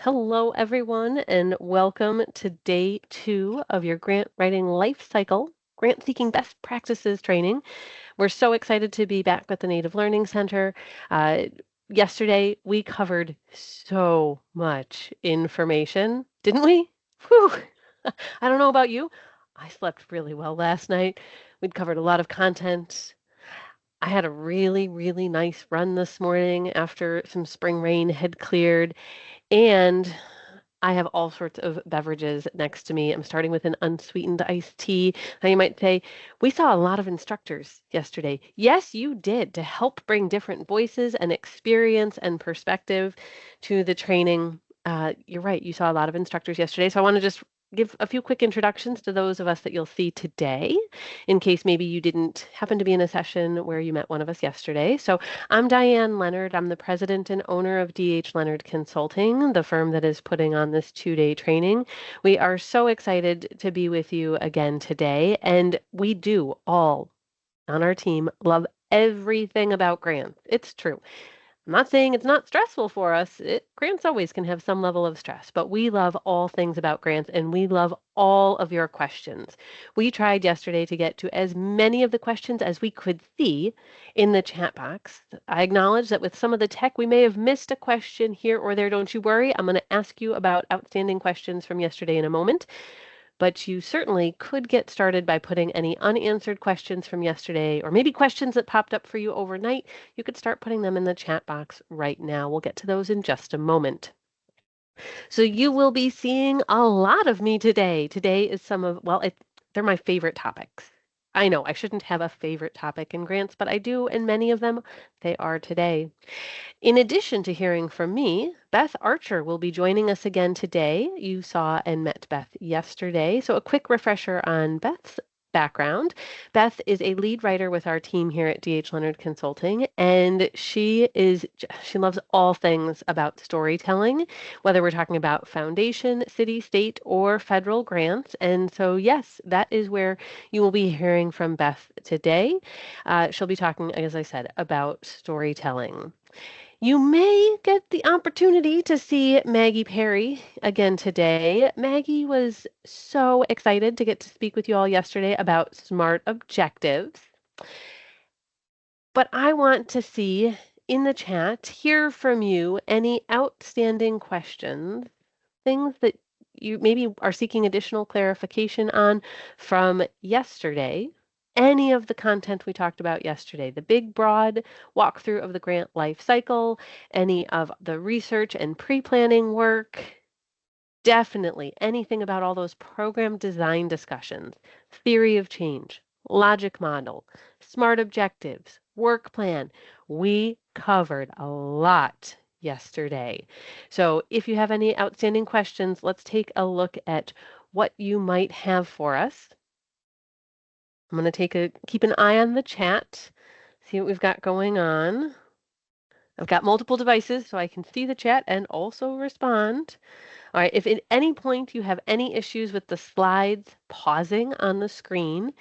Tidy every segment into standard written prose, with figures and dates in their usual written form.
Hello, everyone, and welcome to day 2 of your grant writing life cycle, grant seeking best practices training. We're so excited to be back with the Native Learning Center. Uh, Yesterday, we covered so much information, didn't we? Whew. I don't know about you. I slept really well last night. We'd covered a lot of content. I had a really, really nice run this morning after some spring rain had cleared. And I have all sorts of beverages next to me. I'm starting with an unsweetened iced tea. Now you might say, we saw a lot of instructors yesterday. Yes, you did, to help bring different voices and experience and perspective to the training. You're right, you saw a lot of instructors yesterday. So I want to just give a few quick introductions to those of us that you'll see today, in case maybe you didn't happen to be in a session where you met one of us yesterday. So I'm Diane Leonard. I'm the president and owner of D.H. Leonard Consulting, the firm that is putting on this 2-day training. We are so excited to be with you again today, and we do all on our team love everything about grants. It's true. I'm not saying it's not stressful for us. Grants always can have some level of stress, but we love all things about grants and we love all of your questions. We tried yesterday to get to as many of the questions as we could see in the chat box. I acknowledge that with some of the tech, we may have missed a question here or there. Don't you worry. I'm going to ask you about outstanding questions from yesterday in a moment. But you certainly could get started by putting any unanswered questions from yesterday, or maybe questions that popped up for you overnight. You could start putting them in the chat box right now. We'll get to those in just a moment. So you will be seeing a lot of me today. Today is they're my favorite topics. I know I shouldn't have a favorite topic in grants, but I do, and many of them, they are today. In addition to hearing from me, Beth Archer will be joining us again today. You saw and met Beth yesterday. So a quick refresher on Beth's background. Beth is a lead writer with our team here at DH Leonard Consulting, and she loves all things about storytelling, whether we're talking about foundation, city, state, or federal grants. And so, yes, that is where you will be hearing from Beth today. She'll be talking, as I said, about storytelling. You may get the opportunity to see Maggie Perry again today. Maggie was so excited to get to speak with you all yesterday about SMART objectives. But I want to see in the chat, hear from you any outstanding questions, things that you maybe are seeking additional clarification on from yesterday. Any of the content we talked about yesterday, the big, broad walkthrough of the grant life cycle, any of the research and pre-planning work, definitely anything about all those program design discussions, theory of change, logic model, SMART objectives, work plan. We covered a lot yesterday. So if you have any outstanding questions, let's take a look at what you might have for us. I'm going to keep an eye on the chat, see what we've got going on. I've got multiple devices so I can see the chat and also respond. All right, if at any point you have any issues with the slides pausing on the screen,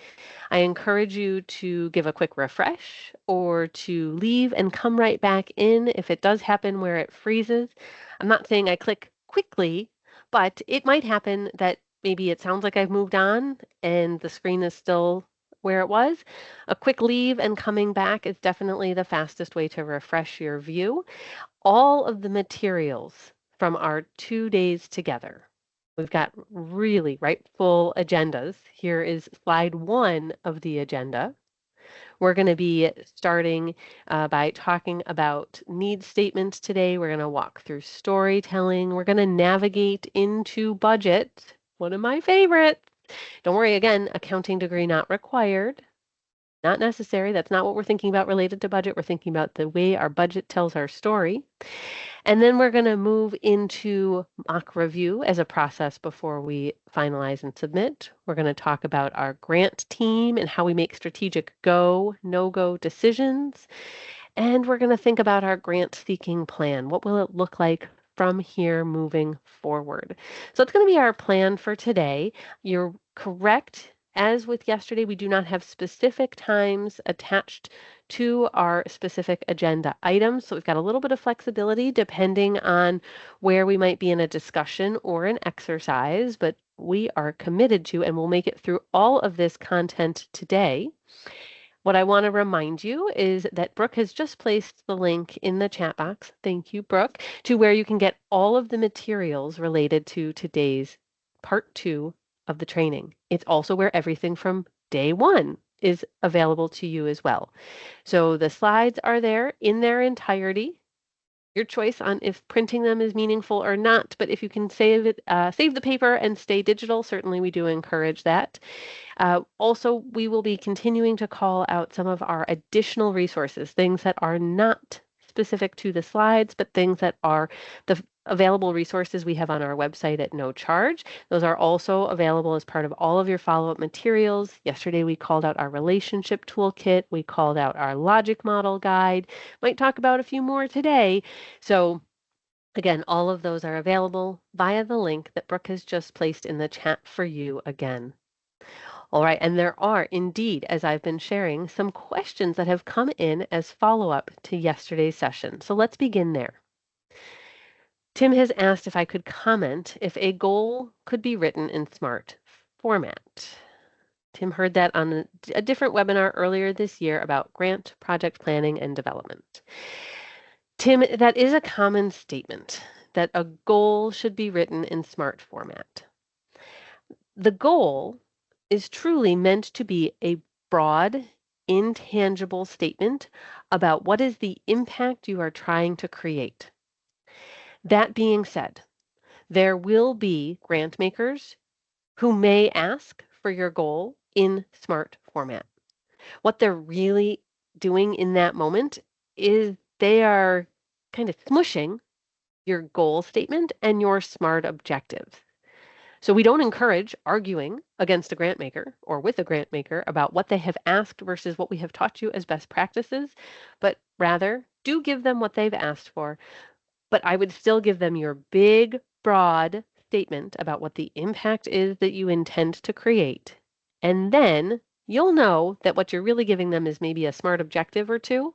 I encourage you to give a quick refresh or to leave and come right back in if it does happen where it freezes. I'm not saying I click quickly, but it might happen that maybe it sounds like I've moved on and the screen is still where it was. A quick leave and coming back is definitely the fastest way to refresh your view. All of the materials from our 2 days together. We've got really full agendas. Here is slide 1 of the agenda. We're going to be starting by talking about needs statements today. We're going to walk through storytelling. We're going to navigate into budget, one of my favorites. Don't worry, again, accounting degree not required. Not necessary. That's not what we're thinking about related to budget. We're thinking about the way our budget tells our story. And then we're going to move into mock review as a process before we finalize and submit. We're going to talk about our grant team and how we make strategic go, no-go decisions. And we're going to think about our grant seeking plan. What will it look like from here moving forward? So it's going to be our plan for today. You're correct as with yesterday, we do not have specific times attached to our specific agenda items. So we've got a little bit of flexibility depending on where we might be in a discussion or an exercise, but we are committed to and we'll make it through all of this content today. What I want to remind you is that Brooke has just placed the link in the chat box. Thank you, Brooke, to where you can get all of the materials related to today's part 2 of the training. It's also where everything from day 1 is available to you as well. So the slides are there in their entirety. Your choice on if printing them is meaningful or not, but if you can save the paper and stay digital, certainly we do encourage that. Also, we will be continuing to call out some of our additional resources, things that are not specific to the slides, but things that are the available resources we have on our website at no charge. Those are also available as part of all of your follow-up materials. Yesterday, we called out our relationship toolkit. We called out our logic model guide. Might talk about a few more today. So again, all of those are available via the link that Brooke has just placed in the chat for you again. All right, and there are indeed, as I've been sharing, some questions that have come in as follow-up to yesterday's session. So let's begin there. Tim has asked if I could comment if a goal could be written in SMART format. Tim heard that on a different webinar earlier this year about grant project planning and development. Tim, that is a common statement that a goal should be written in SMART format. The goal is truly meant to be a broad, intangible statement about what is the impact you are trying to create. That being said, there will be grant makers who may ask for your goal in SMART format. What they're really doing in that moment is they are kind of smushing your goal statement and your SMART objectives. So we don't encourage arguing against a grant maker or with a grant maker about what they have asked versus what we have taught you as best practices, but rather do give them what they've asked for. But I would still give them your big, broad statement about what the impact is that you intend to create. And then you'll know that what you're really giving them is maybe a SMART objective or two.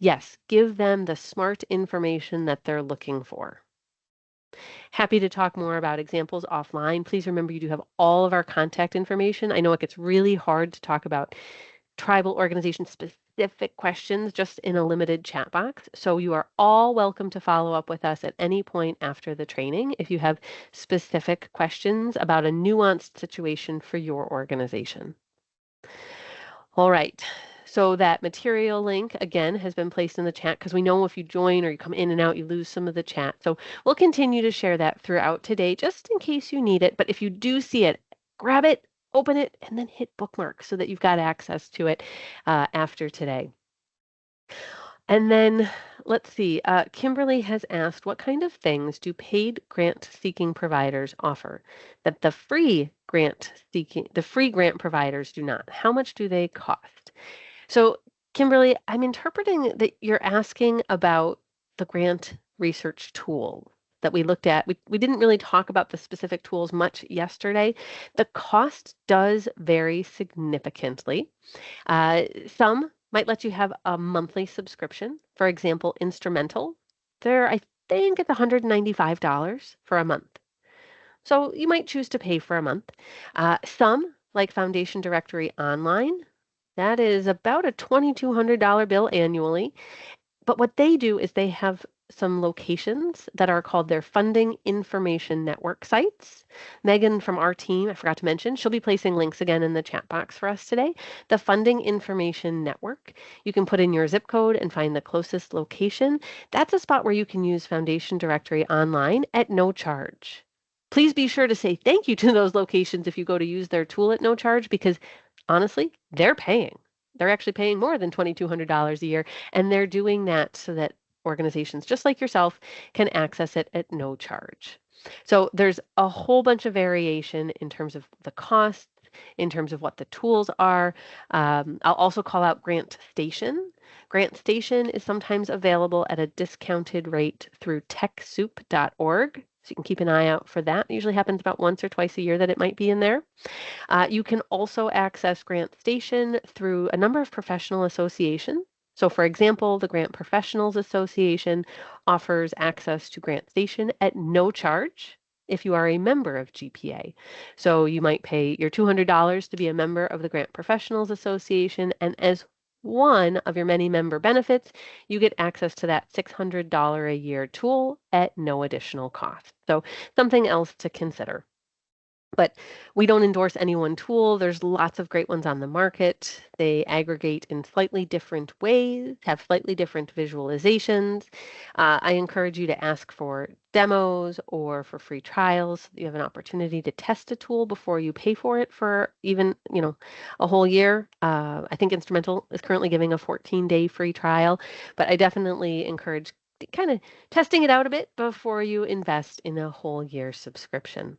Yes, give them the SMART information that they're looking for. Happy to talk more about examples offline. Please remember you do have all of our contact information. I know it gets really hard to talk about tribal organization specific questions just in a limited chat box. So you are all welcome to follow up with us at any point after the training if you have specific questions about a nuanced situation for your organization. All right. So that material link, again, has been placed in the chat because we know if you join or you come in and out, you lose some of the chat. So we'll continue to share that throughout today, just in case you need it. But if you do see it, grab it, open it, and then hit bookmark so that you've got access to it after today. And then let's see, Kimberly has asked, what kind of things do paid grant-seeking providers offer that the free grant providers do not? How much do they cost? So, Kimberly, I'm interpreting that you're asking about the grant research tool that we looked at. We didn't really talk about the specific tools much yesterday. The cost does vary significantly. Some might let you have a monthly subscription. For example, Instrumental. I think it's $195 for a month. So you might choose to pay for a month. Some, like Foundation Directory Online, that is about a $2,200 bill annually. But what they do is they have some locations that are called their funding information network sites. Megan from our team, I forgot to mention, she'll be placing links again in the chat box for us today. The funding information network, you can put in your zip code and find the closest location. That's a spot where you can use Foundation Directory Online at no charge. Please be sure to say thank you to those locations if you go to use their tool at no charge, because honestly, they're paying. They're actually paying more than $2,200 a year, and they're doing that so that organizations just like yourself can access it at no charge. So there's a whole bunch of variation in terms of the costs, in terms of what the tools are. I'll also call out Grant Station. Grant Station is sometimes available at a discounted rate through TechSoup.org. So you can keep an eye out for that. It usually happens about once or twice a year that it might be in there. You can also access Grant Station through a number of professional associations. So, for example, the Grant Professionals Association offers access to Grant Station at no charge if you are a member of GPA. So, you might pay your $200 to be a member of the Grant Professionals Association, and as one of your many member benefits, you get access to that $600 a year tool at no additional cost. So, something else to consider. But we don't endorse any one tool. There's lots of great ones on the market. They aggregate in slightly different ways, have slightly different visualizations. I encourage you to ask for demos or for free trials so that you have an opportunity to test a tool before you pay for it for even, a whole year. I think Instrumental is currently giving a 14-day free trial, but I definitely encourage kind of testing it out a bit before you invest in a whole year subscription.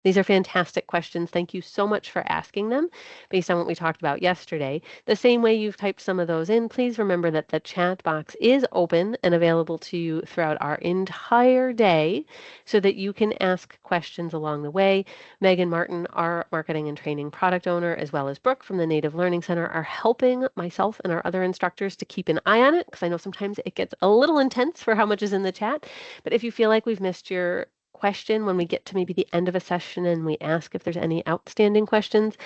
These are fantastic questions. Thank you so much for asking them based on what we talked about yesterday. The same way you've typed some of those in, please remember that the chat box is open and available to you throughout our entire day so that you can ask questions along the way. Megan Martin, our marketing and training product owner, as well as Brooke from the Native Learning Center are helping myself and our other instructors to keep an eye on it because I know sometimes it gets a little intense for how much is in the chat. But if you feel like we've missed your question when we get to maybe the end of a session and we ask if there's any outstanding questions,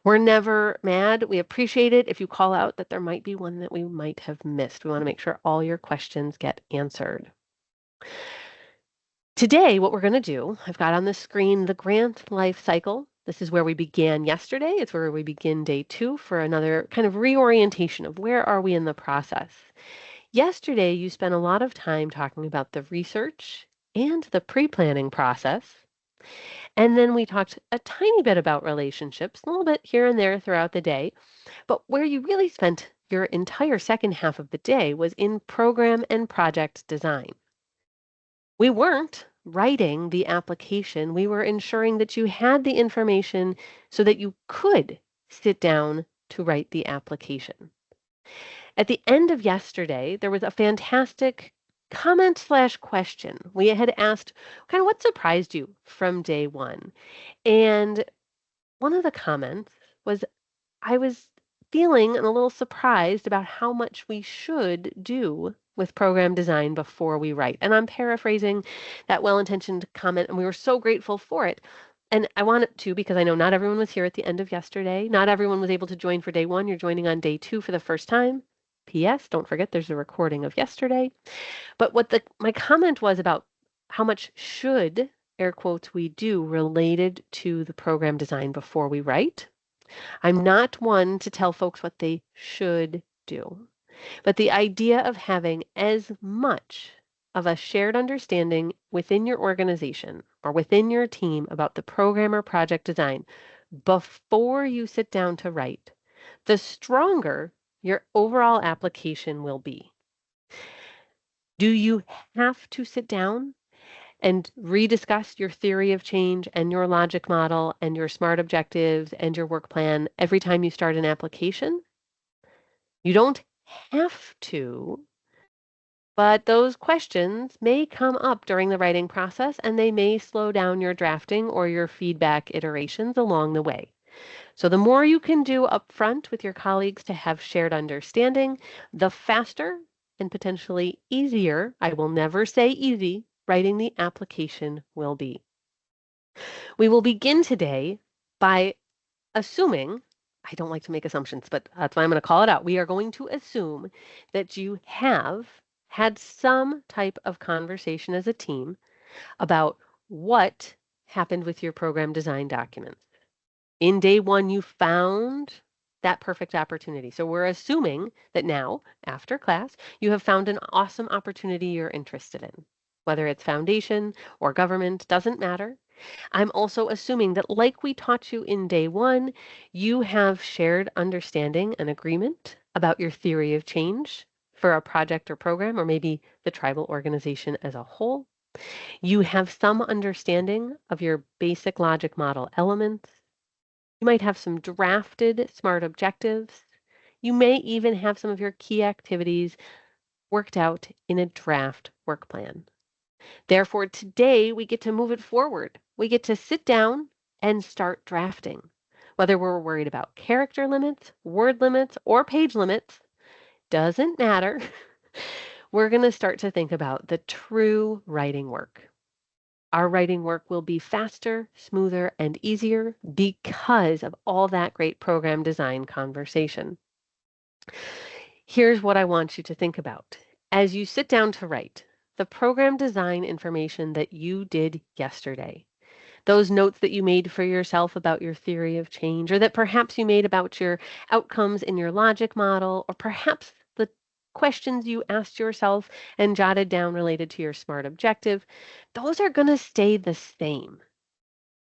we're never mad. We appreciate it if you call out that there might be one that we might have missed. We want to make sure all your questions get answered. Today, what we're going to do, I've got on the screen the grant life cycle. This is where we began yesterday. It's where we begin day 2 for another kind of reorientation of where are we in the process. Yesterday, you spent a lot of time talking about the research and the pre-planning process. And then we talked a tiny bit about relationships, a little bit here and there throughout the day. But where you really spent your entire second half of the day was in program and project design. We weren't writing the application. We were ensuring that you had the information so that you could sit down to write the application. At the end of yesterday, there was a fantastic comment/question. We had asked kind of what surprised you from day 1. And one of the comments was, I was feeling a little surprised about how much we should do with program design before we write. And I'm paraphrasing that well-intentioned comment, and we were so grateful for it. And I wanted to because I know not everyone was here at the end of yesterday. Not everyone was able to join for day 1. You're joining on day 2 for the first time. P.S. Don't forget there's a recording of yesterday. But what my comment was about how much should, air quotes, we do related to the program design before we write. I'm not one to tell folks what they should do. But the idea of having as much of a shared understanding within your organization or within your team about the program or project design before you sit down to write, the stronger your overall application will be. Do you have to sit down and rediscuss your theory of change and your logic model and your SMART objectives and your work plan every time you start an application? You don't have to, but those questions may come up during the writing process and they may slow down your drafting or your feedback iterations along the way. So the more you can do upfront with your colleagues to have shared understanding, the faster and potentially easier, I will never say easy, writing the application will be. We will begin today by assuming, I don't like to make assumptions, but that's why I'm going to call it out. We are going to assume that you have had some type of conversation as a team about what happened with your program design documents. In day 1, you found that perfect opportunity. So we're assuming that now, after class, you have found an awesome opportunity you're interested in. Whether it's foundation or government, doesn't matter. I'm also assuming that like we taught you in day 1, you have shared understanding and agreement about your theory of change for a project or program, or maybe the tribal organization as a whole. You have some understanding of your basic logic model elements. You might have some drafted SMART objectives. You may even have some of your key activities worked out in a draft work plan. Therefore, today we get to move it forward. We get to sit down and start drafting. Whether we're worried about character limits, word limits, or page limits, doesn't matter. We're going to start to think about the true writing work. Our writing work will be faster, smoother, and easier because of all that great program design conversation. Here's what I want you to think about. As you sit down to write, the program design information that you did yesterday, those notes that you made for yourself about your theory of change, or that perhaps you made about your outcomes in your logic model, or perhaps the questions you asked yourself and jotted down related to your SMART objective, those are going to stay the same,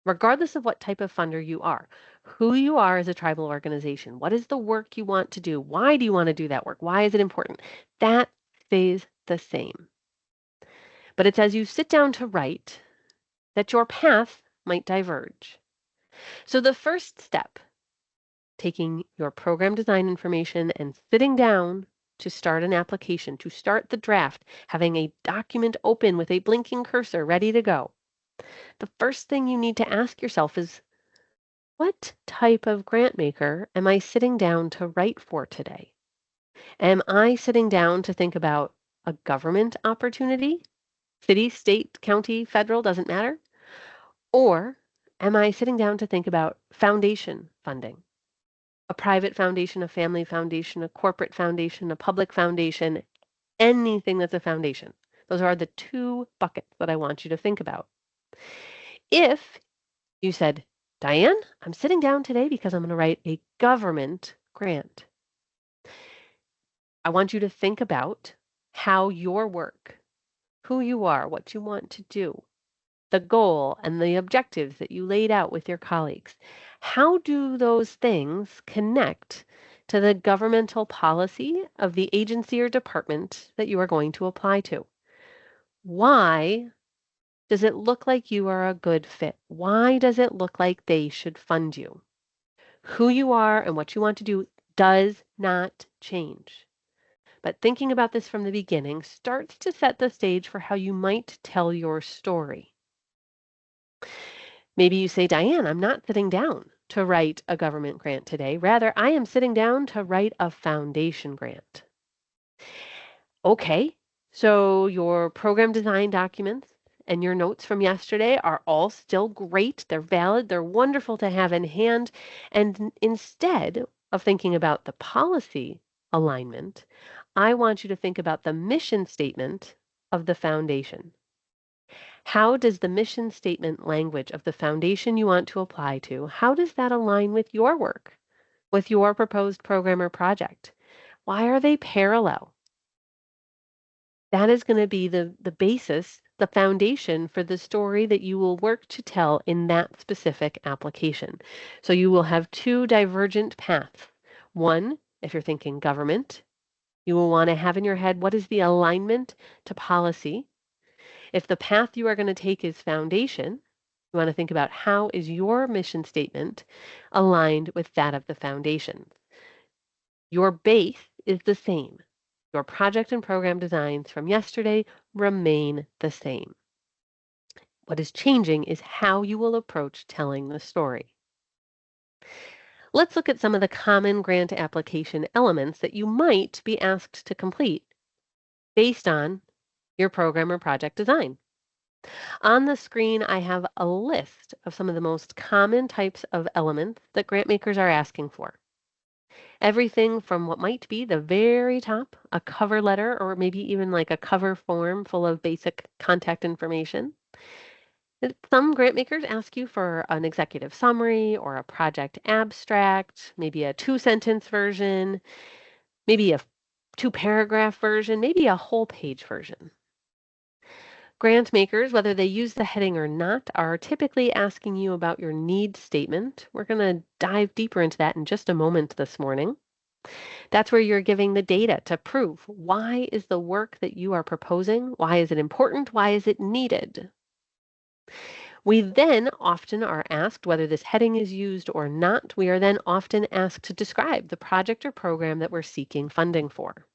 regardless of what type of funder you are, who you are as a tribal organization, what is the work you want to do, why do you want to do that work, why is it important, that stays the same. But it's as you sit down to write that your path might diverge. So the first step, taking your program design information and sitting down to start an application, to start the draft, having a document open with a blinking cursor ready to go. The first thing you need to ask yourself is, what type of grant maker am I sitting down to write for today? Am I sitting down to think about a government opportunity? City, state, county, federal, doesn't matter? Or am I sitting down to think about foundation funding? A private foundation, a family foundation, a corporate foundation, a public foundation, anything that's a foundation. Those are the two buckets that I want you to think about. If you said, Diane, I'm sitting down today because I'm going to write a government grant, I want you to think about how your work, who you are, what you want to do, the goal and the objectives that you laid out with your colleagues. How do those things connect to the governmental policy of the agency or department that you are going to apply to? Why does it look like you are a good fit? Why does it look like they should fund you? Who you are and what you want to do does not change. But thinking about this from the beginning starts to set the stage for how you might tell your story. Maybe you say, Diane, I'm not sitting down to write a government grant today. Rather, I am sitting down to write a foundation grant. Okay, so your program design documents and your notes from yesterday are all still great. They're valid. They're wonderful to have in hand. And instead of thinking about the policy alignment, I want you to think about the mission statement of the foundation. How does the mission statement language of the foundation you want to apply to, how does that align with your work, with your proposed program or project? Why are they parallel? That is going to be the basis, the foundation for the story that you will work to tell in that specific application. So you will have two divergent paths. One, if you're thinking government, you will want to have in your head, what is the alignment to policy? If the path you are going to take is foundation, you want to think about how is your mission statement aligned with that of the foundation. Your base is the same. Your project and program designs from yesterday remain the same. What is changing is how you will approach telling the story. Let's look at some of the common grant application elements that you might be asked to complete based on your program or project design. On the screen, I have a list of some of the most common types of elements that grant makers are asking for. Everything from what might be the very top, a cover letter, or maybe even like a cover form full of basic contact information. Some grant makers ask you for an executive summary or a project abstract, maybe a 2-sentence version, maybe a 2-paragraph version, maybe a whole page version. Grant makers, whether they use the heading or not, are typically asking you about your need statement. We're going to dive deeper into that in just a moment this morning. That's where you're giving the data to prove why is the work that you are proposing, why is it important, why is it needed? We then often are asked whether this heading is used or not. We are then often asked to describe the project or program that we're seeking funding for.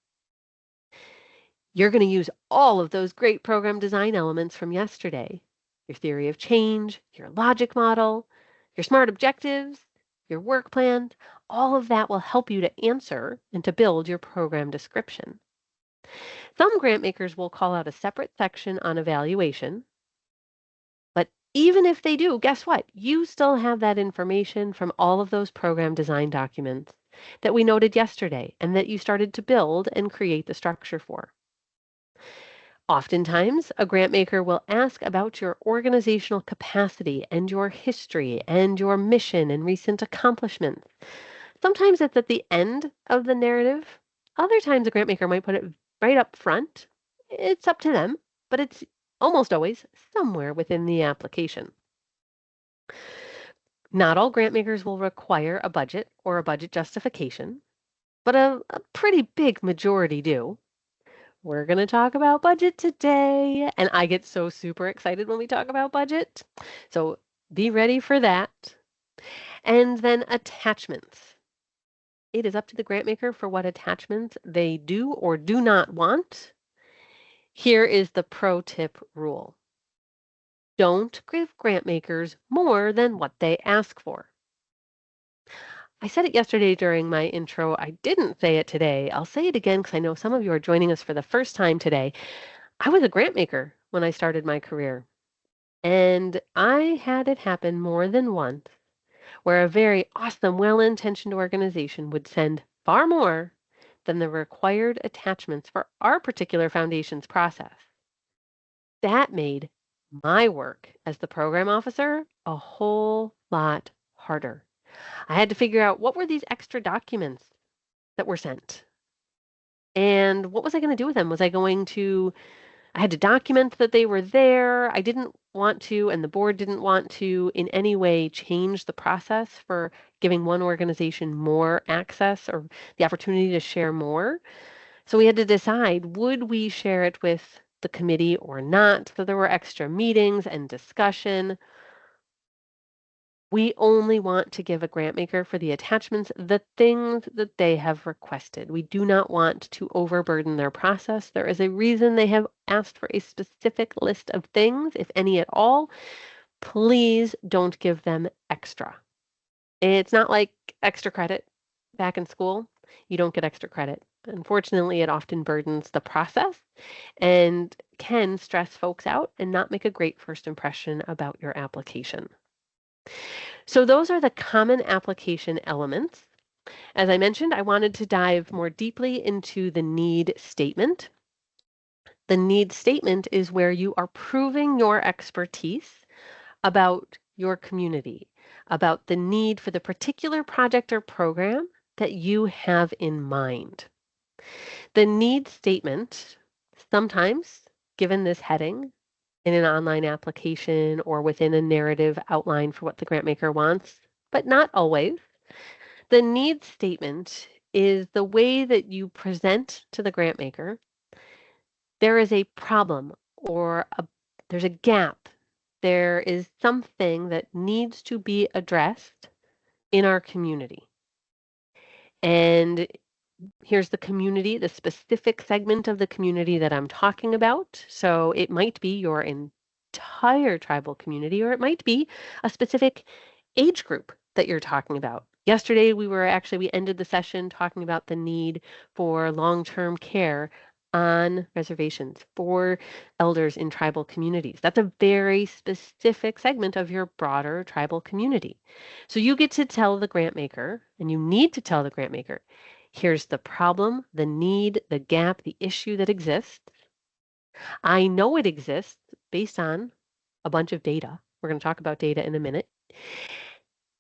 You're going to use all of those great program design elements from yesterday. Your theory of change, your logic model, your SMART objectives, your work plan, all of that will help you to answer and to build your program description. Some grant makers will call out a separate section on evaluation, but even if they do, guess what? You still have that information from all of those program design documents that we noted yesterday and that you started to build and create the structure for. Oftentimes, a grant maker will ask about your organizational capacity and your history and your mission and recent accomplishments. Sometimes it's at the end of the narrative. Other times, a grant maker might put it right up front. It's up to them, but it's almost always somewhere within the application. Not all grant makers will require a budget or a budget justification, but a pretty big majority do. We're going to talk about budget today, and I get so super excited when we talk about budget. So be ready for that. And then attachments. It is up to the grant maker for what attachments they do or do not want. Here is the pro tip rule. Don't give grant makers more than what they ask for. I said it yesterday during my intro. I didn't say it today. I'll say it again because I know some of you are joining us for the first time today. I was a grant maker when I started my career, and I had it happen more than once where a very awesome, well-intentioned organization would send far more than the required attachments for our particular foundation's process. That made my work as the program officer a whole lot harder. I had to figure out what were these extra documents that were sent and what was I going to do with them? I had to document that they were there. I didn't want to, and the board didn't want to in any way change the process for giving one organization more access or the opportunity to share more. So we had to decide, would we share it with the committee or not? So there were extra meetings and discussion. We only want to give a grant maker for the attachments the things that they have requested. We do not want to overburden their process. There is a reason they have asked for a specific list of things, if any at all. Please don't give them extra. It's not like extra credit back in school. You don't get extra credit. Unfortunately, it often burdens the process and can stress folks out and not make a great first impression about your application. So those are the common application elements. As I mentioned, I wanted to dive more deeply into the need statement. The need statement is where you are proving your expertise about your community, about the need for the particular project or program that you have in mind. The need statement, sometimes given this heading, in an online application or within a narrative outline for what the grant maker wants, but not always. The need statement is the way that you present to the grant maker there is a problem or there's a gap. There is something that needs to be addressed in our community. And here's the community, the specific segment of the community that I'm talking about. So it might be your entire tribal community, or it might be a specific age group that you're talking about. Yesterday, we ended the session talking about the need for long-term care on reservations for elders in tribal communities. That's a very specific segment of your broader tribal community. So you get to tell the grant maker, and you need to tell the grant maker, here's the problem, the need, the gap, the issue that exists. I know it exists based on a bunch of data. We're going to talk about data in a minute.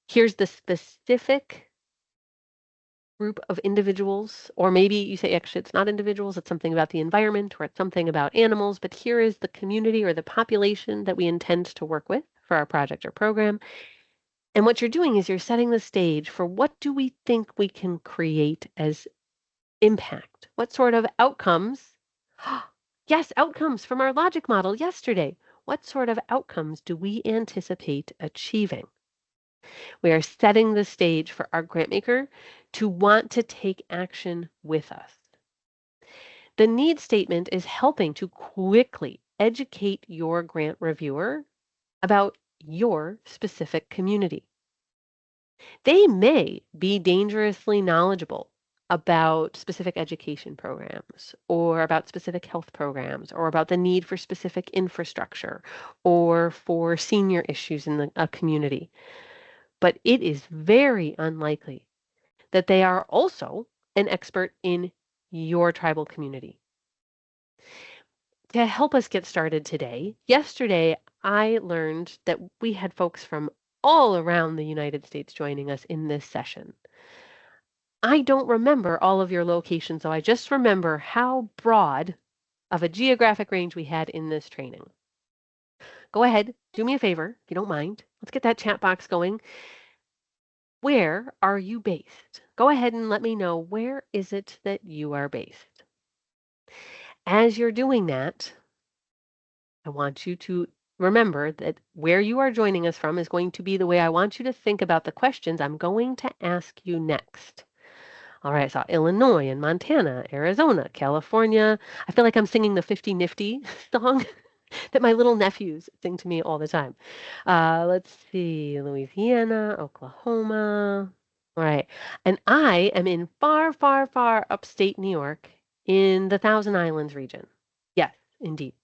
Here's the specific group of individuals, or maybe you say, actually, it's not individuals, it's something about the environment, or it's something about animals, but here is the community or the population that we intend to work with for our project or program. And what you're doing is you're setting the stage for what do we think we can create as impact? What sort of outcomes? Yes, outcomes from our logic model yesterday. What sort of outcomes do we anticipate achieving? We are setting the stage for our grant maker to want to take action with us. The need statement is helping to quickly educate your grant reviewer about your specific community. They may be dangerously knowledgeable about specific education programs or about specific health programs or about the need for specific infrastructure or for senior issues in a community. But it is very unlikely that they are also an expert in your tribal community. To help us get started today, yesterday I learned that we had folks from all around the United States joining us in this session. I don't remember all of your locations, so I just remember how broad of a geographic range we had in this training. Go ahead, do me a favor, if you don't mind. Let's get that chat box going. Where are you based? Go ahead and let me know, where is it that you are based? As you're doing that, I want you to remember that where you are joining us from is going to be the way I want you to think about the questions I'm going to ask you next. All right, so Illinois and Montana, Arizona, California. I feel like I'm singing the 50 Nifty song that my little nephews sing to me all the time. Let's see, Louisiana, Oklahoma. All right, and I am in far, far, far upstate New York in the Thousand Islands region. Yes, indeed.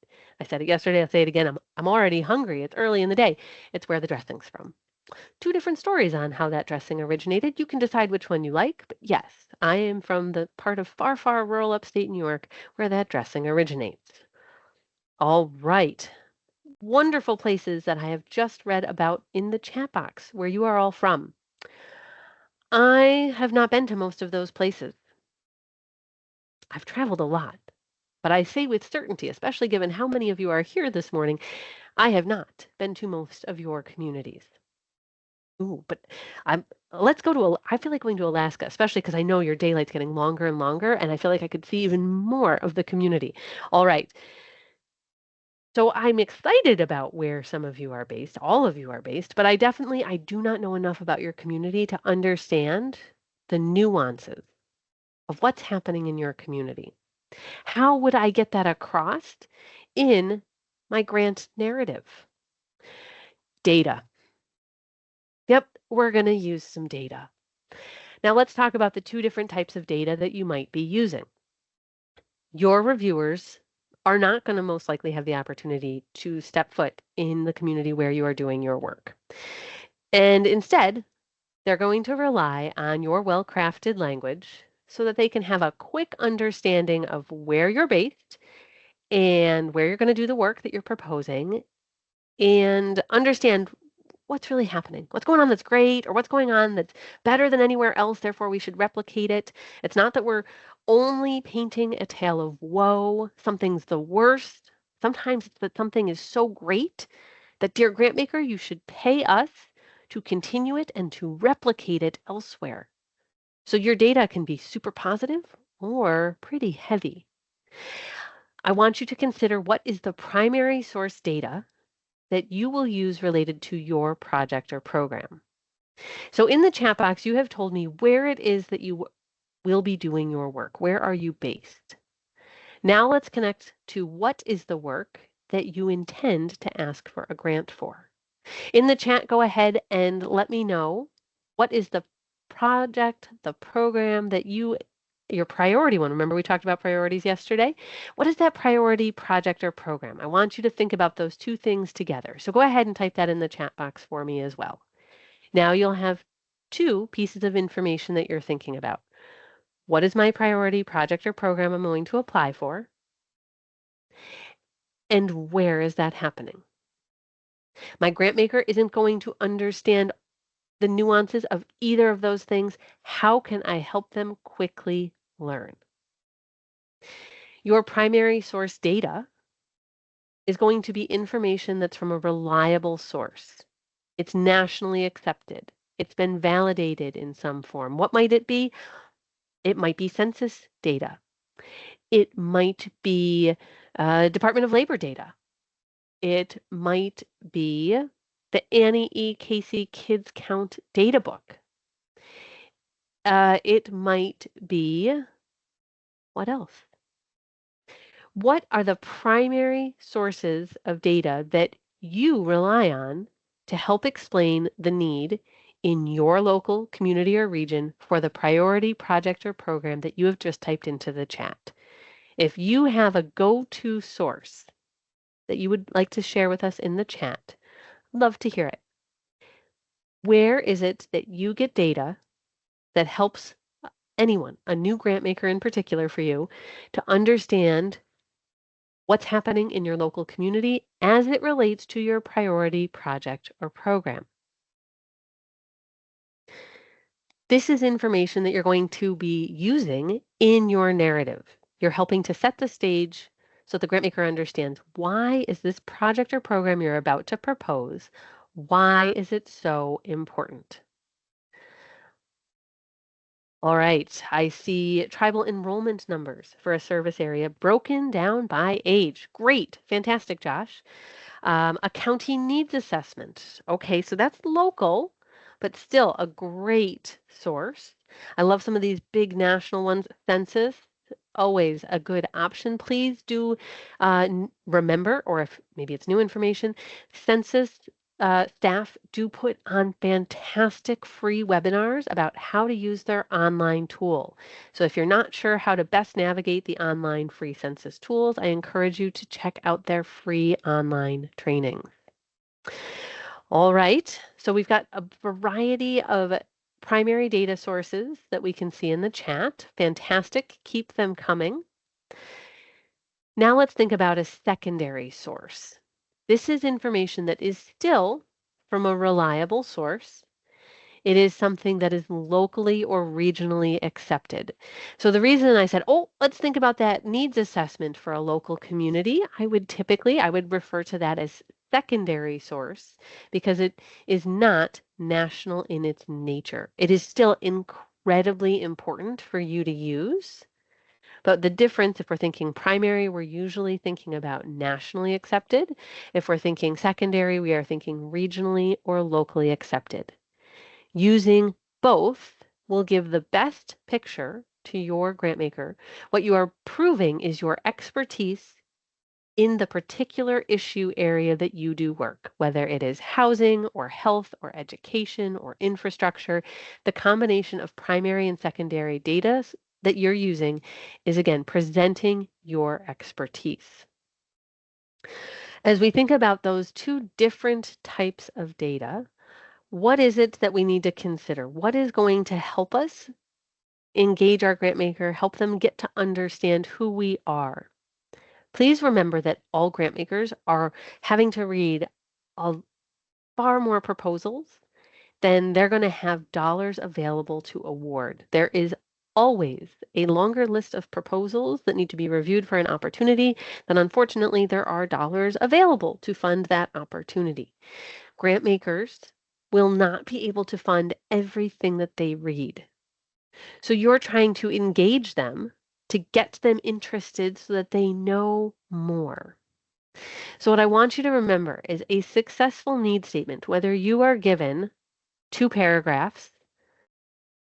I said it yesterday, I'll say it again. I'm already hungry. It's early in the day. It's where the dressing's from. Two different stories on how that dressing originated. You can decide which one you like, but yes, I am from the part of far, far rural upstate New York where that dressing originates. All right. Wonderful places that I have just read about in the chat box where you are all from. I have not been to most of those places. I've traveled a lot, but I say with certainty, especially given how many of you are here this morning, I have not been to most of your communities. Ooh, but I'm let's go to I feel like going to Alaska, especially because I know your daylight's getting longer and longer, and I feel like I could see even more of the community. All right. So I'm excited about where some of you are based, all of you are based, but I do not know enough about your community to understand the nuances of what's happening in your community. How would I get that across in my grant narrative? Data. Yep, we're going to use some data. Now let's talk about the two different types of data that you might be using. Your reviewers are not going to most likely have the opportunity to step foot in the community where you are doing your work. And instead, they're going to rely on your well-crafted language so that they can have a quick understanding of where you're based and where you're going to do the work that you're proposing and understand what's really happening, what's going on that's great, or what's going on that's better than anywhere else, therefore we should replicate it. It's not that we're only painting a tale of woe, something's the worst. Sometimes it's that something is so great that, dear grantmaker, you should pay us to continue it and to replicate it elsewhere. So your data can be super positive or pretty heavy. I want you to consider, what is the primary source data that you will use related to your project or program. So in the chat box, you have told me where it is that you will be doing your work. Where are you based? Now let's connect to what is the work that you intend to ask for a grant for. In the chat, go ahead and let me know, what is the project, the program that your priority one. Remember, we talked about priorities yesterday. What is that priority project or program? I want you to think about those two things together. So go ahead and type that in the chat box for me as well. Now you'll have two pieces of information that you're thinking about. What is my priority project or program I'm going to apply for? And where is that happening? My grant maker isn't going to understand the nuances of either of those things. How can I help them quickly learn? Your primary source data is going to be information that's from a reliable source. It's nationally accepted. It's been validated in some form. What might it be? It might be census data. It might be Department of Labor data. It might be the Annie E. Casey Kids Count data book. It might be, what else? What are the primary sources of data that you rely on to help explain the need in your local community or region for the priority project or program that you have just typed into the chat? If you have a go-to source that you would like to share with us in the chat, love to hear it. Where is it that you get data that helps anyone, a new grant maker in particular for you, to understand what's happening in your local community as it relates to your priority project or program? This is information that you're going to be using in your narrative. You're helping to set the stage so the grantmaker understands, why is this project or program you're about to propose, why is it so important? All right, I see tribal enrollment numbers for a service area broken down by age. Great, fantastic, Josh. A county needs assessment. Okay, so that's local, but still a great source. I love some of these big national ones. Census, always a good option. Please do remember, or if maybe it's new information, census staff do put on fantastic free webinars about how to use their online tool. So if you're not sure how to best navigate the online free census tools, I encourage you to check out their free online training. All right, so we've got a variety of primary data sources that we can see in the chat. Fantastic, keep them coming. Now let's think about a secondary source. This is information that is still from a reliable source. It is something that is locally or regionally accepted. So the reason I said, oh, let's think about that needs assessment for a local community, I would refer to that as secondary source because it is not national in its nature. It is still incredibly important for you to use. But the difference, if we're thinking primary, we're usually thinking about nationally accepted. If we're thinking secondary, we are thinking regionally or locally accepted. Using both will give the best picture to your grantmaker. What you are proving is your expertise in the particular issue area that you do work, whether it is housing or health or education or infrastructure. The combination of primary and secondary data that you're using is, again, presenting your expertise. As we think about those two different types of data, what is it that we need to consider? What is going to help us engage our grantmaker, help them get to understand who we are? Please remember that all grantmakers are having to read far more proposals than they're going to have dollars available to award. There is always a longer list of proposals that need to be reviewed for an opportunity than unfortunately there are dollars available to fund that opportunity. Grant makers will not be able to fund everything that they read. So you're trying to engage them to get them interested so that they know more. So what I want you to remember is a successful need statement, whether you are given 2 paragraphs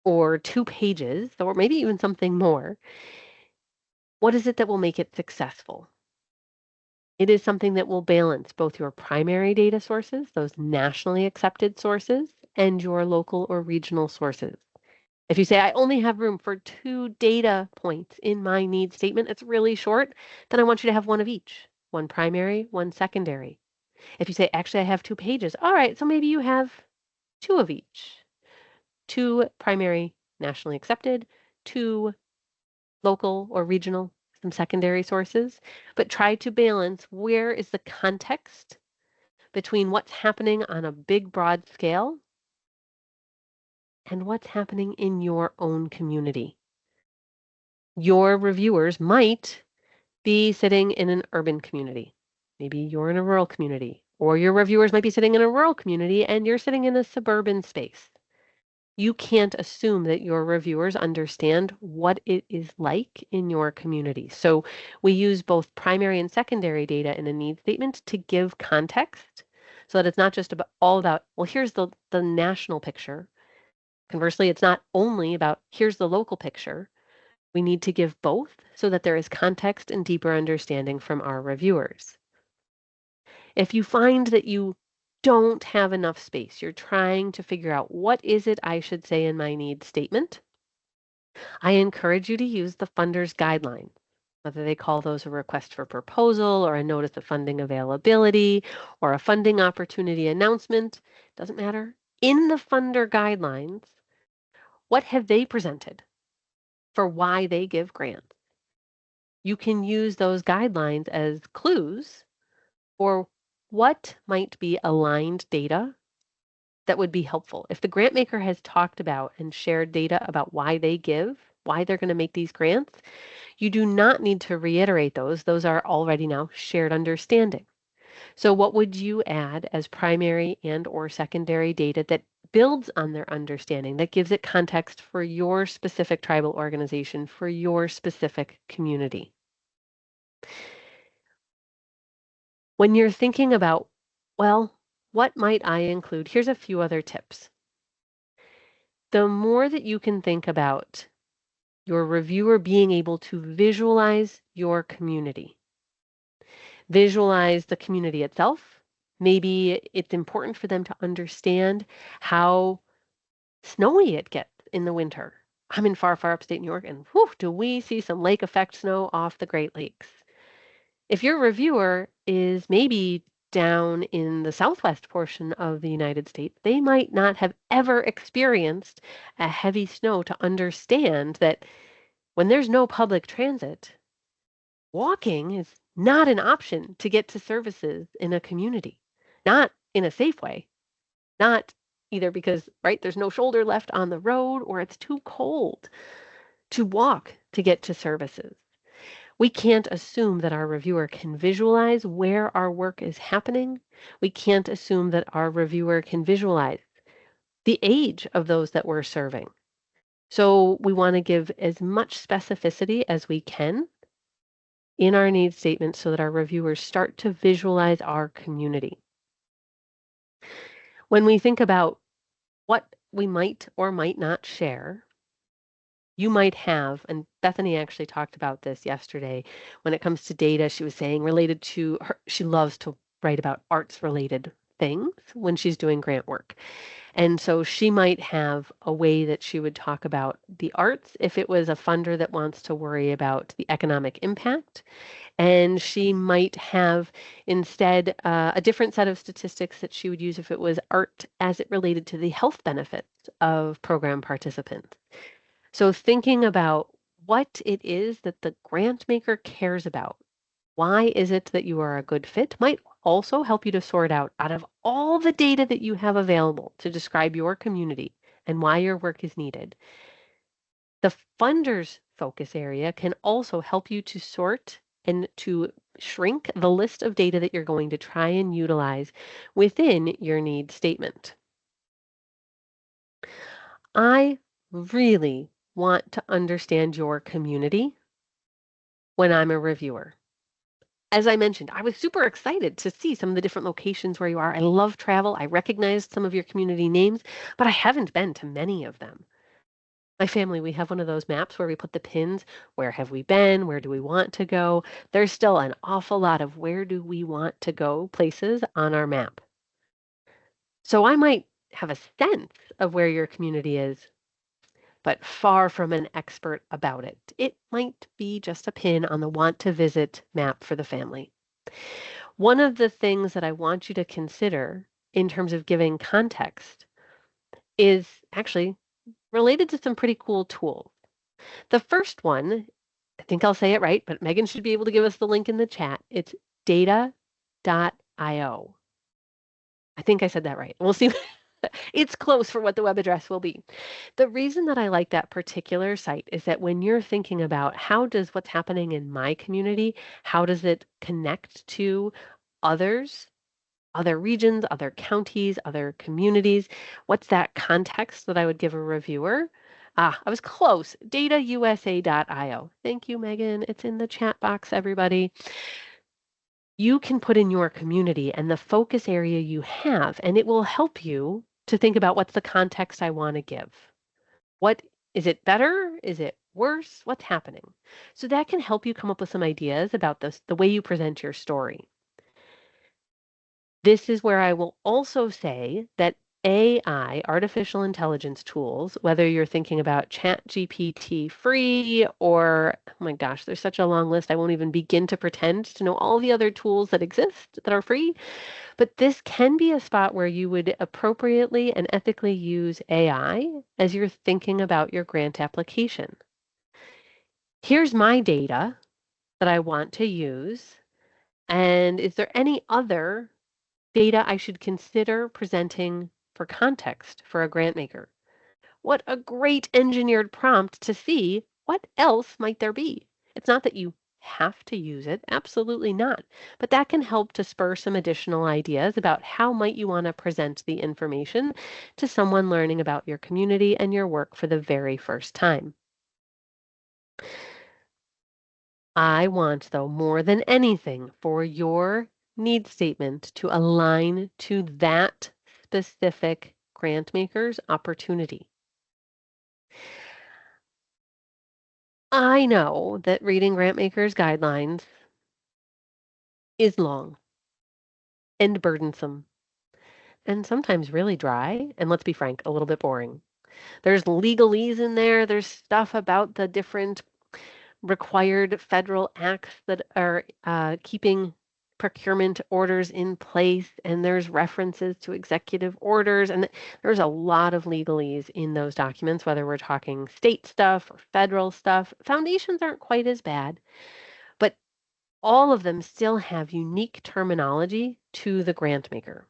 or 2 pages, or maybe even something more, what is it that will make it successful? It is something that will balance both your primary data sources, those nationally accepted sources, and your local or regional sources. If you say, I only have room for 2 data points in my need statement, it's really short, then I want you to have one of each, one primary, one secondary. If you say, actually, I have 2 pages, all right, so maybe you have 2 of each. 2 primary, nationally accepted, 2 local or regional, some secondary sources, but try to balance where is the context between what's happening on a big, broad scale and what's happening in your own community. Your reviewers might be sitting in an urban community. Maybe you're in a rural community, or your reviewers might be sitting in a rural community and you're sitting in a suburban space. You can't assume that your reviewers understand what it is like in your community. So we use both primary and secondary data in a need statement to give context so that it's not just all about, well, here's the national picture. Conversely, it's not only about, here's the local picture. We need to give both so that there is context and deeper understanding from our reviewers. If you find that you don't have enough space, you're trying to figure out what is it I should say in my needs statement, I encourage you to use the funder's guideline, whether they call those a request for proposal or a notice of funding availability or a funding opportunity announcement, doesn't matter. In the funder guidelines, what have they presented for why they give grants? You can use those guidelines as clues for what might be aligned data that would be helpful. If the grant maker has talked about and shared data about why they give, why they're going to make these grants, you do not need to reiterate those. Those are already now shared understanding. So what would you add as primary and or secondary data that builds on their understanding, that gives it context for your specific tribal organization, for your specific community? When you're thinking about, well, what might I include? Here's a few other tips. The more that you can think about your reviewer being able to visualize your community, visualize the community itself. Maybe it's important for them to understand how snowy it gets in the winter. I'm in far, far upstate New York, and whew, do we see some lake effect snow off the Great Lakes. If your reviewer is maybe down in the southwest portion of the United States, they might not have ever experienced a heavy snow to understand that when there's no public transit, walking is not an option to get to services in a community, not in a safe way, not either because, right, there's no shoulder left on the road or it's too cold to walk to get to services. We can't assume that our reviewer can visualize where our work is happening. We can't assume that our reviewer can visualize the age of those that we're serving. So we want to give as much specificity as we can in our needs statement so that our reviewers start to visualize our community. When we think about what we might or might not share, you might have, and Bethany actually talked about this yesterday when it comes to data, she was saying related to her, she loves to write about arts related things when she's doing grant work. And so she might have a way that she would talk about the arts if it was a funder that wants to worry about the economic impact. And she might have instead a different set of statistics that she would use if it was art as it related to the health benefits of program participants. So thinking about what it is that the grant maker cares about, why is it that you are a good fit, might also help you to sort out of all the data that you have available to describe your community and why your work is needed. The funder's focus area can also help you to sort and to shrink the list of data that you're going to try and utilize within your needs statement. I really want to understand your community when I'm a reviewer. As I mentioned, I was super excited to see some of the different locations where you are. I love travel. I recognized some of your community names, but I haven't been to many of them. My family, we have one of those maps where we put the pins. Where have we been? Where do we want to go? There's still an awful lot of where do we want to go places on our map. So I might have a sense of where your community is, but far from an expert about it. It might be just a pin on the want to visit map for the family. One of the things that I want you to consider in terms of giving context is actually related to some pretty cool tools. The first one, I think I'll say it right, but Megan should be able to give us the link in the chat. It's data.io. I think I said that right. We'll see. It's close for what the web address will be. The reason that I like that particular site is that when you're thinking about how does what's happening in my community, how does it connect to others, other regions, other counties, other communities, what's that context that I would give a reviewer? Ah, I was close. datausa.io. Thank you, Megan. It's in the chat box, everybody. You can put in your community and the focus area you have, and it will help you to think about what's the context I want to give. What is it better? Is it Worse? What's happening? So that can help you come up with some ideas about the way you present your story. This is where I will also say that AI, artificial intelligence tools, whether you're thinking about ChatGPT free or, oh my gosh, there's such a long list. I won't even begin to pretend to know all the other tools that exist that are free. But this can be a spot where you would appropriately and ethically use AI as you're thinking about your grant application. Here's my data that I want to use. And is there any other data I should consider presenting for context for a grant maker? What a great engineered prompt to see what else might there be. It's not that you have to use it, absolutely not. But that can help to spur some additional ideas about how might you want to present the information to someone learning about your community and your work for the very first time. I want, though, more than anything, for your need statement to align to that specific grant maker's opportunity. I know that reading grant makers' guidelines is long and burdensome and sometimes really dry, and let's be frank, a little bit boring. There's legalese in there, there's stuff about the different required federal acts that are keeping procurement orders in place, and there's references to executive orders, and there's a lot of legalese in those documents, whether we're talking state stuff or federal stuff. Foundations aren't quite as bad, but all of them still have unique terminology to the grant maker.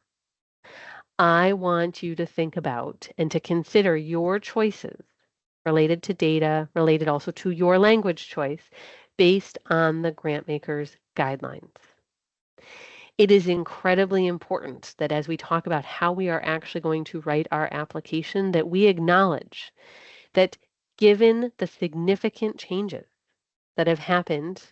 I want you to think about and to consider your choices related to data, related also to your language choice, based on the grant maker's guidelines. It is incredibly important that as we talk about how we are actually going to write our application, that we acknowledge that given the significant changes that have happened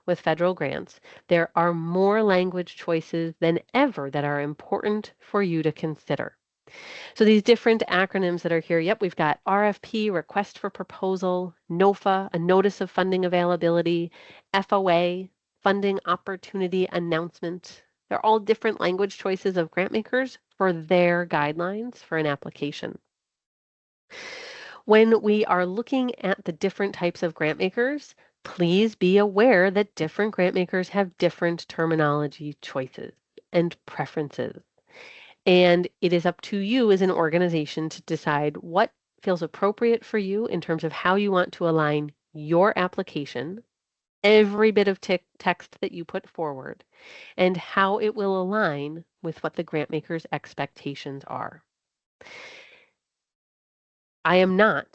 with federal grants, there are more language choices than ever that are important for you to consider. So these different acronyms that are here, yep, we've got RFP, request for proposal, NOFA, a notice of funding availability, FOA, funding opportunity announcement. They're all different language choices of grant makers for their guidelines for an application. When we are looking at the different types of grant makers, please be aware that different grant makers have different terminology choices and preferences. And it is up to you as an organization to decide what feels appropriate for you in terms of how you want to align your application, every bit of text that you put forward, and how it will align with what the grant maker's expectations are. I am not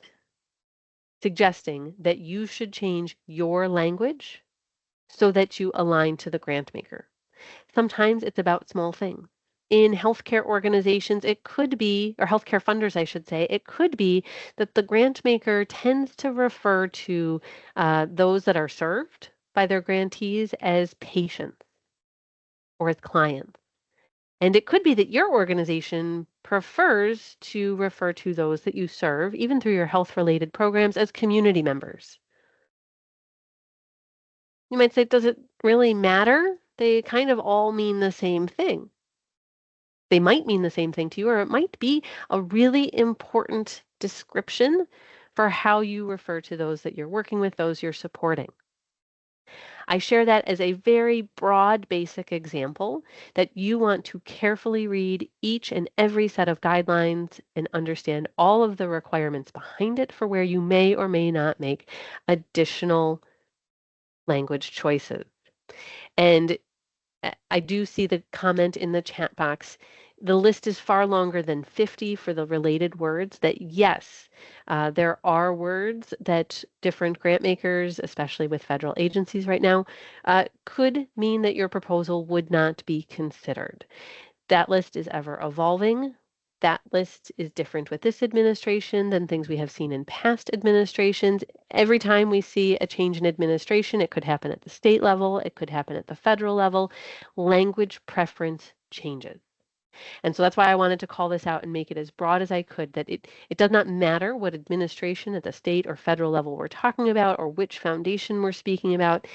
suggesting that you should change your language so that you align to the grant maker. Sometimes it's about small things. In healthcare organizations, it could be, or healthcare funders, I should say, it could be that the grant maker tends to refer to those that are served by their grantees as patients or as clients. And it could be that your organization prefers to refer to those that you serve, even through your health-related programs, as community members. You might say, does it really matter? They kind of all mean the same thing. They might mean the same thing to you, or it might be a really important description for how you refer to those that you're working with, those you're supporting. I share that as a very broad, basic example that you want to carefully read each and every set of guidelines and understand all of the requirements behind it for where you may or may not make additional language choices. And I do see the comment in the chat box. The list is far longer than 50 for the related words that yes, there are words that different grant makers, especially with federal agencies right now, could mean that your proposal would not be considered. That list is ever evolving. That list is different with this administration than things we have seen in past administrations. Every time we see a change in administration, it could happen at the state level, it could happen at the federal level. Language preference changes. And so that's why I wanted to call this out and make it as broad as I could, that it does not matter what administration at the state or federal level we're talking about or which foundation we're speaking about.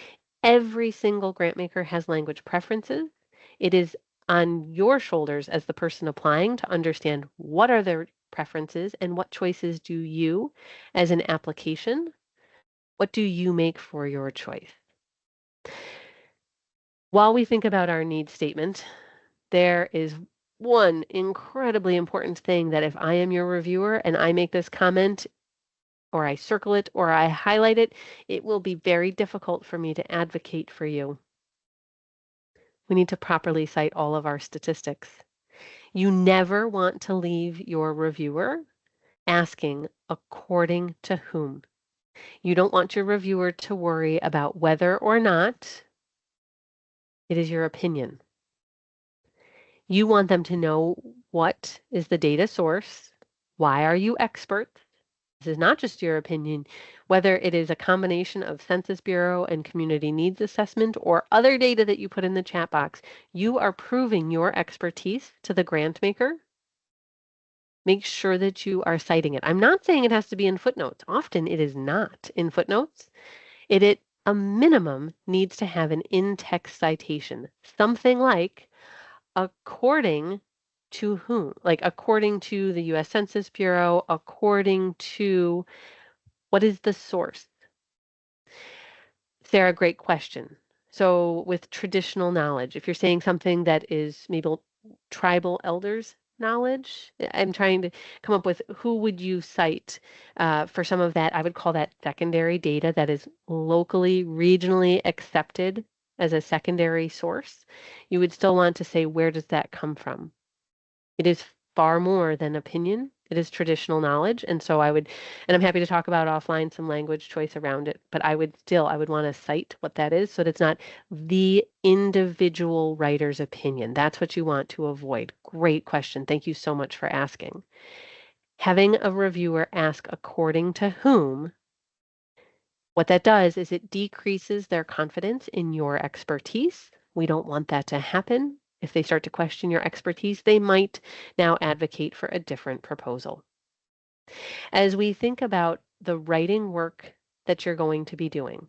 Every single grant maker has language preferences. It is on your shoulders as the person applying to understand what are their preferences and what choices do you, as an application, what do you make for your choice? While we think about our needs statement, there is one incredibly important thing that if I am your reviewer and I make this comment or I circle it or I highlight it, it will be very difficult for me to advocate for you. We need to properly cite all of our statistics. You never want to leave your reviewer asking according to whom. You don't want your reviewer to worry about whether or not it is your opinion. You want them to know what is the data source, why are you experts? This is not just your opinion, whether it is a combination of Census Bureau and community needs assessment or other data that you put in the chat box, you are proving your expertise to the grant maker. Make sure that you are citing it. I'm not saying it has to be in footnotes. Often it is not in footnotes. It at a minimum needs to have an in-text citation, something like according to whom? Like according to the US Census Bureau, according to what is the source? Sarah, great question. So with traditional knowledge, if you're saying something that is maybe tribal elders knowledge, I'm trying to come up with who would you cite for some of that. I would call that secondary data that is locally, regionally accepted as a secondary source. You would still want to say, where does that come from? It is far more than opinion. It is traditional knowledge. And so and I'm happy to talk about offline some language choice around it, but I would want to cite what that is so that it's not the individual writer's opinion. That's what you want to avoid. Great question. Thank you so much for asking. Having a reviewer ask according to whom, what that does is it decreases their confidence in your expertise. We don't want that to happen. If they start to question your expertise, they might now advocate for a different proposal. As we think about the writing work that you're going to be doing,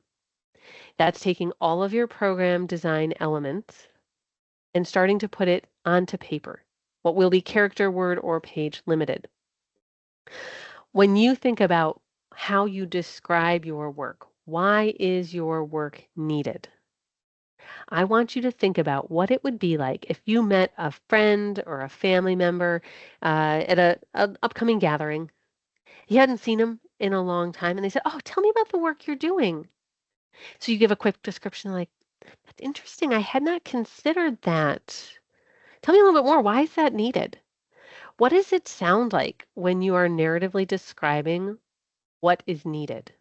that's taking all of your program design elements and starting to put it onto paper, what will be character, word, or page limited. When you think about how you describe your work, why is your work needed? I want you to think about what it would be like if you met a friend or a family member at an upcoming gathering. You hadn't seen them in a long time, and they said, "Oh, tell me about the work you're doing." So you give a quick description, like, "That's interesting. I had not considered that. Tell me a little bit more. Why is that needed?" What does it sound like when you are narratively describing what is needed?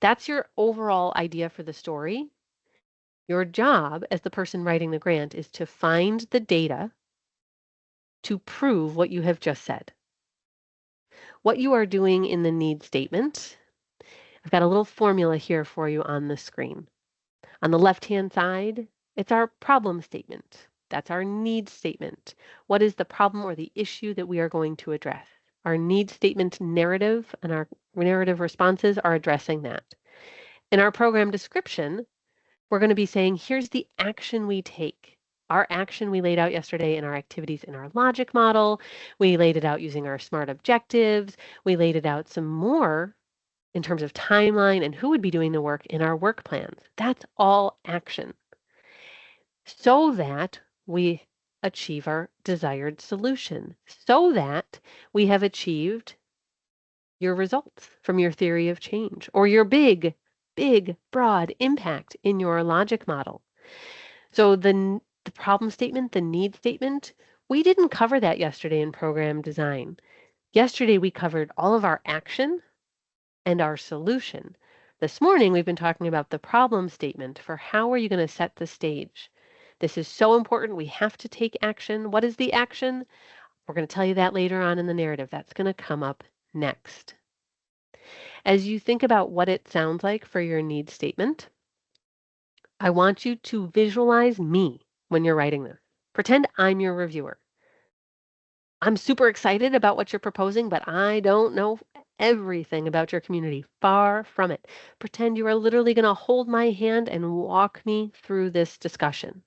That's your overall idea for the story. Your job as the person writing the grant is to find the data to prove what you have just said. What you are doing in the need statement, I've got a little formula here for you on the screen. On the left-hand side, it's our problem statement. That's our need statement. What is the problem or the issue that we are going to address? Our need statement narrative and our narrative responses are addressing that. In our program description, we're going to be saying, here's the action we take. Our action we laid out yesterday in our activities in our logic model. We laid it out using our SMART objectives. We laid it out some more in terms of timeline and who would be doing the work in our work plans. That's all action. So that we achieve our desired solution. So that we have achieved your results from your theory of change or your big, broad impact in your logic model. So the problem statement, the need statement, we didn't cover that yesterday in program design. Yesterday, we covered all of our action and our solution. This morning, we've been talking about the problem statement for how are you going to set the stage. This is so important. We have to take action. What is the action? We're going to tell you that later on in the narrative. That's going to come up next. As you think about what it sounds like for your need statement, I want you to visualize me when you're writing this. Pretend I'm your reviewer. I'm super excited about what you're proposing, but I don't know everything about your community. Far from it. Pretend you are literally going to hold my hand and walk me through this discussion.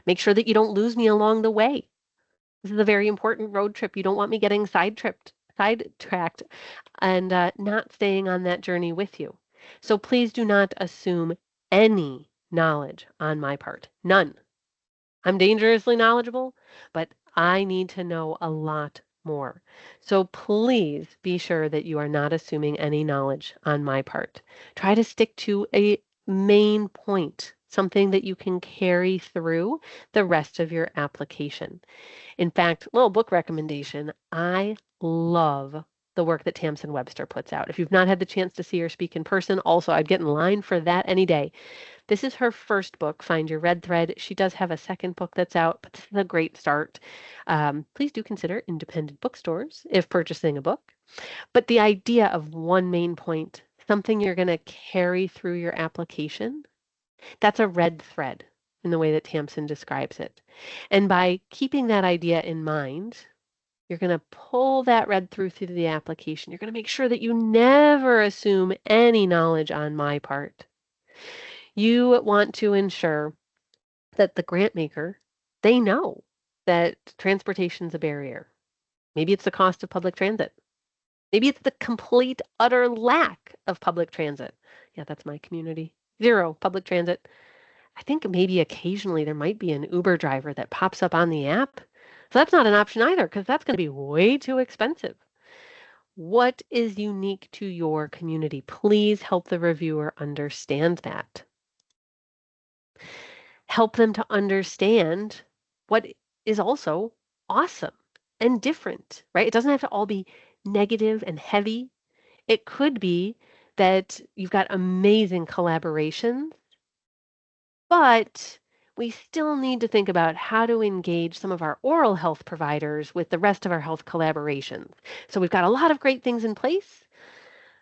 Make sure that you don't lose me along the way. This is a very important road trip. You don't want me getting sidetracked, and not staying on that journey with you. So please do not assume any knowledge on my part. None. I'm dangerously knowledgeable, but I need to know a lot more. So please be sure that you are not assuming any knowledge on my part. Try to stick to a main point, something that you can carry through the rest of your application. In fact, little book recommendation, I love the work that Tamsin Webster puts out. If you've not had the chance to see her speak in person, also I'd get in line for that any day. This is her first book, Find Your Red Thread. She does have a second book that's out, but this is a great start. Please do consider independent bookstores if purchasing a book. But the idea of one main point, something you're going to carry through your application, that's a red thread in the way that Tamsin describes it. And by keeping that idea in mind, you're going to pull that red through the application. You're going to make sure that you never assume any knowledge on my part. You want to ensure that the grant maker, they know that transportation's a barrier. Maybe it's the cost of public transit. Maybe it's the complete, utter lack of public transit. Yeah, that's my community. Zero public transit. I think maybe occasionally there might be an Uber driver that pops up on the app. So that's not an option either because that's going to be way too expensive. What is unique to your community? Please help the reviewer understand that. Help them to understand what is also awesome and different, right? It doesn't have to all be negative and heavy. It could be that you've got amazing collaborations, but we still need to think about how to engage some of our oral health providers with the rest of our health collaborations. So we've got a lot of great things in place,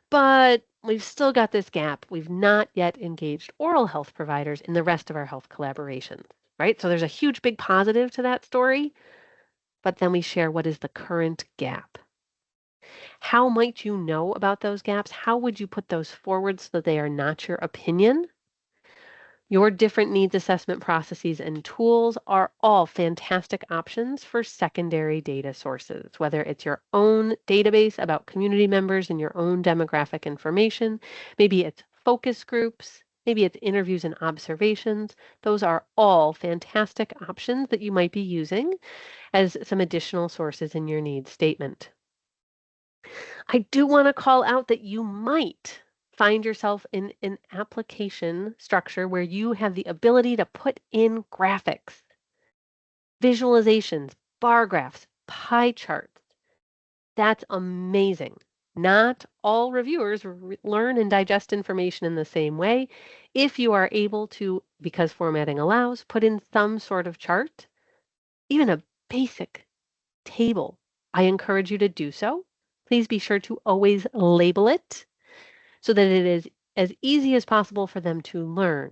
but we've still got this gap. We've not yet engaged oral health providers in the rest of our health collaborations, right? So there's a huge big positive to that story, but then we share what is the current gap. How might you know about those gaps? How would you put those forward so that they are not your opinion? Your different needs assessment processes and tools are all fantastic options for secondary data sources, whether it's your own database about community members and your own demographic information, maybe it's focus groups, maybe it's interviews and observations. Those are all fantastic options that you might be using as some additional sources in your needs statement. I do want to call out that you might find yourself in an application structure where you have the ability to put in graphics, visualizations, bar graphs, pie charts. That's amazing. Not all reviewers learn and digest information in the same way. If you are able to, because formatting allows, put in some sort of chart, even a basic table, I encourage you to do so. Please be sure to always label it so that it is as easy as possible for them to learn.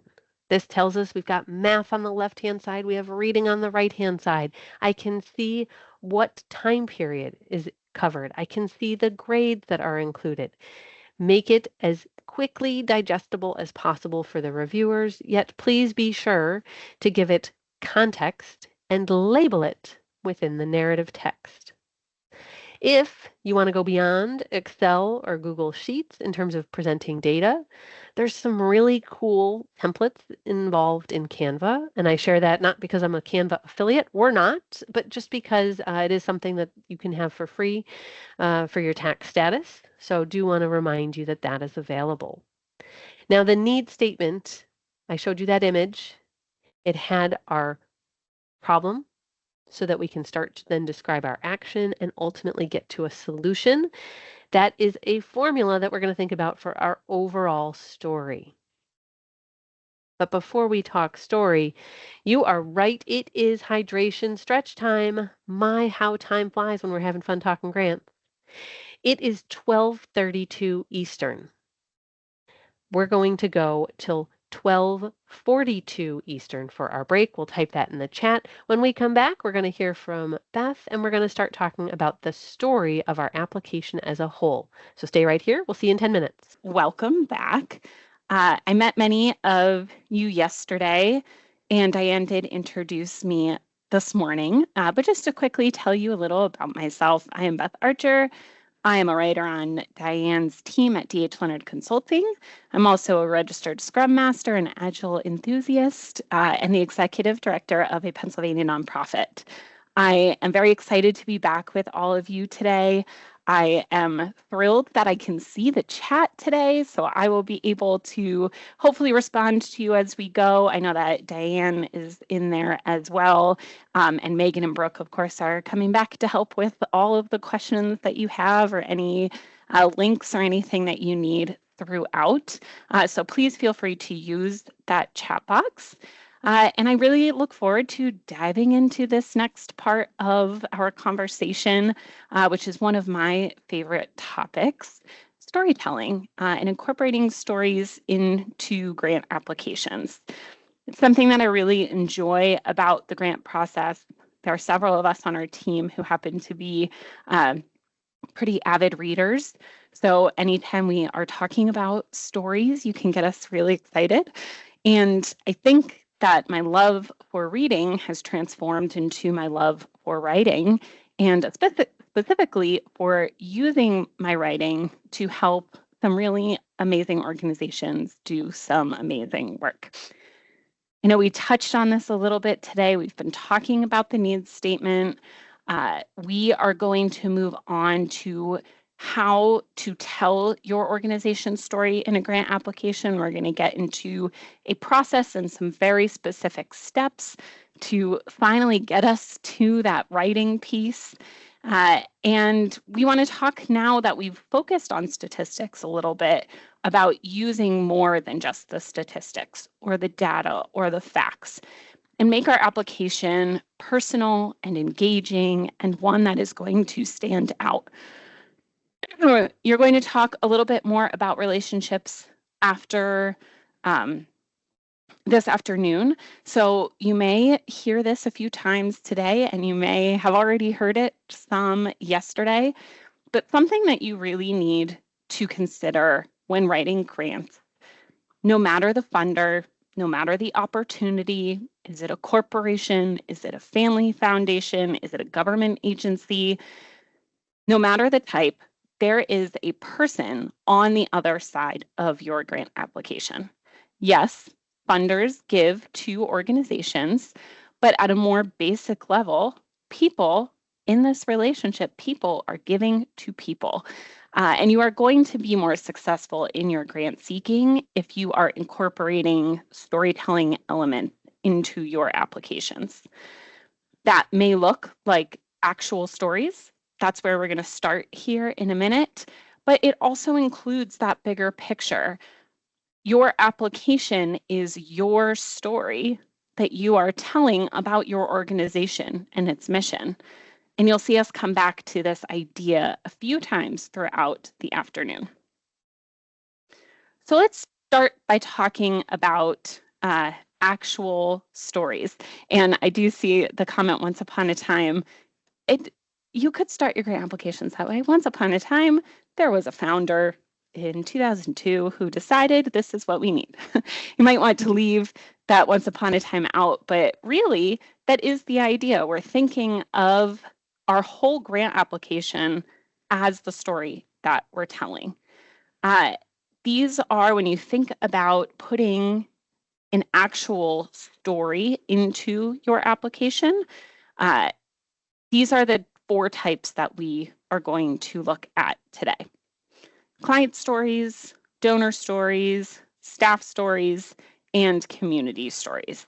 This tells us we've got math on the left-hand side, we have reading on the right-hand side. I can see what time period is covered. I can see the grades that are included. Make it as quickly digestible as possible for the reviewers, yet please be sure to give it context and label it within the narrative text. If you want to go beyond Excel or Google Sheets in terms of presenting data, there's some really cool templates involved in Canva. And I share that not because I'm a Canva affiliate or not, but just because it is something that you can have for free for your tax status. So do want to remind you that that is available. Now the need statement, I showed you that image. It had our problem, so that we can start to then describe our action and ultimately get to a solution. That is a formula that we're going to think about for our overall story. But before we talk story, you are right. It is hydration stretch time. My, how time flies when we're having fun talking grants. It is 12:32 Eastern. We're going to go till 12:42 Eastern for our break. We'll type that in the chat. When we come back, we're going to hear from Beth, and we're going to start talking about the story of our application as a whole. So stay right here. We'll see you in 10 minutes. Welcome back. I met many of you yesterday, and Diane did introduce me this morning. But just to quickly tell you a little about myself, I am Beth Archer. I am a writer on Diane's team at Leonard Consulting. I'm also a registered Scrum Master and Agile enthusiast, and the executive director of a Pennsylvania nonprofit. I am very excited to be back with all of you today. I am thrilled that I can see the chat today, so I will be able to hopefully respond to you as we go. I know that Diane is in there as well, and Megan and Brooke, of course, are coming back to help with all of the questions that you have or any links or anything that you need throughout. So please feel free to use that chat box. And I really look forward to diving into this next part of our conversation, which is one of my favorite topics, storytelling and incorporating stories into grant applications. It's something that I really enjoy about the grant process. There are several of us on our team who happen to be pretty avid readers. So anytime we are talking about stories, you can get us really excited. And I think that my love for reading has transformed into my love for writing, and specifically for using my writing to help some really amazing organizations do some amazing work. I know we touched on this a little bit today. We've been talking about the needs statement. We are going to move on to how to tell your organization's story in a grant application. We're going to get into a process and some very specific steps to finally get us to that writing piece. And we want to talk, now that we've focused on statistics a little bit, about using more than just the statistics or the data or the facts, and make our application personal and engaging and one that is going to stand out. You're going to talk a little bit more about relationships after this afternoon. So you may hear this a few times today, and you may have already heard it some yesterday, but something that you really need to consider when writing grants, no matter the funder, no matter the opportunity, is it a corporation? Is it a family foundation? Is it a government agency? No matter the type, there is a person on the other side of your grant application. Yes, funders give to organizations, but at a more basic level, people in this relationship, people are giving to people. And you are going to be more successful in your grant seeking if you are incorporating storytelling elements into your applications. That may look like actual stories. That's where we're going to start here in a minute, but it also includes that bigger picture. Your application is your story that you are telling about your organization and its mission. And you'll see us come back to this idea a few times throughout the afternoon. So let's start by talking about actual stories. And I do see the comment, once upon a time, you could start your grant applications that way. Once upon a time, there was a founder in 2002 who decided this is what we need. You might want to leave that once upon a time out, but really that is the idea. We're thinking of our whole grant application as the story that we're telling. These are, when you think about putting an actual story into your application, these are the 4 types that we are going to look at today. Client stories, donor stories, staff stories, and community stories.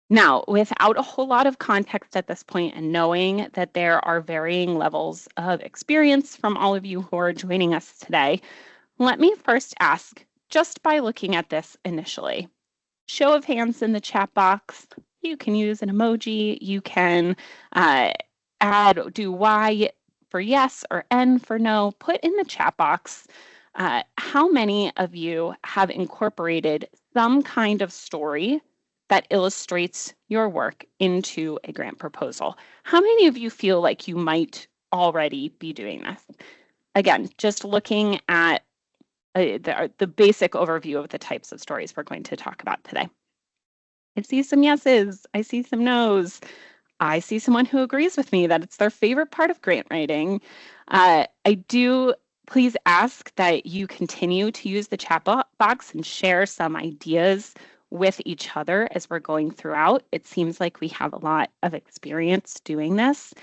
Now, without a whole lot of context at this point, and knowing that there are varying levels of experience from all of you who are joining us today, let me first ask, just by looking at this initially, show of hands in the chat box. You can use an emoji, you can do Y for yes or N for no. Put in the chat box How many of you have incorporated some kind of story that illustrates your work into a grant proposal? How many of you feel like you might already be doing this? Again, just looking at the basic overview of the types of stories we're going to talk about today. I see some yeses, I see some nos. I see someone who agrees with me that it's their favorite part of grant writing. I do please ask that you continue to use the chat box and share some ideas with each other as we're going throughout. It seems like we have a lot of experience doing this.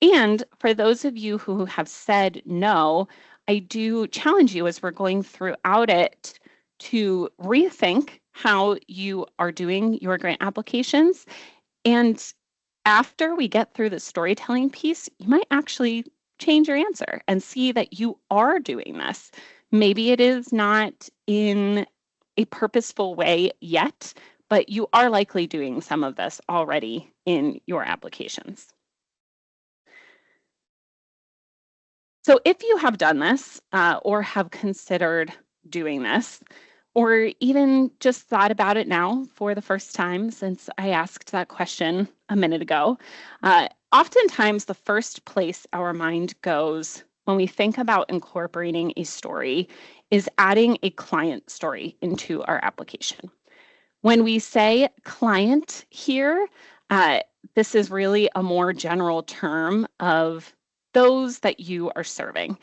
And for those of you who have said no, I do challenge you as we're going throughout it to rethink how you are doing your grant applications. And after we get through the storytelling piece, you might actually change your answer and see that you are doing this. Maybe it is not in a purposeful way yet, but you are likely doing some of this already in your applications. So if you have done this or have considered doing this, or even just thought about it now for the first time since I asked that question a minute ago, oftentimes the first place our mind goes when we think about incorporating a story is adding a client story into our application. When we say client here, this is really a more general term of those that you are serving.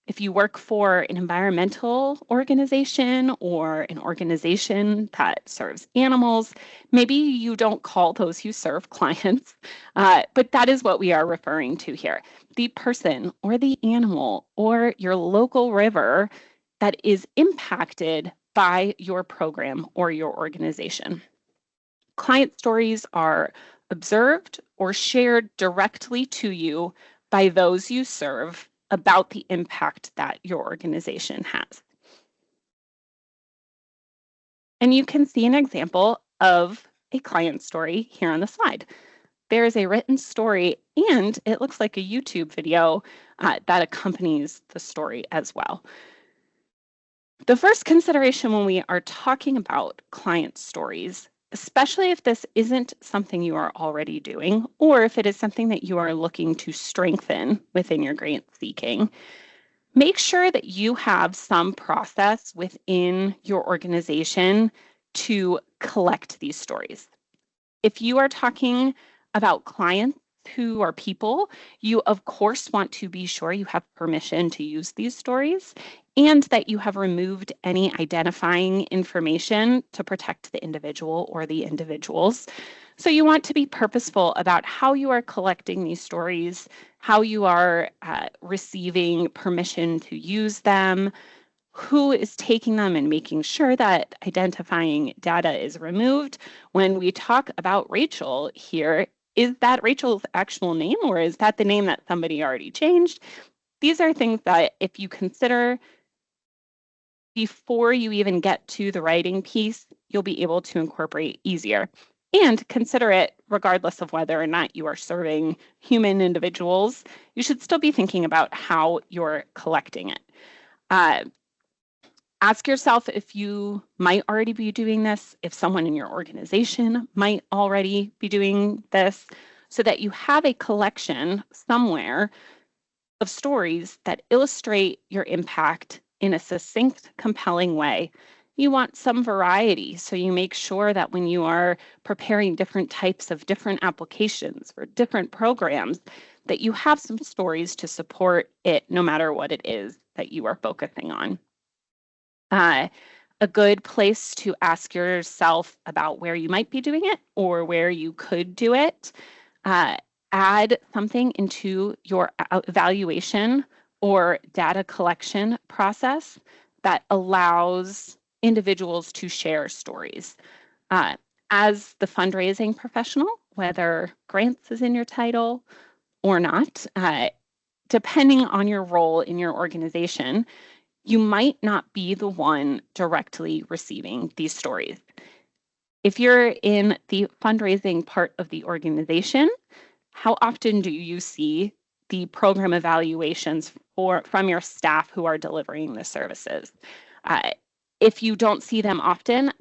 If you work for an environmental organization or an organization that serves animals, maybe you don't call those you serve clients, but that is what we are referring to here. The person or the animal or your local river that is impacted by your program or your organization. Client stories are observed or shared directly to you by those you serve about the impact that your organization has. And you can see an example of a client story here on the slide. There is a written story and it looks like a YouTube video that accompanies the story as well. The first consideration when we are talking about client stories, especially if this isn't something you are already doing, or if it is something that you are looking to strengthen within your grant seeking, make sure that you have some process within your organization to collect these stories. If you are talking about clients who are people, you of course want to be sure you have permission to use these stories and that you have removed any identifying information to protect the individual or the individuals. So you want to be purposeful about how you are collecting these stories, how you are receiving permission to use them, who is taking them and making sure that identifying data is removed. When we talk about Rachel here, is that Rachel's actual name or is that the name that somebody already changed? These are things that if you consider before you even get to the writing piece, you'll be able to incorporate easier. And consider it regardless of whether or not you are serving human individuals, you should still be thinking about how you're collecting it. Ask yourself if you might already be doing this, if someone in your organization might already be doing this, so that you have a collection somewhere of stories that illustrate your impact in a succinct, compelling way. You want some variety, so you make sure that when you are preparing different types of different applications for different programs, that you have some stories to support it no matter what it is that you are focusing on. A good place to ask yourself about where you might be doing it or where you could do it. Add something into your evaluation or data collection process that allows individuals to share stories. As the fundraising professional, whether grants is in your title or not, depending on your role in your organization, you might not be the one directly receiving these stories. If you're in the fundraising part of the organization, how often do you see the program evaluations from your staff who are delivering the services. If you don't see them often,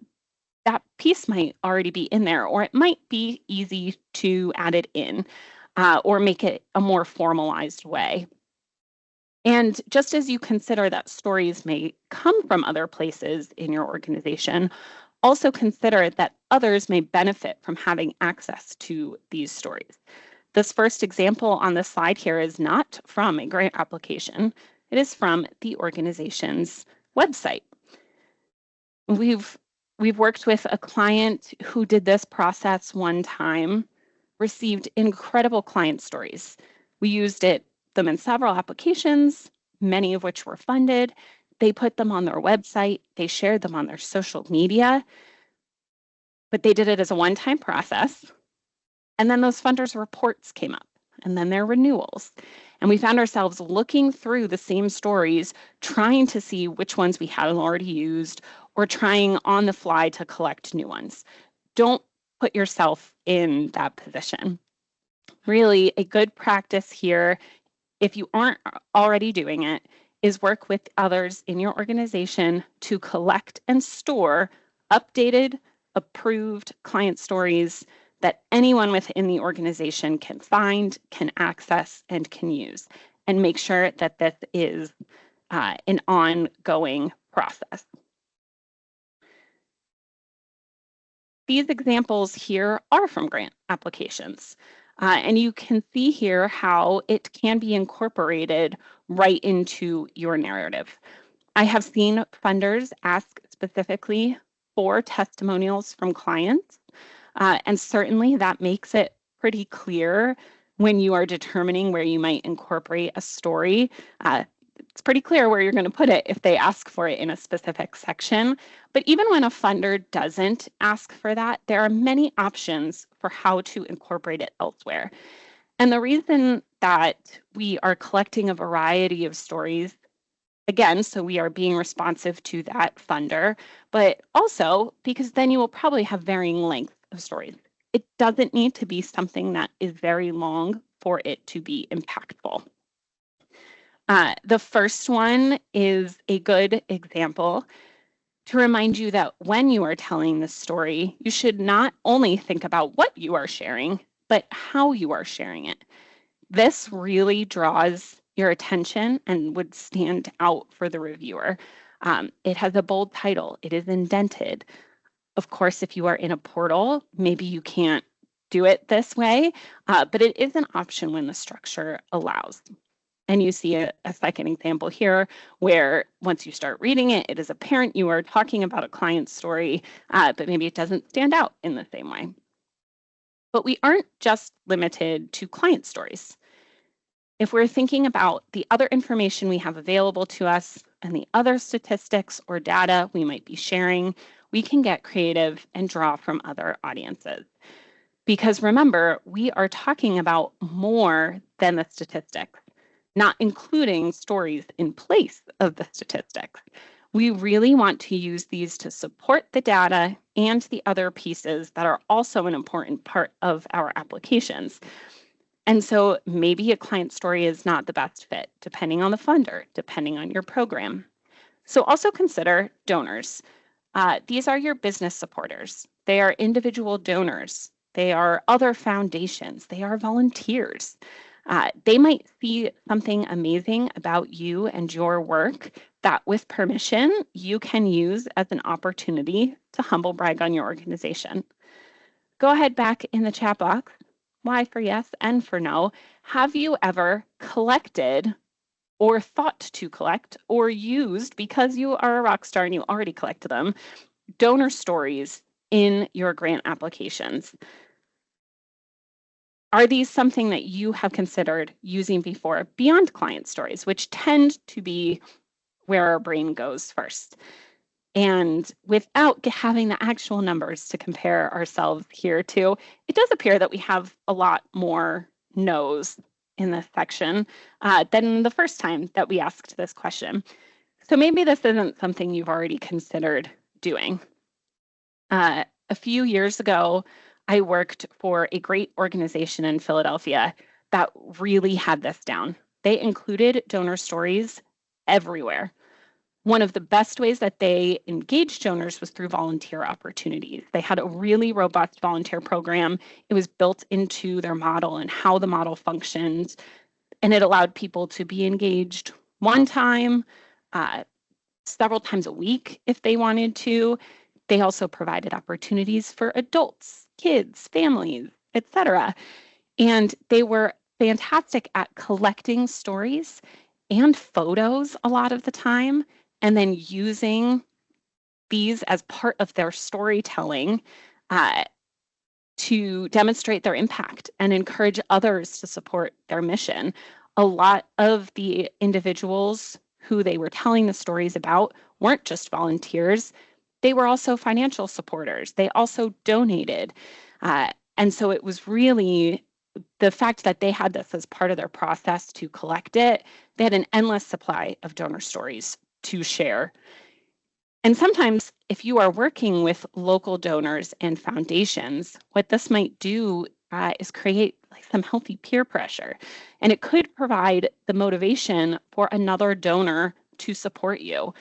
that piece might already be in there, or it might be easy to add it in or make it a more formalized way. And just as you consider that stories may come from other places in your organization, also consider that others may benefit from having access to these stories. This first example on the slide here is not from a grant application. It is from the organization's website. We've worked with a client who did this process one time, received incredible client stories. We used them in several applications, many of which were funded. They put them on their website. They shared them on their social media, but they did it as a one-time process. And then those funders' reports came up, and then their renewals. And we found ourselves looking through the same stories, trying to see which ones we hadn't already used, or trying on the fly to collect new ones. Don't put yourself in that position. Really, a good practice here, if you aren't already doing it, is work with others in your organization to collect and store updated, approved client stories that anyone within the organization can find, can access, and can use, and make sure that this is an ongoing process. These examples here are from grant applications, and you can see here how it can be incorporated right into your narrative. I have seen funders ask specifically for testimonials from clients, and certainly that makes it pretty clear when you are determining where you might incorporate a story. It's pretty clear where you're going to put it if they ask for it in a specific section. But even when a funder doesn't ask for that, there are many options for how to incorporate it elsewhere. And the reason that we are collecting a variety of stories, again, so we are being responsive to that funder, but also because then you will probably have varying lengths of stories. It doesn't need to be something that is very long for it to be impactful. The first one is a good example to remind you that when you are telling this story, you should not only think about what you are sharing, but how you are sharing it. This really draws your attention and would stand out for the reviewer. It has a bold title. It is indented. Of course, if you are in a portal, maybe you can't do it this way, but it is an option when the structure allows. And you see a second example here where once you start reading it, it is apparent you are talking about a client story, but maybe it doesn't stand out in the same way. But we aren't just limited to client stories. If we're thinking about the other information we have available to us and the other statistics or data we might be sharing, we can get creative and draw from other audiences. Because remember, we are talking about more than the statistics, not including stories in place of the statistics. We really want to use these to support the data and the other pieces that are also an important part of our applications. And so maybe a client story is not the best fit, depending on the funder, depending on your program. So also consider donors. These are your business supporters. They are individual donors. They are other foundations. They are volunteers. They might see something amazing about you and your work that, with permission, you can use as an opportunity to humble brag on your organization. Go ahead back in the chat box. Y for yes, N for no. Have you ever collected or thought to collect or used, because you are a rock star and you already collected them, donor stories in your grant applications? Are these something that you have considered using before beyond client stories, which tend to be where our brain goes first? And without having the actual numbers to compare ourselves here to, it does appear that we have a lot more no's in this section than the first time that we asked this question. So maybe this isn't something you've already considered doing. A few years ago, I worked for a great organization in Philadelphia that really had this down. They included donor stories everywhere. One of the best ways that they engaged donors was through volunteer opportunities. They had a really robust volunteer program. It was built into their model and how the model functioned, and it allowed people to be engaged one time, several times a week if they wanted to. They also provided opportunities for adults, kids, families, etc. And they were fantastic at collecting stories and photos a lot of the time, and then using these as part of their storytelling to demonstrate their impact and encourage others to support their mission. A lot of the individuals who they were telling the stories about weren't just volunteers, they were also financial supporters. They also donated. And so it was really the fact that they had this as part of their process to collect it. They had an endless supply of donor stories to share. And sometimes if you are working with local donors and foundations, what this might do is create like some healthy peer pressure. And it could provide the motivation for another donor to support you.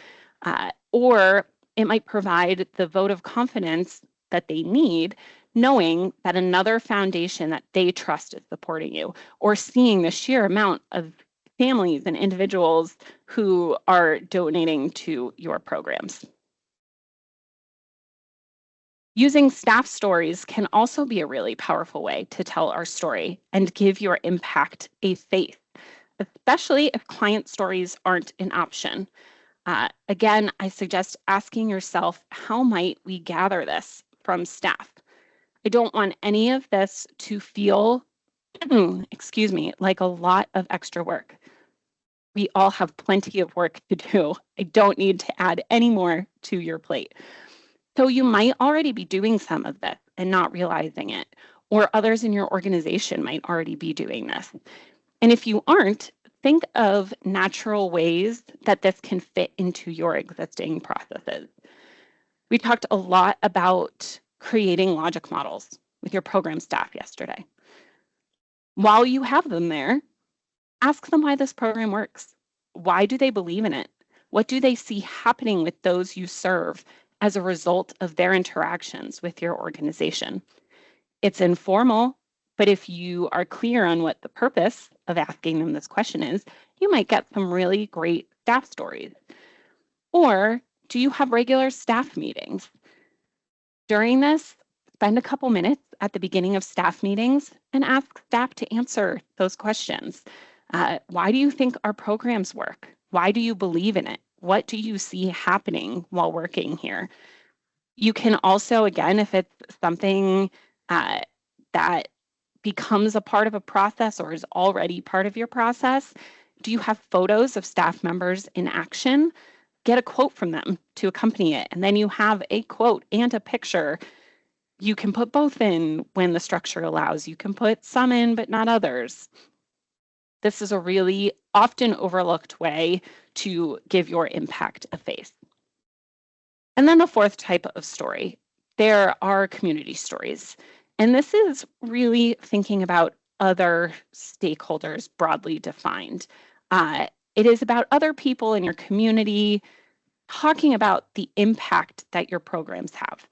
Or it might provide the vote of confidence that they need, knowing that another foundation that they trust is supporting you, or seeing the sheer amount of families and individuals who are donating to your programs. Using staff stories can also be a really powerful way to tell our story and give your impact a face, especially if client stories aren't an option. Again, I suggest asking yourself, how might we gather this from staff? I don't want any of this to feel, excuse me, like a lot of extra work. We all have plenty of work to do. I don't need to add any more to your plate. So you might already be doing some of this and not realizing it, or others in your organization might already be doing this. And if you aren't, think of natural ways that this can fit into your existing processes. We talked a lot about creating logic models with your program staff yesterday. While you have them there, ask them why this program works. Why do they believe in it? What do they see happening with those you serve as a result of their interactions with your organization? It's informal, but if you are clear on what the purpose of asking them this question is, you might get some really great staff stories. Or do you have regular staff meetings? During this, spend a couple minutes at the beginning of staff meetings and ask staff to answer those questions. Why do you think our programs work? Why do you believe in it? What do you see happening while working here? You can also, again, if it's something that becomes a part of a process or is already part of your process, do you have photos of staff members in action? Get a quote from them to accompany it, and then you have a quote and a picture. You can put both in when the structure allows. You can put some in, but not others. This is a really often overlooked way to give your impact a face. And then the fourth type of story, there are community stories. And this is really thinking about other stakeholders broadly defined. It is about other people in your community talking about the impact that your programs have.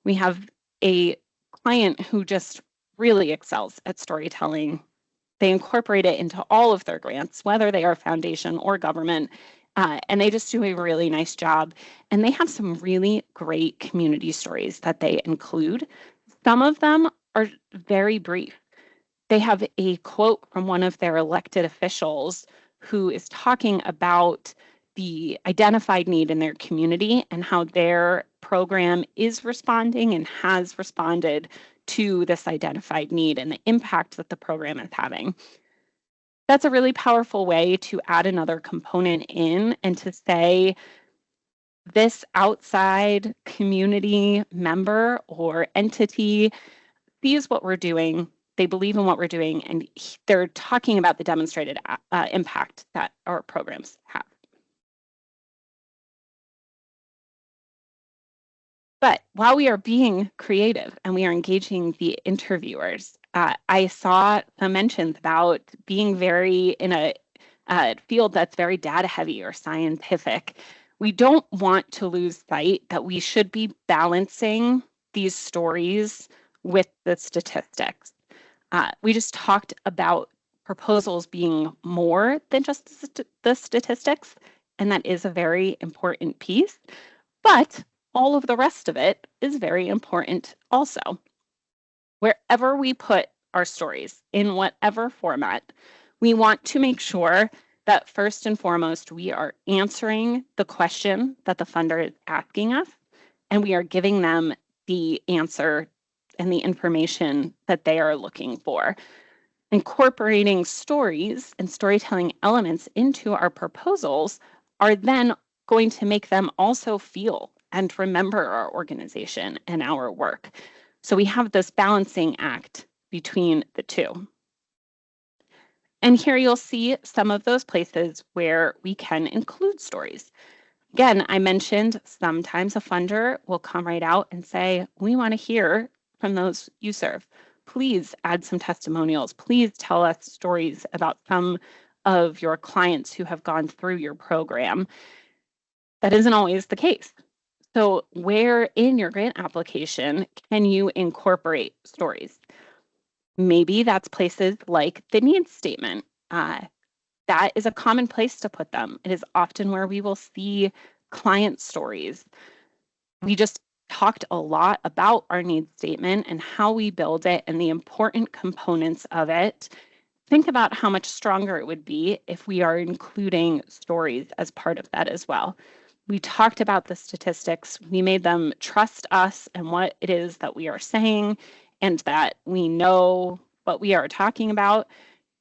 We have a client who just really excels at storytelling. They incorporate it into all of their grants, whether they are foundation or government, and they just do a really nice job. And they have some really great community stories that they include. Some of them are very brief. They have a quote from one of their elected officials who is talking about the identified need in their community and how their program is responding and has responded to this identified need and the impact that the program is having. That's a really powerful way to add another component in and to say, this outside community member or entity sees what we're doing, they believe in what we're doing, and they're talking about the demonstrated impact that our programs have. But while we are being creative and we are engaging the interviewers, I saw some mentions about being very in a field that's very data heavy or scientific. We don't want to lose sight that we should be balancing these stories with the statistics. We just talked about proposals being more than just the statistics, and that is a very important piece. But all of the rest of it is very important also. Wherever we put our stories, in whatever format, we want to make sure that first and foremost, we are answering the question that the funder is asking us, and we are giving them the answer and the information that they are looking for. Incorporating stories and storytelling elements into our proposals are then going to make them also feel and remember our organization and our work. So we have this balancing act between the two. And here you'll see some of those places where we can include stories. Again, I mentioned sometimes a funder will come right out and say, we want to hear from those you serve. Please add some testimonials. Please tell us stories about some of your clients who have gone through your program. That isn't always the case. So where in your grant application can you incorporate stories? Maybe that's places like the needs statement. That is a common place to put them. It is often where we will see client stories. We just talked a lot about our needs statement and how we build it and the important components of it. Think about how much stronger it would be if we are including stories as part of that as well. We talked about the statistics. We made them trust us and what it is that we are saying and that we know what we are talking about.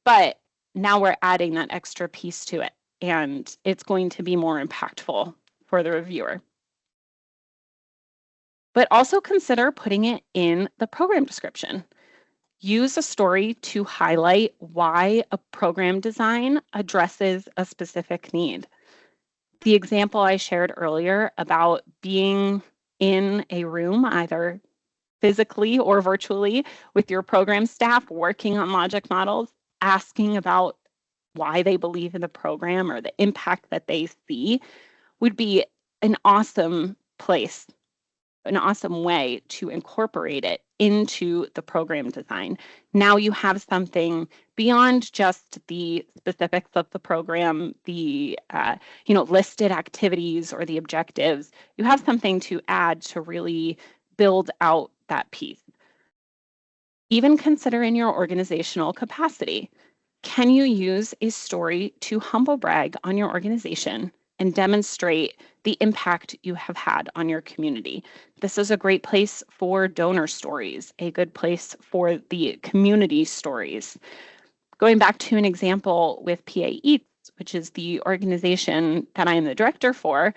But now we're adding that extra piece to it, and it's going to be more impactful for the reviewer. But also consider putting it in the program description. Use a story to highlight why a program design addresses a specific need. The example I shared earlier about being in a room, either physically or virtually, with your program staff working on logic models, asking about why they believe in the program or the impact that they see would be an awesome place, an awesome way to incorporate it into the program design. Now you have something beyond just the specifics of the program, the listed activities or the objectives. You have something to add to really build out that piece. Even consider in your organizational capacity. Can you use a story to humble brag on your organization and demonstrate the impact you have had on your community? This is a great place for donor stories, a good place for the community stories. Going back to an example with PA Eats, which is the organization that I am the director for,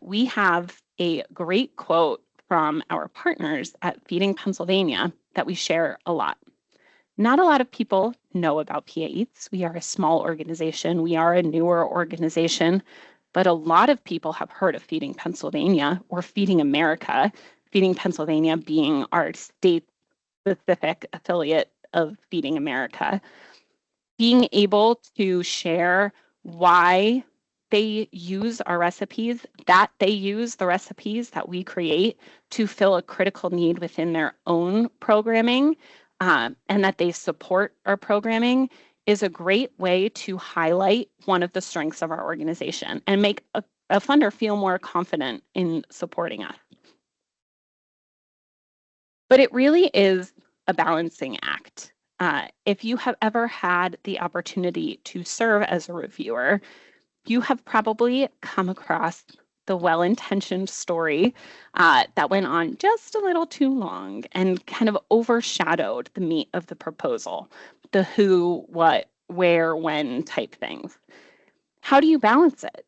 we have a great quote from our partners at Feeding Pennsylvania that we share a lot. Not a lot of people know about PA Eats. We are a small organization. We are a newer organization, but a lot of people have heard of Feeding Pennsylvania or Feeding America, Feeding Pennsylvania being our state-specific affiliate of Feeding America. Being able to share why they use our recipes, that they use the recipes that we create to fill a critical need within their own programming, and that they support our programming is a great way to highlight one of the strengths of our organization and make a funder feel more confident in supporting us. But it really is a balancing act. If you have ever had the opportunity to serve as a reviewer, you have probably come across the well-intentioned story that went on just a little too long and kind of overshadowed the meat of the proposal, the who, what, where, when type things. How do you balance it?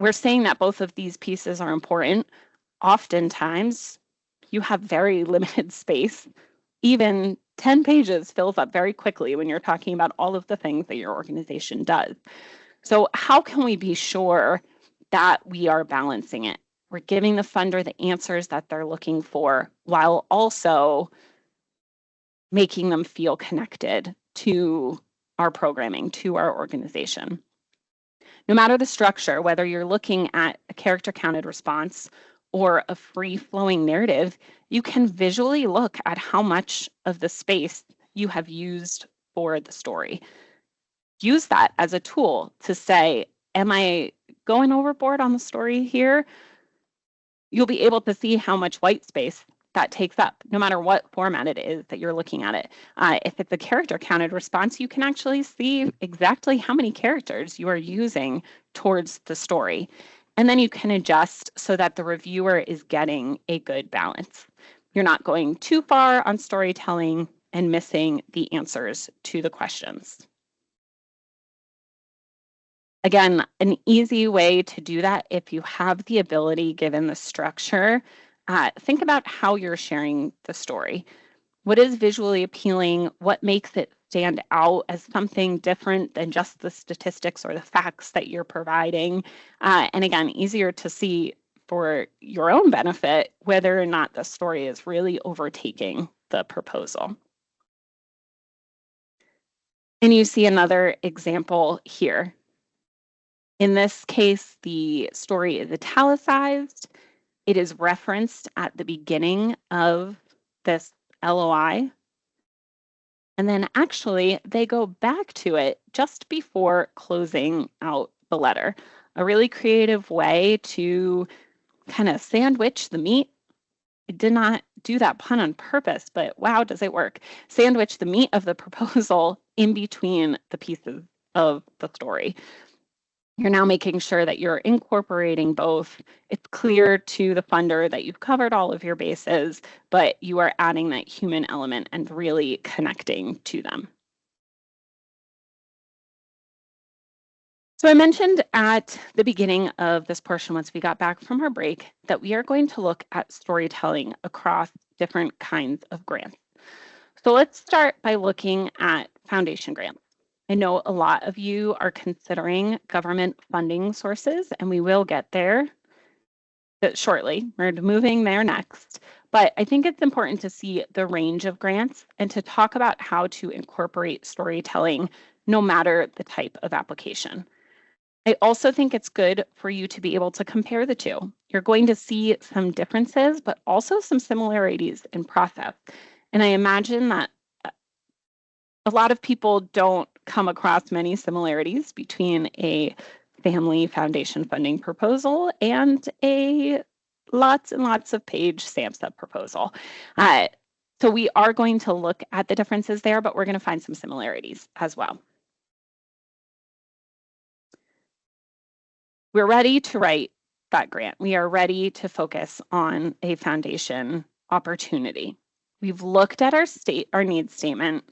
We're saying that both of these pieces are important. Oftentimes, you have very limited space. Even 10 pages fills up very quickly when you're talking about all of the things that your organization does. So how can we be sure that we are balancing it? We're giving the funder the answers that they're looking for while also making them feel connected to our programming, to our organization. No matter the structure, whether you're looking at a character counted response or a free-flowing narrative, you can visually look at how much of the space you have used for the story. Use that as a tool to say, am I going overboard on the story here? You'll be able to see how much white space that takes up, no matter what format it is that you're looking at it. If it's a character counted response, you can actually see exactly how many characters you are using towards the story. And then you can adjust so that the reviewer is getting a good balance. You're not going too far on storytelling and missing the answers to the questions. Again, an easy way to do that, if you have the ability given the structure, think about how you're sharing the story. What is visually appealing? What makes it stand out as something different than just the statistics or the facts that you're providing? And again, easier to see for your own benefit whether or not the story is really overtaking the proposal. And you see another example here. In this case, the story is italicized. It is referenced at the beginning of this LOI. And then actually, they go back to it just before closing out the letter. A really creative way to kind of sandwich the meat. I did not do that pun on purpose, but wow, does it work. Sandwich the meat of the proposal in between the pieces of the story. You're now making sure that you're incorporating both. It's clear to the funder that you've covered all of your bases, but you are adding that human element and really connecting to them. So I mentioned at the beginning of this portion, once we got back from our break, that we are going to look at storytelling across different kinds of grants. So let's start by looking at foundation grants. I know a lot of you are considering government funding sources, and we will get there shortly. We're moving there next. But I think it's important to see the range of grants and to talk about how to incorporate storytelling no matter the type of application. I also think it's good for you to be able to compare the two. You're going to see some differences, but also some similarities in process. And I imagine that a lot of people don't come across many similarities between a family foundation funding proposal and a lots and lots of page SAMHSA proposal. So we are going to look at the differences there, but we're going to find some similarities as well. We're ready to write that grant. We are ready to focus on a foundation opportunity. We've looked at our needs statement.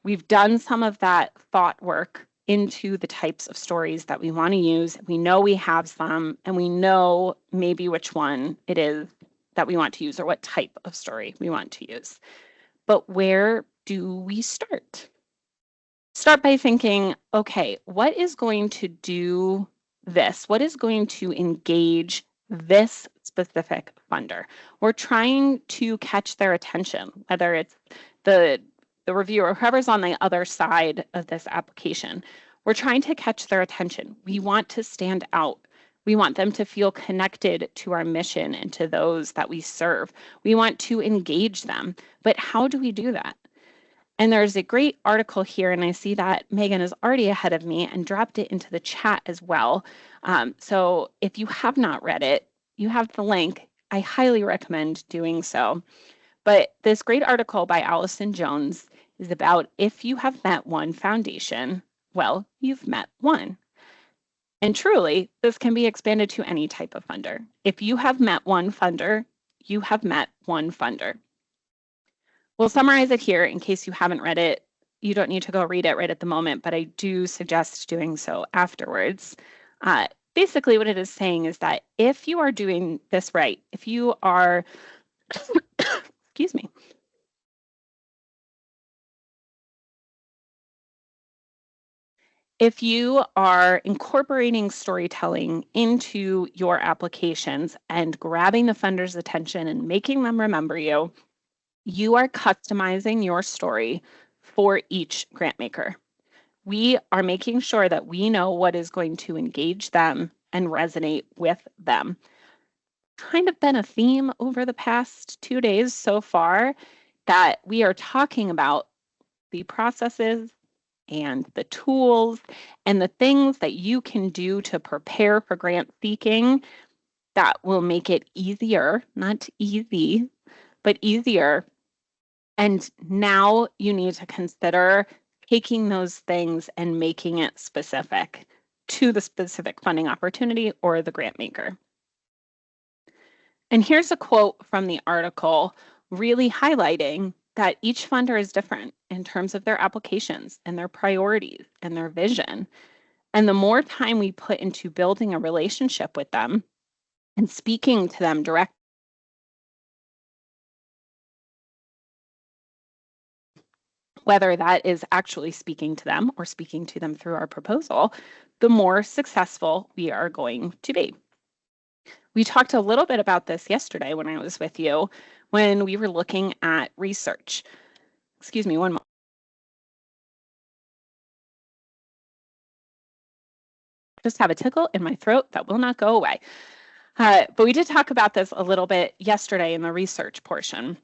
We've done some of that thought work into the types of stories that we want to use. We know we have some, and we know maybe which one it is that we want to use or what type of story we want to use. But where do we start? Start by thinking, okay, what is going to do this? What is going to engage this specific funder? We're trying to catch their attention, whether it's the reviewer, whoever's on the other side of this application. We're trying to catch their attention. We want to stand out. We want them to feel connected to our mission and to those that we serve. We want to engage them. But how do we do that? And there's a great article here, and I see that Megan is already ahead of me and dropped it into the chat as well. So if you have not read it, you have the link. I highly recommend doing so. But this great article by Allison Jones is about if you have met one foundation, well, you've met one. And truly, this can be expanded to any type of funder. If you have met one funder, you have met one funder. We'll summarize it here in case you haven't read it. You don't need to go read it right at the moment, but I do suggest doing so afterwards. Basically, what it is saying is that if you are doing this right, if you are, excuse me, If you are incorporating storytelling into your applications and grabbing the funder's attention and making them remember you, you are customizing your story for each grant maker. We are making sure that we know what is going to engage them and resonate with them. Kind of been a theme over the past 2 days so far that we are talking about the processes and the tools and the things that you can do to prepare for grant seeking that will make it easier, not easy, but easier. And now you need to consider taking those things and making it specific to the specific funding opportunity or the grant maker. And here's a quote from the article really highlighting that each funder is different in terms of their applications and their priorities and their vision. And the more time we put into building a relationship with them and speaking to them directly, whether that is actually speaking to them or speaking to them through our proposal, the more successful we are going to be. We talked a little bit about this yesterday when I was with you, when we were looking at research. Excuse me one moment. Just have a tickle in my throat that will not go away. But we did talk about this a little bit yesterday in the research portion.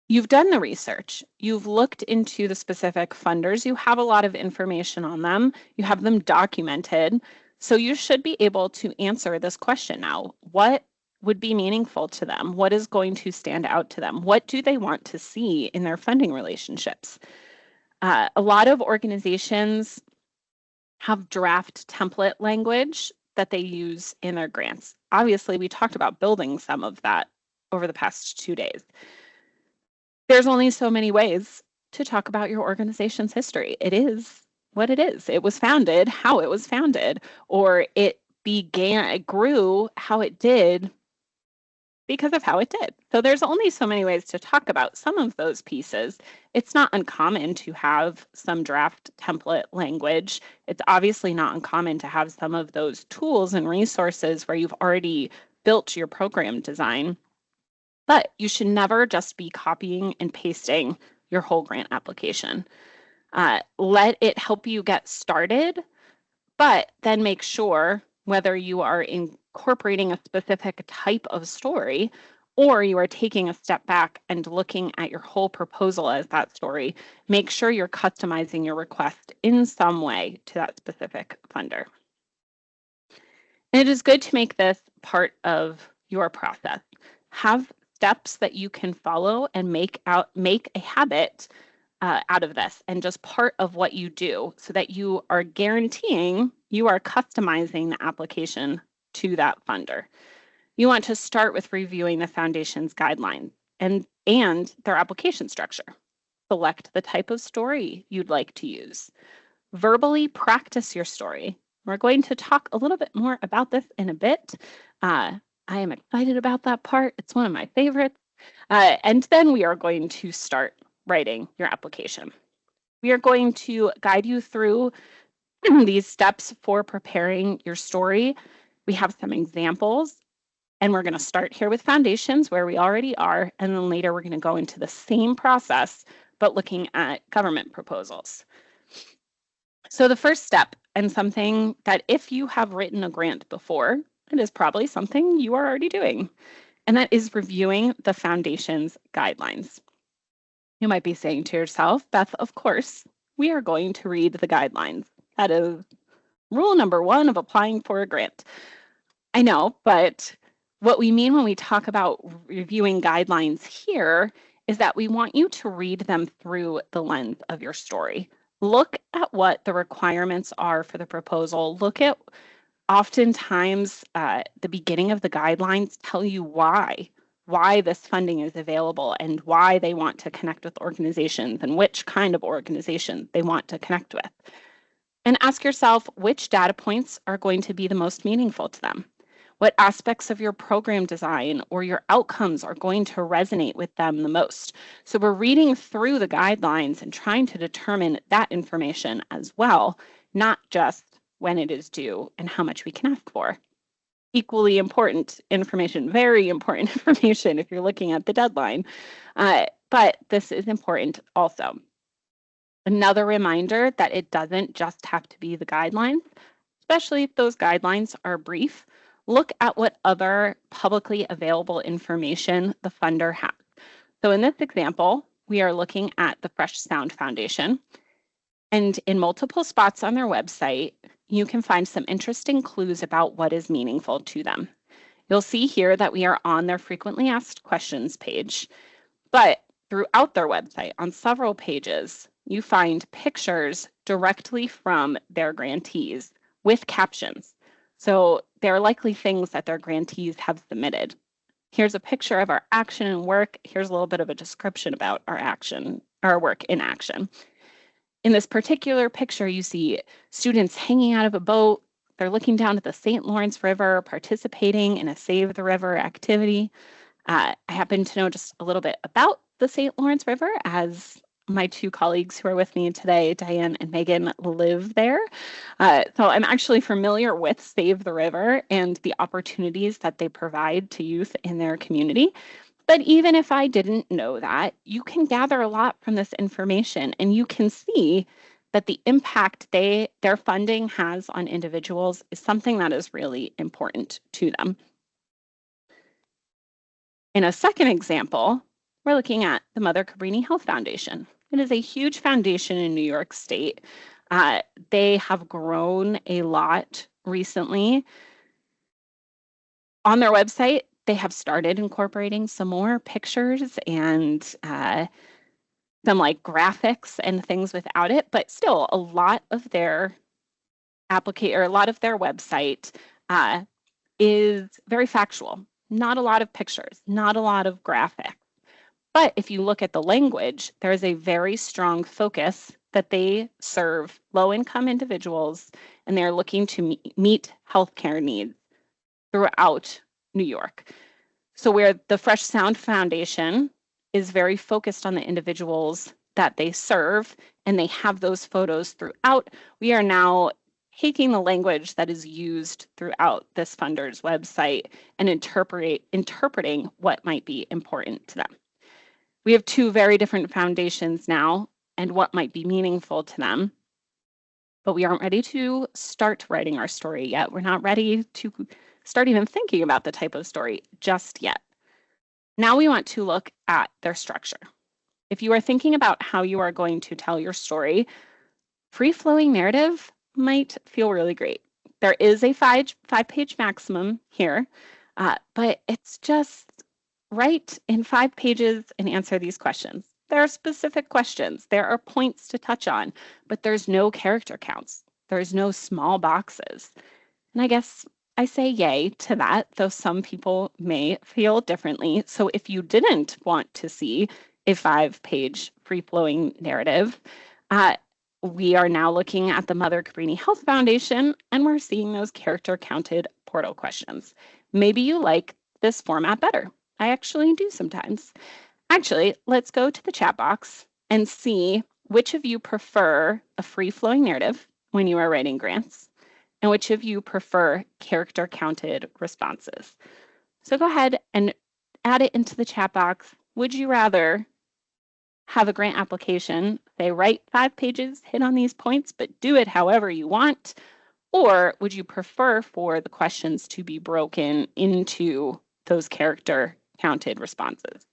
You've done the research. You've looked into the specific funders. You have a lot of information on them. You have them documented. So you should be able to answer this question now. What would be meaningful to them? What is going to stand out to them? What do they want to see in their funding relationships? A lot of organizations have draft template language that they use in their grants. Obviously, we talked about building some of that over the past 2 days. There's only so many ways to talk about your organization's history. It is what it is. It was founded, how it was founded, or it grew how it did because of how it did. So there's only so many ways to talk about some of those pieces. It's not uncommon to have some draft template language. It's obviously not uncommon to have some of those tools and resources where you've already built your program design. But you should never just be copying and pasting your whole grant application. Let it help you get started, but then make sure whether you are incorporating a specific type of story or you are taking a step back and looking at your whole proposal as that story, make sure you're customizing your request in some way to that specific funder. And it is good to make this part of your process. Have steps that you can follow and make a habit out of this and just part of what you do so that you are guaranteeing you are customizing the application to that funder. You want to start with reviewing the foundation's guidelines and their application structure. Select the type of story you'd like to use. Verbally practice your story. We're going to talk a little bit more about this in a bit. I am excited about that part. It's one of my favorites. And then we are going to start writing your application. We are going to guide you through these steps for preparing your story. We have some examples, and we're going to start here with foundations where we already are, and then later we're going to go into the same process, but looking at government proposals. So the first step, and something that if you have written a grant before, it is probably something you are already doing, and that is reviewing the foundation's guidelines. You might be saying to yourself, Beth, of course, we are going to read the guidelines. That is rule number 1 of applying for a grant. I know, but what we mean when we talk about reviewing guidelines here is that we want you to read them through the lens of your story. Look at what the requirements are for the proposal. Look at oftentimes the beginning of the guidelines tell you why this funding is available and why they want to connect with organizations and which kind of organization they want to connect with. And ask yourself which data points are going to be the most meaningful to them. What aspects of your program design or your outcomes are going to resonate with them the most? So we're reading through the guidelines and trying to determine that information as well not just when it is due and how much we can ask for. Equally important information, very important information if you're looking at the deadline, but this is important also. Another reminder that it doesn't just have to be the guidelines, especially if those guidelines are brief. Look at what other publicly available information the funder has. So in this example, we are looking at the Fresh Sound Foundation, and in multiple spots on their website, you can find some interesting clues about what is meaningful to them. You'll see here that we are on their frequently asked questions page, but throughout their website, on several pages, you find pictures directly from their grantees with captions. So they're likely things that their grantees have submitted. Here's a picture of our action and work. Here's a little bit of a description about our work in action. In this particular picture, you see students hanging out of a boat. They're looking down at the St. Lawrence River, participating in a Save the River activity. I happen to know just a little bit about the St. Lawrence River, as my two colleagues who are with me today, Diane and Megan, live there. So I'm actually familiar with Save the River and the opportunities that they provide to youth in their community. But even if I didn't know that, you can gather a lot from this information, and you can see that the impact their funding has on individuals is something that is really important to them. In a second example, we're looking at the Mother Cabrini Health Foundation. It is a huge foundation in New York State. They have grown a lot recently. On their website, they have started incorporating some more pictures and some like graphics and things without it, but still a lot of their website is very factual. Not a lot of pictures, not a lot of graphics. But if you look at the language, there is a very strong focus that they serve low-income individuals, and they're looking to meet healthcare needs throughout New York. So where the Fresh Sound Foundation is very focused on the individuals that they serve, and they have those photos throughout, we are now taking the language that is used throughout this funder's website and interpreting what might be important to them. We have two very different foundations now and what might be meaningful to them, but we aren't ready to start writing our story yet. We're not ready to start even thinking about the type of story just yet. Now we want to look at their structure. If you are thinking about how you are going to tell your story, free-flowing narrative might feel really great. There is a five-page maximum here, but it's just write in 5 pages and answer these questions. There are specific questions. There are points to touch on, but there's no character counts. There's no small boxes. And I guess I say yay to that, though some people may feel differently. So if you didn't want to see a 5-page free-flowing narrative, we are now looking at the Mother Cabrini Health Foundation, and we're seeing those character-counted portal questions. Maybe you like this format better. I actually do sometimes. Actually, let's go to the chat box and see which of you prefer a free-flowing narrative when you are writing grants, and which of you prefer character-counted responses. So go ahead and add it into the chat box. Would you rather have a grant application, say write 5 pages, hit on these points, but do it however you want? Or would you prefer for the questions to be broken into those character-counted responses?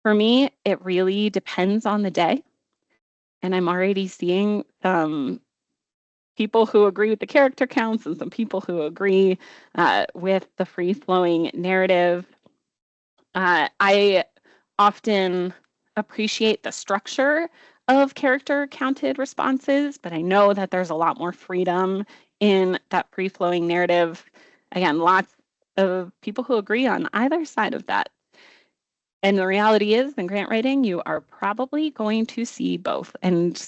For me, it really depends on the day. And I'm already seeing some people who agree with the character counts and some people who agree with the free-flowing narrative. I often appreciate the structure of character-counted responses, but I know that there's a lot more freedom in that free-flowing narrative. Again, lots of people who agree on either side of that. And the reality is, in grant writing, you are probably going to see both and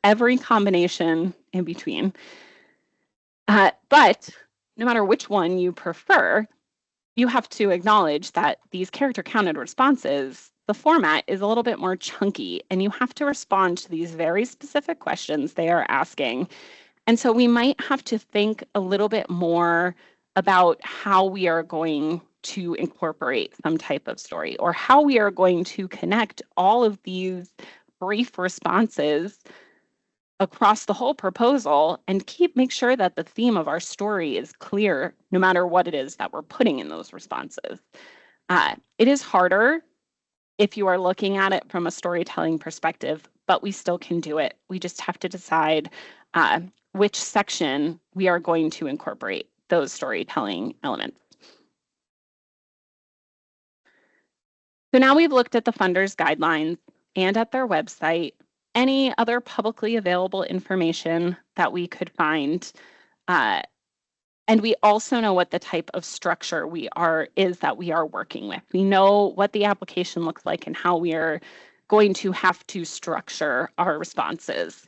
every combination in between. But no matter which one you prefer, you have to acknowledge that these character-counted responses the format is a little bit more chunky, and you have to respond to these very specific questions they are asking. And so we might have to think a little bit more about how we are going to incorporate some type of story, or how we are going to connect all of these brief responses across the whole proposal and make sure that the theme of our story is clear no matter what it is that we're putting in those responses. It is harder if you are looking at it from a storytelling perspective, but we still can do it. We just have to decide which section we are going to incorporate those storytelling elements. So now we've looked at the funders' guidelines and at their website, any other publicly available information that we could find. And we also know what the type of structure is that we are working with. We know what the application looks like and how we are going to have to structure our responses.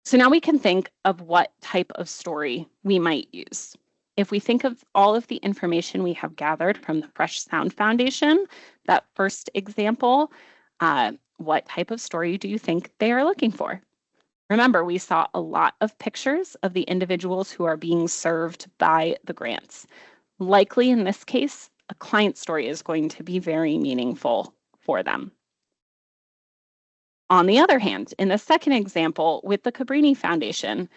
So now we can think of what type of story we might use. If we think of all of the information we have gathered from the Fresh Sound Foundation, that first example, what type of story do you think they are looking for? Remember, we saw a lot of pictures of the individuals who are being served by the grants. Likely in this case, a client story is going to be very meaningful for them. On the other hand, in the second example with the Cabrini Foundation,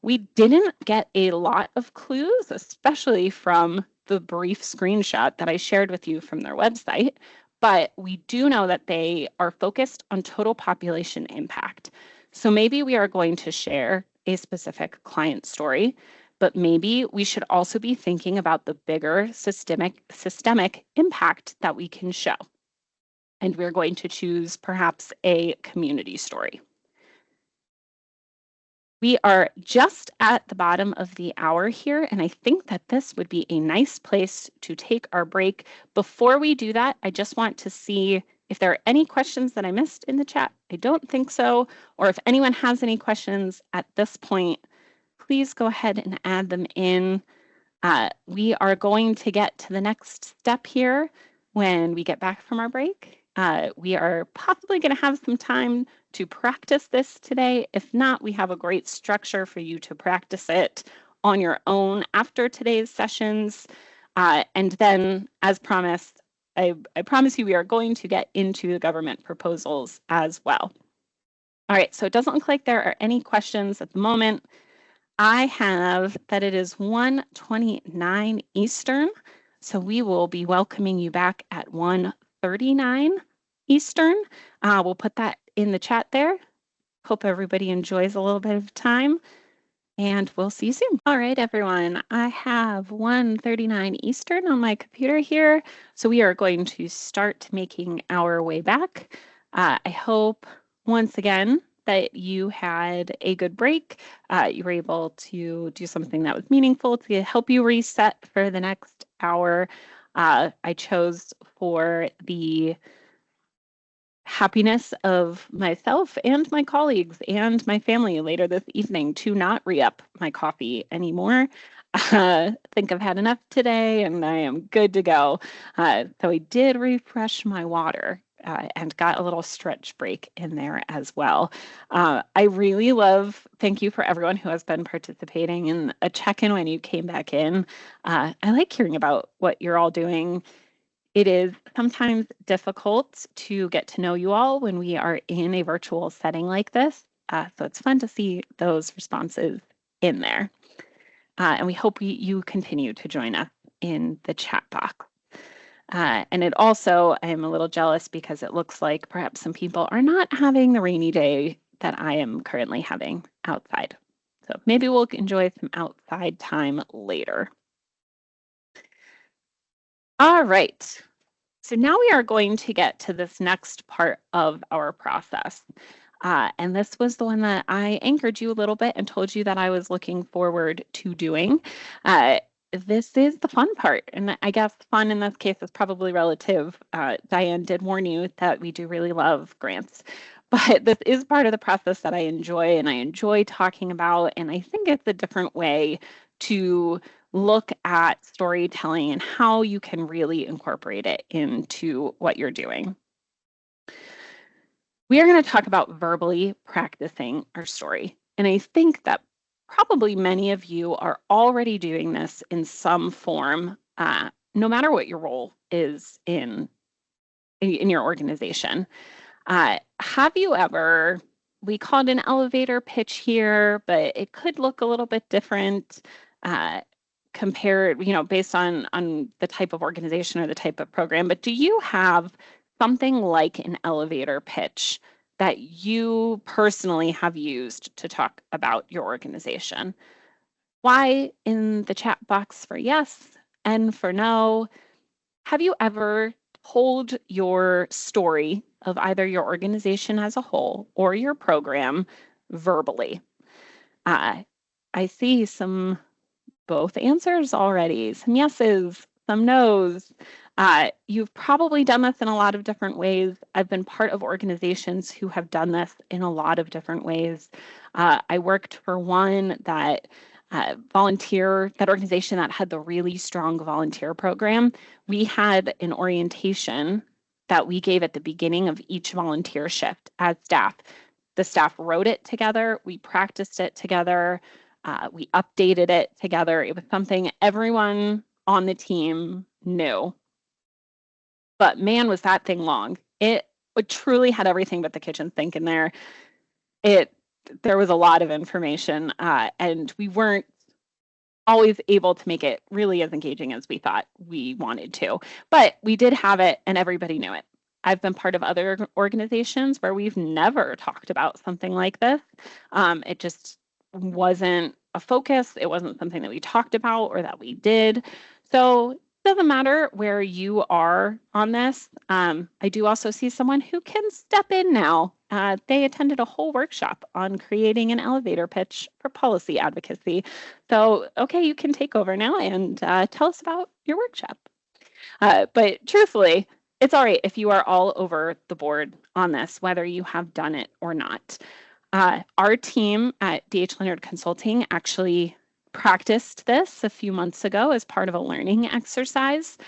we didn't get a lot of clues, especially from the brief screenshot that I shared with you from their website, but we do know that they are focused on total population impact. So maybe we are going to share a specific client story, but maybe we should also be thinking about the bigger systemic impact that we can show. And we're going to choose perhaps a community story. We are just at the bottom of the hour here, and I think that this would be a nice place to take our break. Before we do that, I just want to see if there are any questions that I missed in the chat. I don't think so. Or if anyone has any questions at this point, please go ahead and add them in. We are going to get to the next step here when we get back from our break. We are possibly going to have some time to practice this today. If not, we have a great structure for you to practice it on your own after today's sessions. And then, as promised, I promise you we are going to get into the government proposals as well. All right, so it doesn't look like there are any questions at the moment. I have that it is 1:29 Eastern, so we will be welcoming you back at 1:39 Eastern. We'll put that in the chat there. Hope everybody enjoys a little bit of time, and we'll see you soon. All right, everyone, I have 1:39 Eastern on my computer here, so we are going to start making our way back. I hope, once again, that you had a good break. You were able to do something that was meaningful to help you reset for the next hour. I chose for the happiness of myself and my colleagues and my family later this evening to not re-up my coffee anymore. I think I've had enough today and I am good to go. So I did refresh my water and got a little stretch break in there as well. I really love, thank you for everyone who has been participating in a check-in when you came back in. I like hearing about what you're all doing. It is sometimes difficult to get to know you all when we are in a virtual setting like this. So it's fun to see those responses in there. And we hope you continue to join us in the chat box. And it also, I am a little jealous because it looks like perhaps some people are not having the rainy day that I am currently having outside. So maybe we'll enjoy some outside time later. All right, so now we are going to get to this next part of our process. And this was the one that I anchored you a little bit and told you that I was looking forward to doing. This is the fun part, and I guess fun in this case is probably relative. Diane did warn you that we do really love grants, but this is part of the process that I enjoy and I enjoy talking about, and I think it's a different way to look at storytelling and how you can really incorporate it into what you're doing. We are going to talk about verbally practicing our story. And I think that probably many of you are already doing this in some form, no matter what your role is in your organization. Have you ever, we call it an elevator pitch here, but it could look a little bit different compared, based on the type of organization or the type of program. But do you have something like an elevator pitch that you personally have used to talk about your organization? Why in the chat box for yes and for no. Have you ever told your story of either your organization as a whole or your program verbally? I see some both answers already, some yeses, some nos. You've probably done this in a lot of different ways. I've been part of organizations who have done this in a lot of different ways. I worked for one that that organization that had the really strong volunteer program. We had an orientation that we gave at the beginning of each volunteer shift as staff. The staff wrote it together, we practiced it together, we updated it together. It was something everyone on the team knew. But man, was that thing long. It truly had everything but the kitchen sink in there. There was a lot of information, and we weren't always able to make it really as engaging as we thought we wanted to. But we did have it and everybody knew it. I've been part of other organizations where we've never talked about something like this. It just wasn't a focus. It wasn't something that we talked about or that we did. So it doesn't matter where you are on this. I do also see someone who can step in now. They attended a whole workshop on creating an elevator pitch for policy advocacy. So, okay, you can take over now and tell us about your workshop. But truthfully, it's all right if you are all over the board on this, whether you have done it or not. Our team at DH Leonard Consulting actually practiced this a few months ago as part of a learning exercise.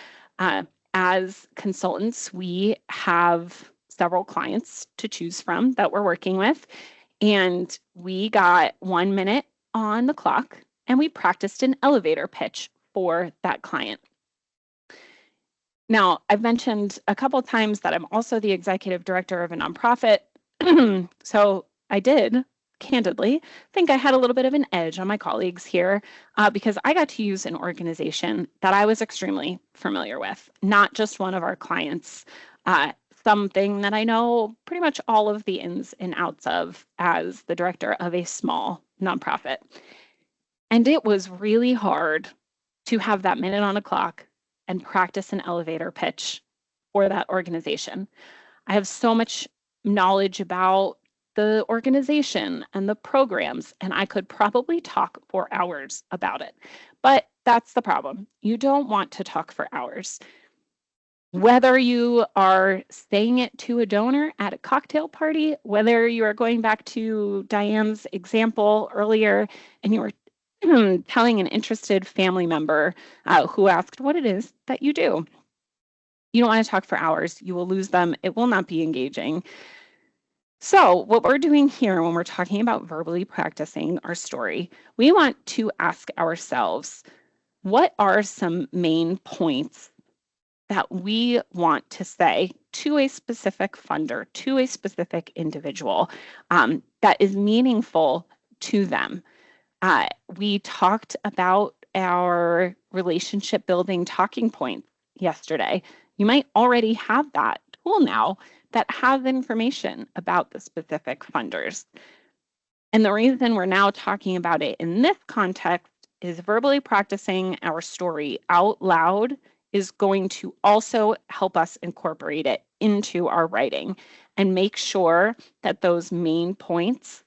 As consultants, we have several clients to choose from that we're working with, and we got 1 minute on the clock and we practiced an elevator pitch for that client. Now, I've mentioned a couple of times that I'm also the executive director of a nonprofit. So I did, candidly, think I had a little bit of an edge on my colleagues here because I got to use an organization that I was extremely familiar with, not just one of our clients, something that I know pretty much all of the ins and outs of as the director of a small nonprofit. And it was really hard to have that minute on a clock and practice an elevator pitch for that organization. I have so much knowledge about the organization and the programs, and I could probably talk for hours about it. But that's the problem. You don't want to talk for hours. Whether you are saying it to a donor at a cocktail party, whether you are going back to Diane's example earlier and you are telling an interested family member who asked what it is that you do. You don't want to talk for hours. You will lose them. It will not be engaging. So what we're doing here when we're talking about verbally practicing our story, we want to ask ourselves, what are some main points that we want to say to a specific funder, to a specific individual that is meaningful to them? We talked about our relationship building talking points yesterday. You might already have that tool now that has information about the specific funders. And the reason we're now talking about it in this context is verbally practicing our story out loud is going to also help us incorporate it into our writing and make sure that those main points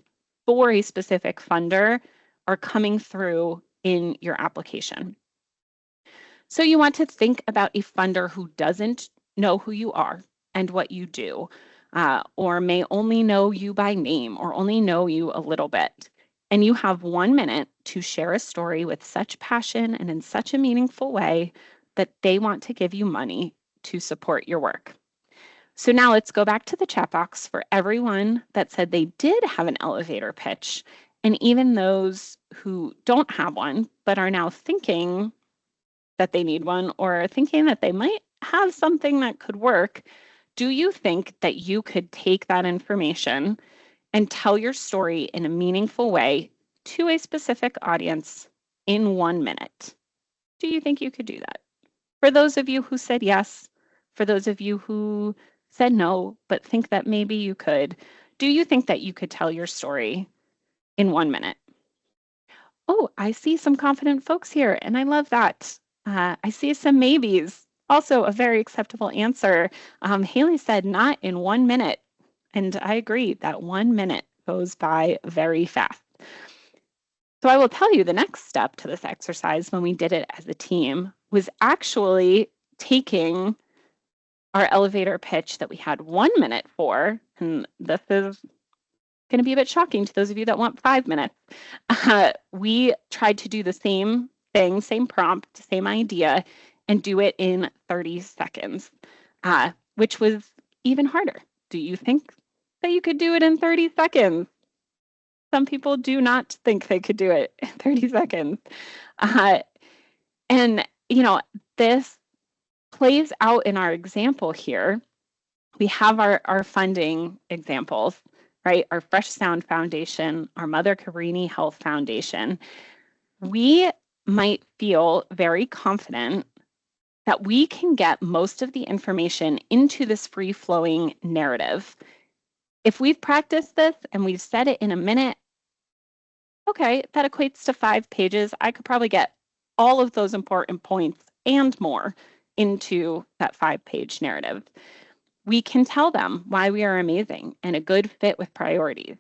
for a specific funder are coming through in your application. So you want to think about a funder who doesn't know who you are and what you do, or may only know you by name or only know you a little bit. And you have 1 minute to share a story with such passion and in such a meaningful way that they want to give you money to support your work. So now let's go back to the chat box for everyone that said they did have an elevator pitch, and even those who don't have one, but are now thinking that they need one or thinking that they might have something that could work. Do you think that you could take that information and tell your story in a meaningful way to a specific audience in 1 minute? Do you think you could do that? For those of you who said yes, for those of you who said no, but think that maybe you could, do you think that you could tell your story in 1 minute? Oh, I see some confident folks here, and I love that. I see some maybes. Also, a very acceptable answer. Haley said not in 1 minute, and I agree that 1 minute goes by very fast. So I will tell you the next step to this exercise when we did it as a team was actually taking our elevator pitch that we had 1 minute for, and this is going to be a bit shocking to those of you that want 5 minutes. We tried to do the same thing, same prompt, same idea, and do it in 30 seconds, which was even harder. Do you think that you could do it in 30 seconds? Some people do not think they could do it in 30 seconds. And, this plays out in our example here. We have our funding examples, right? Our Fresh Sound Foundation, our Mother Cabrini Health Foundation. We might feel very confident that we can get most of the information into this free-flowing narrative. If we've practiced this and we've said it in a minute, okay, that equates to 5 pages. I could probably get all of those important points and more into that 5-page narrative. We can tell them why we are amazing and a good fit with priorities.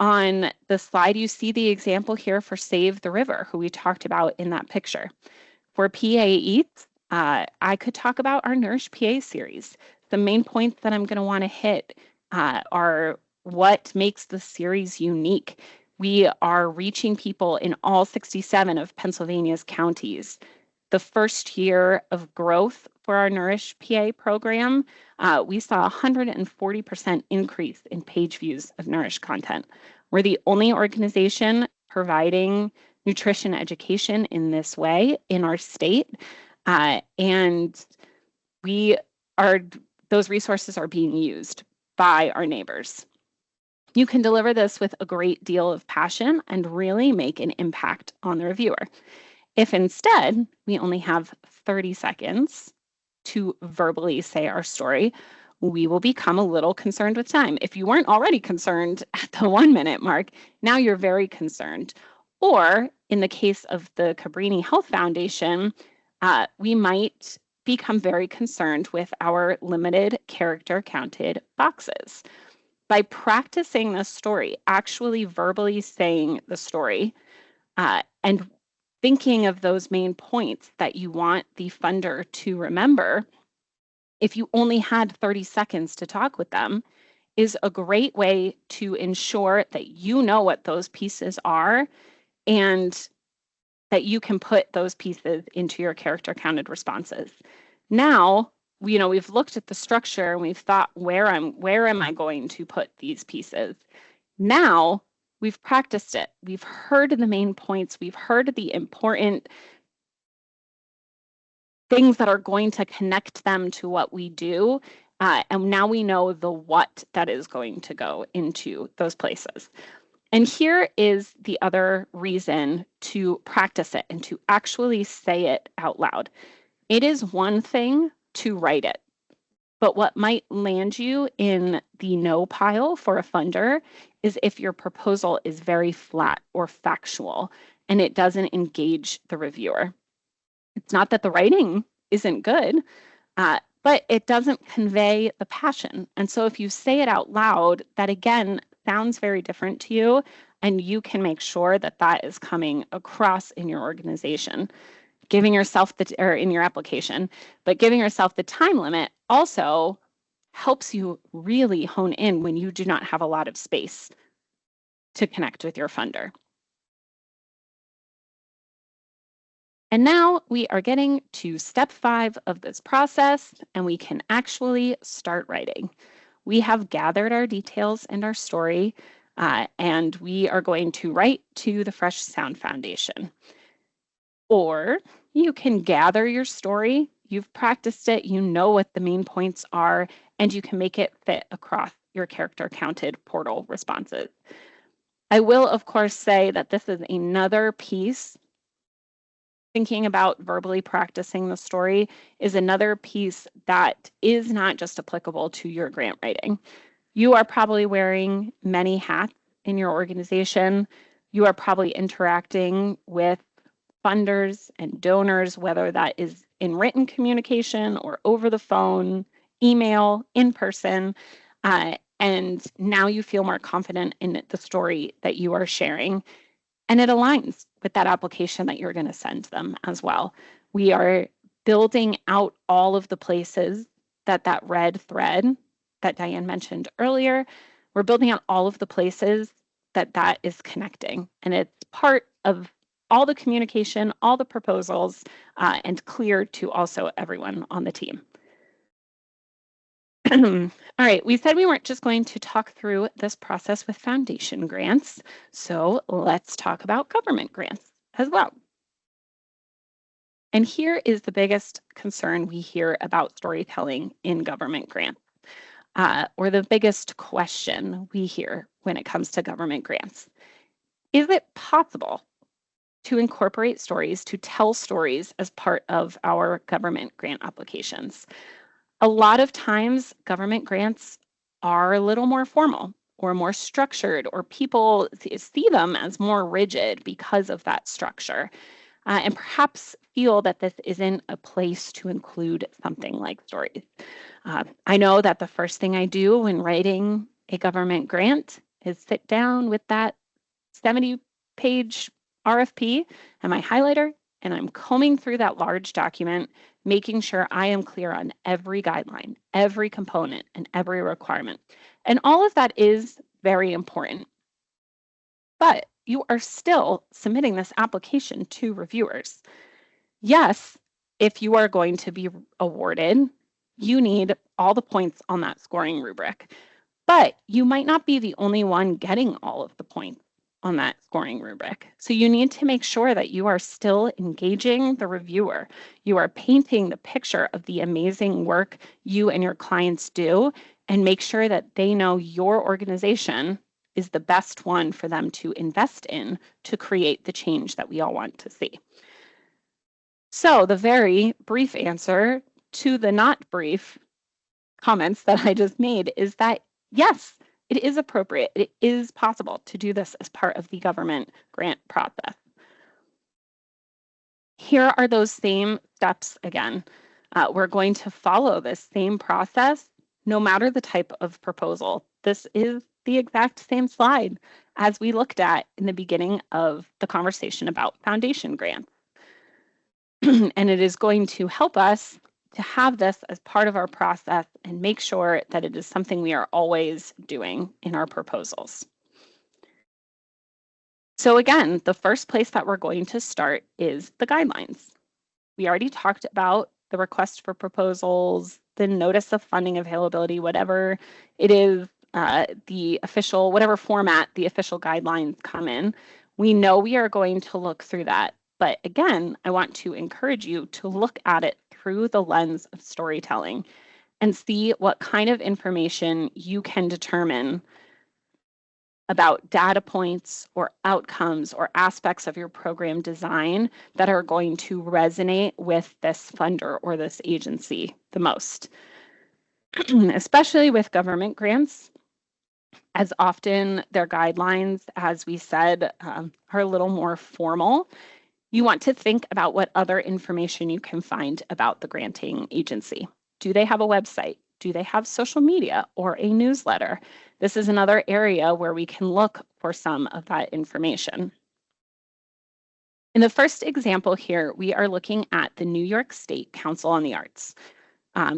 On the slide, you see the example here for Save the River, who we talked about in that picture. For PA Eats, I could talk about our Nourish PA series. The main points that I'm going to want to hit are what makes the series unique. We are reaching people in all 67 of Pennsylvania's counties. The first year of growth for our Nourish PA program, we saw a 140% increase in page views of Nourish content. We're the only organization providing nutrition education in this way in our state, and those resources are being used by our neighbors. You can deliver this with a great deal of passion and really make an impact on the reviewer. If instead we only have 30 seconds to verbally say our story, we will become a little concerned with time. If you weren't already concerned at the 1 minute mark, now you're very concerned. Or in the case of the Cabrini Health Foundation, we might become very concerned with our limited character counted boxes. By practicing the story, actually verbally saying the story, and thinking of those main points that you want the funder to remember, if you only had 30 seconds to talk with them, is a great way to ensure that you know what those pieces are and that you can put those pieces into your character counted responses. Now, we've looked at the structure and we've thought, where am I going to put these pieces? Now, we've practiced it. We've heard the main points. We've heard the important things that are going to connect them to what we do. And now we know the what that is going to go into those places. And here is the other reason to practice it and to actually say it out loud. It is one thing to write it, but what might land you in the no pile for a funder is if your proposal is very flat or factual and it doesn't engage the reviewer. It's not that the writing isn't good, but it doesn't convey the passion. And so if you say it out loud, that again sounds very different to you, and you can make sure that that is coming across in your organization. Giving yourself or in your application, but giving yourself the time limit also helps you really hone in when you do not have a lot of space to connect with your funder. And now we are getting to step 5 of this process, and we can actually start writing. We have gathered our details and our story, and we are going to write to the Fresh Sound Foundation. Or you can gather your story, you've practiced it, you know what the main points are, and you can make it fit across your character counted portal responses. I will, of course, say that this is another piece. Thinking about verbally practicing the story is another piece that is not just applicable to your grant writing. You are probably wearing many hats in your organization. You are probably interacting with funders and donors, whether that is in written communication or over the phone, email, in person. And now you feel more confident in the story that you are sharing. And it aligns with that application that you're going to send them as well. We are building out all of the places that red thread that Diane mentioned earlier, we're building out all of the places that is connecting. And it's part of all the communication, all the proposals, and clear to also everyone on the team. All right, we said we weren't just going to talk through this process with foundation grants, so let's talk about government grants as well. And here is the biggest concern we hear about storytelling in government grants, or the biggest question we hear when it comes to government grants. Is it possible to incorporate stories, to tell stories as part of our government grant applications? A lot of times, government grants are a little more formal or more structured, or people see them as more rigid because of that structure, and perhaps feel that this isn't a place to include something like stories. I know that the first thing I do when writing a government grant is sit down with that 70-page RFP and my highlighter, and I'm combing through that large document, making sure I am clear on every guideline, every component, and every requirement. And all of that is very important. But you are still submitting this application to reviewers. Yes, if you are going to be awarded, you need all the points on that scoring rubric. But you might not be the only one getting all of the points on that scoring rubric. So you need to make sure that you are still engaging the reviewer. You are painting the picture of the amazing work you and your clients do, and make sure that they know your organization is the best one for them to invest in to create the change that we all want to see. So the very brief answer to the not brief comments that I just made is that yes, it is appropriate. It is possible to do this as part of the government grant process. Here are those same steps again. We're going to follow this same process no matter the type of proposal. This is the exact same slide as we looked at in the beginning of the conversation about foundation grants. And it is going to help us to have this as part of our process and make sure that it is something we are always doing in our proposals. So again, the first place that we're going to start is the guidelines. We already talked about the request for proposals, the notice of funding availability, whatever it is, the official, whatever format the official guidelines come in. We know we are going to look through that. But again, I want to encourage you to look at it through the lens of storytelling and see what kind of information you can determine about data points or outcomes or aspects of your program design that are going to resonate with this funder or this agency the most. Especially with government grants, as often their guidelines, as we said, are a little more formal. You want to think about what other information you can find about the granting agency. Do they have a website? Do they have social media or a newsletter? This is another area where we can look for some of that information. In the first example here, we are looking at the New York State Council on the Arts.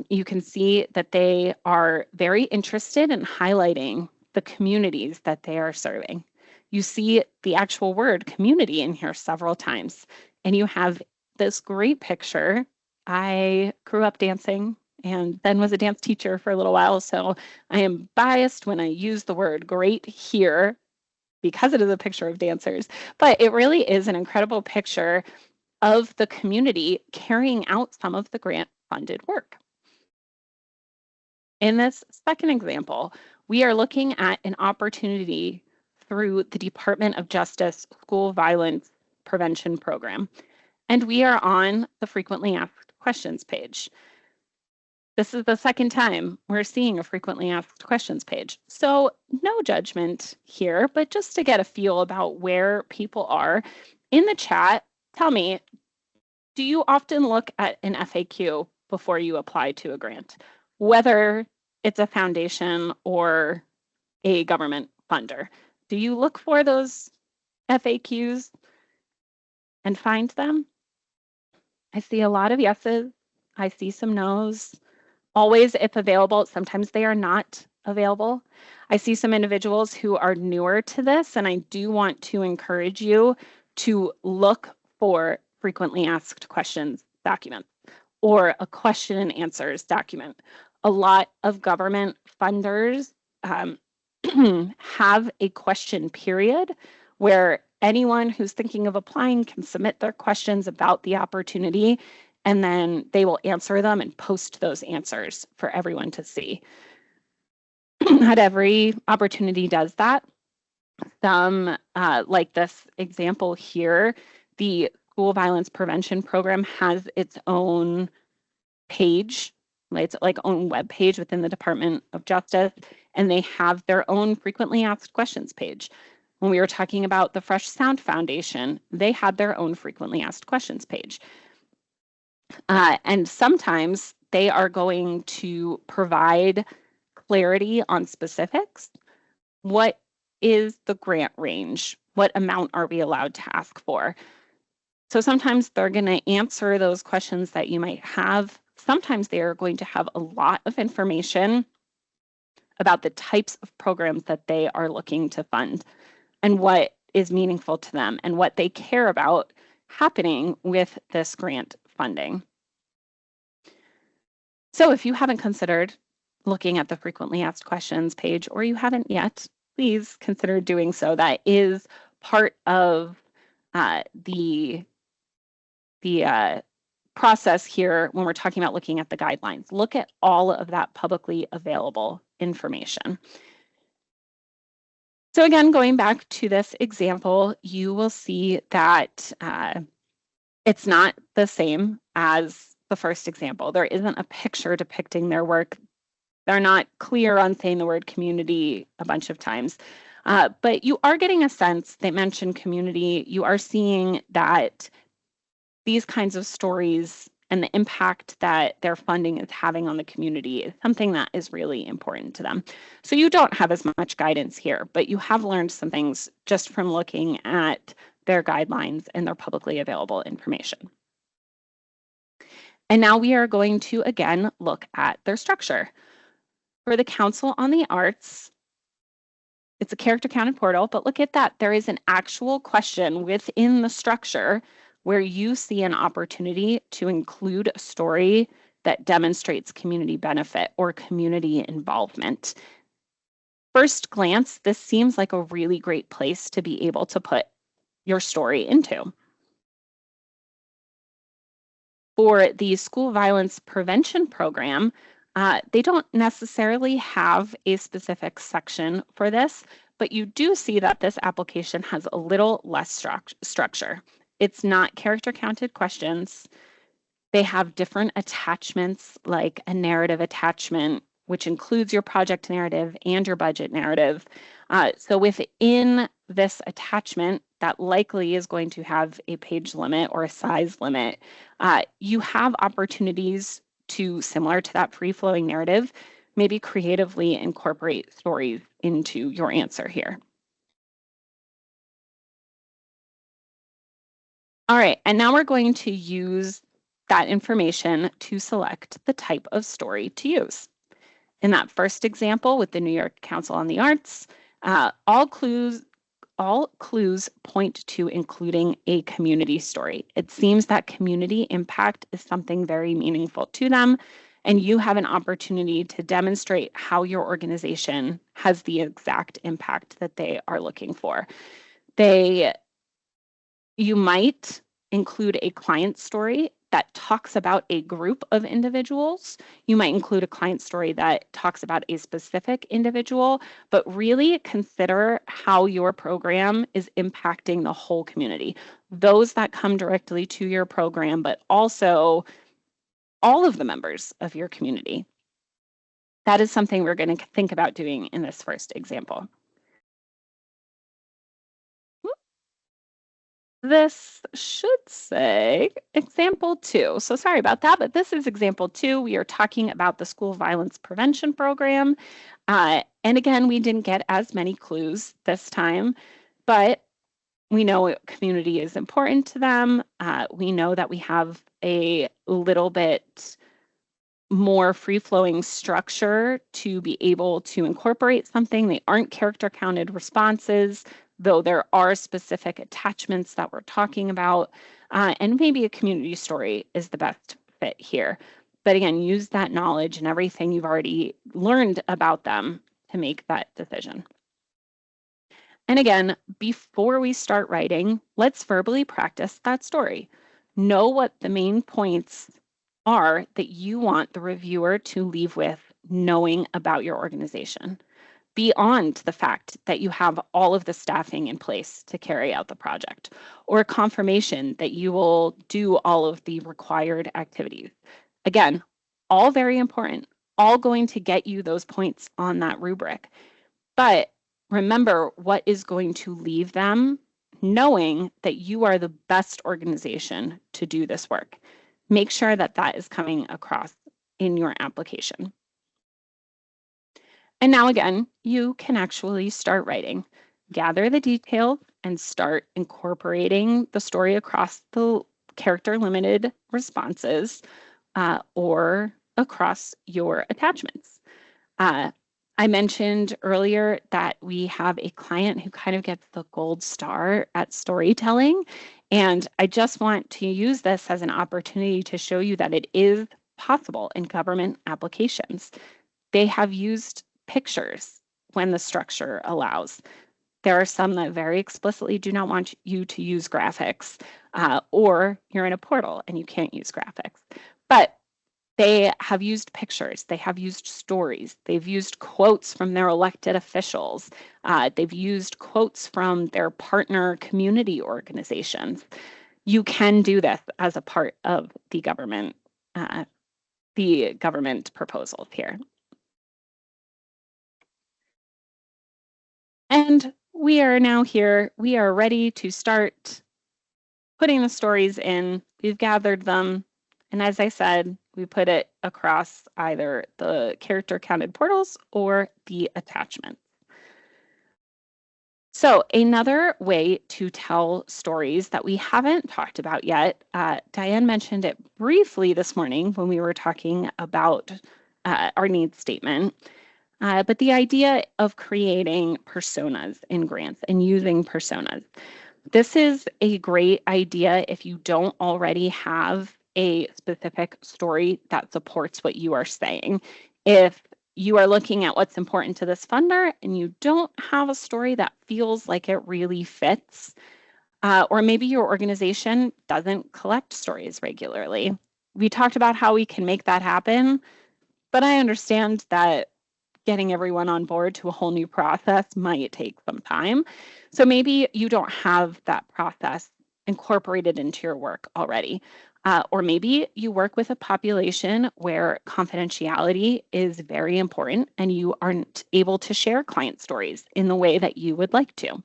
You can see that they are very interested in highlighting the communities that they are serving. You see the actual word community in here several times, and you have this great picture. I grew up dancing and then was a dance teacher for a little while, so I am biased when I use the word great here because it is a picture of dancers, but it really is an incredible picture of the community carrying out some of the grant-funded work. In this second example, we are looking at an opportunity through the Department of Justice School Violence Prevention Program, and we are on the frequently asked questions page. This is the second time we're seeing a frequently asked questions page. So no judgment here, but just to get a feel about where people are. In the chat, tell me, do you often look at an FAQ before you apply to a grant, whether it's a foundation or a government funder? Do you look for those FAQs and find them? I see a lot of yeses. I see some nos. Always, if available, sometimes they are not available. I see some individuals who are newer to this, and I do want to encourage you to look for frequently asked questions documents or a question and answers document. A lot of government funders have a question period where anyone who's thinking of applying can submit their questions about the opportunity, and then they will answer them and post those answers for everyone to see. Not every opportunity does that. Some, like this example here, the School Violence Prevention Program has its own page, right? It's like own web page within the Department of Justice, and they have their own frequently asked questions page. When we were talking about the Fresh Sound Foundation, they had their own frequently asked questions page. And sometimes they are going to provide clarity on specifics. What is the grant range? What amount are we allowed to ask for? So sometimes they're going to answer those questions that you might have. Sometimes they are going to have a lot of information about the types of programs that they are looking to fund and what is meaningful to them and what they care about happening with this grant funding. So if you haven't considered looking at the frequently asked questions page, or you haven't yet, please consider doing so. That is part of the process here when we're talking about looking at the guidelines. Look at all of that publicly available information. So again, going back to this example, you will see that it's not the same as the first example. There isn't a picture depicting their work. They're not clear on saying the word community a bunch of times, but you are getting a sense. They mention community. You are seeing that these kinds of stories and the impact that their funding is having on the community is something that is really important to them. So you don't have as much guidance here, but you have learned some things just from looking at their guidelines and their publicly available information. And now we are going to, again, look at their structure. For the Council on the Arts, it's a character counted portal, but look at that. There is an actual question within the structure where you see an opportunity to include a story that demonstrates community benefit or community involvement. First glance, this seems like a really great place to be able to put your story into. For the School Violence Prevention Program, they don't necessarily have a specific section for this, but you do see that this application has a little less structure. It's not character counted questions. They have different attachments, like a narrative attachment, which includes your project narrative and your budget narrative. So within this attachment, that likely is going to have a page limit or a size limit. You have opportunities to, similar to that free-flowing narrative, maybe creatively incorporate stories into your answer here. All right, and now we're going to use that information to select the type of story to use. In that first example with the New York Council on the Arts, all clues all clues point to including a community story. It seems that community impact is something very meaningful to them, and you have an opportunity to demonstrate how your organization has the exact impact that they are looking for. You might include a client story that talks about a group of individuals. You might include a client story that talks about a specific individual, but really consider how your program is impacting the whole community. Those that come directly to your program, but also all of the members of your community. That is something we're going to think about doing in this first example. This should say example 2. So sorry about that, but this is example 2. We are talking about the school violence prevention program. And again, we didn't get as many clues this time, but we know community is important to them. We know that we have a little bit more free-flowing structure to be able to incorporate something. They aren't character counted responses, though there are specific attachments that we're talking about, and maybe a community story is the best fit here. But again, use that knowledge and everything you've already learned about them to make that decision. And again, before we start writing, let's verbally practice that story. Know what the main points are that you want the reviewer to leave with knowing about your organization, beyond the fact that you have all of the staffing in place to carry out the project, or confirmation that you will do all of the required activities. Again, all very important, all going to get you those points on that rubric. But remember what is going to leave them knowing that you are the best organization to do this work. Make sure that that is coming across in your application. And now again, you can actually start writing. Gather the details and start incorporating the story across the character limited responses or across your attachments. I mentioned earlier that we have a client who kind of gets the gold star at storytelling. And I just want to use this as an opportunity to show you that it is possible in government applications. They have used pictures when the structure allows. There are some that very explicitly do not want you to use graphics, or you're in a portal and you can't use graphics. But they have used pictures, they have used stories, they've used quotes from their elected officials, they've used quotes from their partner community organizations. You can do this as a part of the government proposals here. And we are now here, we are ready to start putting the stories in. We've gathered them. And as I said, we put it across either the character counted portals or the attachments. So another way to tell stories that we haven't talked about yet, Diane mentioned it briefly this morning when we were talking about our needs statement, but the idea of creating personas in grants and using personas. This is a great idea if you don't already have a specific story that supports what you are saying. If you are looking at what's important to this funder and you don't have a story that feels like it really fits, or maybe your organization doesn't collect stories regularly. We talked about how we can make that happen, but I understand that getting everyone on board to a whole new process might take some time. So maybe you don't have that process incorporated into your work already. Or maybe you work with a population where confidentiality is very important and you aren't able to share client stories in the way that you would like to.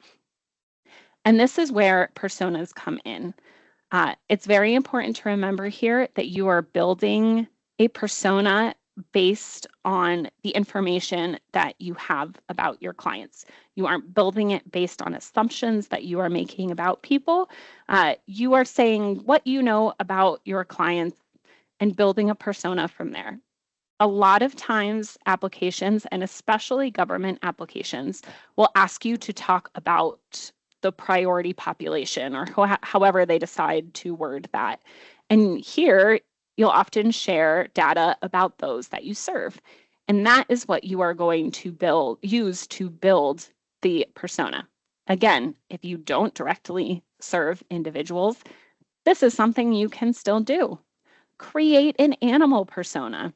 And this is where personas come in. It's very important to remember here that you are building a persona based on the information that you have about your clients. You aren't building it based on assumptions that you are making about people. You are saying what you know about your clients and building a persona from there. A lot of times applications, and especially government applications, will ask you to talk about the priority population, or however they decide to word that. And here, you'll often share data about those that you serve. And that is what you are going to use to build the persona. Again, if you don't directly serve individuals, this is something you can still do. Create an animal persona.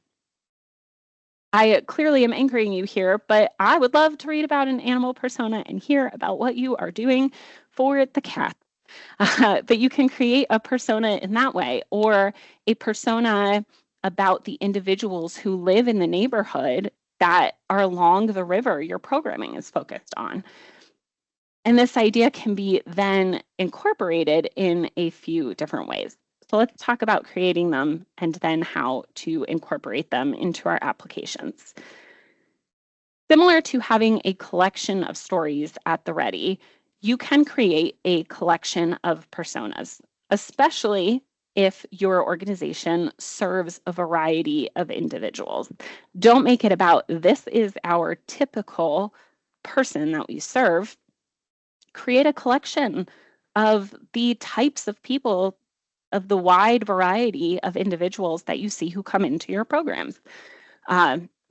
I clearly am anchoring you here, but I would love to read about an animal persona and hear about what you are doing for the cat. But you can create a persona in that way, or a persona about the individuals who live in the neighborhood that are along the river your programming is focused on. And this idea can be then incorporated in a few different ways. So let's talk about creating them and then how to incorporate them into our applications. Similar to having a collection of stories at the ready, you can create a collection of personas, especially if your organization serves a variety of individuals. Don't make it about this is our typical person that we serve. Create a collection of the types of people, of the wide variety of individuals that you see who come into your programs.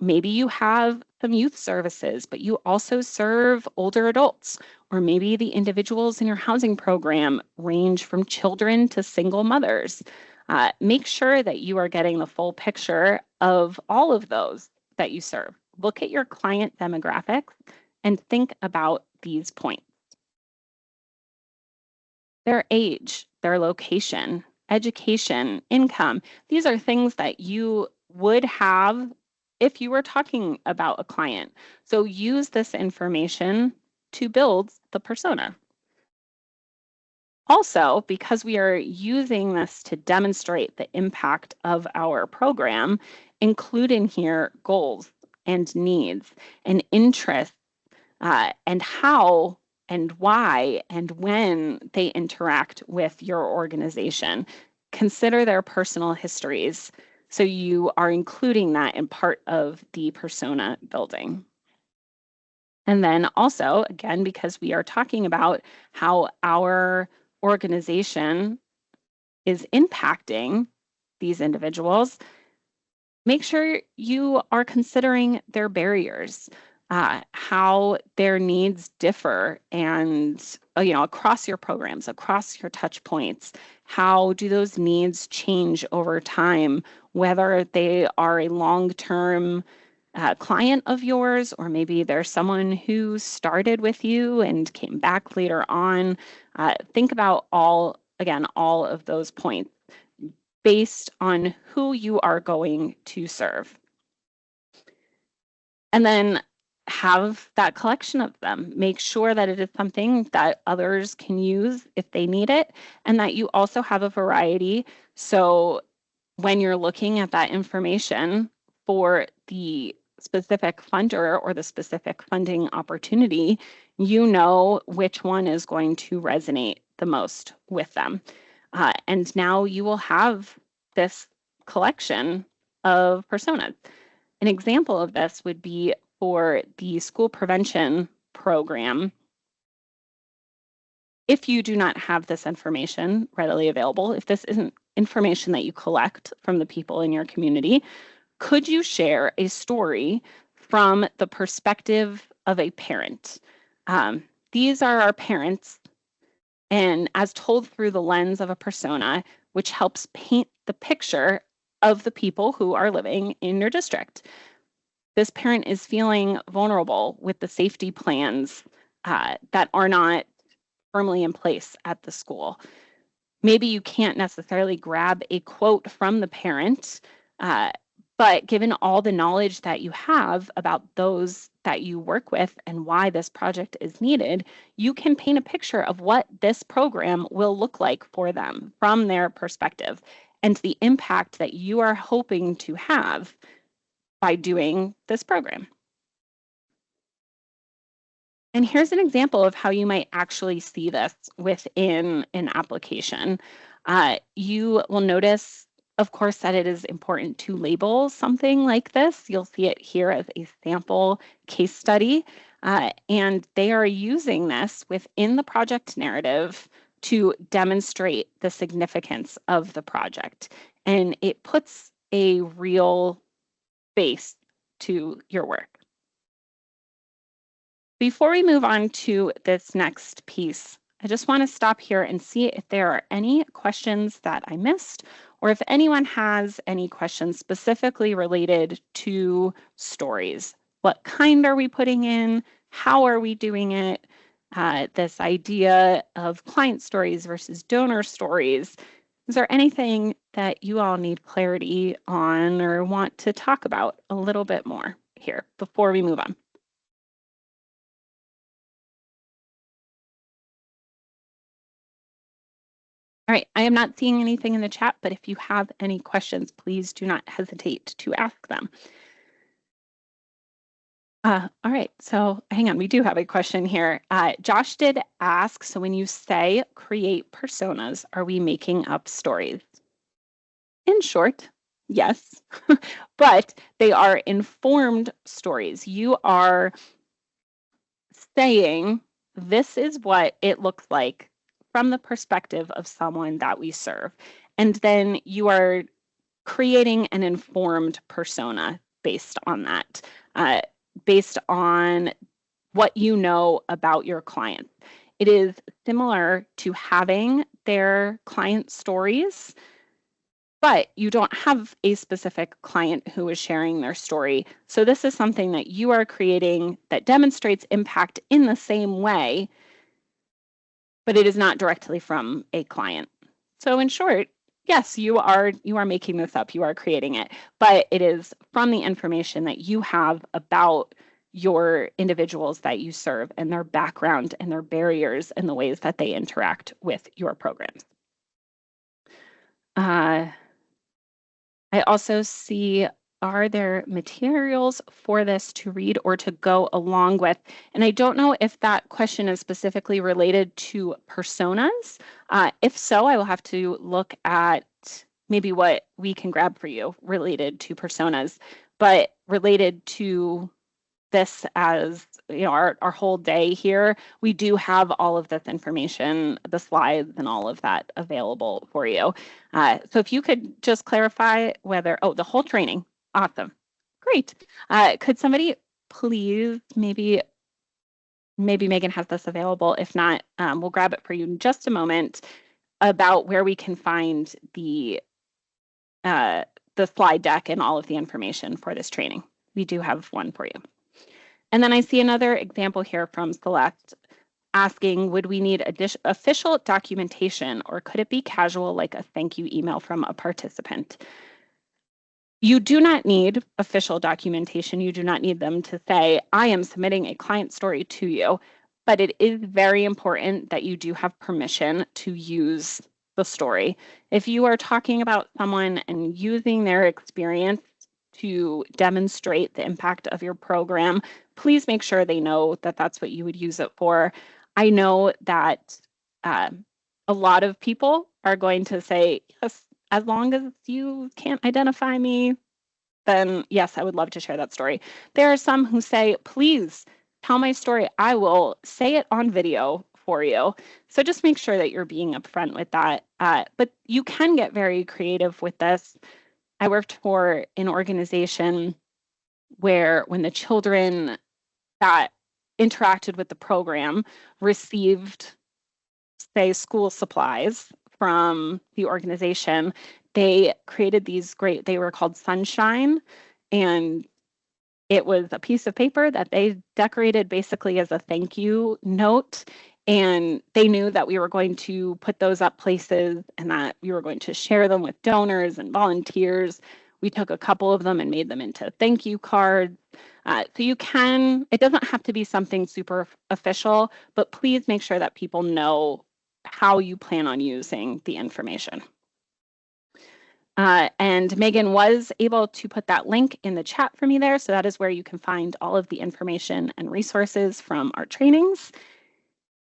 Maybe you have some youth services, but you also serve older adults, or maybe the individuals in your housing program range from children to single mothers. Make sure that you are getting the full picture of all of those that you serve. Look at your client demographics and think about these points. Their age, their location, education, income. These are things that you would have if you were talking about a client. So use this information to build the persona. Also, because we are using this to demonstrate the impact of our program, include in here goals and needs and interests and how and why and when they interact with your organization. Consider their personal histories. So you are including that in part of the persona building. And then also, again, because we are talking about how our organization is impacting these individuals, make sure you are considering their barriers. How their needs differ and across your programs, across your touch points. How do those needs change over time, whether they are a long-term client of yours, or maybe there's someone who started with you and came back later on. Think about all of those points based on who you are going to serve. And then have that collection of them. Make sure that it is something that others can use if they need it, and that you also have a variety. So when you're looking at that information for the specific funder or the specific funding opportunity, you know which one is going to resonate the most with them. And now you will have this collection of personas. An example of this would be for the school prevention program. If you do not have this information readily available, if this isn't information that you collect from the people in your community, could you share a story from the perspective of a parent? These are our parents, and as told through the lens of a persona, which helps paint the picture of the people who are living in your district. This parent is feeling vulnerable with the safety plans that are not firmly in place at the school. Maybe you can't necessarily grab a quote from the parent, but given all the knowledge that you have about those that you work with and why this project is needed, you can paint a picture of what this program will look like for them from their perspective and the impact that you are hoping to have by doing this program. And here's an example of how you might actually see this within an application. You will notice, of course, that it is important to label something like this. You'll see it here as a sample case study. And they are using this within the project narrative to demonstrate the significance of the project. And it puts a real face to your work. Before we move on to this next piece, I just want to stop here and see if there are any questions that I missed, or if anyone has any questions specifically related to stories. What kind are we putting in? How are we doing it? This idea of client stories versus donor stories. Is there anything that you all need clarity on or want to talk about a little bit more here before we move on? All right, I am not seeing anything in the chat, but if you have any questions, please do not hesitate to ask them. All right, so hang on, we do have a question here. Josh did ask, so when you say create personas, are we making up stories? In short, yes, but they are informed stories. You are saying this is what it looks like from the perspective of someone that we serve. And then you are creating an informed persona based on that, based on what you know about your client. It is similar to having their client stories, but you don't have a specific client who is sharing their story. So this is something that you are creating that demonstrates impact in the same way, but it is not directly from a client. So in short, yes, you are making this up, you are creating it, but it is from the information that you have about your individuals that you serve and their background and their barriers and the ways that they interact with your programs. I also see, are there materials for this to read or to go along with? And I don't know if that question is specifically related to personas. If so, I will have to look at maybe what we can grab for you related to personas, but related to this as our whole day here, we do have all of this information, the slides and all of that available for you. So if you could just clarify whether, the whole training, awesome, great. Could somebody please, maybe Megan has this available. If not, we'll grab it for you in just a moment, about where we can find the slide deck and all of the information for this training. We do have one for you. And then I see another example here from Celeste asking, would we need official documentation, or could it be casual like a thank you email from a participant? You do not need official documentation. You do not need them to say, I am submitting a client story to you, but it is very important that you do have permission to use the story. If you are talking about someone and using their experience to demonstrate the impact of your program, please make sure they know that that's what you would use it for. I know that a lot of people are going to say, yes, as long as you can't identify me, then yes, I would love to share that story. There are some who say, please tell my story. I will say it on video for you. So just make sure that you're being upfront with that. But you can get very creative with this. I worked for an organization where when the children that interacted with the program received, say, school supplies from the organization, they created these they were called Sunshine, and it was a piece of paper that they decorated basically as a thank you note. And they knew that we were going to put those up places and that we were going to share them with donors and volunteers. We took a couple of them and made them into thank you cards. So you can, it doesn't have to be something super official, but please make sure that people know how you plan on using the information. And Megan was able to put that link in the chat for me there. So that is where you can find all of the information and resources from our trainings.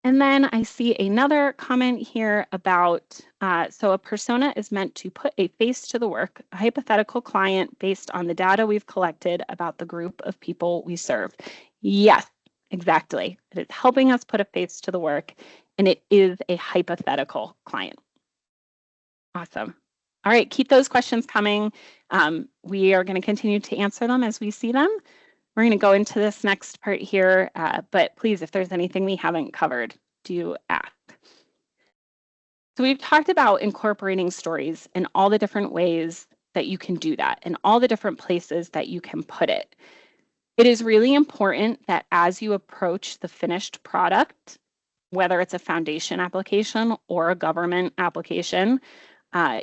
And then I see another comment here about, so a persona is meant to put a face to the work, a hypothetical client based on the data we've collected about the group of people we serve. Yes, Exactly. It is helping us put a face to the work, and it is a hypothetical client. Awesome. All right, keep those questions coming. We are going to continue to answer them as we see them. We're going to go into this next part here, but please, if there's anything we haven't covered, do ask. So we've talked about incorporating stories in all the different ways that you can do that and all the different places that you can put it. It is really important that as you approach the finished product, whether it's a foundation application or a government application,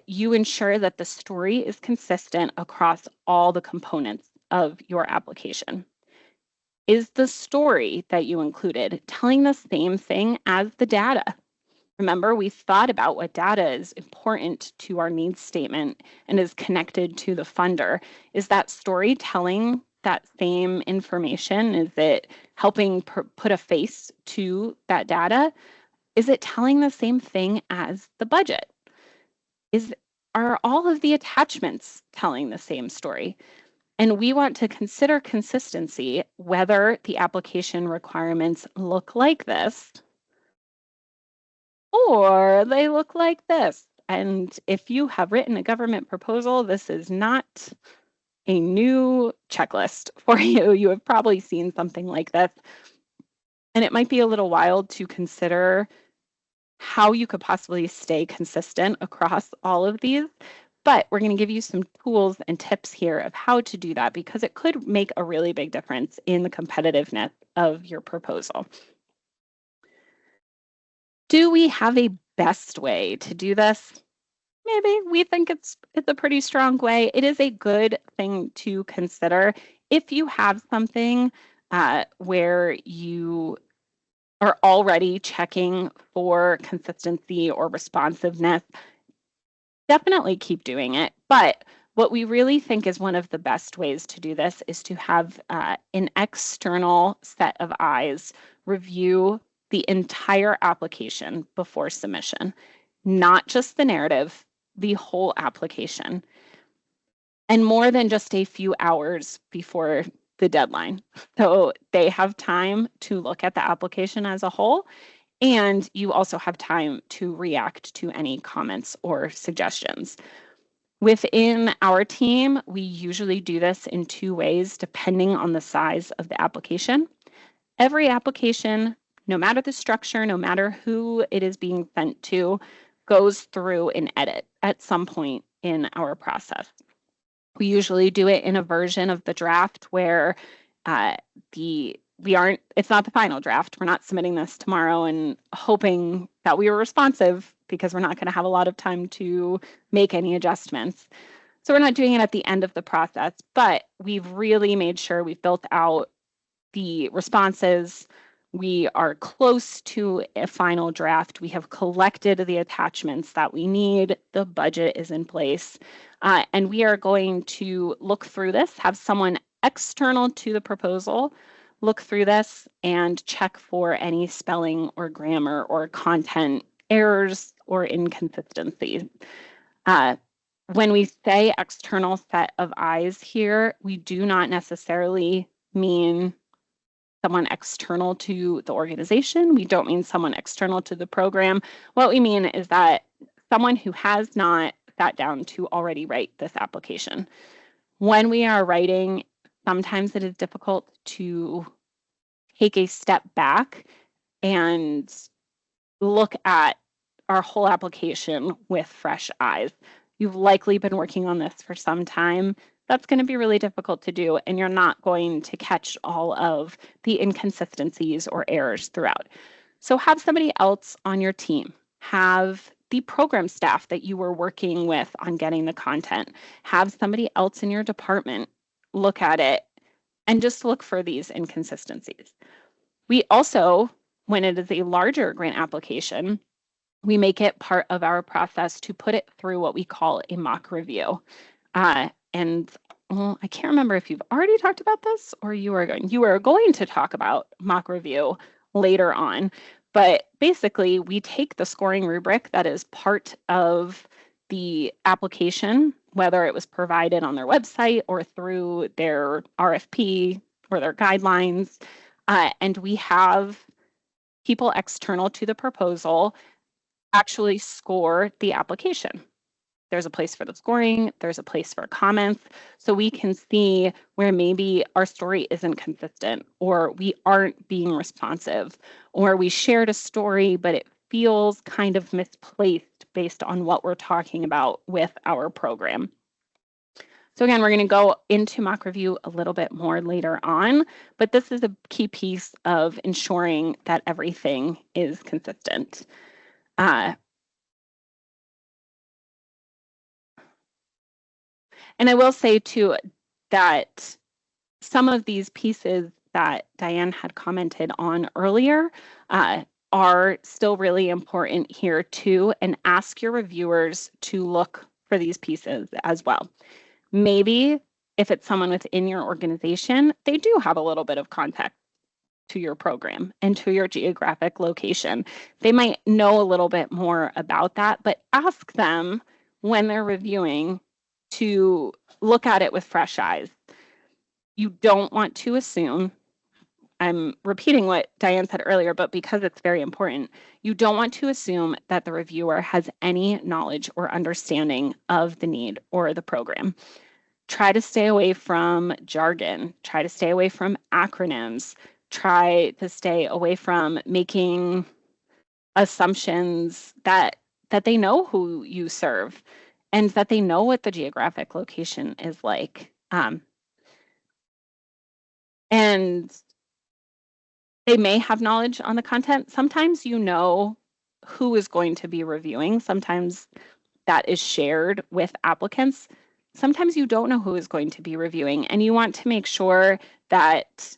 you ensure that the story is consistent across all the components of your application. Is the story that you included telling the same thing as the data? Remember, we thought about what data is important to our needs statement and is connected to the funder. Is that story telling that same information? Is it helping put a face to that data? Is it telling the same thing as the budget? Are all of the attachments telling the same story? And we want to consider consistency, whether the application requirements look like this or they look like this. And if you have written a government proposal, this is not a new checklist for you. You have probably seen something like this. And it might be a little wild to consider how you could possibly stay consistent across all of these. But we're going to give you some tools and tips here of how to do that, because it could make a really big difference in the competitiveness of your proposal. Do we have a best way to do this? Maybe. We think it's a pretty strong way. It is a good thing to consider. If you have something where you are already checking for consistency or responsiveness, definitely keep doing it. But what we really think is one of the best ways to do this is to have an external set of eyes review the entire application before submission, not just the narrative, the whole application, and more than just a few hours before the deadline. So they have time to look at the application as a whole, and you also have time to react to any comments or suggestions. Within our team, we usually do this in two ways, depending on the size of the application. Every application, no matter the structure, no matter who it is being sent to, goes through an edit at some point in our process. We usually do it in a version of the draft where it's not the final draft. We're not submitting this tomorrow and hoping that we were responsive, because we're not going to have a lot of time to make any adjustments. So we're not doing it at the end of the process, but we've really made sure we've built out the responses. We are close to a final draft. We have collected the attachments that we need. The budget is in place. And we are going to look through this, have someone external to the proposal look through this and check for any spelling or grammar or content errors or inconsistencies. When we say external set of eyes here, we do not necessarily mean someone external to the organization. We don't mean someone external to the program. What we mean is that someone who has not sat down to already write this application. When we are writing, sometimes it is difficult to take a step back and look at our whole application with fresh eyes. You've likely been working on this for some time. That's going to be really difficult to do, and you're not going to catch all of the inconsistencies or errors throughout. So have somebody else on your team, have the program staff that you were working with on getting the content, have somebody else in your department look at it and just look for these inconsistencies. We also, when it is a larger grant application, we make it part of our process to put it through what we call a mock review. And I can't remember if you've already talked about this or you are going to talk about mock review later on. But basically, we take the scoring rubric that is part of the application, whether it was provided on their website or through their RFP or their guidelines, And we have people external to the proposal actually score the application. There's a place for the scoring, there's a place for comments, so we can see where maybe our story isn't consistent, or we aren't being responsive, or we shared a story, but it feels kind of misplaced based on what we're talking about with our program. So again, we're going to go into mock review a little bit more later on, but this is a key piece of ensuring that everything is consistent. And I will say too that some of these pieces that Diane had commented on earlier are still really important here too, and ask your reviewers to look for these pieces as well. Maybe if it's someone within your organization, they do have a little bit of context to your program and to your geographic location. They might know a little bit more about that, but ask them when they're reviewing to look at it with fresh eyes. You don't want to assume, I'm repeating what Diane said earlier, but because it's very important, you don't want to assume that the reviewer has any knowledge or understanding of the need or the program. Try to stay away from jargon, try to stay away from acronyms, try to stay away from making assumptions that they know who you serve and that they know what the geographic location is like. And they may have knowledge on the content. Sometimes you know who is going to be reviewing. Sometimes that is shared with applicants. Sometimes you don't know who is going to be reviewing, and you want to make sure that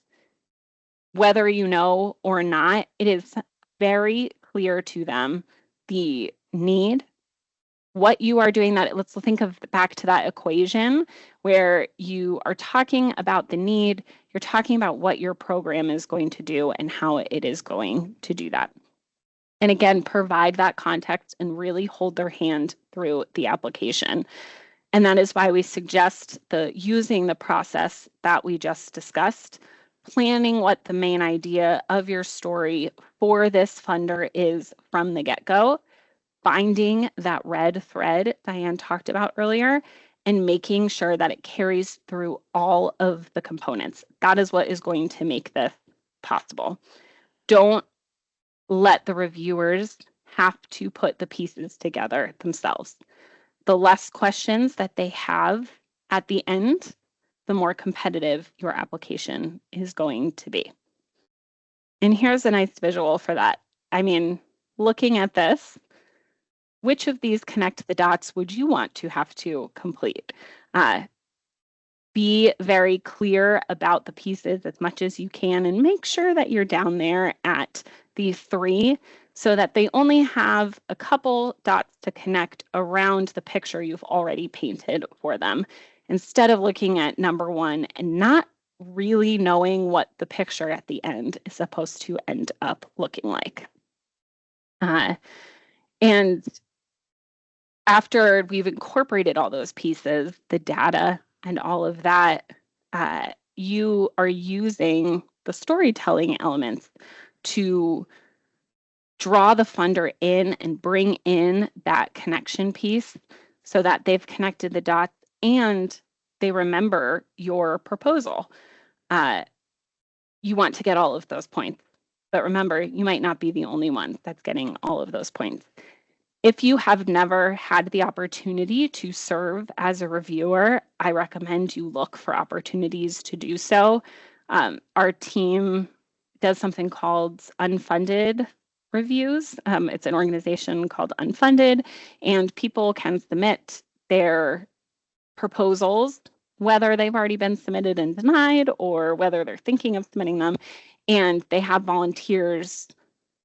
whether you know or not, it is very clear to them the need, what you are doing. That let's think of back to that equation where you are talking about the need, you're talking about what your program is going to do and how it is going to do that. And again, provide that context and really hold their hand through the application. And that is why we suggest using the process that we just discussed, planning what the main idea of your story for this funder is from the get-go, finding that red thread Diane talked about earlier, and making sure that it carries through all of the components. That is what is going to make this possible. Don't let the reviewers have to put the pieces together themselves. The less questions that they have at the end, the more competitive your application is going to be. And here's a nice visual for that. I mean, looking at this, which of these connect the dots would you want to have to complete? Be very clear about the pieces as much as you can and make sure that you're down there at the 3 so that they only have a couple dots to connect around the picture you've already painted for them, instead of looking at number 1 and not really knowing what the picture at the end is supposed to end up looking like. And after we've incorporated all those pieces, the data and all of that, you are using the storytelling elements to draw the funder in and bring in that connection piece so that they've connected the dots and they remember your proposal. You want to get all of those points, but remember, you might not be the only one that's getting all of those points. If you have never had the opportunity to serve as a reviewer, I recommend you look for opportunities to do so. Our team does something called unfunded reviews. It's an organization called Unfunded, and people can submit their proposals, whether they've already been submitted and denied or whether they're thinking of submitting them, and they have volunteers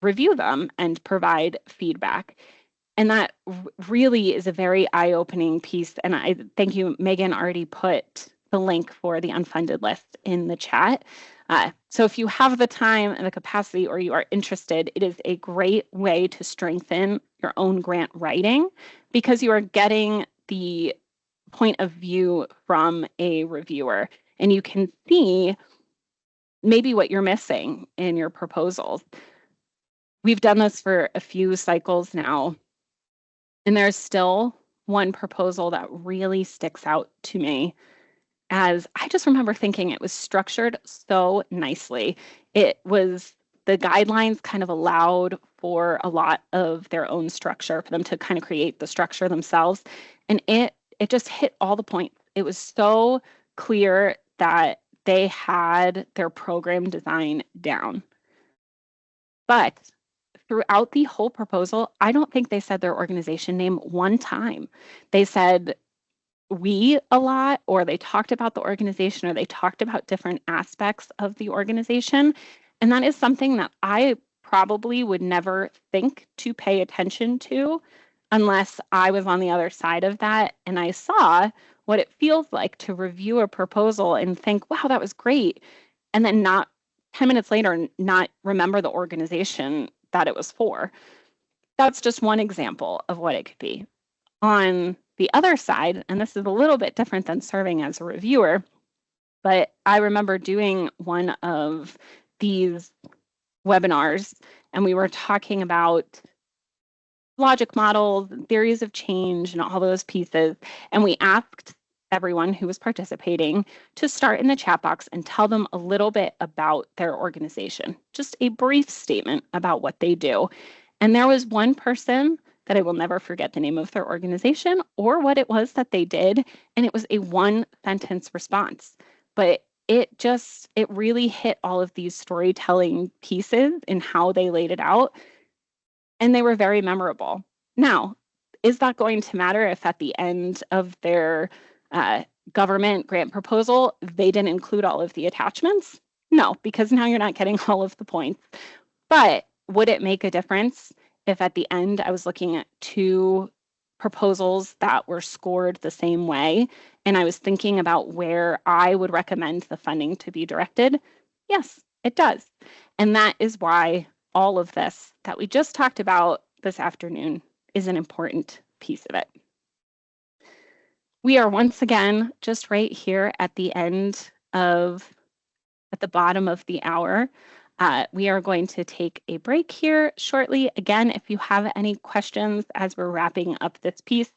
review them and provide feedback. And that really is a very eye-opening piece. And I thank you, Megan already put the link for the unfunded list in the chat. So if you have the time and the capacity or you are interested, it is a great way to strengthen your own grant writing because you are getting the point of view from a reviewer. And you can see maybe what you're missing in your proposals. We've done this for a few cycles now, and there's still one proposal that really sticks out to me, as I just remember thinking it was structured so nicely. It was, the guidelines kind of allowed for a lot of their own structure, for them to kind of create the structure themselves. And it just hit all the points. It was so clear that they had their program design down. But throughout the whole proposal, I don't think they said their organization name one time. They said we a lot, or they talked about the organization, or they talked about different aspects of the organization. And that is something that I probably would never think to pay attention to unless I was on the other side of that and I saw what it feels like to review a proposal and think, wow, that was great. And then not 10 minutes later, not remember the organization that it was for. That's just one example of what it could be. On the other side, and this is a little bit different than serving as a reviewer, but I remember doing one of these webinars, and we were talking about logic models, theories of change, and all those pieces. And we asked everyone who was participating to start in the chat box and tell them a little bit about their organization, just a brief statement about what they do. And there was one person that I will never forget the name of their organization or what it was that they did. And it was a one-sentence response. But it really hit all of these storytelling pieces in how they laid it out. And they were very memorable. Now, is that going to matter if at the end of their government grant proposal, they didn't include all of the attachments? No, because now you're not getting all of the points. But would it make a difference if at the end I was looking at two proposals that were scored the same way and I was thinking about where I would recommend the funding to be directed? Yes, it does. And that is why all of this that we just talked about this afternoon is an important piece of it. We are once again just right here at the bottom of the hour. We are going to take a break here shortly. Again, if you have any questions as we're wrapping up this piece,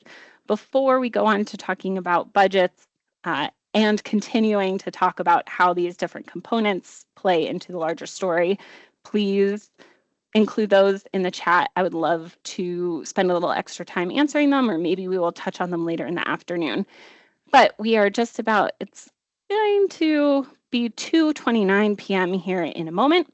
before we go on to talking about budgets and continuing to talk about how these different components play into the larger story, please include those in the chat. I would love to spend a little extra time answering them, or maybe we will touch on them later in the afternoon. But we are just about, it's going to be 2:29 p.m. here in a moment.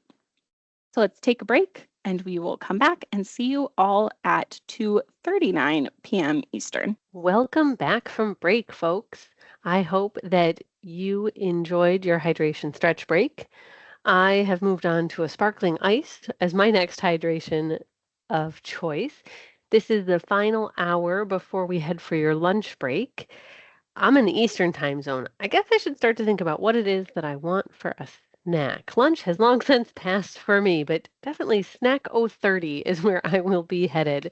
So let's take a break and we will come back and see you all at 2:39 p.m. Eastern. Welcome back from break, folks. I hope that you enjoyed your hydration stretch break. I have moved on to a sparkling ice as my next hydration of choice. This is the final hour before we head for your lunch break. I'm in the Eastern time zone. I guess I should start to think about what it is that I want for a snack. Lunch has long since passed for me, but definitely snack 030 is where I will be headed.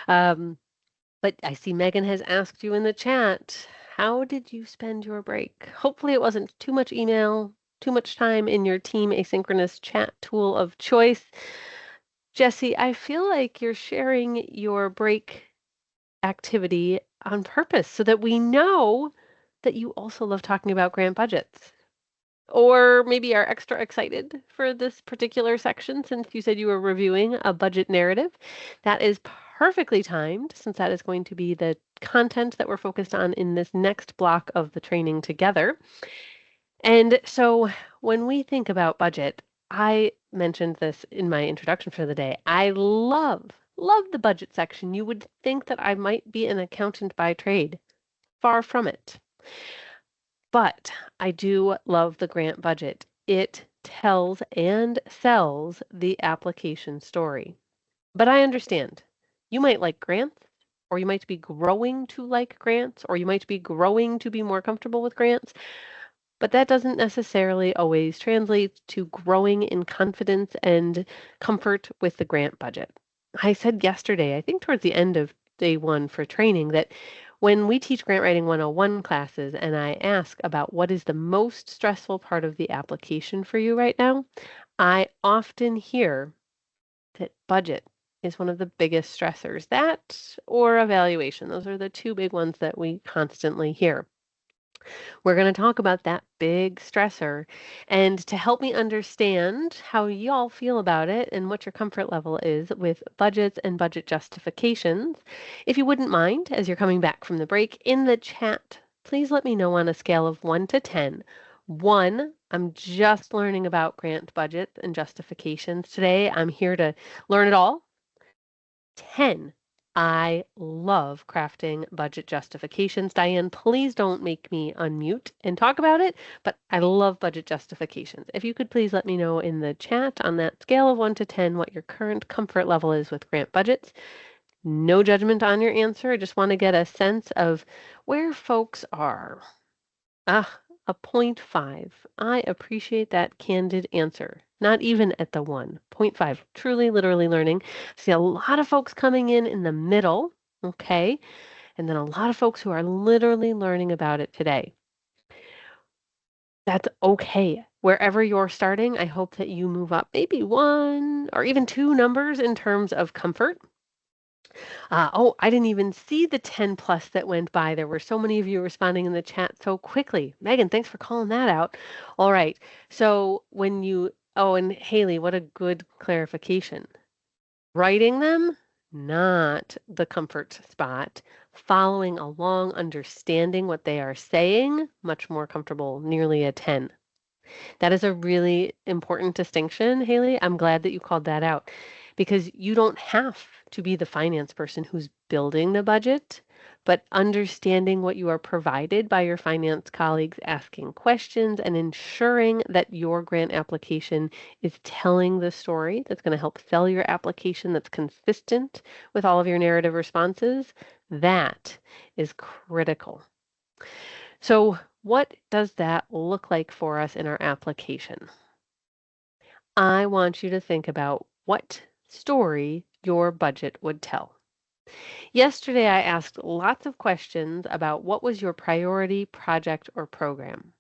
But I see Megan has asked you in the chat, how did you spend your break? Hopefully it wasn't too much email, too much time in your team asynchronous chat tool of choice. Jessie, I feel like you're sharing your break activity on purpose so that we know that you also love talking about grant budgets. Or maybe are extra excited for this particular section since you said you were reviewing a budget narrative. That is perfectly timed since that is going to be the content that we're focused on in this next block of the training together. And so when we think about budget, I mentioned this in my introduction for the day. I love the budget section. You would think that I might be an accountant by trade. Far from it. But I do love the grant budget. It tells and sells the application story. But I understand. You might like grants, or you might be growing to like grants, or you might be growing to be more comfortable with grants. But that doesn't necessarily always translate to growing in confidence and comfort with the grant budget. I said yesterday, I think towards the end of day one for training, that When we teach Grant Writing 101 classes and I ask about what is the most stressful part of the application for you right now, I often hear that budget is one of the biggest stressors. That or evaluation. Those are the two big ones that we constantly hear. We're going to talk about that big stressor. And to help me understand how y'all feel about it and what your comfort level is with budgets and budget justifications, if you wouldn't mind, as you're coming back from the break, in the chat, please let me know on a scale of 1 to 10. 1, I'm just learning about grant budgets and justifications today. I'm here to learn it all. 10, I love crafting budget justifications. Diane, please don't make me unmute and talk about it, but I love budget justifications. If you could please let me know in the chat on that scale of 1 to 10 what your current comfort level is with grant budgets. No judgment on your answer. I just want to get a sense of where folks are. A 0.5. I appreciate that candid answer. Not even at the 1. 0.5. Truly, literally learning. See a lot of folks coming in the middle, okay? And then a lot of folks who are literally learning about it today. That's okay. Wherever you're starting, I hope that you move up maybe 1 or even 2 numbers in terms of comfort. Oh, I didn't even see the 10 plus that went by. There were so many of you responding in the chat so quickly. Megan, thanks for calling that out. All right. So when you, oh, and Haley, what a good clarification. Writing them, not the comfort spot. Following along, understanding what they are saying, much more comfortable, nearly a 10. That is a really important distinction, Haley. I'm glad that you called that out because you don't have to be the finance person who's building the budget, but understanding what you are provided by your finance colleagues, asking questions and ensuring that your grant application is telling the story that's going to help sell your application that's consistent with all of your narrative responses. That is critical. So what does that look like for us in our application? I want you to think about what story your budget would tell. Yesterday, I asked lots of questions about what was your priority project or program.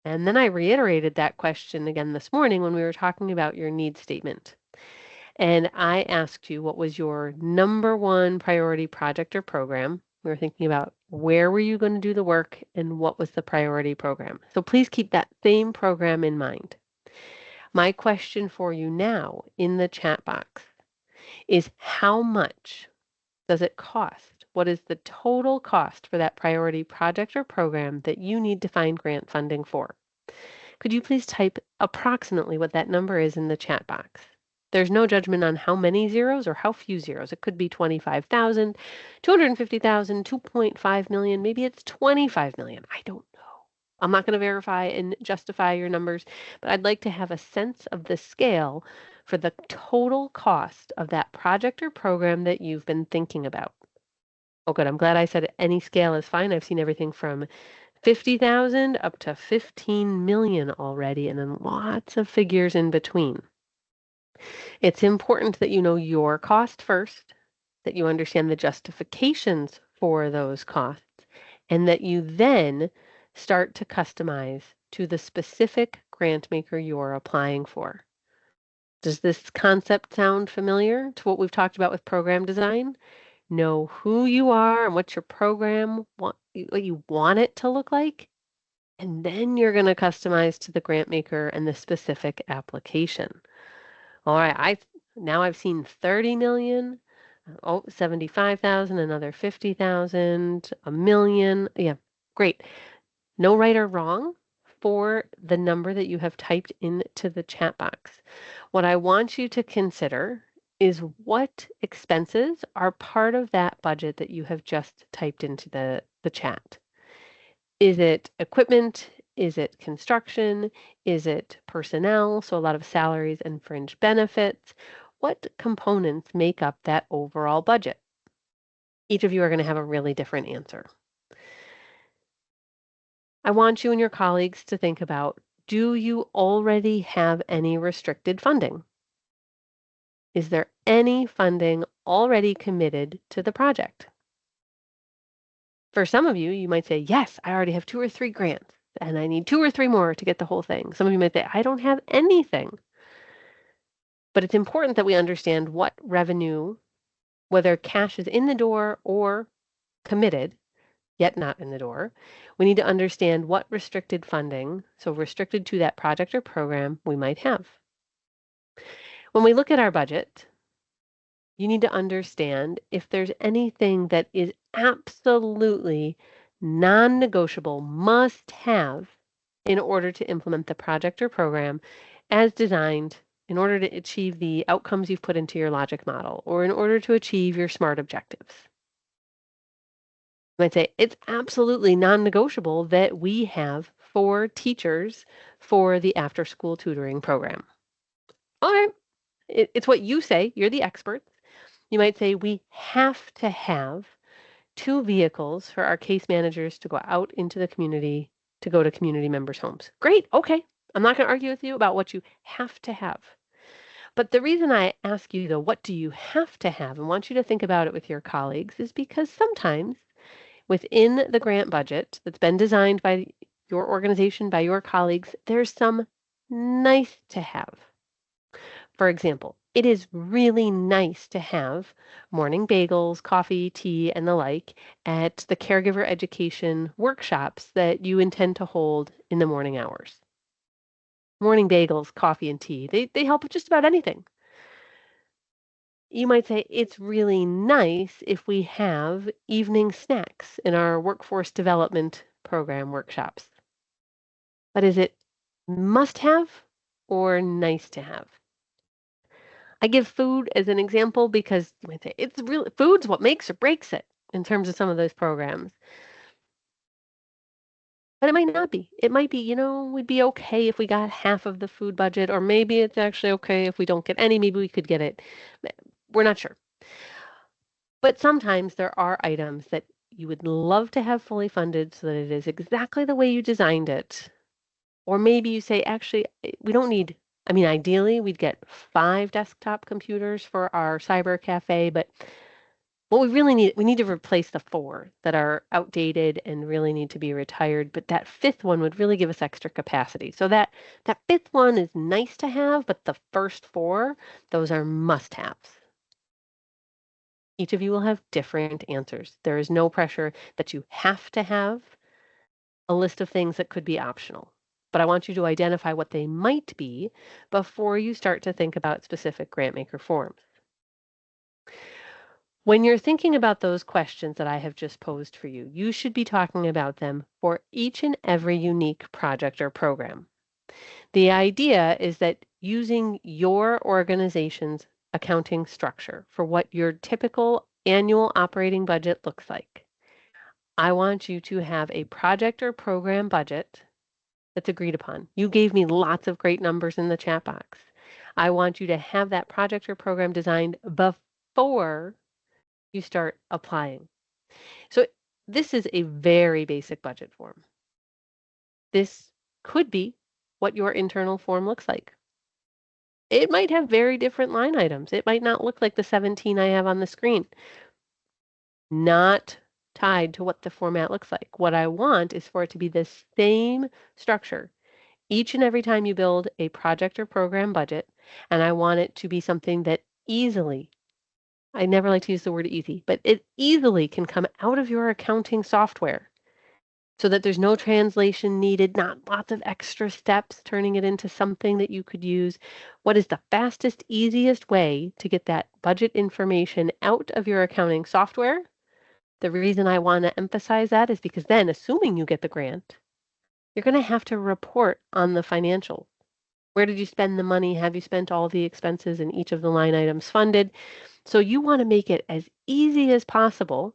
And then I reiterated that question again this morning when we were talking about your need statement. And I asked you what was your number one priority project or program. We were thinking about where were you going to do the work and what was the priority program. So please keep that same program in mind. My question for you now in the chat box is how much does it cost? What is the total cost for that priority project or program that you need to find grant funding for? Could you please type approximately what that number is in the chat box? There's no judgment on how many zeros or how few zeros. It could be 25,000, 250,000, 2.5 million, maybe it's 25 million. I don't know. I'm not going to verify and justify your numbers, but I'd like to have a sense of the scale for the total cost of that project or program that you've been thinking about. Oh, good. I'm glad I said any scale is fine. I've seen everything from 50,000 up to 15 million already, and then lots of figures in between. It's important that you know your cost first, that you understand the justifications for those costs, and that you then start to customize to the specific grant maker you're applying for. Does this concept sound familiar to what we've talked about with program design? Know who you are and what your program what you want it to look like, and then you're going to customize to the grant maker and the specific application. All right, now I've seen 30 million, 75,000, another 50,000, a million. Yeah, great. No right or wrong for the number that you have typed into the chat box. What I want you to consider is what expenses are part of that budget that you have just typed into the chat. Is it equipment? Is it construction? Is it personnel? So a lot of salaries and fringe benefits. What components make up that overall budget? Each of you are going to have a really different answer. I want you and your colleagues to think about, do you already have any restricted funding? Is there any funding already committed to the project? For some of you, you might say, yes, I already have 2 or 3 grants, and I need 2 or 3 more to get the whole thing. Some of you might say, I don't have anything. But it's important that we understand what revenue, whether cash is in the door or committed, yet not in the door. We need to understand what restricted funding, so restricted to that project or program, we might have. When we look at our budget, you need to understand if there's anything that is absolutely non-negotiable, must have in order to implement the project or program as designed in order to achieve the outcomes you've put into your logic model or in order to achieve your SMART objectives. You might say it's absolutely non-negotiable that we have 4 teachers for the after-school tutoring program. All right, it's what you say, you're the experts. You might say we have to have 2 vehicles for our case managers to go out into the community to go to community members' homes. Great, okay. I'm not going to argue with you about what you have to have. But the reason I ask you, though, what do you have to have, and want you to think about it with your colleagues, is because sometimes within the grant budget that's been designed by your organization, by your colleagues, there's some nice to have. For example, it is really nice to have morning bagels, coffee, tea, and the like at the caregiver education workshops that you intend to hold in the morning hours. Morning bagels, coffee, and tea, they help with just about anything. You might say it's really nice if we have evening snacks in our workforce development program workshops. But is it must have or nice to have? I give food as an example because you might say it's really food's what makes or breaks it in terms of some of those programs. But it might not be. It might be, we'd be okay if we got half of the food budget, or maybe it's actually okay if we don't get any. Maybe we could get it. We're not sure. But sometimes there are items that you would love to have fully funded so that it is exactly the way you designed it. Or maybe you say, actually, we don't need, ideally, we'd get 5 desktop computers for our cyber cafe, but what we need to replace the 4 that are outdated and really need to be retired, but that 5th one would really give us extra capacity. So that 5th one is nice to have, but the first 4, those are must-haves. Each of you will have different answers. There is no pressure that you have to have a list of things that could be optional. But I want you to identify what they might be before you start to think about specific grantmaker forms. When you're thinking about those questions that I have just posed for you, you should be talking about them for each and every unique project or program. The idea is that using your organization's accounting structure for what your typical annual operating budget looks like, I want you to have a project or program budget that's agreed upon. You gave me lots of great numbers in the chat box. I want you to have that project or program designed before you start applying. So this is a very basic budget form. This could be what your internal form looks like. It might have very different line items. It might not look like the 17 I have on the screen. Not tied to what the format looks like. What I want is for it to be the same structure each and every time you build a project or program budget, and I want it to be something that easily, I never like to use the word easy, but it easily can come out of your accounting software so that there's no translation needed, not lots of extra steps, turning it into something that you could use. What is the fastest, easiest way to get that budget information out of your accounting software? The reason I want to emphasize that is because then, assuming you get the grant, you're going to have to report on the financials. Where did you spend the money? Have you spent all the expenses in each of the line items funded? So you want to make it as easy as possible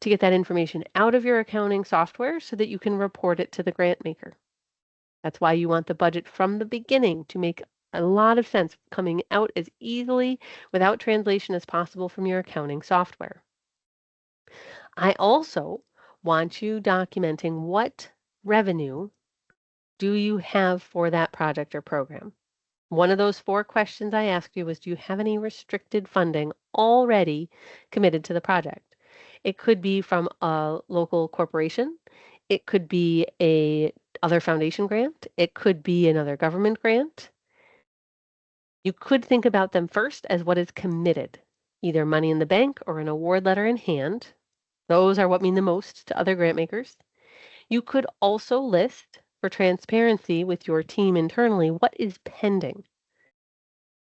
to get that information out of your accounting software so that you can report it to the grant maker. That's why you want the budget from the beginning to make a lot of sense, coming out as easily without translation as possible from your accounting software. I also want you documenting what revenue do you have for that project or program. One of those 4 questions I asked you was, do you have any restricted funding already committed to the project? It could be from a local corporation. It could be a other foundation grant. It could be another government grant. You could think about them first as what is committed, either money in the bank or an award letter in hand. Those are what mean the most to other grant makers. You could also list, for transparency with your team internally, what is pending.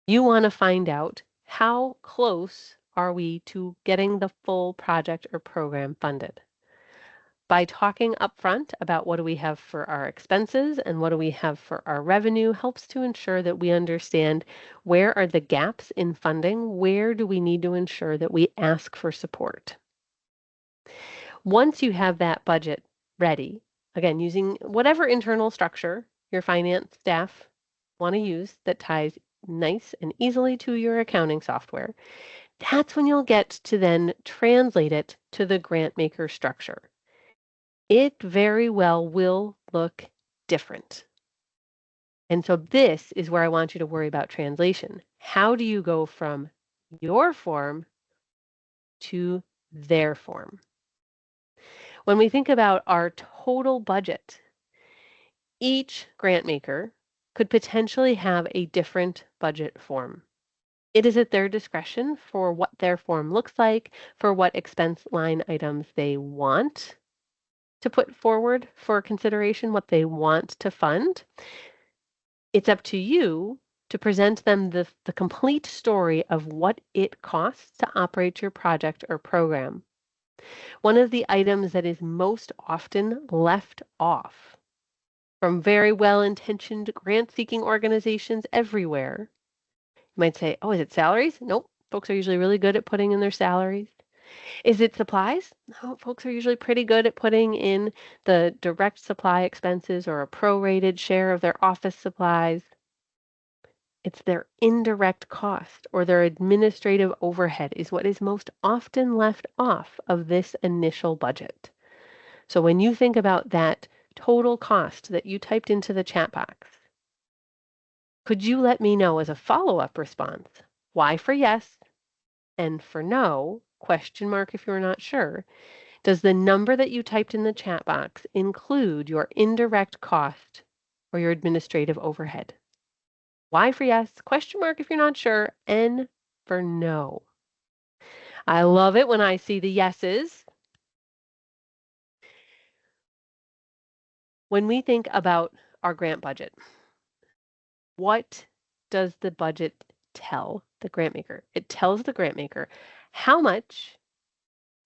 You want to find out how close are we to getting the full project or program funded. By talking upfront about what do we have for our expenses and what do we have for our revenue helps to ensure that we understand where are the gaps in funding, where do we need to ensure that we ask for support. Once you have that budget ready, again, using whatever internal structure your finance staff want to use that ties nice and easily to your accounting software, that's when you'll get to then translate it to the grant maker structure. It very well will look different. And so this is where I want you to worry about translation. How do you go from your form to their form? When we think about our total budget, each grant maker could potentially have a different budget form. It is at their discretion for what their form looks like, for what expense line items they want to put forward for consideration, what they want to fund. It's up to you to present them the complete story of what it costs to operate your project or program. One of the items that is most often left off from very well-intentioned grant-seeking organizations everywhere. You might say, oh, is it salaries? Nope. Folks are usually really good at putting in their salaries. Is it supplies? No, folks are usually pretty good at putting in the direct supply expenses or a prorated share of their office supplies. It's their indirect cost or their administrative overhead is what is most often left off of this initial budget. So when you think about that total cost that you typed into the chat box, could you let me know as a follow-up response why for yes and for no, question mark if you're not sure, does the number that you typed in the chat box include your indirect cost or your administrative overhead? Why for yes, question mark if you're not sure, N for no. I love it when I see the yeses. When we think about our grant budget, what does the budget tell the grant maker? It tells the grant maker how much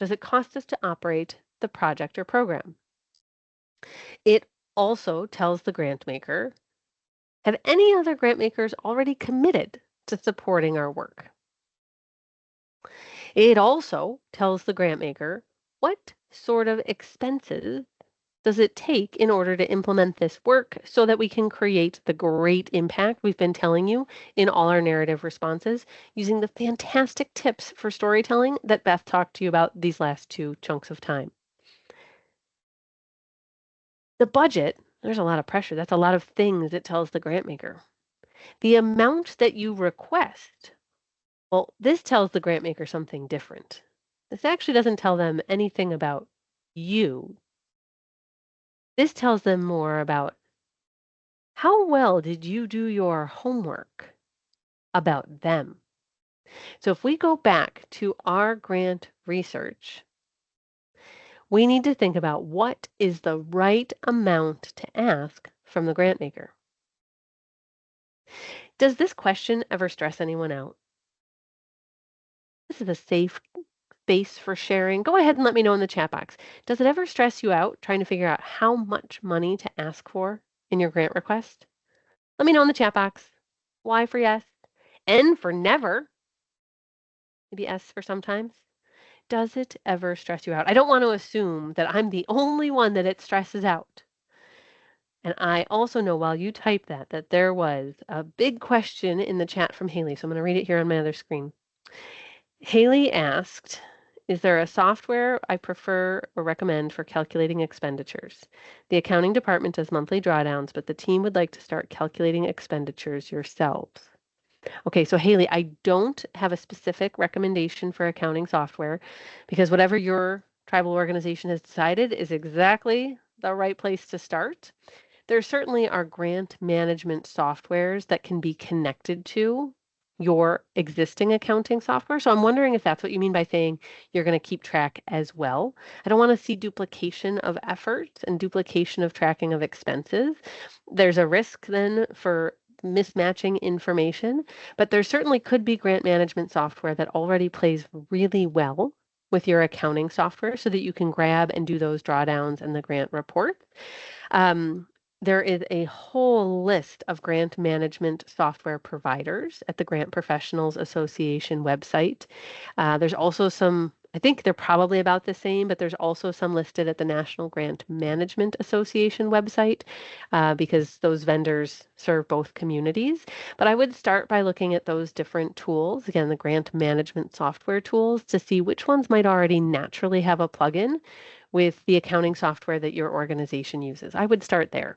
does it cost us to operate the project or program. It also tells the grant maker, have any other grant makers already committed to supporting our work? It also tells the grant maker what sort of expenses does it take in order to implement this work so that we can create the great impact we've been telling you in all our narrative responses using the fantastic tips for storytelling that Beth talked to you about these last 2 chunks of time. The budget, there's a lot of pressure. That's a lot of things it tells the grant maker. The amount that you request, well, this tells the grant maker something different. This actually doesn't tell them anything about you. This tells them more about how well did you do your homework about them. So if we go back to our grant research, we need to think about what is the right amount to ask from the grant maker. Does this question ever stress anyone out? This is a safe space for sharing. Go ahead and let me know in the chat box. Does it ever stress you out trying to figure out how much money to ask for in your grant request? Let me know in the chat box. Y for yes, N for never, maybe S for sometimes. Does it ever stress you out? I don't want to assume that I'm the only one that it stresses out. And I also know while you type that there was a big question in the chat from Haley. So I'm going to read it here on my other screen. Haley asked, is there a software I prefer or recommend for calculating expenditures? The accounting department does monthly drawdowns, but the team would like to start calculating expenditures yourselves. Okay, so Haley, I don't have a specific recommendation for accounting software because whatever your tribal organization has decided is exactly the right place to start. There certainly are grant management softwares that can be connected to your existing accounting software. So I'm wondering if that's what you mean by saying you're going to keep track as well. I don't want to see duplication of efforts and duplication of tracking of expenses. There's a risk then for mismatching information, but there certainly could be grant management software that already plays really well with your accounting software so that you can grab and do those drawdowns and the grant reports. Um, there is a whole list of grant management software providers at the Grant Professionals Association website. There's also some, I think they're probably about the same, but there's also some listed at the National Grant Management Association website because those vendors serve both communities. But I would start by looking at those different tools, again, the grant management software tools, to see which ones might already naturally have a plugin with the accounting software that your organization uses. I would start there.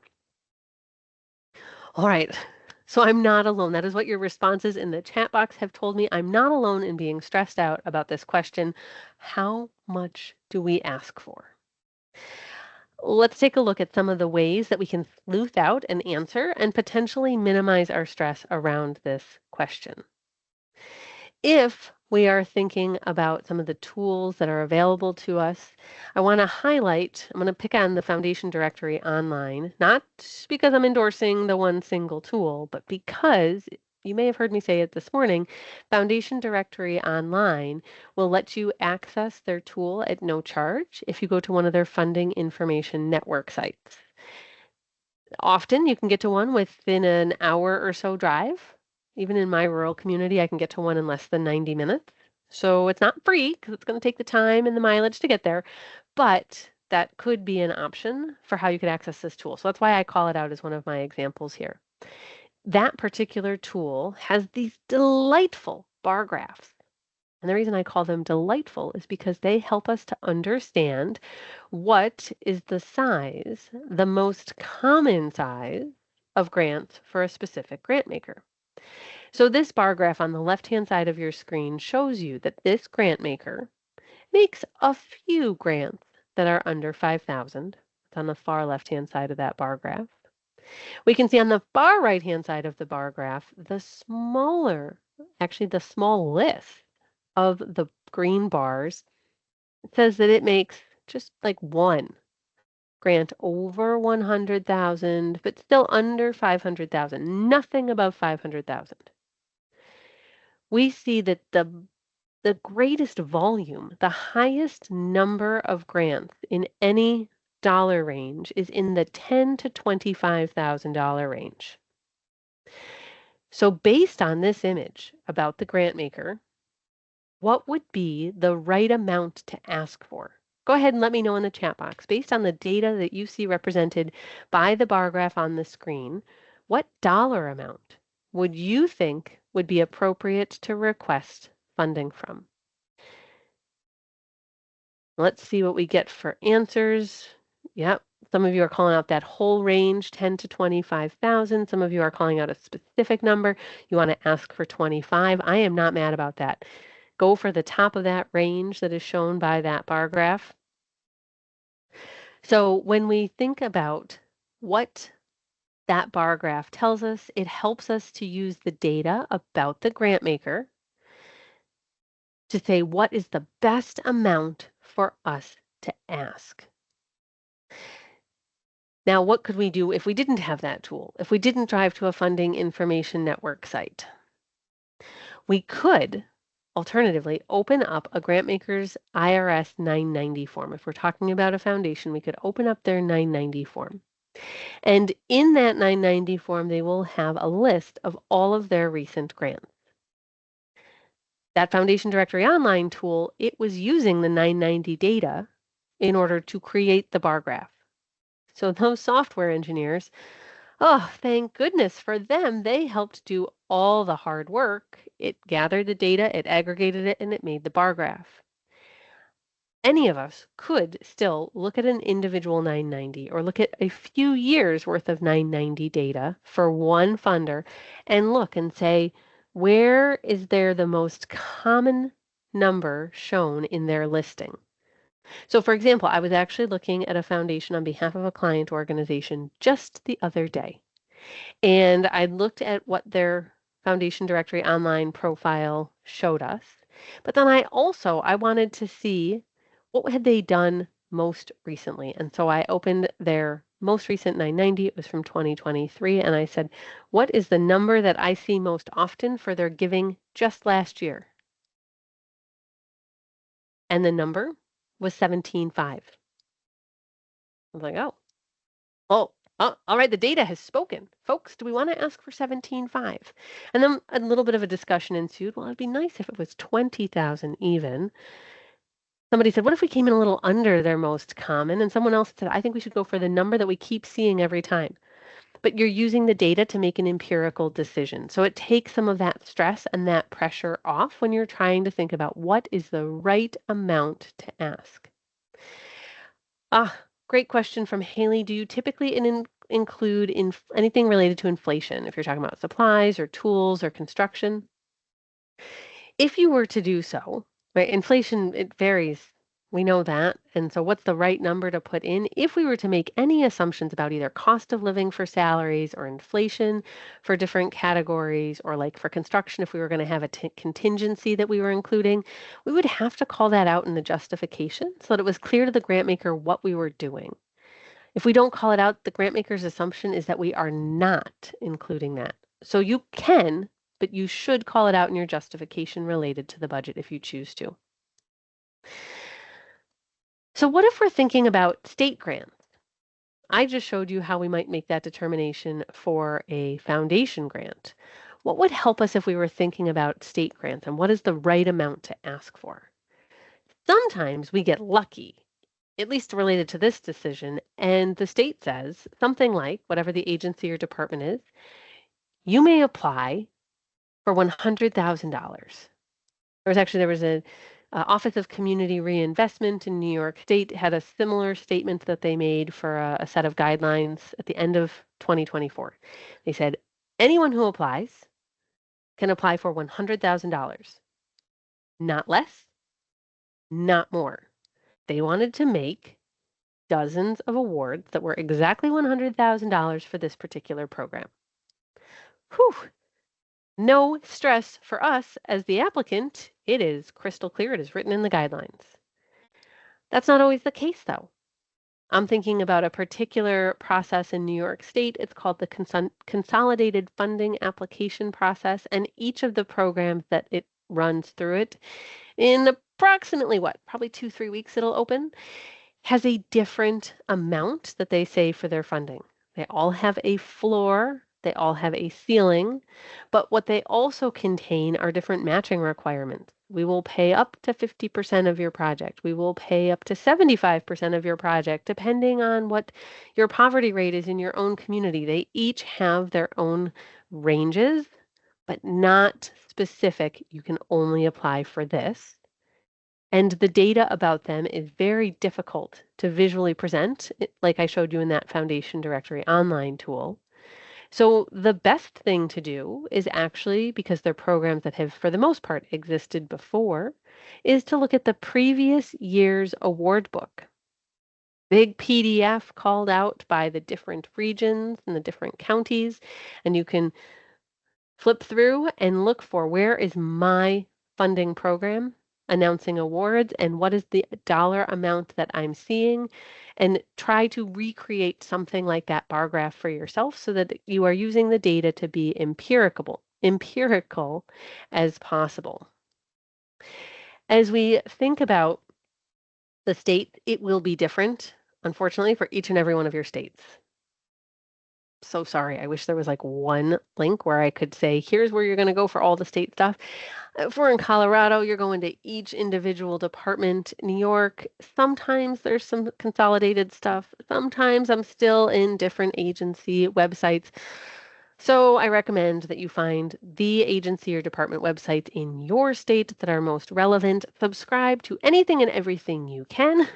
All right. So I'm not alone. That is what your responses in the chat box have told me. I'm not alone in being stressed out about this question. How much do we ask for? Let's take a look at some of the ways that we can sleuth out an answer and potentially minimize our stress around this question. If we are thinking about some of the tools that are available to us, I want to highlight, I'm going to pick on the Foundation Directory Online, not because I'm endorsing the one single tool, but because you may have heard me say it this morning, Foundation Directory Online will let you access their tool at no charge if you go to one of their funding information network sites. Often you can get to one within an hour or so drive. Even in my rural community, I can get to one in less than 90 minutes. So it's not free because it's going to take the time and the mileage to get there, but that could be an option for how you could access this tool. So that's why I call it out as one of my examples here. That particular tool has these delightful bar graphs. And the reason I call them delightful is because they help us to understand what is the size, the most common size of grants for a specific grant maker. So this bar graph on the left-hand side of your screen shows you that this grant maker makes a few grants that are under 5,000. It's on the far left-hand side of that bar graph. We can see on the far right-hand side of the bar graph, the small list of the green bars. It says that it makes just like one grant over 100,000, but still under 500,000, nothing above 500,000. We see that the greatest volume, the highest number of grants in any dollar range is in the $10,000 to $25,000 range. So based on this image about the grant maker, what would be the right amount to ask for? Go ahead and let me know in the chat box. Based on the data that you see represented by the bar graph on the screen, what dollar amount would you think would be appropriate to request funding from? Let's see what we get for answers. Yep, some of you are calling out that whole range, 10 to 25,000. Some of you are calling out a specific number. You want to ask for 25. I am not mad about that. Go for the top of that range that is shown by that bar graph. So when we think about what that bar graph tells us, it helps us to use the data about the grant maker to say what is the best amount for us to ask. Now, what could we do if we didn't have that tool? If we didn't drive to a funding information network site? We could alternatively open up a grant maker's IRS 990 form. If we're talking about a foundation, we could open up their 990 form. And in that 990 form, they will have a list of all of their recent grants. That Foundation Directory Online tool, it was using the 990 data in order to create the bar graph. So those software engineers, oh, thank goodness for them. They helped do all the hard work. It gathered the data, it aggregated it, and it made the bar graph. Any of us could still look at an individual 990 or look at a few years worth of 990 data for one funder and look and say, Where is there the most common number shown in their listing? So for example, I was actually looking at a foundation on behalf of a client organization just the other day. And I looked at what their foundation directory online profile showed us. But then I wanted to see what had they done most recently. And so I opened their most recent 990. It was from 2023. And I said, what is the number that I see most often for their giving just last year? And the number was 17.5. I was like, oh, all right, the data has spoken. Folks, do we want to ask for 17.5? And then a little bit of a discussion ensued. Well, it'd be nice if it was 20,000 even. Somebody said, what if we came in a little under their most common? And someone else said, I think we should go for the number that we keep seeing every time. But you're using the data to make an empirical decision. So it takes some of that stress and that pressure off when you're trying to think about what is the right amount to ask. Great question from Haley. Do you typically include anything related to inflation if you're talking about supplies or tools or construction? If you were to do so, right, inflation, it varies. We know that. And so what's the right number to put in? If we were to make any assumptions about either cost of living for salaries or inflation for different categories, or like for construction, if we were going to have a contingency that we were including, we would have to call that out in the justification so that it was clear to the grant maker what we were doing. If we don't call it out, the grant maker's assumption is that we are not including that. So you can, but you should call it out in your justification related to the budget if you choose to. So what if we're thinking about state grants? I just showed you how we might make that determination for a foundation grant. What would help us if we were thinking about state grants, and what is the right amount to ask for? Sometimes we get lucky, at least related to this decision, and the state says something like, whatever the agency or department is, you may apply for $100,000. There was a Office of Community Reinvestment in New York State had a similar statement that they made for a set of guidelines at the end of 2024. They said, anyone who applies can apply for $100,000, not less, not more. They wanted to make dozens of awards that were exactly $100,000 for this particular program. Whew. No stress for us as the applicant. It is crystal clear. It is written in the guidelines. That's not always the case, though. I'm thinking about a particular process in New York State. It's called the Consolidated Funding Application Process, and each of the programs that it runs through it, in approximately probably 2-3 weeks it'll open, has a different amount that they say for their funding. They all have a floor, they all have a ceiling, but what they also contain are different matching requirements. We will pay up to 50% of your project. We will pay up to 75% of your project, depending on what your poverty rate is in your own community. They each have their own ranges, but not specific. You can only apply for this. And the data about them is very difficult to visually present, like I showed you in that Foundation Directory online tool. So the best thing to do is actually, because they're programs that have, for the most part, existed before, is to look at the previous year's award book. Big PDF called out by the different regions and the different counties, and you can flip through and look for where is my funding program announcing awards and what is the dollar amount that I'm seeing, and try to recreate something like that bar graph for yourself so that you are using the data to be empirical as possible. As we think about the state, it will be different, unfortunately, for each and every one of your states. So sorry. I wish there was like one link where I could say, here's where you're going to go for all the state stuff. If we're in Colorado, you're going to each individual department. New York, sometimes there's some consolidated stuff. Sometimes I'm still in different agency websites. So I recommend that you find the agency or department websites in your state that are most relevant. Subscribe to anything and everything you can.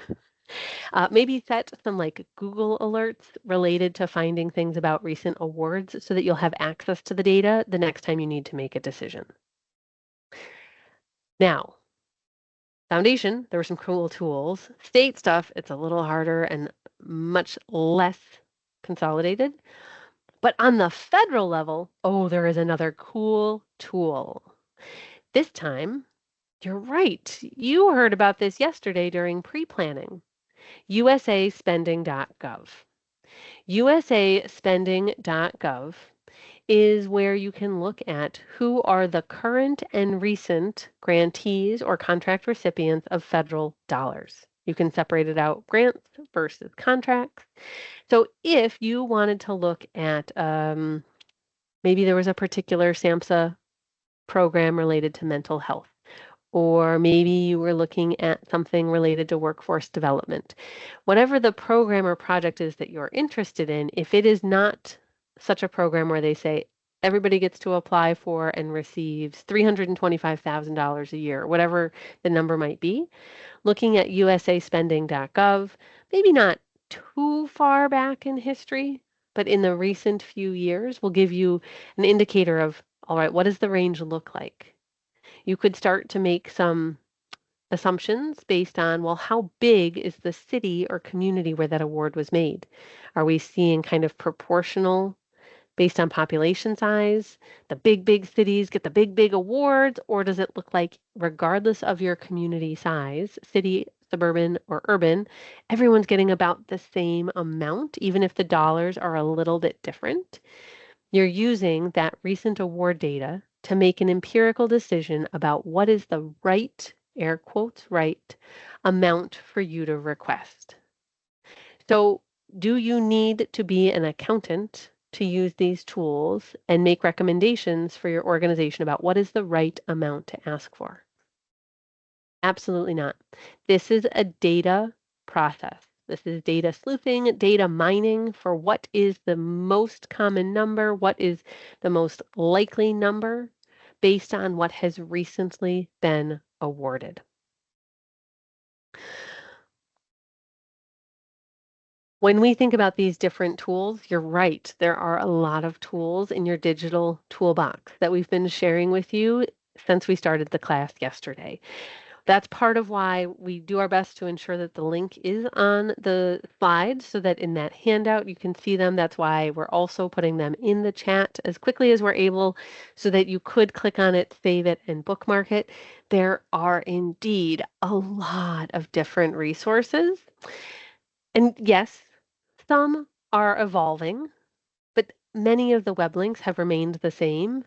Maybe set some like Google alerts related to finding things about recent awards so that you'll have access to the data the next time you need to make a decision. Now, foundation, there were some cool tools. State stuff, it's a little harder and much less consolidated. But on the federal level, oh, there is another cool tool. This time, you're right. You heard about this yesterday during pre-planning. USAspending.gov. USAspending.gov is where you can look at who are the current and recent grantees or contract recipients of federal dollars. You can separate it out grants versus contracts. So if you wanted to look at maybe there was a particular SAMHSA program related to mental health, or maybe you were looking at something related to workforce development. Whatever the program or project is that you're interested in, if it is not such a program where they say everybody gets to apply for and receives $325,000 a year, whatever the number might be, looking at usaspending.gov, maybe not too far back in history, but in the recent few years will give you an indicator of, all right, what does the range look like? You could start to make some assumptions based on, well, how big is the city or community where that award was made? Are we seeing kind of proportional based on population size? The big cities get the big awards, or does it look like, regardless of your community size, city, suburban, or urban, everyone's getting about the same amount, even if the dollars are a little bit different? You're using that recent award data to make an empirical decision about what is the right, air quotes, right, amount for you to request. So, do you need to be an accountant to use these tools and make recommendations for your organization about what is the right amount to ask for? Absolutely not. This is a data process. This is data sleuthing, data mining for what is the most common number, what is the most likely number based on what has recently been awarded. When we think about these different tools, you're right. There are a lot of tools in your digital toolbox that we've been sharing with you since we started the class yesterday. That's part of why we do our best to ensure that the link is on the slide so that in that handout you can see them. That's why we're also putting them in the chat as quickly as we're able so that you could click on it, save it, and bookmark it. There are indeed a lot of different resources. And yes, some are evolving, but many of the web links have remained the same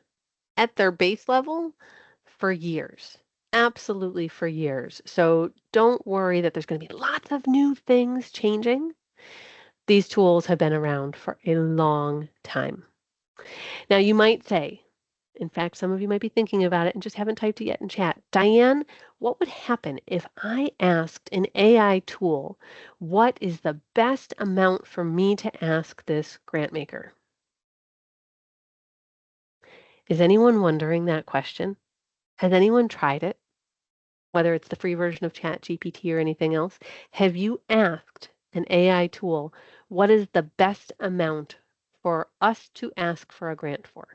at their base level for years. Absolutely for years. So don't worry that there's going to be lots of new things changing. These tools have been around for a long time. Now, you might say, in fact, some of you might be thinking about it and just haven't typed it yet in chat. Diane, what would happen if I asked an AI tool, what is the best amount for me to ask this grant maker? Is anyone wondering that question? Has anyone tried it? Whether it's the free version of ChatGPT or anything else, have you asked an AI tool, what is the best amount for us to ask for a grant for?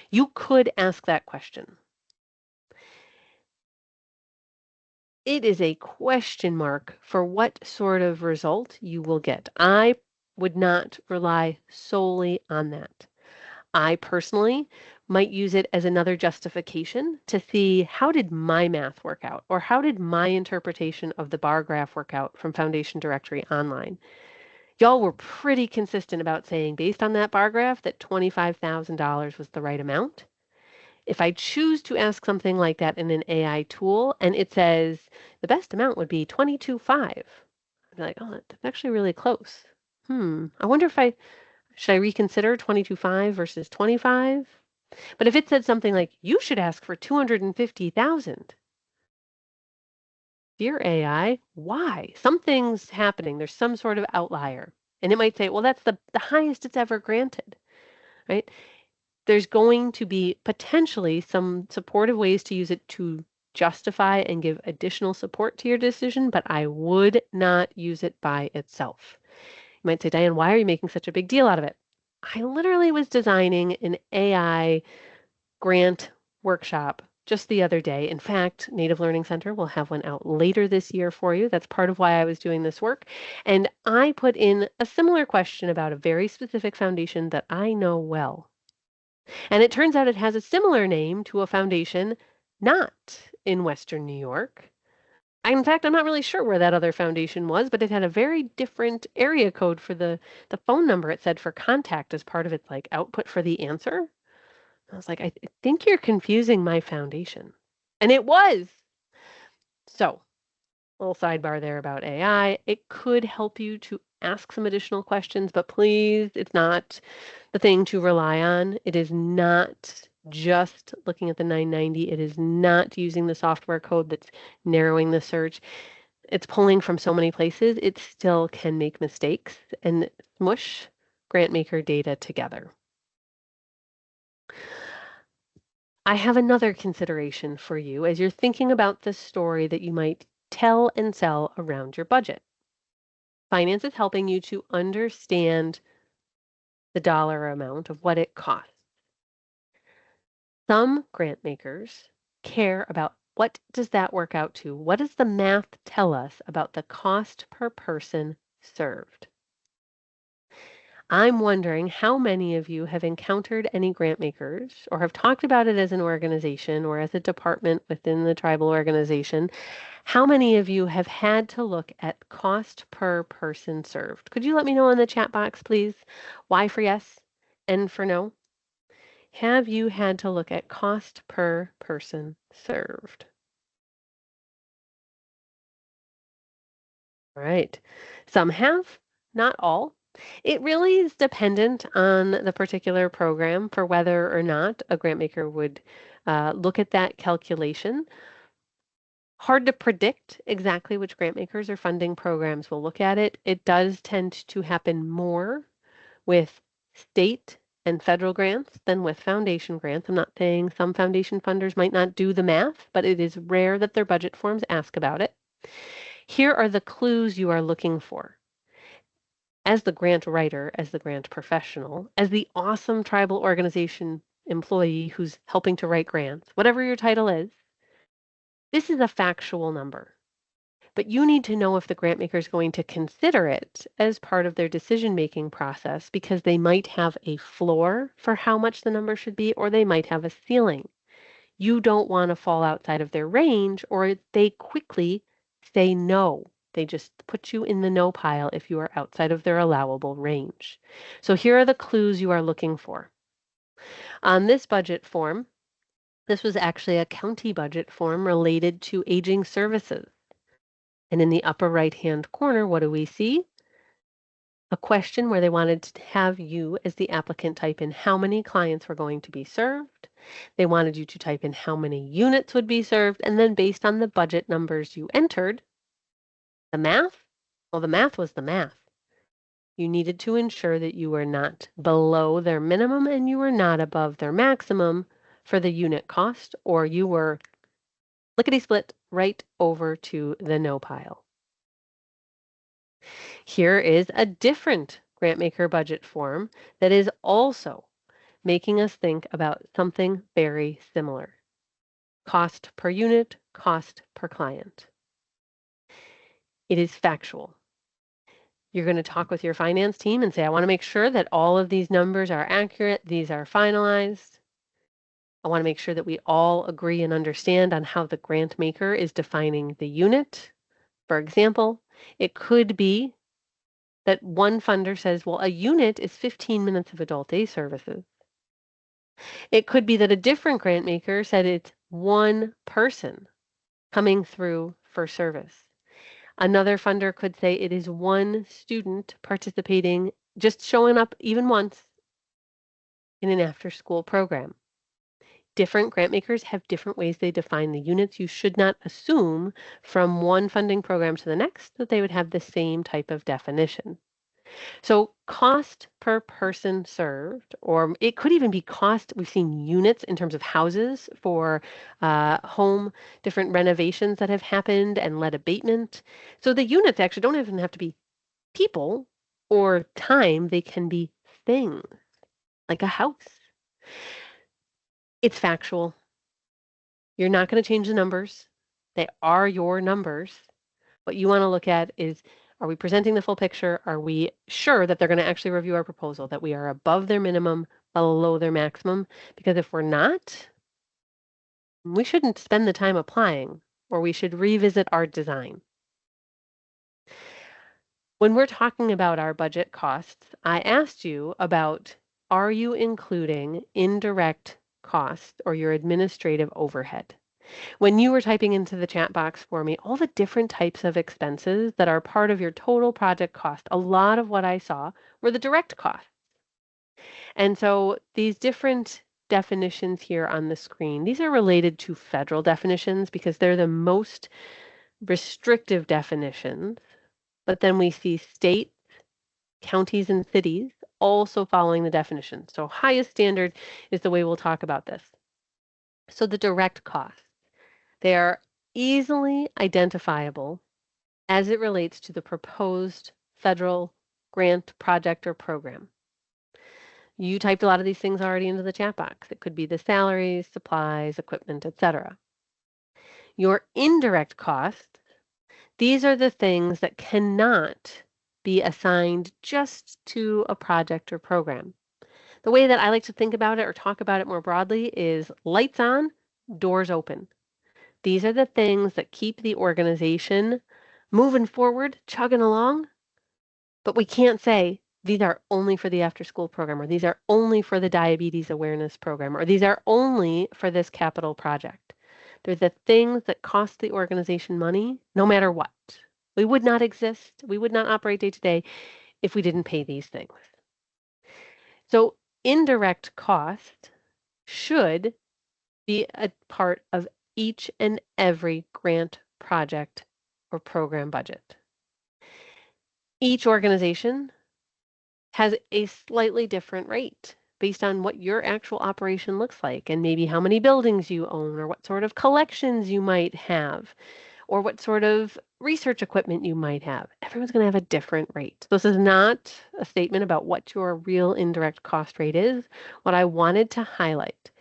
You could ask that question. It is a question mark for what sort of result you will get. I would not rely solely on that. I personally might use it as another justification to see how did my math work out, or how did my interpretation of the bar graph work out from Foundation Directory Online. Y'all were pretty consistent about saying, based on that bar graph, that $25,000 was the right amount. If I choose to ask something like that in an AI tool and it says the best amount would be 22.5, I'd be like, oh, that's actually really close. I wonder if should I reconsider 22.5 versus 25? But if it said something like, you should ask for 250,000, dear AI, why? Something's happening. There's some sort of outlier. And it might say, well, that's the highest it's ever granted, right? There's going to be potentially some supportive ways to use it to justify and give additional support to your decision, but I would not use it by itself. You might say, Diane, why are you making such a big deal out of it? I literally was designing an AI grant workshop just the other day. In fact, Native Learning Center will have one out later this year for you. That's part of why I was doing this work. And I put in a similar question about a very specific foundation that I know well. And it turns out it has a similar name to a foundation not in Western New York. In fact, I'm not really sure where that other foundation was, but it had a very different area code for the phone number it said for contact as part of its like output for the answer. I was like, I think you're confusing my foundation. And it was. So, little sidebar there about AI. It could help you to ask some additional questions, but please, it's not the thing to rely on. It is not just looking at the 990. It is not using the software code that's narrowing the search. It's pulling from so many places, it still can make mistakes and smush grantmaker data together. I have another consideration for you as you're thinking about the story that you might tell and sell around your budget. Finance is helping you to understand the dollar amount of what it costs. Some grant makers care about what does that work out to? What does the math tell us about the cost per person served? I'm wondering how many of you have encountered any grant makers or have talked about it as an organization or as a department within the tribal organization. How many of you have had to look at cost per person served? Could you let me know in the chat box, please? Y for yes, N for no. Have you had to look at cost per person served? All right. Some have, not all. It really is dependent on the particular program for whether or not a grant maker would look at that calculation. Hard to predict exactly which grant makers or funding programs will look at it. It does tend to happen more with state and federal grants than with foundation grants. I'm not saying some foundation funders might not do the math, but it is rare that their budget forms ask about it. Here are the clues you are looking for. As the grant writer, as the grant professional, as the awesome tribal organization employee who's helping to write grants, whatever your title is, this is a factual number. But you need to know if the grant maker is going to consider it as part of their decision-making process because they might have a floor for how much the number should be, or they might have a ceiling. You don't want to fall outside of their range, or they quickly say no. They just put you in the no pile if you are outside of their allowable range. So here are the clues you are looking for. On this budget form, this was actually a county budget form related to aging services. And in the upper right-hand corner, what do we see? A question where they wanted to have you as the applicant type in how many clients were going to be served. They wanted you to type in how many units would be served, and then based on the budget numbers you entered, the math, well, the math was the math. You needed to ensure that you were not below their minimum and you were not above their maximum for the unit cost, or you were lickety-split right over to the no pile. Here is a different grantmaker budget form that is also making us think about something very similar. Cost per unit, cost per client. It is factual. You're going to talk with your finance team and say, I want to make sure that all of these numbers are accurate, these are finalized. I want to make sure that we all agree and understand on how the grant maker is defining the unit. For example, it could be that one funder says, well, a unit is 15 minutes of adult day services. It could be that a different grant maker said it's one person coming through for service. Another funder could say it is one student participating, just showing up even once in an after-school program. Different grant makers have different ways they define the units. You should not assume from one funding program to the next that they would have the same type of definition. So cost per person served, or it could even be cost. We've seen units in terms of houses for home, different renovations that have happened and lead abatement. So the units actually don't even have to be people or time. They can be things like a house. It's factual. You're not going to change the numbers. They are your numbers. What you want to look at is, are we presenting the full picture? Are we sure that they're going to actually review our proposal, that we are above their minimum, below their maximum? Because if we're not, we shouldn't spend the time applying, or we should revisit our design. When we're talking about our budget costs, I asked you about, are you including indirect costs or your administrative overhead? When you were typing into the chat box for me, all the different types of expenses that are part of your total project cost, a lot of what I saw were the direct costs. And so these different definitions here on the screen, these are related to federal definitions because they're the most restrictive definitions. But then we see states, counties, and cities also following the definition. So highest standard is the way we'll talk about this. So the direct costs. They are easily identifiable as it relates to the proposed federal grant, project, or program. You typed a lot of these things already into the chat box. It could be the salaries, supplies, equipment, etc. Your indirect costs, these are the things that cannot be assigned just to a project or program. The way that I like to think about it or talk about it more broadly is lights on, doors open. These are the things that keep the organization moving forward, chugging along, but we can't say these are only for the after school program, or these are only for the diabetes awareness program, or these are only for this capital project. They're the things that cost the organization money no matter what. We would not exist, we would not operate day to day if we didn't pay these things. So indirect cost should be a part of each and every grant, project, or program budget. Each organization has a slightly different rate based on what your actual operation looks like and maybe how many buildings you own or what sort of collections you might have or what sort of research equipment you might have. Everyone's going to have a different rate. This is not a statement about what your real indirect cost rate is. What I wanted to highlight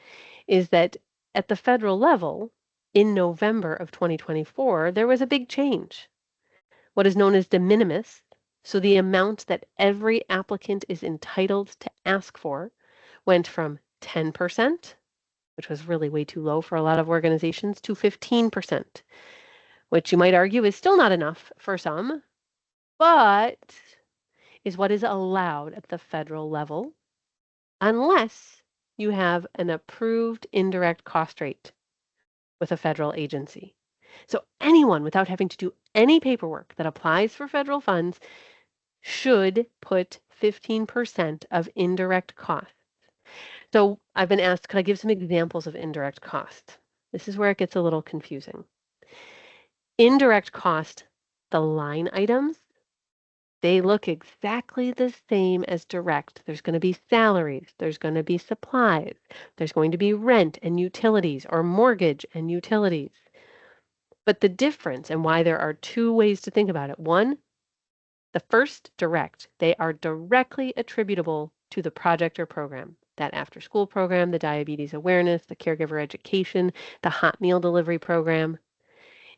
is that at the federal level, in November of 2024, there was a big change. What is known as de minimis, so the amount that every applicant is entitled to ask for, went from 10%, which was really way too low for a lot of organizations, to 15%, which you might argue is still not enough for some, but is what is allowed at the federal level, unless you have an approved indirect cost rate with a federal agency. So anyone without having to do any paperwork that applies for federal funds should put 15% of indirect costs. So I've been asked, could I give some examples of indirect costs? This is where it gets a little confusing. Indirect cost, the line items, they look exactly the same as direct. There's going to be salaries, there's going to be supplies, there's going to be rent and utilities or mortgage and utilities. But the difference and why there are two ways to think about it. One, the first, direct. They are directly attributable to the project or program. That after school program, the diabetes awareness, the caregiver education, the hot meal delivery program.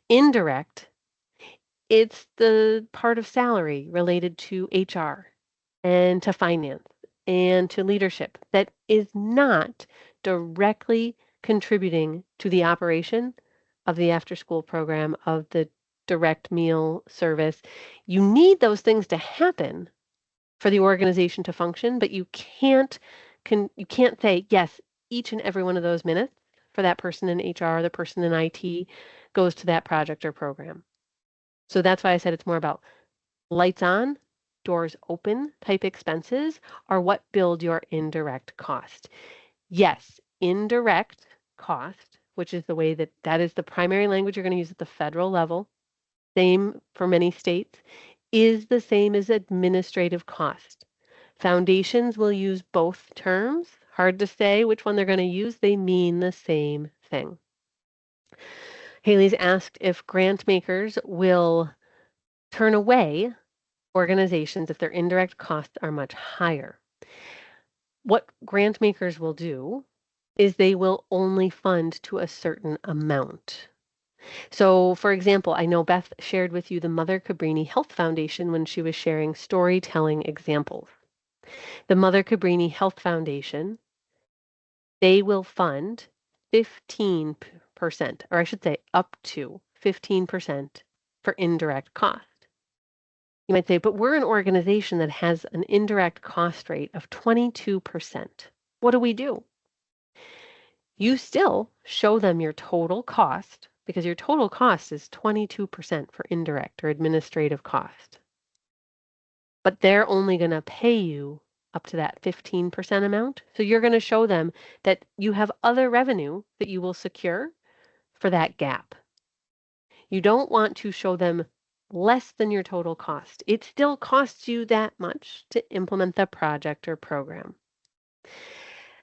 Indirect, it's the part of salary related to HR and to finance and to leadership that is not directly contributing to the operation of the after school program, of the direct meal service. You need those things to happen for the organization to function, but you can't say yes, each and every one of those minutes for that person in HR, the person in IT goes to that project or program. So that's why I said it's more about lights on, doors open type expenses are what build your indirect cost. Yes, indirect cost, which is the way that is the primary language you're going to use at the federal level, same for many states, is the same as administrative cost. Foundations will use both terms. Hard to say which one they're going to use. They mean the same thing. Haley's asked if grant makers will turn away organizations if their indirect costs are much higher. What grant makers will do is they will only fund to a certain amount. So, for example, I know Beth shared with you the Mother Cabrini Health Foundation when she was sharing storytelling examples. The Mother Cabrini Health Foundation, they will fund 15%, or I should say up to 15% for indirect cost. You might say, but we're an organization that has an indirect cost rate of 22%. What do we do? You still show them your total cost because your total cost is 22% for indirect or administrative cost. But they're only going to pay you up to that 15% amount. So you're going to show them that you have other revenue that you will secure for that gap. You don't want to show them less than your total cost. It still costs you that much to implement the project or program.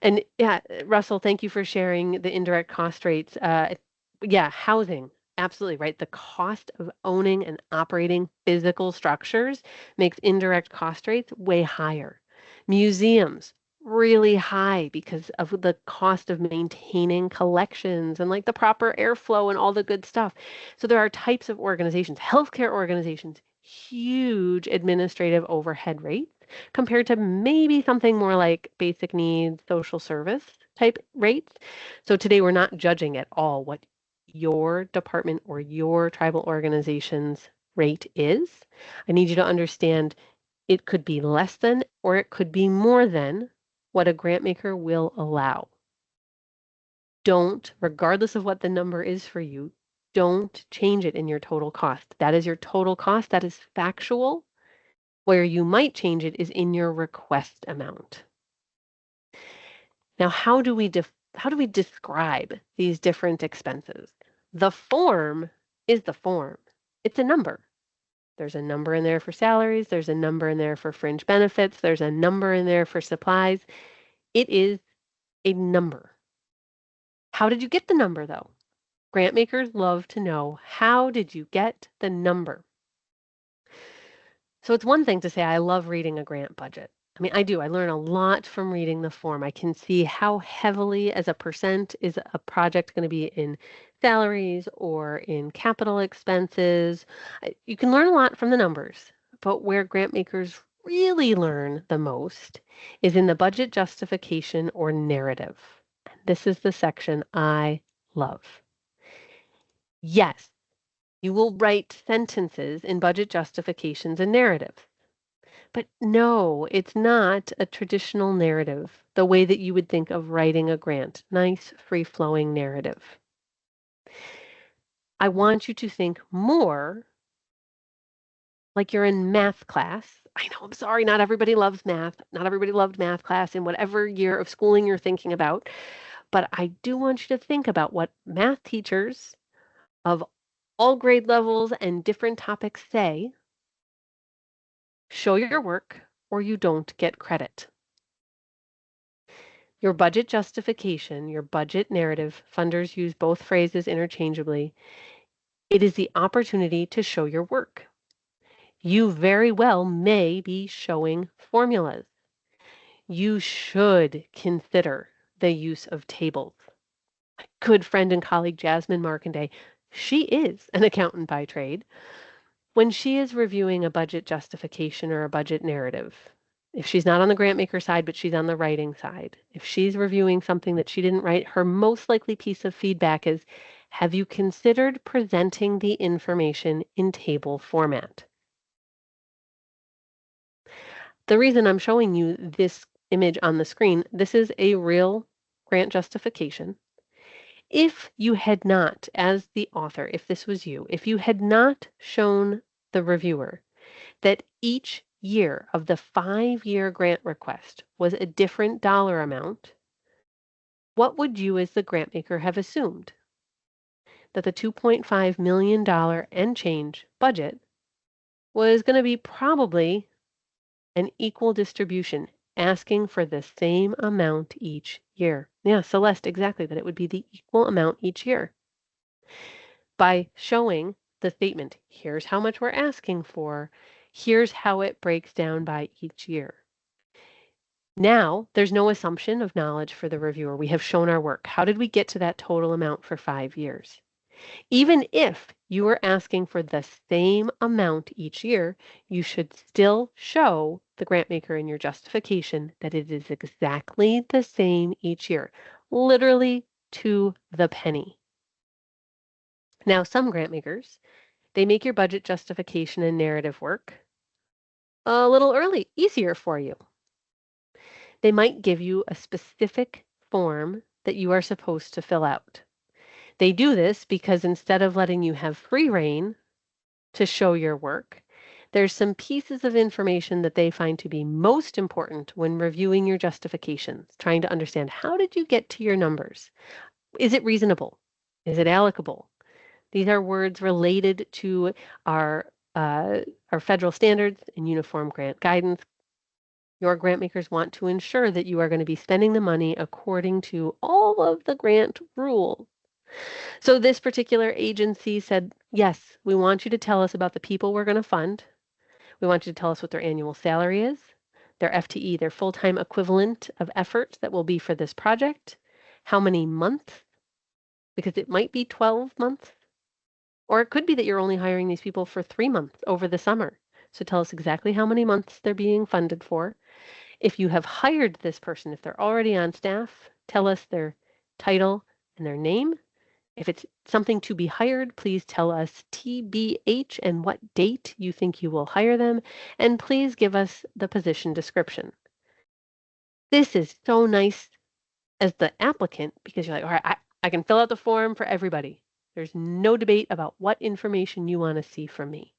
And yeah, Russell, thank you for sharing the indirect cost rates. Yeah, housing, absolutely right. The cost of owning and operating physical structures makes indirect cost rates way higher. Museums, really high because of the cost of maintaining collections and like the proper airflow and all the good stuff. So there are types of organizations, healthcare organizations, huge administrative overhead rates compared to maybe something more like basic needs, social service type rates. So today we're not judging at all what your department or your tribal organization's rate is. I need you to understand it could be less than or it could be more than what a grant maker will allow. Don't, regardless of what the number is for you, don't change it in your total cost. That is your total cost. That is factual. Where you might change it is in your request amount. Now, how do we describe these different expenses? The form is the form. It's a number. There's a number in there for salaries. There's a number in there for fringe benefits. There's a number in there for supplies. It is a number. How did you get the number, though? Grant makers love to know, how did you get the number? So it's one thing to say, I love reading a grant budget. I mean, I do. I learn a lot from reading the form. I can see how heavily, as a percent, is a project going to be in salaries or in capital expenses. You can learn a lot from the numbers, but where grant makers really learn the most is in the budget justification or narrative. This is the section I love. Yes, you will write sentences in budget justifications and narratives. But no, it's not a traditional narrative, the way that you would think of writing a grant. Nice, free-flowing narrative. I want you to think more like you're in math class. I know, I'm sorry, not everybody loves math. Not everybody loved math class in whatever year of schooling you're thinking about. But I do want you to think about what math teachers of all grade levels and different topics say. Show your work or you don't get credit. Your budget justification, your budget narrative, funders use both phrases interchangeably. It is the opportunity to show your work. You very well may be showing formulas. You should consider the use of tables. My good friend and colleague Jasmine Markanday, she is an accountant by trade. When she is reviewing a budget justification or a budget narrative, if she's not on the grant maker side, but she's on the writing side, if she's reviewing something that she didn't write, her most likely piece of feedback is, have you considered presenting the information in table format? The reason I'm showing you this image on the screen, this is a real grant justification. If you had not, as the author, if this was you, if you had not shown the reviewer that each year of the 5-year grant request was a different dollar amount, what would you as the grant maker have assumed? That the $2.5 million and change budget was going to be probably an equal distribution, asking for the same amount each year. Yeah, Celeste, exactly, that it would be the equal amount each year. By showing the statement, here's how much we're asking for, here's how it breaks down by each year. Now, there's no assumption of knowledge for the reviewer. We have shown our work. How did we get to that total amount for 5 years? Even if you are asking for the same amount each year, you should still show the grant maker in your justification that it is exactly the same each year, literally to the penny. Now, some grant makers, they make your budget justification and narrative work a little easier for you. They might give you a specific form that you are supposed to fill out. They do this because instead of letting you have free rein to show your work, there's some pieces of information that they find to be most important when reviewing your justifications, trying to understand how did you get to your numbers? Is it reasonable? Is it allocable? These are words related to our federal standards and uniform grant guidance. Your grant makers want to ensure that you are going to be spending the money according to all of the grant rules. So this particular agency said, yes, we want you to tell us about the people we're going to fund. We want you to tell us what their annual salary is, their FTE, their full-time equivalent of effort that will be for this project, how many months, because it might be 12 months, or it could be that you're only hiring these people for 3 months over the summer. So tell us exactly how many months they're being funded for. If you have hired this person, if they're already on staff, tell us their title and their name. If it's something to be hired, please tell us TBH and what date you think you will hire them, and please give us the position description. This is so nice as the applicant because you're like, all right, I can fill out the form for everybody. There's no debate about what information you want to see from me.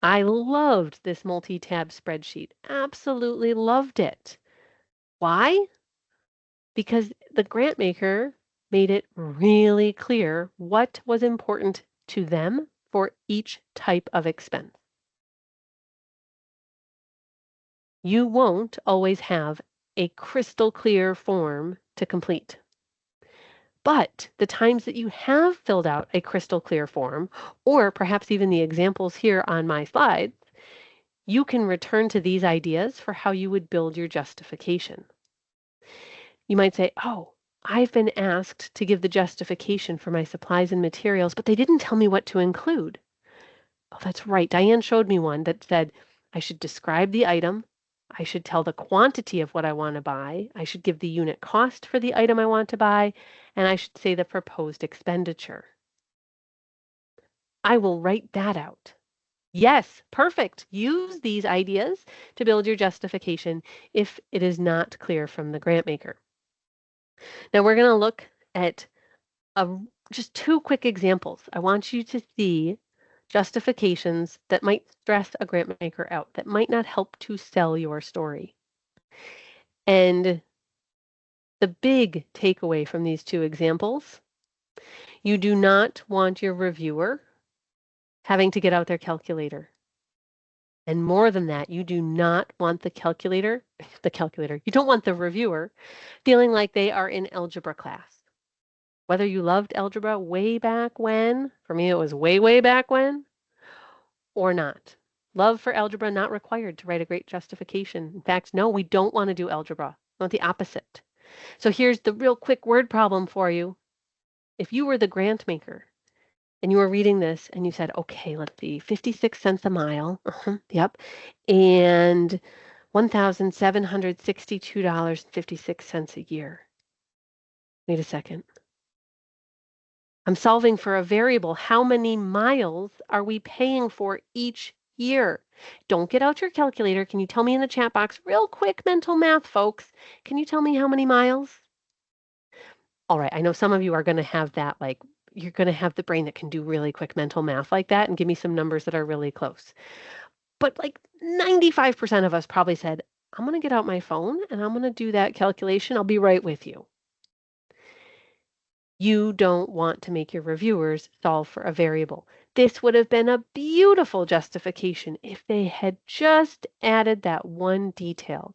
I loved this multi-tab spreadsheet. Absolutely loved it. Why? Because the grant maker made it really clear what was important to them for each type of expense. You won't always have a crystal clear form to complete. But the times that you have filled out a crystal clear form, or perhaps even the examples here on my slides, you can return to these ideas for how you would build your justification. You might say, oh, I've been asked to give the justification for my supplies and materials, but they didn't tell me what to include. Oh, that's right. Diane showed me one that said I should describe the item. I should tell the quantity of what I want to buy. I should give the unit cost for the item I want to buy, and I should say the proposed expenditure. I will write that out. Yes, perfect. Use these ideas to build your justification if it is not clear from the grant maker. Now we're going to look at just 2 quick examples. I want you to see justifications that might stress a grant maker out, that might not help to sell your story. And the big takeaway from these 2 examples, you do not want your reviewer having to get out their calculator. And more than that, you do not want you don't want the reviewer feeling like they are in algebra class. Whether you loved algebra way back when, for me it was way, way back when, or not. Love for algebra not required to write a great justification. In fact, no, we don't want to do algebra. We want the opposite. So here's the real quick word problem for you. If you were the grant maker and you were reading this and you said, okay, let's see, 56 cents a mile, yep, and $1,762.56 a year. Wait a second. I'm solving for a variable. How many miles are we paying for each year? Don't get out your calculator. Can you tell me in the chat box, real quick mental math, folks? Can you tell me how many miles? All right, I know some of you are going to have that, like, you're going to have the brain that can do really quick mental math like that and give me some numbers that are really close. But like 95% of us probably said, I'm going to get out my phone and I'm going to do that calculation. I'll be right with you. You don't want to make your reviewers solve for a variable. This would have been a beautiful justification if they had just added that one detail.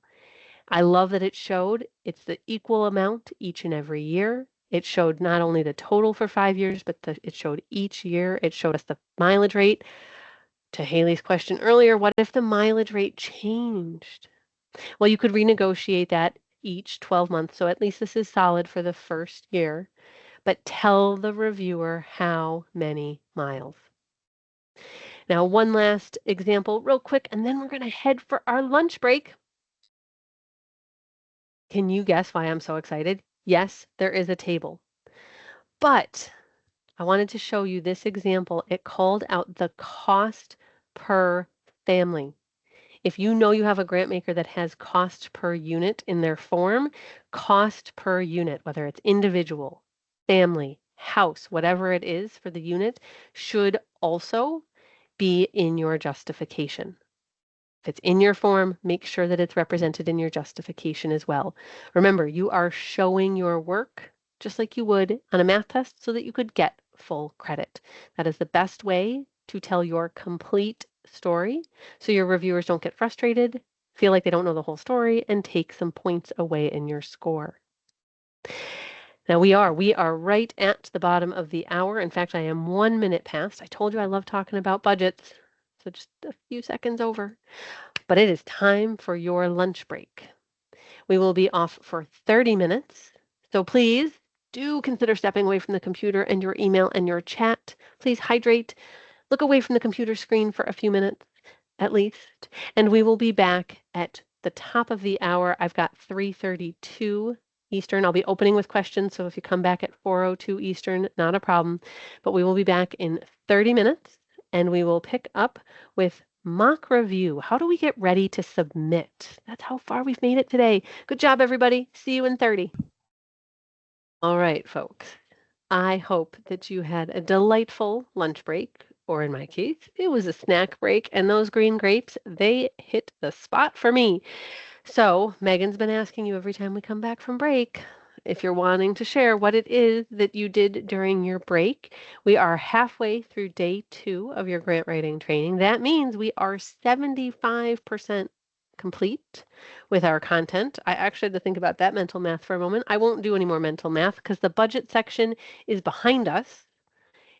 I love that it showed it's the equal amount each and every year. It showed not only the total for 5 years, but it showed each year. It showed us the mileage rate. To Haley's question earlier, what if the mileage rate changed? Well, you could renegotiate that each 12 months, so at least this is solid for the first year, but tell the reviewer how many miles. Now, one last example real quick, and then we're going to head for our lunch break. Can you guess why I'm so excited? Yes, there is a table. But I wanted to show you this example. It called out the cost per family. If you know you have a grant maker that has cost per unit in their form, cost per unit, whether it's individual, family, house, whatever it is for the unit, should also be in your justification. If it's in your form, make sure that it's represented in your justification as well. Remember, you are showing your work just like you would on a math test so that you could get full credit. That is the best way to tell your complete story so your reviewers don't get frustrated, feel like they don't know the whole story, and take some points away in your score. Now we are right at the bottom of the hour. In fact, I am 1 minute past. I told you I love talking about budgets, so just a few seconds over. But it is time for your lunch break. We will be off for 30 minutes. So please do consider stepping away from the computer and your email and your chat. Please hydrate. Look away from the computer screen for a few minutes at least. And we will be back at the top of the hour. I've got 3:32 Eastern. I'll be opening with questions. So if you come back at 4:02 Eastern, not a problem. But we will be back in 30 minutes and we will pick up with mock review. How do we get ready to submit? That's how far we've made it today. Good job, everybody. See you in 30. All right, folks. I hope that you had a delightful lunch break, or in my case, it was a snack break, and those green grapes, they hit the spot for me. So Megan's been asking you every time we come back from break if you're wanting to share what it is that you did during your break. We are halfway through day 2 of your grant writing training. That means we are 75% complete with our content. I actually had to think about that mental math for a moment. I won't do any more mental math because the budget section is behind us.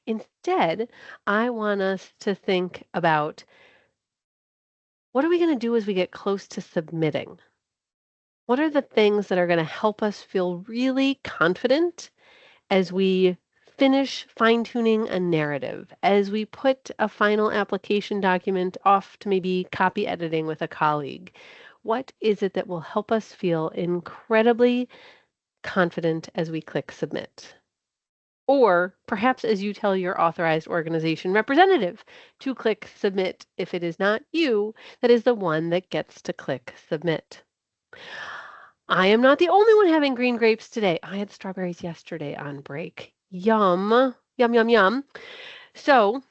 Instead, I want us to think about what are we going to do as we get close to submitting? What are the things that are going to help us feel really confident as we finish fine-tuning a narrative, as we put a final application document off to maybe copy editing with a colleague? What is it that will help us feel incredibly confident as we click submit? Or perhaps as you tell your authorized organization representative to click submit if it is not you that is the one that gets to click submit. I am not the only one having green grapes today. I had strawberries yesterday on break. Yum, yum, yum, yum. So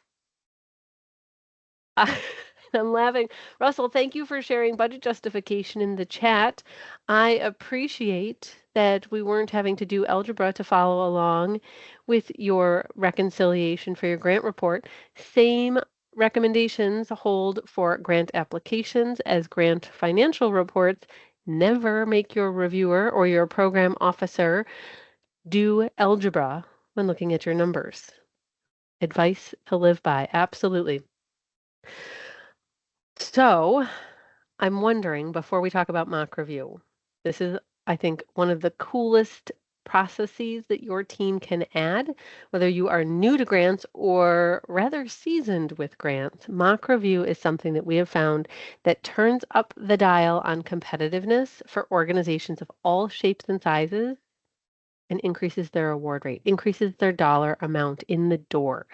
I'm laughing. Russell, thank you for sharing budget justification in the chat. I appreciate that we weren't having to do algebra to follow along with your reconciliation for your grant report. Same recommendations hold for grant applications as grant financial reports. Never make your reviewer or your program officer do algebra when looking at your numbers. Advice to live by, absolutely. So I'm wondering, before we talk about mock review, this is, I think, one of the coolest processes that your team can add, whether you are new to grants or rather seasoned with grants. Mock review is something that we have found that turns up the dial on competitiveness for organizations of all shapes and sizes and increases their award rate, increases their dollar amount in the door.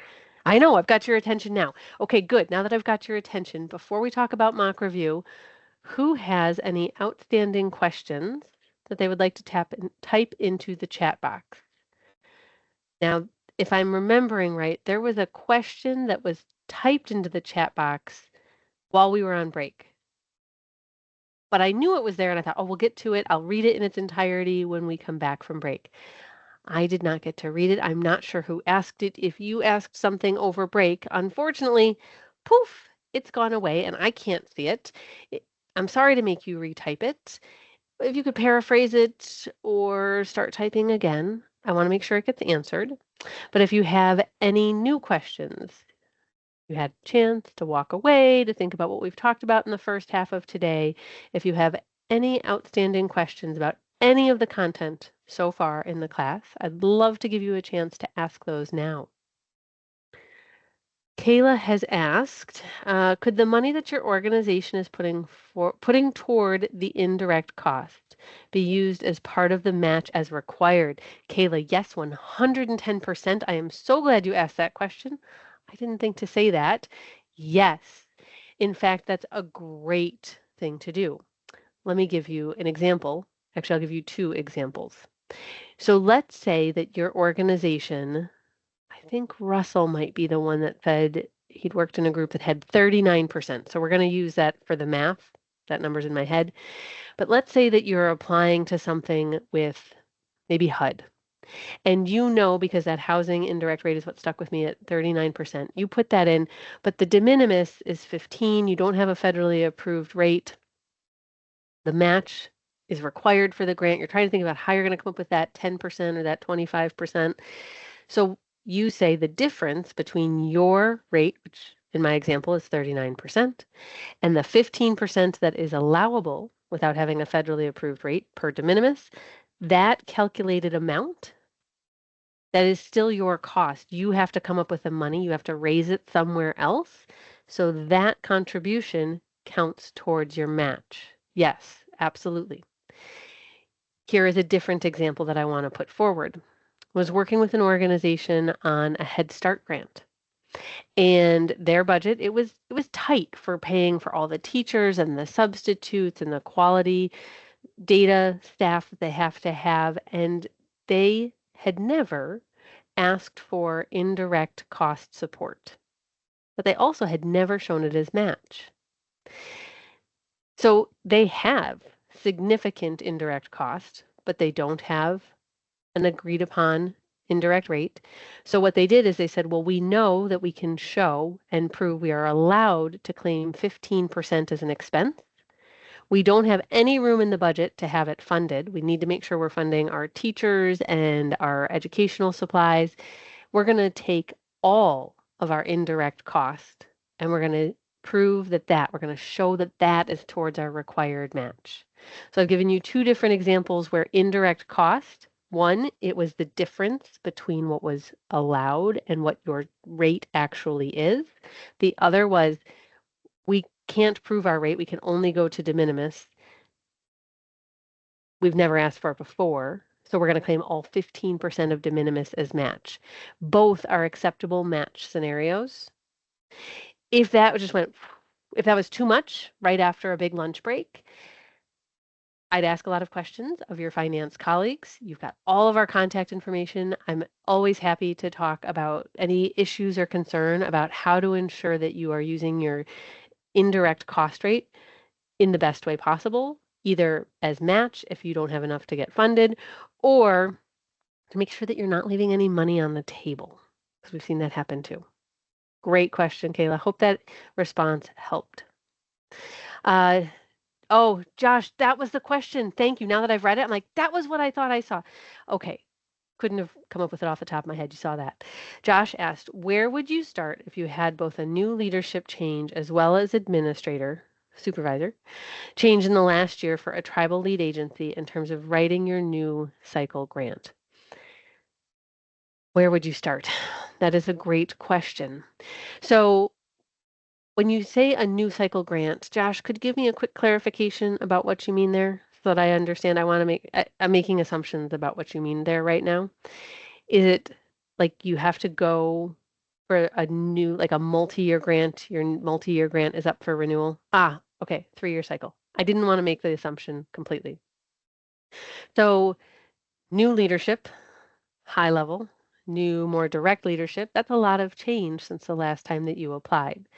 I know, I've got your attention now. Okay, good. Now that I've got your attention, before we talk about mock review, who has any outstanding questions that they would like to type into the chat box? Now, if I'm remembering right, there was a question that was typed into the chat box while we were on break. But I knew it was there and I thought, oh, we'll get to it. I'll read it in its entirety when we come back from break. I did not get to read it. I'm not sure who asked it. If you asked something over break, unfortunately, poof, it's gone away and I can't see it. I'm sorry to make you retype it. If you could paraphrase it or start typing again, I want to make sure it gets answered. But if you have any new questions, you had a chance to walk away, to think about what we've talked about in the first half of today. If you have any outstanding questions about any of the content so far in the class, I'd love to give you a chance to ask those now. Kayla has asked, could the money that your organization is putting toward the indirect cost be used as part of the match as required? Kayla, yes, 110%. I am so glad you asked that question. I didn't think to say that. Yes. In fact, that's a great thing to do. Let me give you an example. Actually, I'll give you two examples. So let's say that your organization, I think Russell might be the one that said he'd worked in a group that had 39%. So we're going to use that for the math. That number's in my head. But let's say that you're applying to something with maybe HUD. And you know, because that housing indirect rate is what stuck with me at 39%. You put that in, but the de minimis is 15. You don't have a federally approved rate. The match is required for the grant. You're trying to think about how you're going to come up with that 10% or that 25%. So you say the difference between your rate, which in my example is 39%, and the 15% that is allowable without having a federally approved rate per de minimis, that calculated amount, that is still your cost. You have to come up with the money. You have to raise it somewhere else. So that contribution counts towards your match. Yes, absolutely. Here is a different example that I want to put forward. I was working with an organization on a Head Start grant. And their budget, it was tight for paying for all the teachers and the substitutes and the quality data staff that they have to have. And they had never asked for indirect cost support, but they also had never shown it as match. So they have significant indirect cost, but they don't have an agreed upon indirect rate. So what they did is they said, well, we know that we can show and prove we are allowed to claim 15% as an expense. We don't have any room in the budget to have it funded. We need to make sure we're funding our teachers and our educational supplies. We're going to take all of our indirect cost and we're going to prove that we're going to show that that is towards our required match. So I've given you two different examples where indirect cost, one, it was the difference between what was allowed and what your rate actually is. The other was we can't prove our rate. We can only go to de minimis. We've never asked for it before. So we're going to claim all 15% of de minimis as match. Both are acceptable match scenarios. If that was too much right after a big lunch break, I'd ask a lot of questions of your finance colleagues. You've got all of our contact information. I'm always happy to talk about any issues or concern about how to ensure that you are using your indirect cost rate in the best way possible, either as match if you don't have enough to get funded, or to make sure that you're not leaving any money on the table, because we've seen that happen too. Great question, Kayla. Hope that response helped. Oh, Josh, that was the question. Thank you. Now that I've read it, I'm like, that was what I thought I saw. Okay. Couldn't have come up with it off the top of my head. You saw that. Josh asked, where would you start if you had both a new leadership change as well as supervisor, change in the last year for a tribal lead agency in terms of writing your new cycle grant? Where would you start? That is a great question. So when you say a new cycle grant, Josh, could you give me a quick clarification about what you mean there so that I understand? I'm making assumptions about what you mean there right now. Is it like you have to go for a new, like a multi-year grant? Your multi-year grant is up for renewal? Okay, 3-year cycle. I didn't want to make the assumption completely. So new leadership, high level, new, more direct leadership, that's a lot of change since the last time that you applied.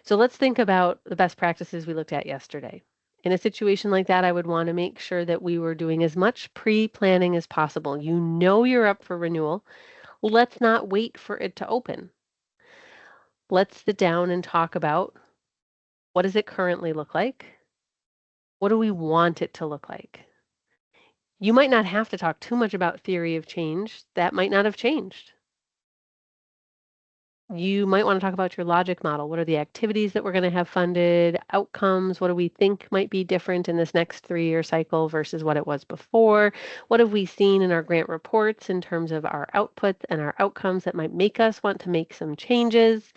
So let's think about the best practices we looked at yesterday. In a situation like that, I would want to make sure that we were doing as much pre-planning as possible. You know you're up for renewal. Let's not wait for it to open. Let's sit down and talk about, what does it currently look like? What do we want it to look like? You might not have to talk too much about theory of change. That might not have changed. You might want to talk about your logic model. What are the activities that we're going to have funded? Outcomes? What do we think might be different in this next 3-year cycle versus what it was before? What have we seen in our grant reports in terms of our outputs and our outcomes that might make us want to make some changes?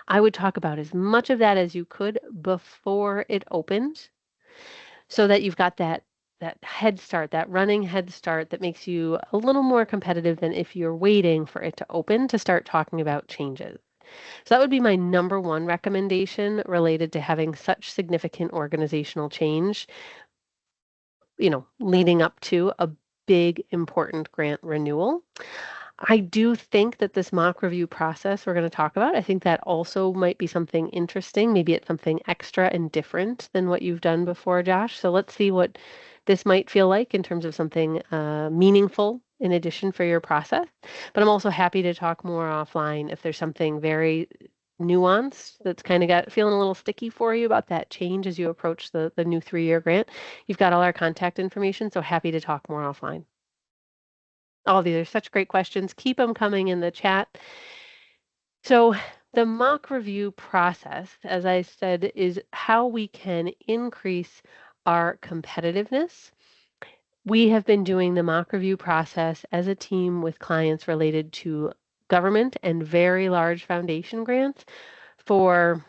I would talk about as much of that as you could before it opened, so that you've got that head start, that running head start that makes you a little more competitive than if you're waiting for it to open to start talking about changes. So that would be my number one recommendation related to having such significant organizational change, leading up to a big, important grant renewal. I do think that this mock review process we're going to talk about, I think that also might be something interesting. Maybe it's something extra and different than what you've done before, Josh. So let's see what this might feel like in terms of something meaningful in addition for your process. But I'm also happy to talk more offline if there's something very nuanced that's kind of got feeling a little sticky for you about that change as you approach the new 3-year grant. You've got all our contact information, so happy to talk more offline. Oh, these are such great questions. Keep them coming in the chat. So the mock review process, as I said, is how we can increase our competitiveness. We have been doing the mock review process as a team with clients related to government and very large foundation grants for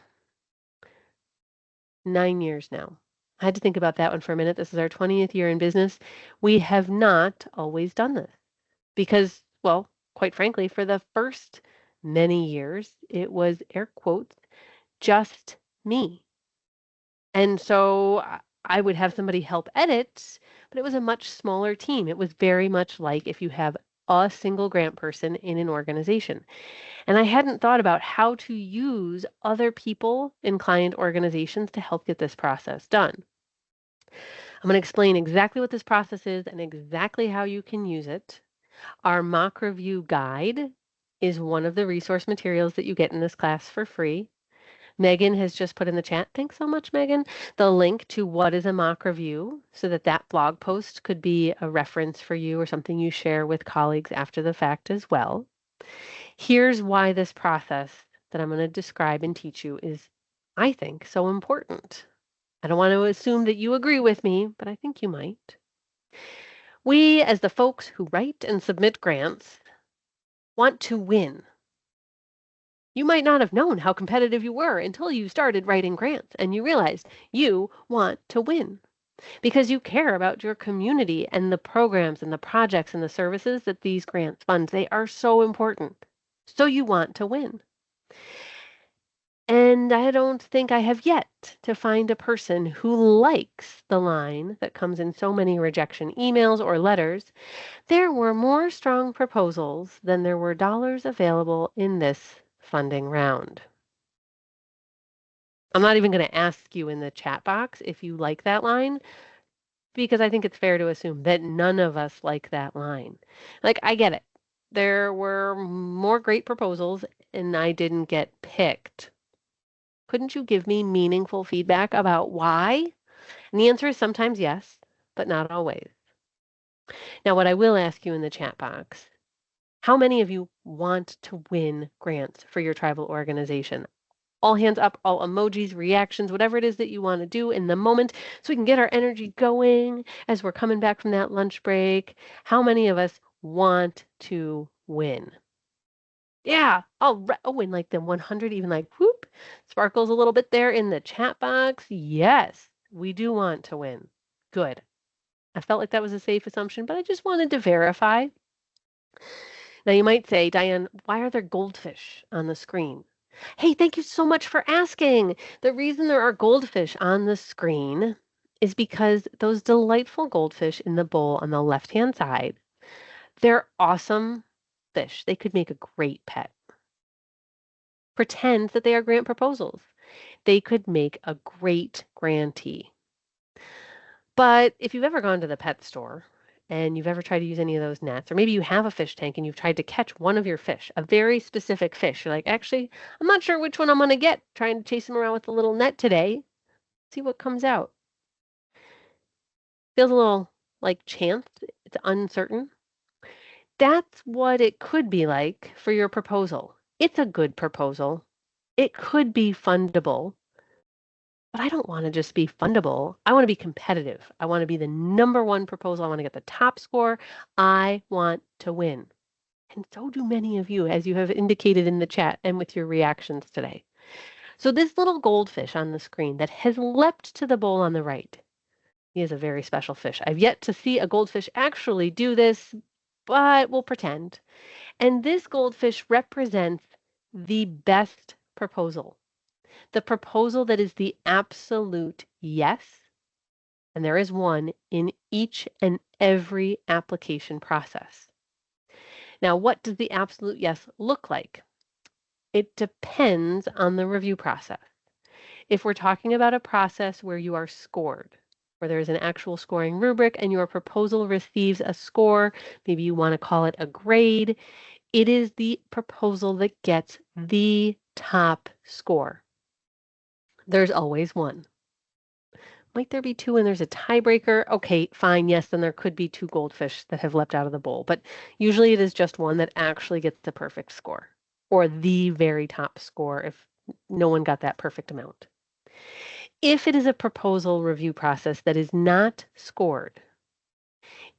9 years now. I had to think about that one for a minute. This is our 20th year in business. We have not always done this because, well, quite frankly, for the first many years, it was air quotes, just me. And so I would have somebody help edit, but it was a much smaller team. It was very much like if you have a single grant person in an organization. And I hadn't thought about how to use other people in client organizations to help get this process done. I'm going to explain exactly what this process is and exactly how you can use it. Our mock review guide is one of the resource materials that you get in this class for free. Megan has just put in the chat, thanks so much, Megan, the link to what is a mock review so that that blog post could be a reference for you or something you share with colleagues after the fact as well. Here's why this process that I'm going to describe and teach you is, I think, so important. I don't want to assume that you agree with me, but I think you might. We, as the folks who write and submit grants, want to win. You might not have known how competitive you were until you started writing grants and you realized you want to win because you care about your community and the programs and the projects and the services that these grants fund. They are so important. So you want to win. And I don't think I have yet to find a person who likes the line that comes in so many rejection emails or letters. There were more strong proposals than there were dollars available in this funding round. I'm not even going to ask you in the chat box if you like that line, because I think it's fair to assume that none of us like that line. Like, I get it. There were more great proposals and I didn't get picked. Couldn't you give me meaningful feedback about why? And the answer is sometimes yes, but not always. Now, what I will ask you in the chat box, how many of you want to win grants for your tribal organization? All hands up, all emojis, reactions, whatever it is that you want to do in the moment so we can get our energy going as we're coming back from that lunch break. How many of us want to win? Yeah. Oh, and like the 100, even like whoop, sparkles a little bit there in the chat box. Yes, we do want to win. Good. I felt like that was a safe assumption, but I just wanted to verify. Now you might say, Diane, why are there goldfish on the screen? Hey, thank you so much for asking. The reason there are goldfish on the screen is because those delightful goldfish in the bowl on the left-hand side, they're awesome fish. They could make a great pet. Pretend that they are grant proposals. They could make a great grantee. But if you've ever gone to the pet store and you've ever tried to use any of those nets, or maybe you have a fish tank and you've tried to catch one of your fish, a very specific fish, you're like, actually, I'm not sure which one I'm going to get, trying to chase him around with a little net today, see what comes out. Feels a little like chance, it's uncertain. That's what it could be like for your proposal. It's a good proposal. It could be fundable, but I don't want to just be fundable. I want to be competitive. I want to be the number one proposal. I want to get the top score. I want to win. And so do many of you, as you have indicated in the chat and with your reactions today. So this little goldfish on the screen that has leapt to the bowl on the right, he is a very special fish. I've yet to see a goldfish actually do this, but we'll pretend. And this goldfish represents the best proposal, the proposal that is the absolute yes, and there is one in each and every application process. Now, what does the absolute yes look like? It depends on the review process. If we're talking about a process where you are scored, where there is an actual scoring rubric and your proposal receives a score, maybe you want to call it a grade, it is the proposal that gets the top score. There's always one. Might there be two and there's a tiebreaker? Okay, fine, yes, then there could be two goldfish that have leapt out of the bowl, but usually it is just one that actually gets the perfect score, or the very top score if no one got that perfect amount. If it is a proposal review process that is not scored,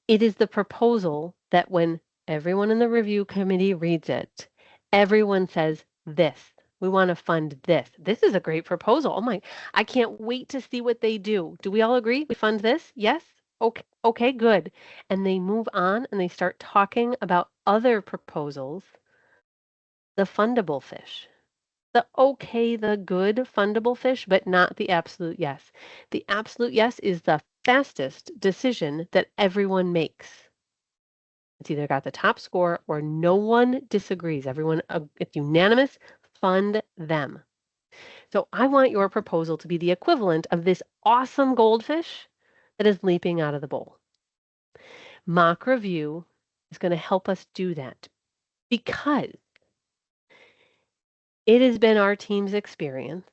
it is the proposal that when everyone in the review committee reads it, everyone says this. We want to fund this. This is a great proposal. Oh my, I can't wait to see what they do. Do we all agree? We fund this? Yes? Okay, good. And they move on and they start talking about other proposals, the fundable fish. The okay, the good fundable fish, but not the absolute yes. The absolute yes is the fastest decision that everyone makes. It's either got the top score or no one disagrees. Everyone, it's unanimous, fund them. So I want your proposal to be the equivalent of this awesome goldfish that is leaping out of the bowl. Mock review is going to help us do that because it has been our team's experience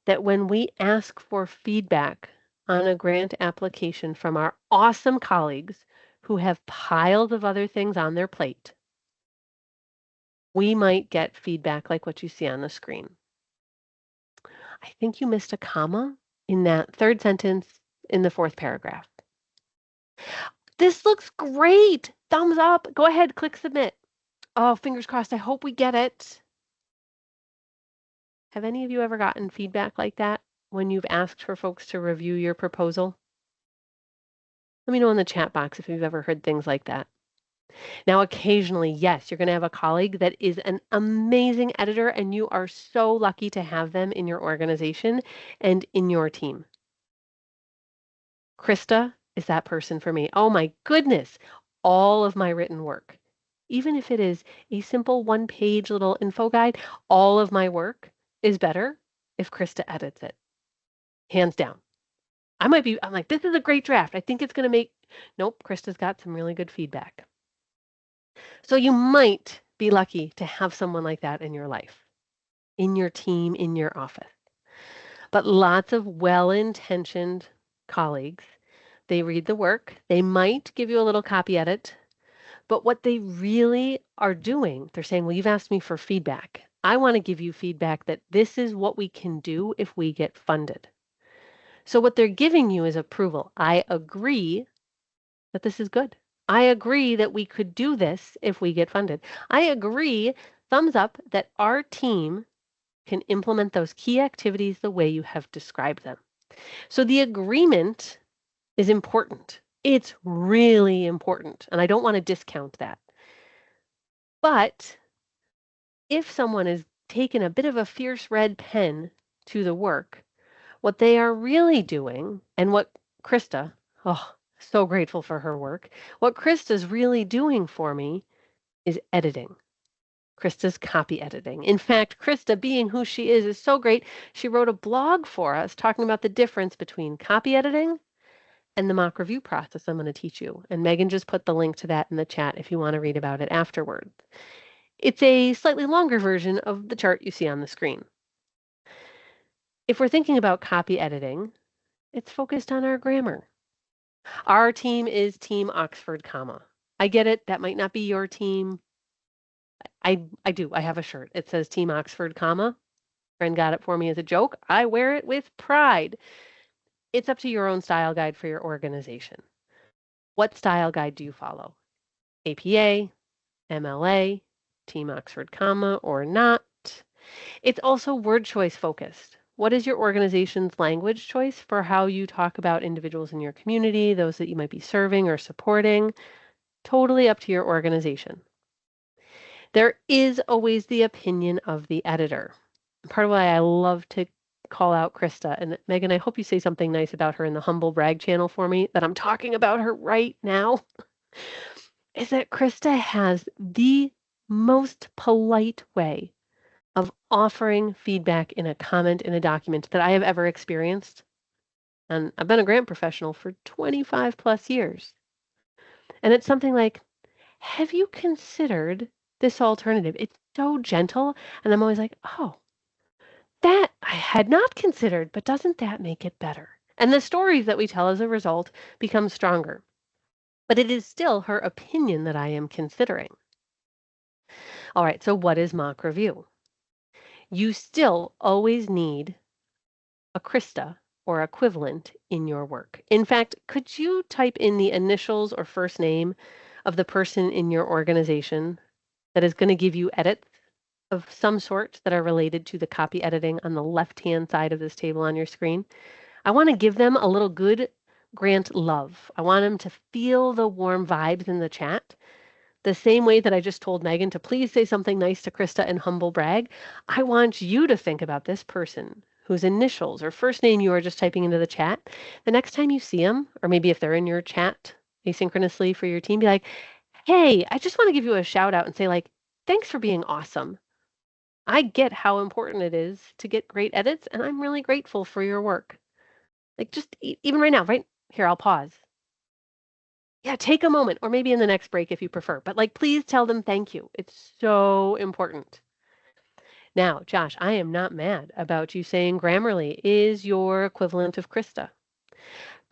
that when we ask for feedback on a grant application from our awesome colleagues who have piles of other things on their plate, we might get feedback like what you see on the screen. I think you missed a comma in that third sentence in the fourth paragraph. This looks great. Thumbs up. Go ahead, click submit. Oh, fingers crossed. I hope we get it. Have any of you ever gotten feedback like that when you've asked for folks to review your proposal? Let me know in the chat box if you've ever heard things like that. Now, occasionally, yes, you're going to have a colleague that is an amazing editor, and you are so lucky to have them in your organization and in your team. Krista is that person for me. Oh my goodness, all of my written work, even if it is a simple one-page little info guide, all of my work is better if Krista edits it. Hands down. I'm like, this is a great draft. I think it's going to make, nope, Krista's got some really good feedback. So you might be lucky to have someone like that in your life, in your team, in your office. But lots of well-intentioned colleagues, they read the work, they might give you a little copy edit, but what they really are doing, they're saying, well, you've asked me for feedback. I want to give you feedback that this is what we can do if we get funded. So what they're giving you is approval. I agree that this is good. I agree that we could do this if we get funded. I agree, thumbs up, that our team can implement those key activities the way you have described them. So the agreement is important. It's really important, and I don't want to discount that. But if someone is taking a bit of a fierce red pen to the work, what they are really doing, and what Krista, oh, so grateful for her work, what Krista's really doing for me is editing. Krista's copy editing. In fact, Krista, being who she is so great. She wrote a blog for us talking about the difference between copy editing and the mock review process I'm going to teach you. And Megan just put the link to that in the chat if you want to read about it afterwards. It's a slightly longer version of the chart you see on the screen. If we're thinking about copy editing, it's focused on our grammar. Our team is Team Oxford, comma. I get it. That might not be your team. I do. I have a shirt. It says Team Oxford, comma. Friend got it for me as a joke. I wear it with pride. It's up to your own style guide for your organization. What style guide do you follow? APA, MLA, Team Oxford, comma, or not? It's also word choice focused. What is your organization's language choice for how you talk about individuals in your community, those that you might be serving or supporting? Totally up to your organization. There is always the opinion of the editor. Part of why I love to call out Krista, and Megan, I hope you say something nice about her in the Humble Brag channel for me, that I'm talking about her right now, is that Krista has the most polite way of offering feedback in a comment in a document that I have ever experienced. And I've been a grant professional for 25 plus years. And it's something like, have you considered this alternative? It's so gentle. And I'm always like, oh, that I had not considered, but doesn't that make it better? And the stories that we tell as a result become stronger. But it is still her opinion that I am considering. All right, so what is mock review? You still always need a Krista or equivalent in your work. In fact, could you type in the initials or first name of the person in your organization that is going to give you edits of some sort that are related to the copy editing on the left-hand side of this table on your screen? I want to give them a little good grant love. I want them to feel the warm vibes in the chat. The same way that I just told Megan to please say something nice to Krista and humble brag, I want you to think about this person whose initials or first name you are just typing into the chat. The next time you see them, or maybe if they're in your chat asynchronously for your team, be like, hey, I just want to give you a shout out and say like, thanks for being awesome. I get how important it is to get great edits, and I'm really grateful for your work. Like just even right now, right here, I'll pause. Yeah, take a moment, or maybe in the next break if you prefer, but like, please tell them thank you. It's so important. Now, Josh, I am not mad about you saying Grammarly is your equivalent of Krista.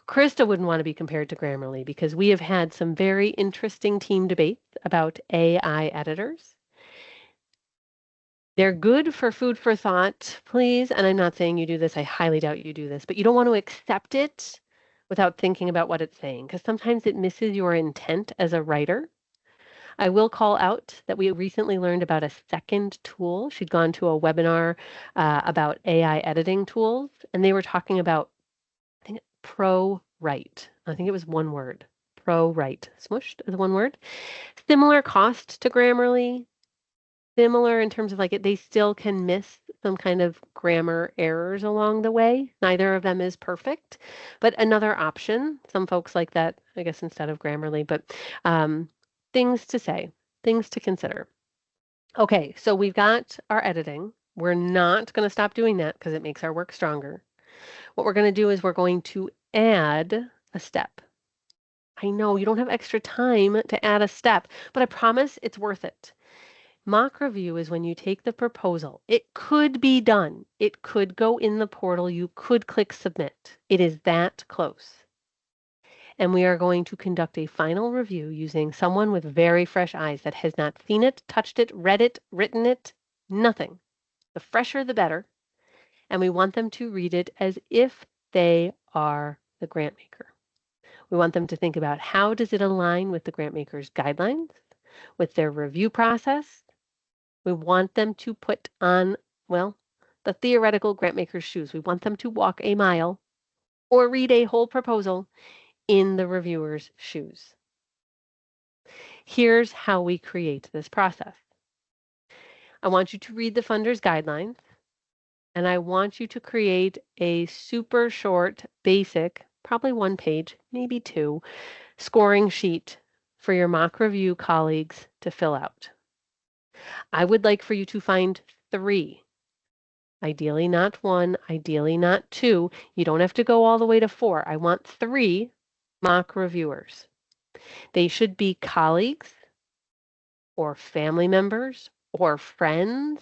Krista wouldn't want to be compared to Grammarly because we have had some very interesting team debates about AI editors. They're good for food for thought, please. And I'm not saying you do this. I highly doubt you do this, but you don't want to accept it without thinking about what it's saying, because sometimes it misses your intent as a writer. I will call out that we recently learned about a second tool. She'd gone to a webinar about AI editing tools, and they were talking about, I think, ProWrite. I think it was one word. ProWrite. Smushed as one word. Similar cost to Grammarly. Similar in terms of like they still can miss some kind of grammar errors along the way. Neither of them is perfect, but another option. Some folks like that, I guess, instead of Grammarly, but things to say, things to consider. Okay, so we've got our editing. We're not going to stop doing that because it makes our work stronger. What we're going to do is we're going to add a step. I know you don't have extra time to add a step, but I promise it's worth it. Mock review is when you take the proposal. It could be done. It could go in the portal. You could click submit. It is that close. And we are going to conduct a final review using someone with very fresh eyes that has not seen it, touched it, read it, written it, nothing. The fresher, the better. And we want them to read it as if they are the grant maker. We want them to think about how does it align with the grant maker's guidelines, with their review process. We want them to put on, well, the theoretical grant maker's shoes. We want them to walk a mile or read a whole proposal in the reviewer's shoes. Here's how we create this process. I want you to read the funder's guidelines, and I want you to create a super short, basic, probably 1 page, maybe 2, scoring sheet for your mock review colleagues to fill out. I would like for you to find 3. Ideally not 1, ideally not 2. You don't have to go all the way to 4. I want 3 mock reviewers. They should be colleagues or family members or friends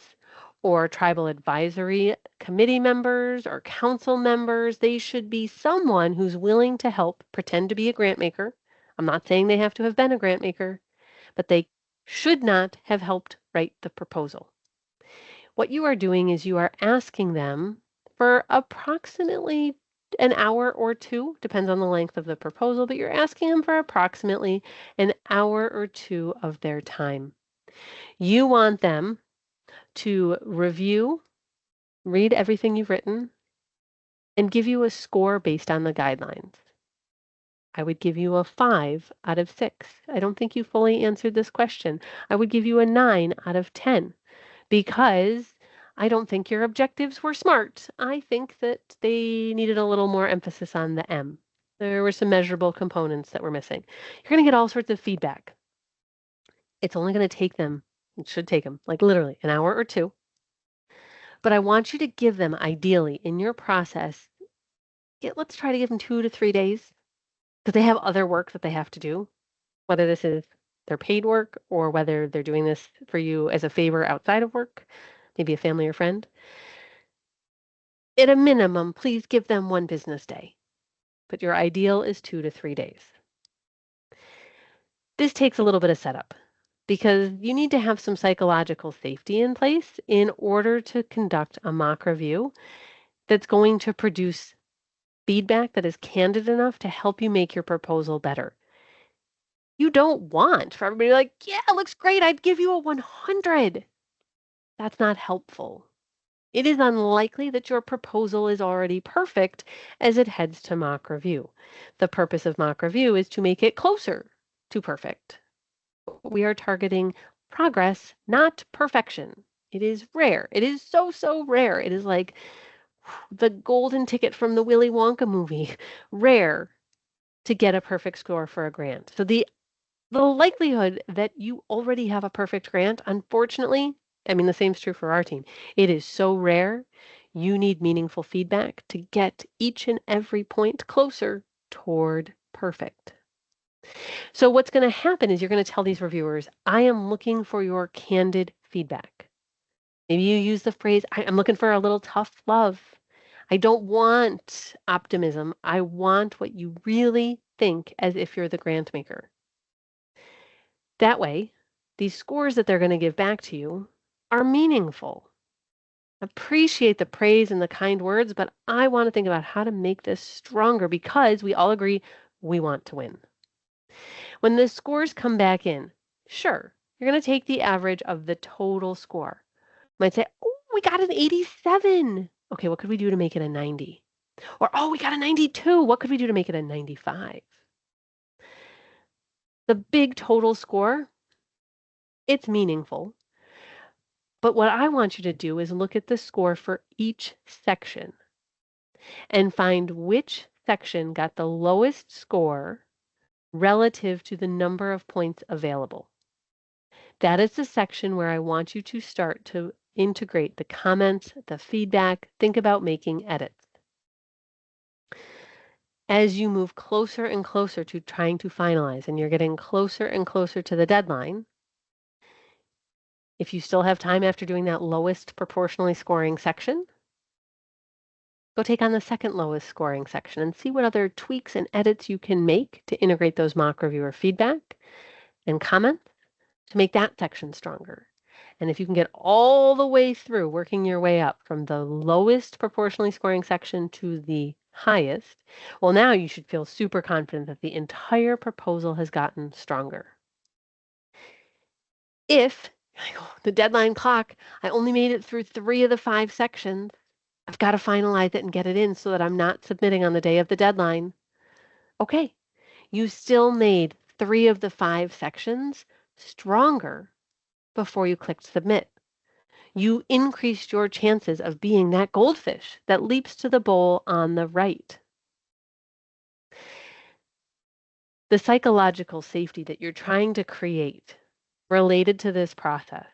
or tribal advisory committee members or council members. They should be someone who's willing to help pretend to be a grant maker. I'm not saying they have to have been a grant maker, but they should not have helped write the proposal. What you are doing is you are asking them for approximately an hour or two, depends on the length of the proposal, but you're asking them for approximately an hour or two of their time. You want them to review, read everything you've written, and give you a score based on the guidelines. I would give you a 5 out of 6. I don't think you fully answered this question. I would give you a 9 out of 10 because I don't think your objectives were smart. I think that they needed a little more emphasis on the M. There were some measurable components that were missing. You're going to get all sorts of feedback. It's only going to take them, it should take them, like literally an hour or two. But I want you to give them, ideally, in your process, let's try to give them 2 to 3 days because they have other work that they have to do, whether this is their paid work or whether they're doing this for you as a favor outside of work, maybe a family or friend. At a minimum, please give them 1 business day, but your ideal is 2 to 3 days. This takes a little bit of setup because you need to have some psychological safety in place in order to conduct a mock review that's going to produce feedback that is candid enough to help you make your proposal better. You don't want for everybody like, yeah, it looks great. I'd give you a 100. That's not helpful. It is unlikely that your proposal is already perfect as it heads to mock review. The purpose of mock review is to make it closer to perfect. We are targeting progress, not perfection. It is rare. It is so, so rare. It is like the golden ticket from the Willy Wonka movie. Rare to get a perfect score for a grant. So the likelihood that you already have a perfect grant, unfortunately, I mean, the same is true for our team. It is so rare. You need meaningful feedback to get each and every point closer toward perfect. So what's going to happen is you're going to tell these reviewers, I am looking for your candid feedback. Maybe you use the phrase, I'm looking for a little tough love. I don't want optimism. I want what you really think as if you're the grant maker. That way, these scores that they're going to give back to you are meaningful. Appreciate the praise and the kind words, but I want to think about how to make this stronger because we all agree we want to win. When the scores come back in, sure, you're going to take the average of the total score. You might say, oh, we got an 87. Okay, what could we do to make it a 90? Or, oh, we got a 92. What could we do to make it a 95? The big total score, it's meaningful. But what I want you to do is look at the score for each section and find which section got the lowest score relative to the number of points available. That is the section where I want you to start to integrate the comments, the feedback, think about making edits. As you move closer and closer to trying to finalize and you're getting closer and closer to the deadline, if you still have time after doing that lowest proportionally scoring section, go take on the second lowest scoring section and see what other tweaks and edits you can make to integrate those mock reviewer feedback and comments to make that section stronger. And if you can get all the way through working your way up from the lowest proportionally scoring section to the highest, well, now you should feel super confident that the entire proposal has gotten stronger. If the deadline clock, I only made it through 3 of the 5 sections, I've got to finalize it and get it in so that I'm not submitting on the day of the deadline. Okay, you still made 3 of the 5 sections stronger before you clicked submit. You increased your chances of being that goldfish that leaps to the bowl on the right. The psychological safety that you're trying to create related to this process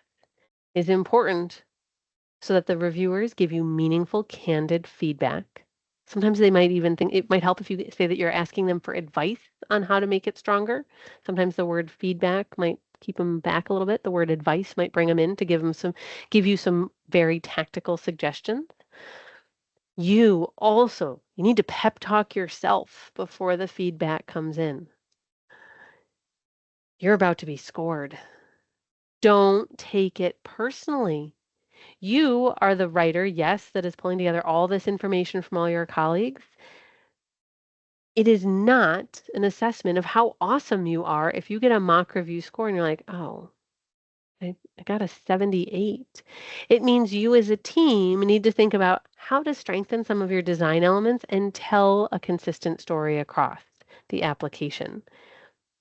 is important so that the reviewers give you meaningful, candid feedback Sometimes they might even think it might help if you say that you're asking them for advice on how to make it stronger. Sometimes the word feedback might keep them back a little bit. The word advice might bring them in to give you some very tactical suggestions. You need to pep talk yourself before the feedback comes in. You're about to be scored. Don't take it personally. You are the writer, yes, that is pulling together all this information from all your colleagues. It is not an assessment of how awesome you are if you get a mock review score and you're like, oh, I got a 78. It means you as a team need to think about how to strengthen some of your design elements and tell a consistent story across the application.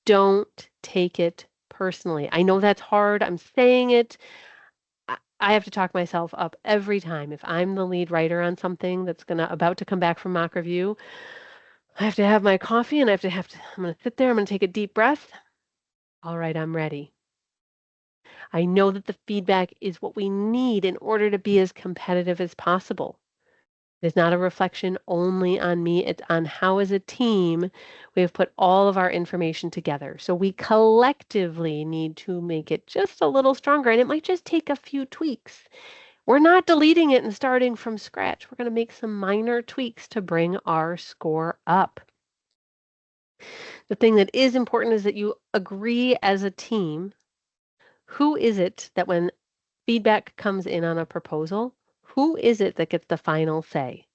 Don't take it personally. I know that's hard. I'm saying it. I have to talk myself up every time. If I'm the lead writer on something that's about to come back from mock review, I have to have my coffee and I'm going to sit there. I'm going to take a deep breath. All right, I'm ready. I know that the feedback is what we need in order to be as competitive as possible. It's not a reflection only on me. It's on how, as a team, we have put all of our information together. So we collectively need to make it just a little stronger. And it might just take a few tweaks. We're not deleting it and starting from scratch. We're going to make some minor tweaks to bring our score up. The thing that is important is that you agree as a team. Who is it that when feedback comes in on a proposal, who is it that gets the final say?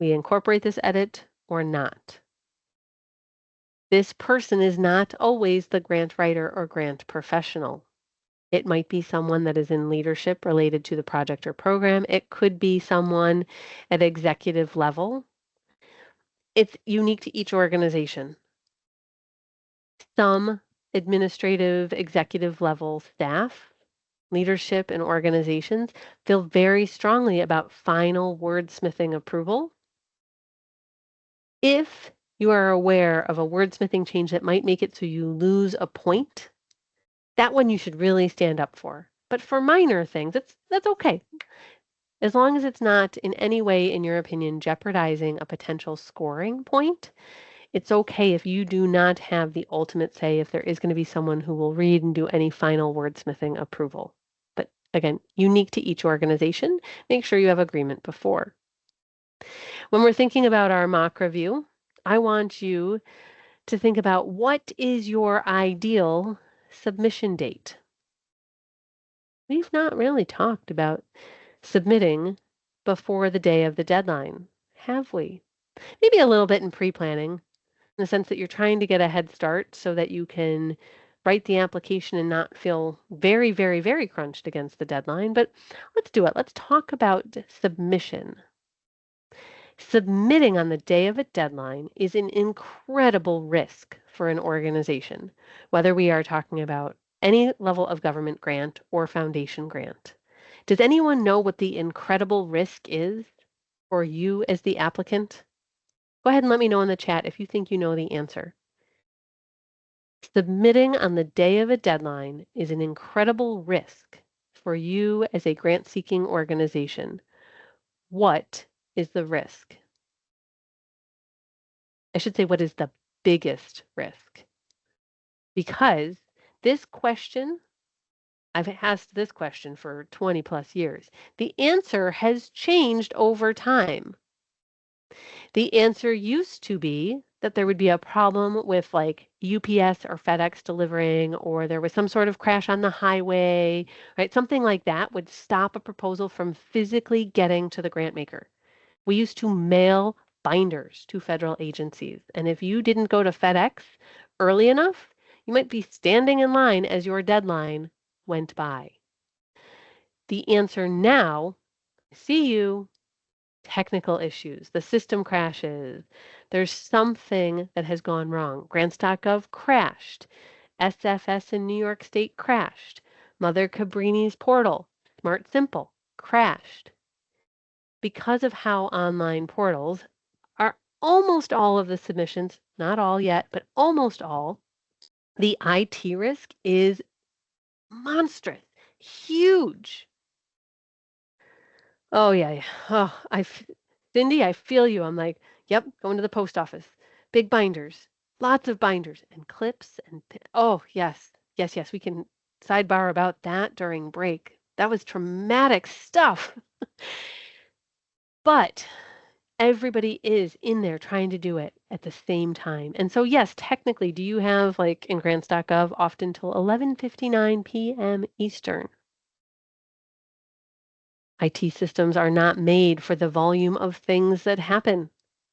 We incorporate this edit or not. This person is not always the grant writer or grant professional. It might be someone that is in leadership related to the project or program. It could be someone at executive level. It's unique to each organization. Some administrative executive level staff, leadership, and organizations feel very strongly about final wordsmithing approval. If you are aware of a wordsmithing change that might make it so you lose a point, that one you should really stand up for. But for minor things, that's okay. As long as it's not in any way, in your opinion, jeopardizing a potential scoring point, it's okay if you do not have the ultimate say if there is going to be someone who will read and do any final wordsmithing approval. But again, unique to each organization, make sure you have agreement before. When we're thinking about our mock review, I want you to think about what is your ideal submission date. We've not really talked about submitting before the day of the deadline, have we? Maybe a little bit in pre-planning, in the sense that you're trying to get a head start so that you can write the application and not feel very, very, very crunched against the deadline. But let's do it. Let's talk about submission. Submitting on the day of a deadline is an incredible risk for an organization, whether we are talking about any level of government grant or foundation grant. Does anyone know what the incredible risk is for you as the applicant? Go ahead and let me know in the chat if you think you know the answer. Submitting on the day of a deadline is an incredible risk for you as a grant-seeking organization. What is the risk? I should say, what is the biggest risk? Because this question, I've asked this question for 20 plus years. The answer has changed over time. The answer used to be that there would be a problem with like UPS or FedEx delivering, or there was some sort of crash on the highway, right? Something like that would stop a proposal from physically getting to the grant maker. We used to mail binders to federal agencies. And if you didn't go to FedEx early enough, you might be standing in line as your deadline went by. The answer now, see you, technical issues, the system crashes, there's something that has gone wrong. Grants.gov crashed. SFS in New York State crashed. Mother Cabrini's portal, Smart Simple, crashed. Because of how online portals are almost all of the submissions, not all yet, but almost all, the IT risk is monstrous, huge. Oh, yeah. Oh, Cindy, I feel you. I'm like, yep, going to the post office. Big binders, lots of binders and clips and oh, yes. Yes, yes, we can sidebar about that during break. That was traumatic stuff. But everybody is in there trying to do it at the same time. And so yes, technically, do you have like in grants.gov often till 11:59 p.m. Eastern? IT systems are not made for the volume of things that happen.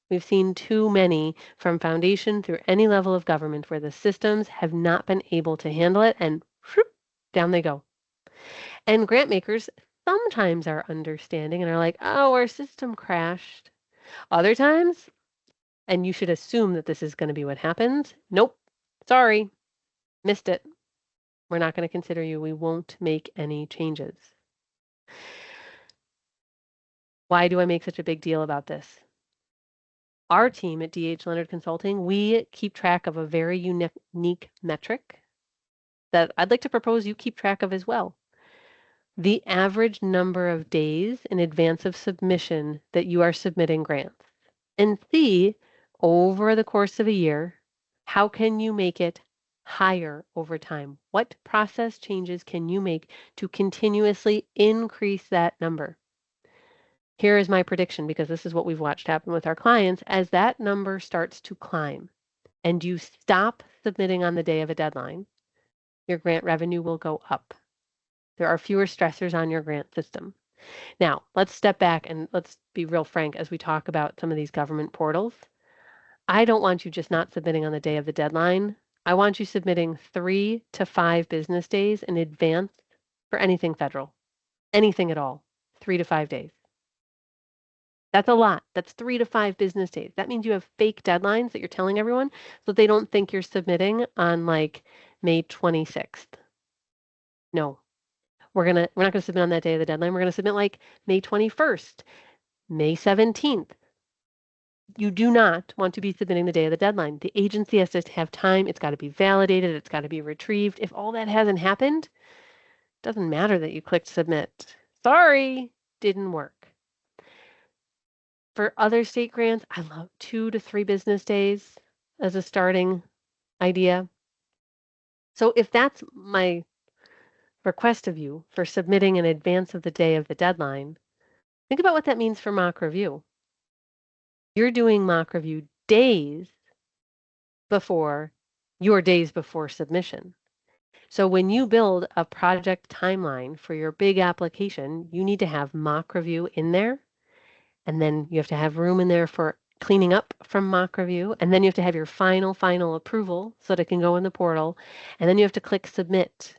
We've seen too many from foundation through any level of government where the systems have not been able to handle it and whoop, down they go. And grant makers sometimes are understanding and are like, oh, our system crashed. Other times, and you should assume that this is going to be what happens. Nope. Sorry. Missed it. We're not going to consider you. We won't make any changes. Why do I make such a big deal about this? Our team at DH Leonard Consulting, we keep track of a very unique metric that I'd like to propose you keep track of as well. The average number of days in advance of submission that you are submitting grants. And see, over the course of a year, how can you make it higher over time? What process changes can you make to continuously increase that number? Here is my prediction, because this is what we've watched happen with our clients. As that number starts to climb and you stop submitting on the day of a deadline, your grant revenue will go up. There are fewer stressors on your grant system. Now, let's step back and let's be real frank as we talk about some of these government portals. I don't want you just not submitting on the day of the deadline. I want you submitting 3 to 5 business days in advance for anything federal, anything at all, 3 to 5 days. That's a lot. That's 3 to 5 business days. That means you have fake deadlines that you're telling everyone so they don't think you're submitting on like May 26th. No, we're not going to submit on that day of the deadline. We're going to submit like May 21st, May 17th. You do not want to be submitting the day of the deadline. The agency has to have time. It's got to be validated. It's got to be retrieved. If all that hasn't happened, it doesn't matter that you clicked submit. Sorry, didn't work. For other state grants, I love 2 to 3 business days as a starting idea. So if that's my request of you for submitting in advance of the day of the deadline, think about what that means for mock review. You're doing mock review days before your days before submission. So when you build a project timeline for your big application, you need to have mock review in there. And then you have to have room in there for cleaning up from mock review. And then you have to have your final approval so that it can go in the portal. And then you have to click submit.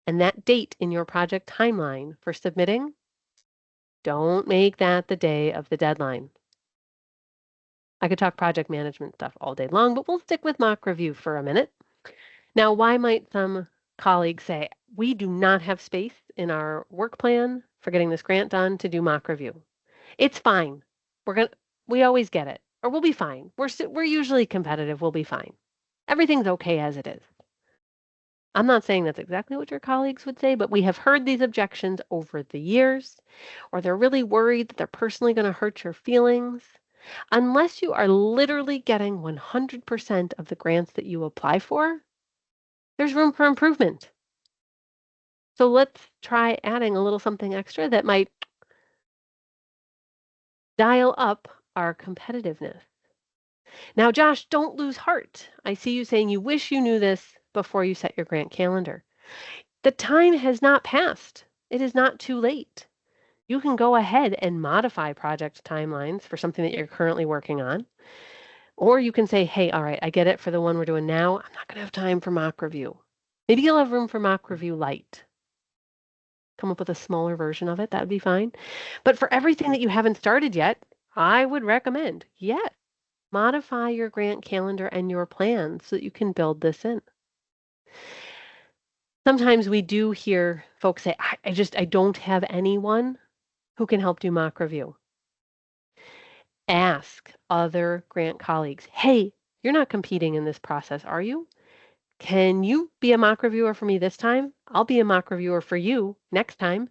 And that date in your project timeline for submitting, don't make that the day of the deadline. I could talk project management stuff all day long, but we'll stick with mock review for a minute. Now, why might some colleagues say, we do not have space in our work plan for getting this grant done to do mock review? It's fine. We always get it, or we'll be fine. We're usually competitive. We'll be fine. Everything's okay as it is. I'm not saying that's exactly what your colleagues would say, but we have heard these objections over the years, or they're really worried that they're personally going to hurt your feelings. Unless you are literally getting 100% of the grants that you apply for, there's room for improvement. So let's try adding a little something extra that might dial up our competitiveness. Now, Josh, don't lose heart. I see you saying you wish you knew this before you set your grant calendar. The time has not passed. It is not too late. You can go ahead and modify project timelines for something that you're currently working on. Or you can say, hey, all right, I get it for the one we're doing now. I'm not going to have time for mock review. Maybe you'll have room for mock review light. Come up with a smaller version of it. That would be fine. But for everything that you haven't started yet, I would recommend, yes, modify your grant calendar and your plan so that you can build this in. Sometimes we do hear folks say, I don't have anyone who can help do mock review. Ask other grant colleagues, hey, you're not competing in this process, are you? Can you be a mock reviewer for me this time? I'll be a mock reviewer for you next time.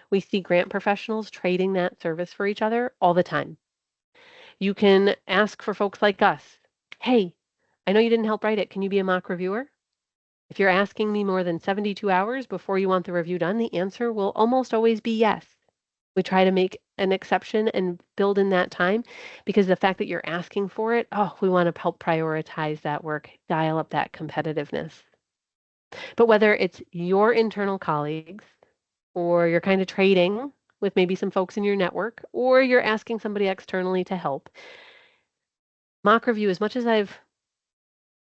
We see grant professionals trading that service for each other all the time. You can ask for folks like us, hey, I know you didn't help write it. Can you be a mock reviewer? If you're asking me more than 72 hours before you want the review done, the answer will almost always be yes. We try to make an exception and build in that time because the fact that you're asking for it, oh, we want to help prioritize that work, dial up that competitiveness. But whether it's your internal colleagues or you're kind of trading with maybe some folks in your network, or you're asking somebody externally to help, mock review, as much as I've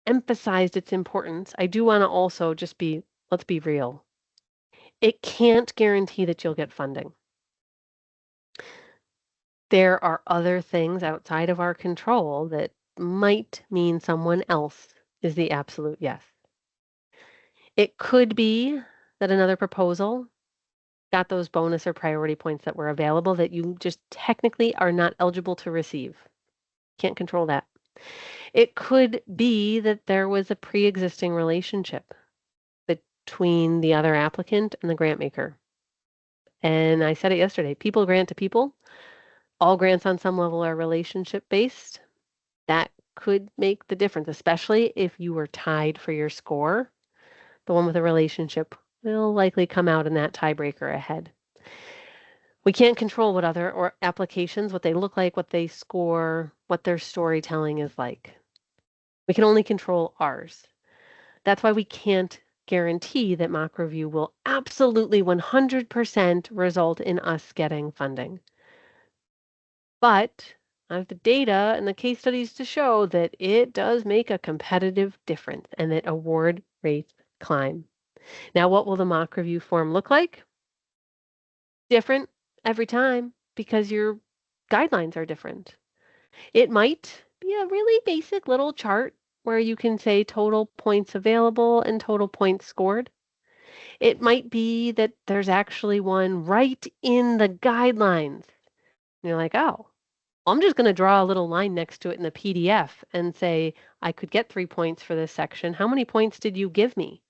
emphasized its importance, I do want to also just let's be real. It can't guarantee that you'll get funding. There are other things outside of our control that might mean someone else is the absolute yes. It could be that another proposal got those bonus or priority points that were available that you just technically are not eligible to receive. Can't control that. It could be that there was a pre-existing relationship between the other applicant and the grant maker. And I said it yesterday, people grant to people. All grants on some level are relationship based. That could make the difference, especially if you were tied for your score. The one with a relationship will likely come out in that tiebreaker ahead. We can't control what other applications, what they look like, what they score, what their storytelling is like. We can only control ours. That's why we can't guarantee that mock review will absolutely 100% result in us getting funding. But I have the data and the case studies to show that it does make a competitive difference and that award rates climb. Now, what will the mock review form look like? Different every time because your guidelines are different. It might be a really basic little chart where you can say total points available and total points scored. It might be that there's actually one right in the guidelines. And you're like, oh, I'm just going to draw a little line next to it in the PDF and say, I could get 3 points for this section. How many points did you give me?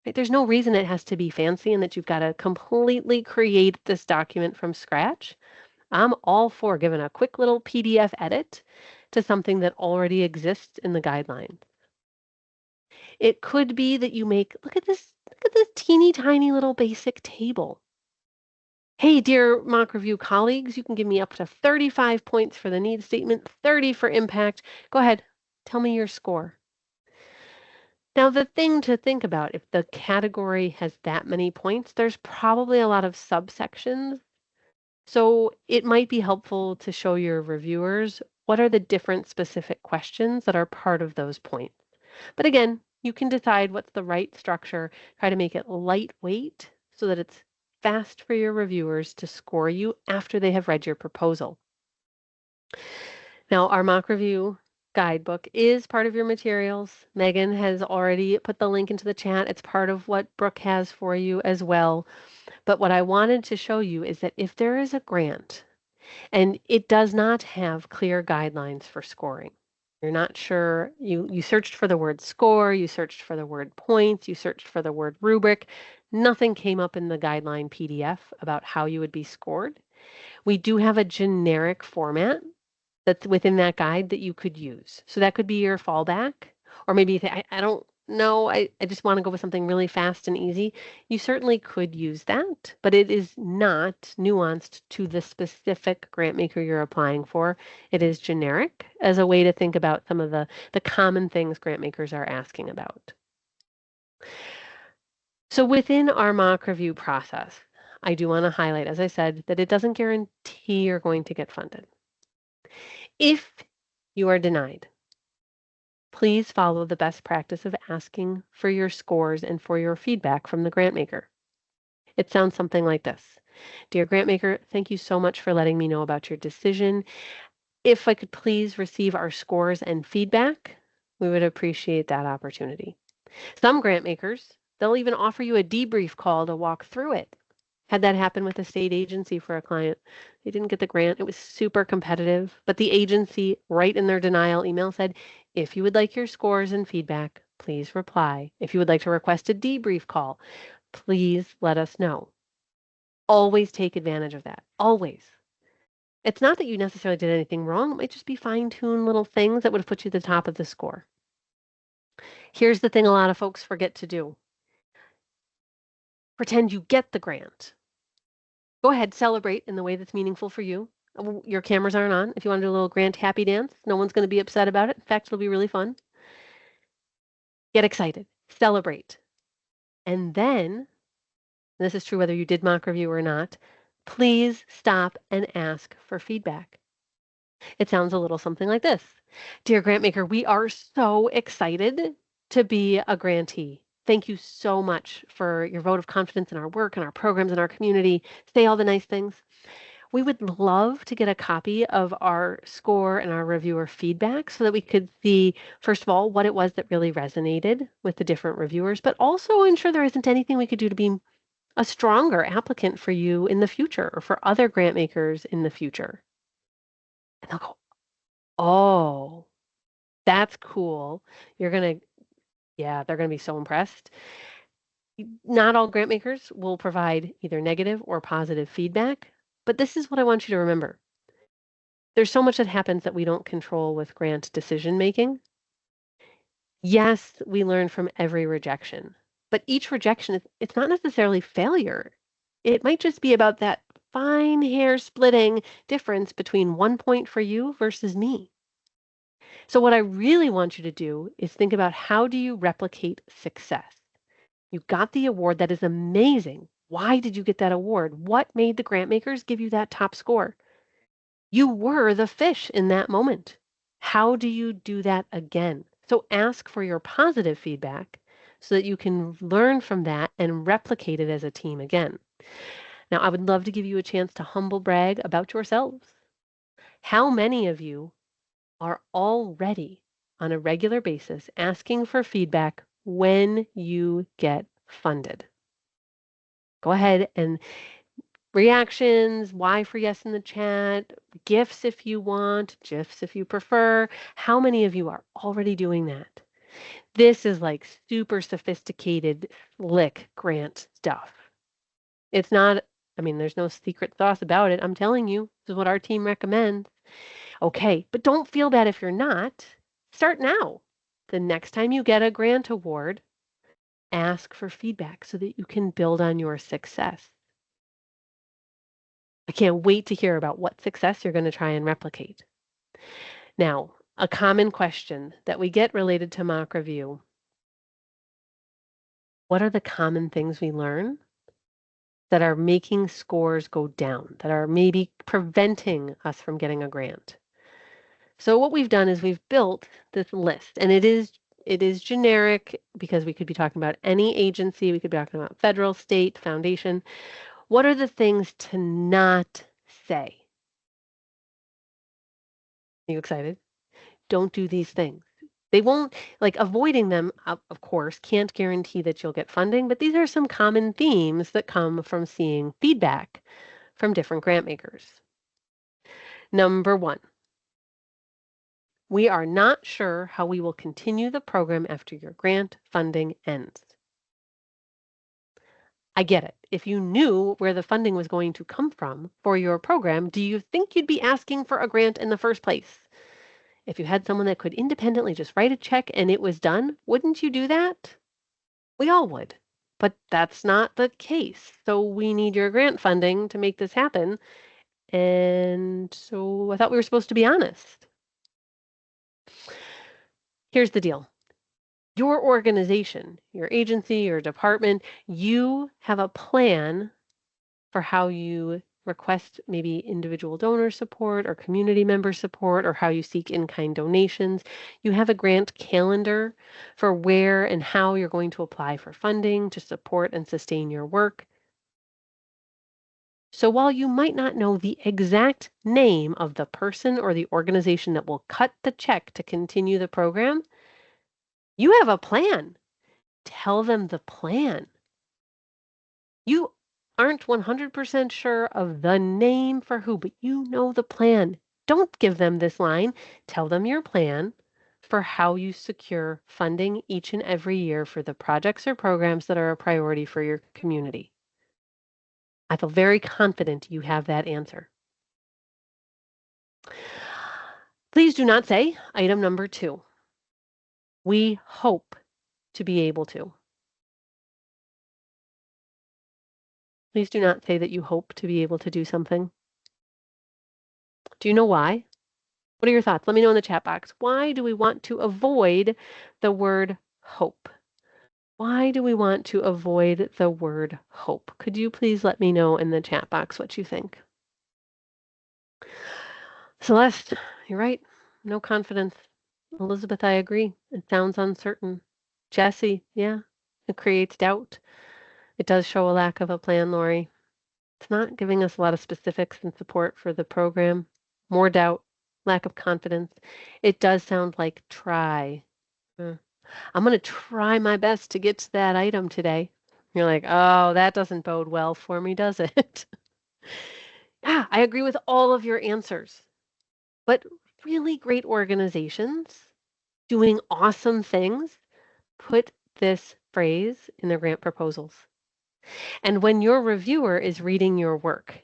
Right? There's no reason it has to be fancy and that you've got to completely create this document from scratch. I'm all for giving a quick little PDF edit to something that already exists in the guidelines. It could be that you look at this teeny tiny little basic table. Hey, dear mock review colleagues, you can give me up to 35 points for the need statement, 30 for impact. Go ahead, tell me your score. Now, the thing to think about, if the category has that many points, there's probably a lot of subsections. So it might be helpful to show your reviewers what are the different specific questions that are part of those points. But again, you can decide what's the right structure, try to make it lightweight so that it's fast for your reviewers to score you after they have read your proposal. Now, our mock review guidebook is part of your materials. Megan has already put the link into the chat. It's part of what Brooke has for you as well. But what I wanted to show you is that if there is a grant and it does not have clear guidelines for scoring, you're not sure, you searched for the word score, you searched for the word points, you searched for the word rubric, nothing came up in the guideline PDF about how you would be scored. We do have a generic format that's within that guide that you could use. So that could be your fallback, or maybe you think, I don't know, I just want to go with something really fast and easy. You certainly could use that, but it is not nuanced to the specific grant maker you're applying for. It is generic as a way to think about some of the common things grant makers are asking about. So within our mock review process, I do want to highlight, as I said, that it doesn't guarantee you're going to get funded. If you are denied, please follow the best practice of asking for your scores and for your feedback from the grant maker. It sounds something like this. Dear grant maker, thank you so much for letting me know about your decision. If I could please receive our scores and feedback, we would appreciate that opportunity. Some grant makers, they'll even offer you a debrief call to walk through it. Had that happen with a state agency for a client. They didn't get the grant. It was super competitive, but the agency, right in their denial email, said, if you would like your scores and feedback, please reply. If you would like to request a debrief call, please let us know. Always take advantage of that. Always. It's not that you necessarily did anything wrong. It might just be fine-tuned little things that would have put you at the top of the score. Here's the thing a lot of folks forget to do. Pretend you get the grant. Go ahead, celebrate in the way that's meaningful for you. Your cameras aren't on. If you want to do a little grant happy dance, no one's going to be upset about it. In fact, it'll be really fun. Get excited, celebrate. And then, this is true whether you did mock review or not, please stop and ask for feedback. It sounds a little something like this. Dear Grantmaker, we are so excited to be a grantee. Thank you so much for your vote of confidence in our work and our programs and our community. Say all the nice things. We would love to get a copy of our score and our reviewer feedback so that we could see, first of all, what it was that really resonated with the different reviewers, but also ensure there isn't anything we could do to be a stronger applicant for you in the future or for other grant makers in the future. And they'll go, oh, that's cool. They're going to be so impressed. Not all grant makers will provide either negative or positive feedback, but this is what I want you to remember. There's so much that happens that we don't control with grant decision making. Yes, we learn from every rejection, but each rejection, it's not necessarily failure. It might just be about that fine hair splitting difference between 1 point for you versus me. So what I really want you to do is think about, how do you replicate success? You got the award. That is amazing. Why did you get that award? What made the grant makers give you that top score? You were the fish in that moment. How do you do that again? So ask for your positive feedback so that you can learn from that and replicate it as a team again. Now, I would love to give you a chance to humble brag about yourselves. How many of you are already on a regular basis asking for feedback when you get funded? Go ahead and reactions, Y for yes in the chat, GIFs if you want, GIFs if you prefer. How many of you are already doing that? This is like super sophisticated, slick grant stuff. It's not, there's no secret sauce about it. I'm telling you, this is what our team recommends. Okay, but don't feel bad if you're not. Start now. The next time you get a grant award, ask for feedback so that you can build on your success. I can't wait to hear about what success you're going to try and replicate. Now, a common question that we get related to mock review: what are the common things we learn that are making scores go down, that are maybe preventing us from getting a grant? So what we've done is we've built this list, and it is generic because we could be talking about any agency, we could be talking about federal, state, foundation. What are the things to not say? Are you excited? Don't do these things. They won't, avoiding them, of course, can't guarantee that you'll get funding, but these are some common themes that come from seeing feedback from different grant makers. Number 1, we are not sure how we will continue the program after your grant funding ends. I get it. If you knew where the funding was going to come from for your program, do you think you'd be asking for a grant in the first place? If you had someone that could independently just write a check and it was done, wouldn't you do that? We all would, but that's not the case. So we need your grant funding to make this happen. And so I thought we were supposed to be honest. Here's the deal. Your organization, your agency, your department, you have a plan for how you request maybe individual donor support or community member support, or how you seek in-kind donations. You have a grant calendar for where and how you're going to apply for funding to support and sustain your work. So while you might not know the exact name of the person or the organization that will cut the check to continue the program, you have a plan. Tell them the plan. You aren't 100% sure of the name for who, but you know the plan. Don't give them this line. Tell them your plan for how you secure funding each and every year for the projects or programs that are a priority for your community. I feel very confident you have that answer. Please do not say item number 2. We hope to be able to. Please do not say that you hope to be able to do something. Do you know why? What are your thoughts? Let me know in the chat box. Why do we want to avoid the word hope? Why do we want to avoid the word hope? Could you please let me know in the chat box what you think? Celeste, you're right. No confidence. Elizabeth, I agree. It sounds uncertain. Jesse, yeah, it creates doubt. It does show a lack of a plan, Lori. It's not giving us a lot of specifics and support for the program. More doubt, lack of confidence. It does sound like try. I'm going to try my best to get to that item today. You're like, oh, that doesn't bode well for me, does it? Yeah, I agree with all of your answers. But really great organizations doing awesome things put this phrase in their grant proposals. And when your reviewer is reading your work,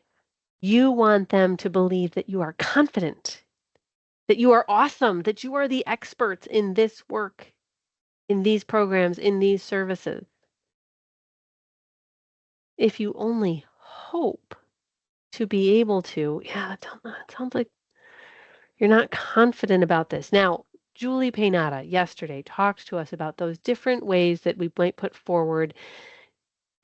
you want them to believe that you are confident, that you are awesome, that you are the experts in this work, in these programs, in these services. If you only hope to be able to, yeah, it sounds like you're not confident about this. Now, Julie Paynata yesterday talked to us about those different ways that we might put forward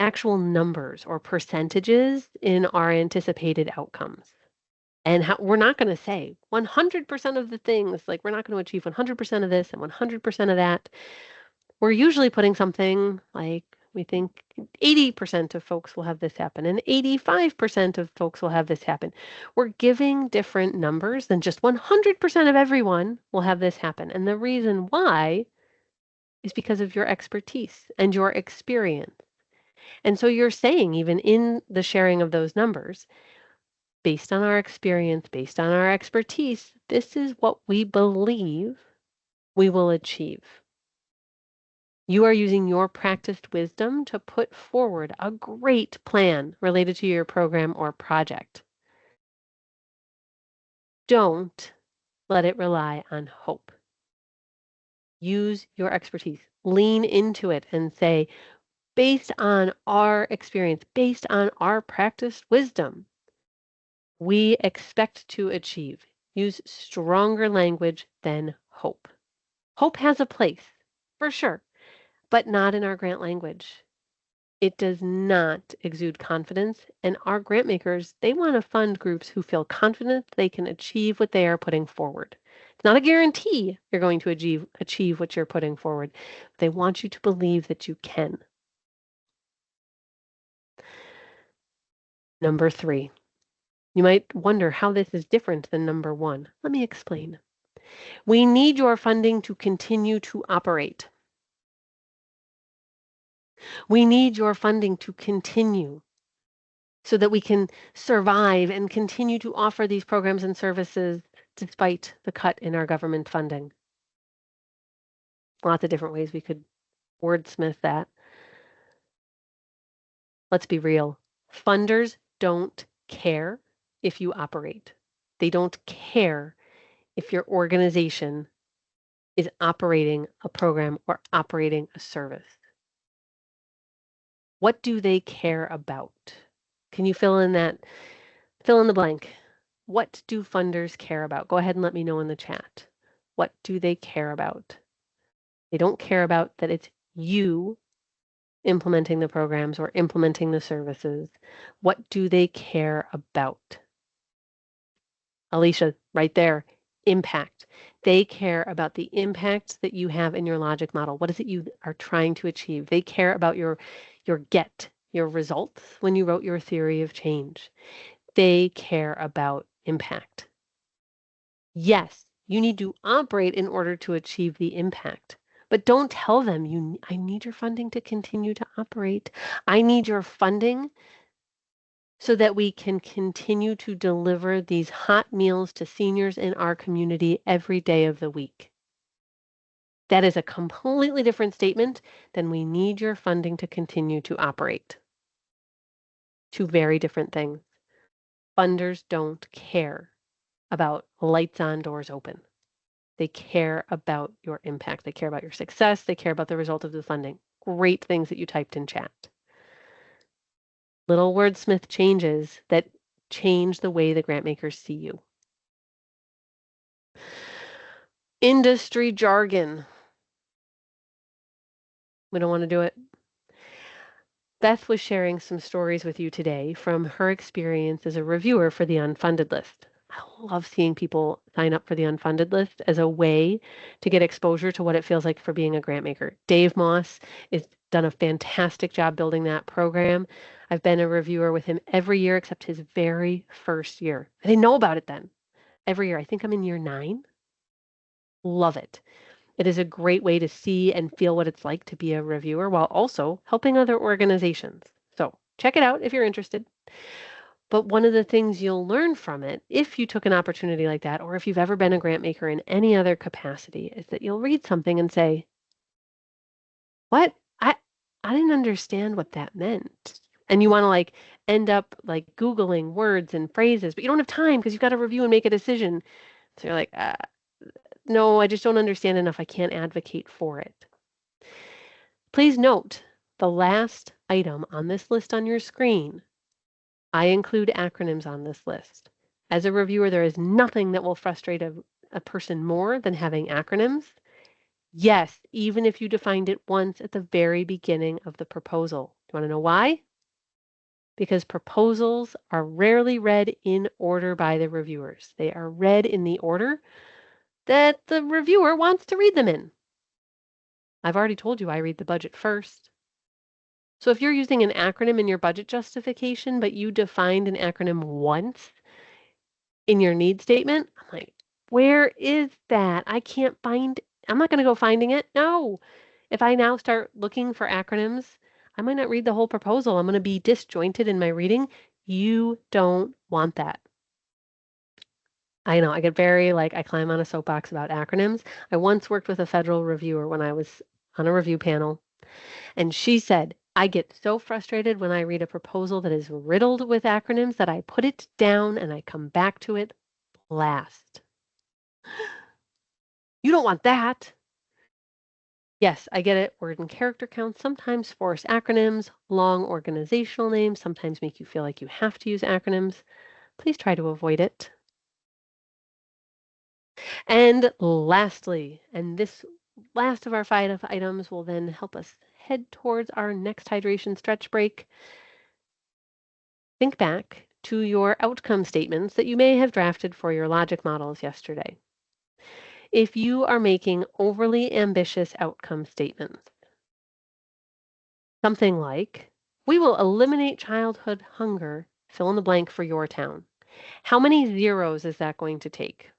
actual numbers or percentages in our anticipated outcomes. And how, we're not going to say 100% of the things, like we're not going to achieve 100% of this and 100% of that. We're usually putting something like we think 80% of folks will have this happen and 85% of folks will have this happen. We're giving different numbers than just 100% of everyone will have this happen. And the reason why is because of your expertise and your experience. And so you're saying, even in the sharing of those numbers, based on our experience, based on our expertise, this is what we believe we will achieve. You are using your practiced wisdom to put forward a great plan related to your program or project. Don't let it rely on hope. Use your expertise. Lean into it and say, based on our experience, based on our practiced wisdom, we expect to achieve. Use stronger language than hope. Hope has a place, for sure, but not in our grant language. It does not exude confidence, and our grant makers, they want to fund groups who feel confident they can achieve what they are putting forward. It's not a guarantee you're going to achieve what you're putting forward. They want you to believe that you can. Number 3. You might wonder how this is different than number 1. Let me explain. We need your funding to continue to operate. We need your funding to continue so that we can survive and continue to offer these programs and services despite the cut in our government funding. Lots of different ways we could wordsmith that. Let's be real. Funders don't care if you operate. They don't care if your organization is operating a program or operating a service. What do they care about? Can you fill in the blank? What do funders care about? Go ahead and let me know in the chat. What do they care about? They don't care about that it's you implementing the programs or implementing the services. What do they care about? Alicia, right there, impact. They care about the impact that you have in your logic model. What is it you are trying to achieve? They care about your results when you wrote your theory of change. They care about impact. Yes, you need to operate in order to achieve the impact. But don't tell them, I need your funding to continue to operate. I need your funding so that we can continue to deliver these hot meals to seniors in our community every day of the week. That is a completely different statement than we need your funding to continue to operate. Two very different things. Funders don't care about lights on, doors open. They care about your impact. They care about your success. They care about the result of the funding. Great things that you typed in chat. Little wordsmith changes that change the way the grant makers see you. Industry jargon. We don't want to do it. Beth was sharing some stories with you today from her experience as a reviewer for the unfunded list. I love seeing people sign up for the unfunded list as a way to get exposure to what it feels like for being a grant maker. Dave Moss has done a fantastic job building that program. I've been a reviewer with him every year except his very first year. I didn't know about it then. Every year. I think I'm in year 9. Love it. It is a great way to see and feel what it's like to be a reviewer while also helping other organizations. So check it out if you're interested. But one of the things you'll learn from it, if you took an opportunity like that, or if you've ever been a grant maker in any other capacity, is that you'll read something and say, what? I didn't understand what that meant. And you want to like end up like Googling words and phrases, but you don't have time because you've got to review and make a decision. So you're like, no, I just don't understand enough. I can't advocate for it. Please note the last item on this list on your screen. I include acronyms on this list. As a reviewer, there is nothing that will frustrate a person more than having acronyms. Yes, even if you defined it once at the very beginning of the proposal. Do you want to know why? Because proposals are rarely read in order by the reviewers. They are read in the order that the reviewer wants to read them in. I've already told you I read the budget first. So if you're using an acronym in your budget justification, but you defined an acronym once in your need statement, I'm like, where is that? I can't find, I'm not going to go finding it. No. If I now start looking for acronyms, I might not read the whole proposal. I'm going to be disjointed in my reading. You don't want that. I know, I get very I climb on a soapbox about acronyms. I once worked with a federal reviewer when I was on a review panel, and she said, I get so frustrated when I read a proposal that is riddled with acronyms that I put it down and I come back to it last. You don't want that. Yes, I get it. Word and character counts sometimes force acronyms. Long organizational names sometimes make you feel like you have to use acronyms. Please try to avoid it. And lastly, and this last of our 5 items will then help us head towards our next hydration stretch break. Think back to your outcome statements that you may have drafted for your logic models yesterday. If you are making overly ambitious outcome statements, something like, we will eliminate childhood hunger, fill in the blank for your town. How many zeros is that going to take?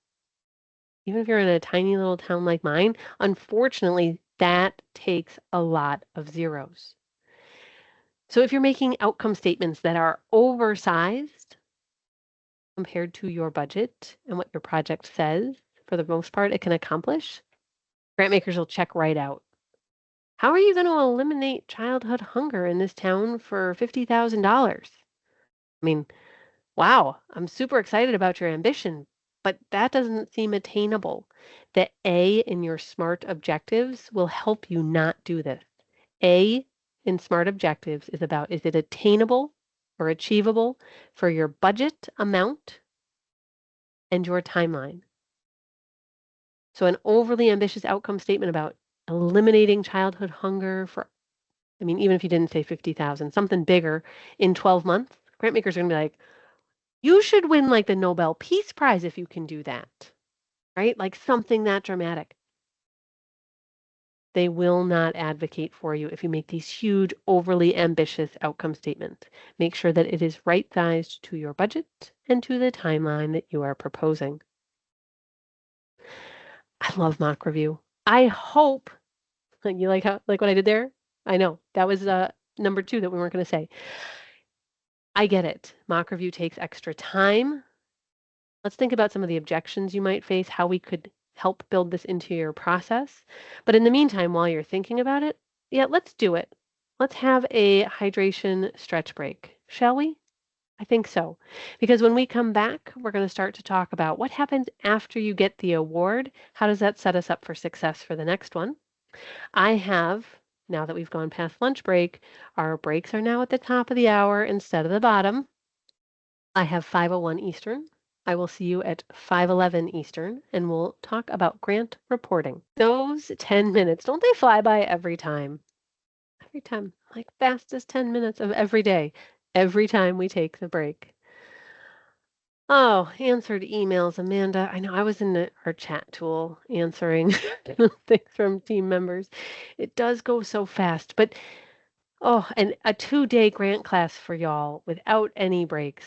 Even if you're in a tiny little town like mine, unfortunately, that takes a lot of zeros. So if you're making outcome statements that are oversized compared to your budget and what your project says, for the most part, it can accomplish, grant makers will check right out. How are you going to eliminate childhood hunger in this town for $50,000? I mean, wow, I'm super excited about your ambition, but that doesn't seem attainable. The A in your SMART objectives will help you not do this. A in SMART objectives is about, is it attainable or achievable for your budget amount and your timeline? So an overly ambitious outcome statement about eliminating childhood hunger for, I mean, even if you didn't say 50,000, something bigger in 12 months, grant makers are going to be like, you should win like the Nobel Peace Prize if you can do that, right? Like something that dramatic. They will not advocate for you if you make these huge, overly ambitious outcome statements. Make sure that it is right-sized to your budget and to the timeline that you are proposing. I love mock review. I hope, you like what I did there? I know, that was number 2 that we weren't going to say. I get it. Mock review takes extra time. Let's think about some of the objections you might face, how we could help build this into your process. But in the meantime, while you're thinking about it, yeah, let's do it. Let's have a hydration stretch break, shall we? I think so. Because when we come back, we're going to start to talk about what happens after you get the award. How does that set us up for success for the next one? I have, now that we've gone past lunch break, our breaks are now at the top of the hour instead of the bottom. I have 5:01 Eastern. I will see you at 5:11 Eastern, and we'll talk about grant reporting. Those 10 minutes, don't they fly by every time? Every time, like fastest 10 minutes of every day, every time we take the break. Oh, answered emails, Amanda. I know I was in our chat tool answering things from team members. It does go so fast, but oh, and a 2-day grant class for y'all without any breaks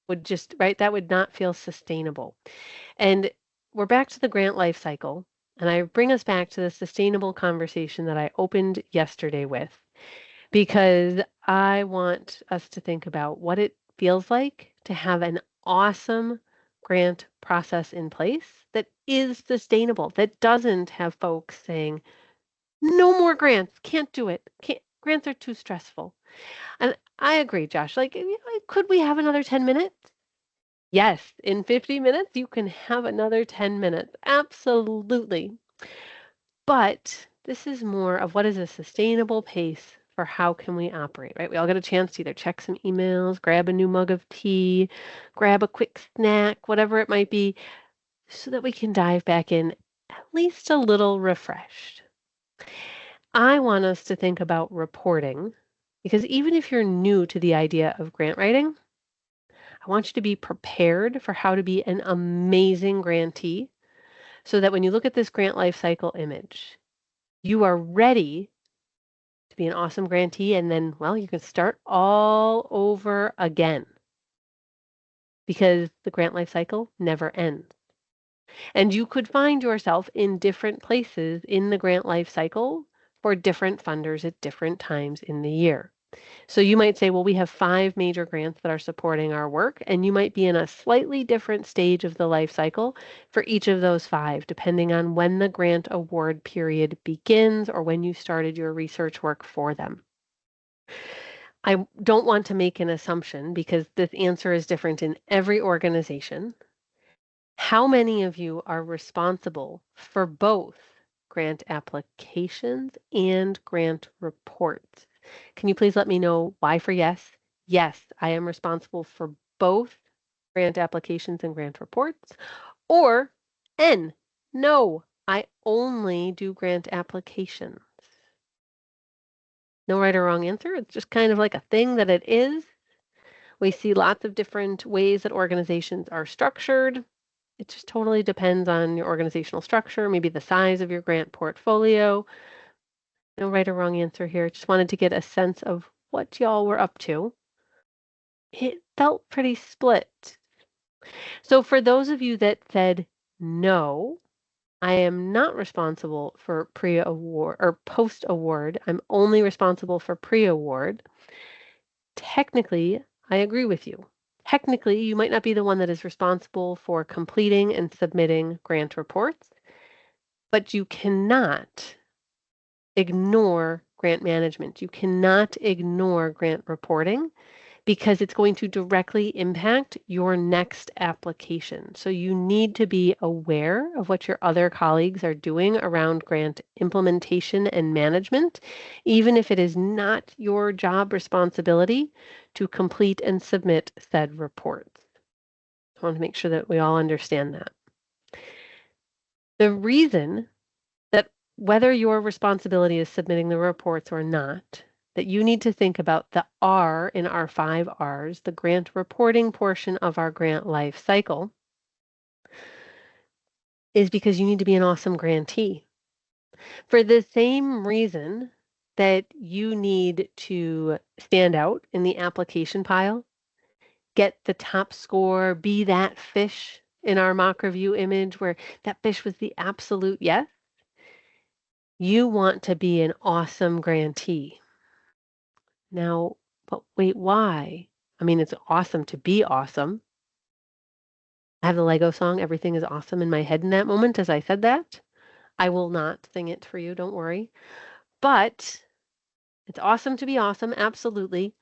would just, right? That would not feel sustainable. And we're back to the grant life cycle, and I bring us back to the sustainable conversation that I opened yesterday with, because I want us to think about what it feels like to have an awesome grant process in place that is sustainable, that doesn't have folks saying, no more grants, can't do it, grants are too stressful. And I agree, Josh. Like, could we have another 10 minutes? Yes, in 50 minutes, you can have another 10 minutes. Absolutely. But this is more of what is a sustainable pace for how can we operate, right? We all get a chance to either check some emails, grab a new mug of tea, grab a quick snack, whatever it might be, so that we can dive back in at least a little refreshed. I want us to think about reporting, because even if you're new to the idea of grant writing, I want you to be prepared for how to be an amazing grantee so that when you look at this grant life cycle image, you are ready to be an awesome grantee, and then, well, you can start all over again because the grant life cycle never ends. And you could find yourself in different places in the grant life cycle for different funders at different times in the year. So you might say, well, we have 5 major grants that are supporting our work, and you might be in a slightly different stage of the life cycle for each of those 5, depending on when the grant award period begins or when you started your research work for them. I don't want to make an assumption because this answer is different in every organization. How many of you are responsible for both grant applications and grant reports? Can you please let me know why for yes? Yes, I am responsible for both grant applications and grant reports. Or N, no, I only do grant applications. No right or wrong answer. It's just kind of like a thing that it is. We see lots of different ways that organizations are structured. It just totally depends on your organizational structure, maybe the size of your grant portfolio. No right or wrong answer here. Just wanted to get a sense of what y'all were up to. It felt pretty split. So for those of you that said no, I am not responsible for pre-award or post-award. I'm only responsible for pre-award. Technically, I agree with you. Technically, you might not be the one that is responsible for completing and submitting grant reports, but you cannot ignore grant management. You cannot ignore grant reporting because it's going to directly impact your next application. So you need to be aware of what your other colleagues are doing around grant implementation and management, even if it is not your job responsibility to complete and submit said reports. I want to make sure that we all understand that. The reason that whether your responsibility is submitting the reports or not, that you need to think about the R in our 5 R's, the grant reporting portion of our grant life cycle, is because you need to be an awesome grantee. For the same reason that you need to stand out in the application pile, get the top score, be that fish in our mock review image where that fish was the absolute yes, you want to be an awesome grantee. Now, but wait, why? I mean, it's awesome to be awesome. I have the Lego song, Everything is Awesome, in my head in that moment as I said that. I will not sing it for you, don't worry. But it's awesome to be awesome, absolutely.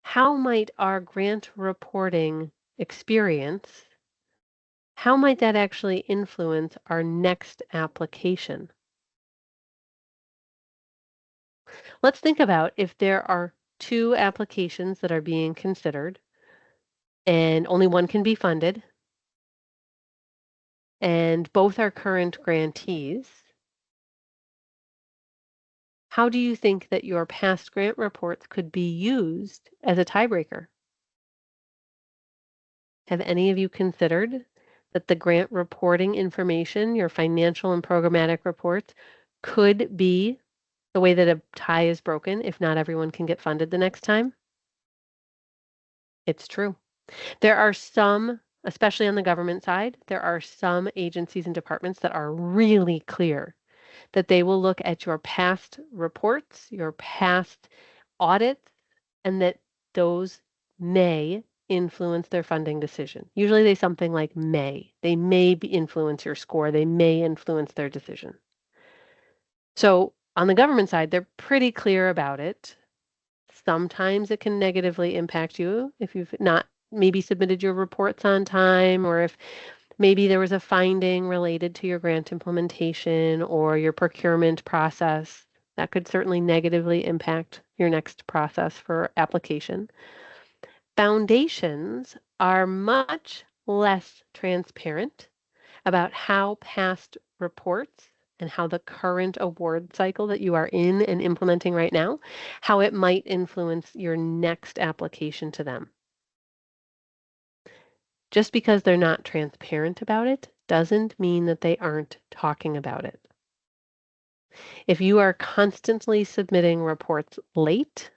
how might our grant reporting experience, how might that actually influence our next application? Let's think about if there are two applications that are being considered and only one can be funded, and both are current grantees. How do you think that your past grant reports could be used as a tiebreaker? Have any of you considered that the grant reporting information, your financial and programmatic reports, could be the way that a tie is broken if not everyone can get funded the next time? It's true. There are some, especially on the government side, there are some agencies and departments that are really clear that they will look at your past reports, your past audits, and that those may influence their funding decision. Usually they something like may. They may influence your score. They may influence their decision. So on the government side, they're pretty clear about it. Sometimes it can negatively impact you if you've not maybe submitted your reports on time, or if maybe there was a finding related to your grant implementation or your procurement process. That could certainly negatively impact your next process for application. Foundations are much less transparent about how past reports and how the current award cycle that you are in and implementing right now, how it might influence your next application to them. Just because they're not transparent about it doesn't mean that they aren't talking about it. If you are constantly submitting reports late,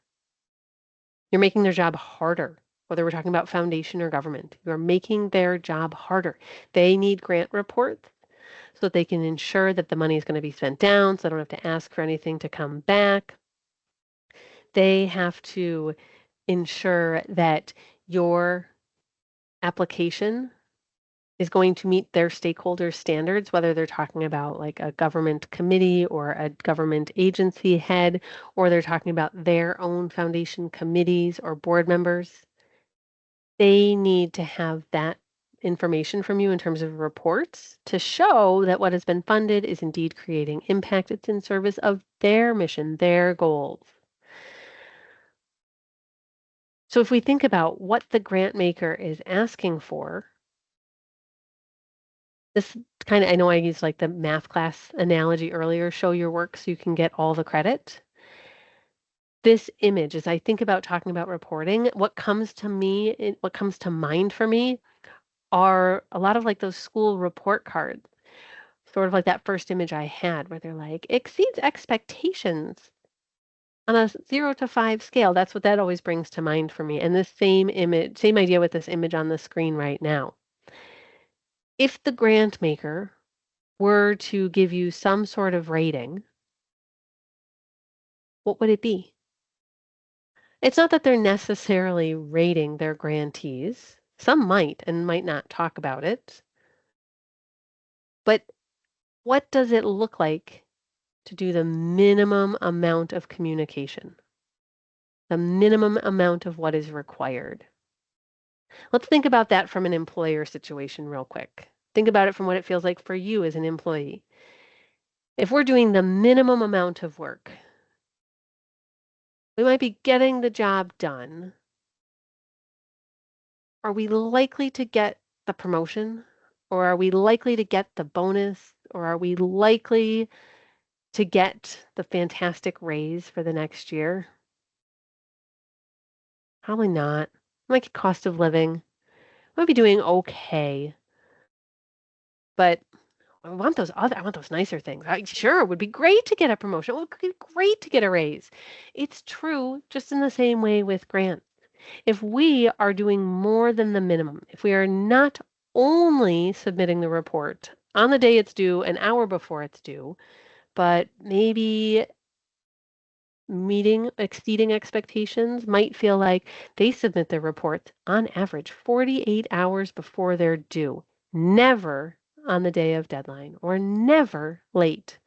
you're making their job harder. Whether we're talking about foundation or government, you are making their job harder. They need grant reports so that they can ensure that the money is going to be spent down, so they don't have to ask for anything to come back. They have to ensure that your application is going to meet their stakeholders' standards, whether they're talking about like a government committee or a government agency head, or they're talking about their own foundation committees or board members. They need to have that information from you in terms of reports to show that what has been funded is indeed creating impact. It's in service of their mission, their goals. So if we think about what the grant maker is asking for, this kind of, I know I used like the math class analogy earlier, show your work so you can get all the credit. This image, as I think about talking about reporting, what comes to me, what comes to mind for me are a lot of like those school report cards, sort of like that first image I had where they're like, exceeds expectations on a 0 to 5 scale. That's what that always brings to mind for me. And this same image, same idea with this image on the screen right now. If the grant maker were to give you some sort of rating, what would it be? It's not that they're necessarily rating their grantees. Some might and might not talk about it. But what does it look like to do the minimum amount of communication? The minimum amount of what is required. Let's think about that from an employer situation real quick. Think about it from what it feels like for you as an employee. If we're doing the minimum amount of work, we might be getting the job done. Are we likely to get the promotion? Or are we likely to get the bonus? Or are we likely to get the fantastic raise for the next year? Probably not. Like cost of living. Might be doing okay. But I want those nicer things. Sure, it would be great to get a promotion. It would be great to get a raise. It's true, just in the same way with grants. If we are doing more than the minimum, if we are not only submitting the report on the day it's due, an hour before it's due, but maybe exceeding expectations, might feel like they submit their reports on average 48 hours before they're due, never on the day of deadline or never late.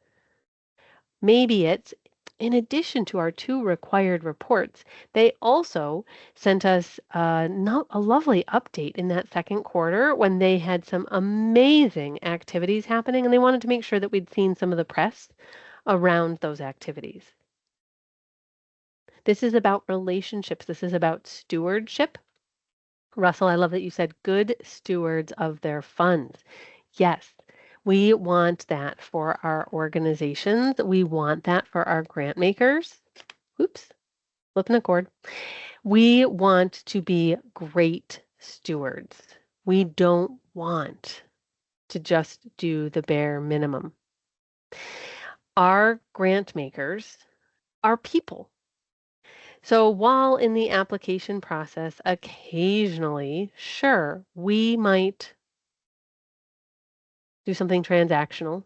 Maybe it's In addition to our 2 required reports, they also sent us a lovely update in that second quarter when they had some amazing activities happening, and they wanted to make sure that we'd seen some of the press around those activities. This is about relationships. This is about stewardship. Russell, I love that you said good stewards of their funds. Yes, we want that for our organizations. We want that for our grant makers. Oops, flipping a cord. We want to be great stewards. We don't want to just do the bare minimum. Our grant makers are people. So while in the application process, occasionally, sure, we might do something transactional.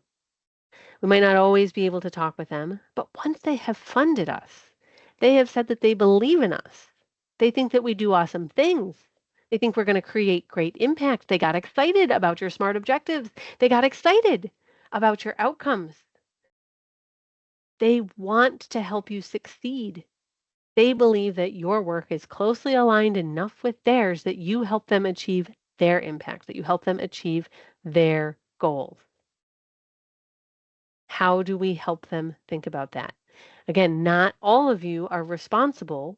We might not always be able to talk with them, but once they have funded us, they have said that they believe in us. They think that we do awesome things. They think we're going to create great impact. They got excited about your SMART objectives. They got excited about your outcomes. They want to help you succeed. They believe that your work is closely aligned enough with theirs that you help them achieve their impact, that you help them achieve their goals. How do we help them think about that? Again, not all of you are responsible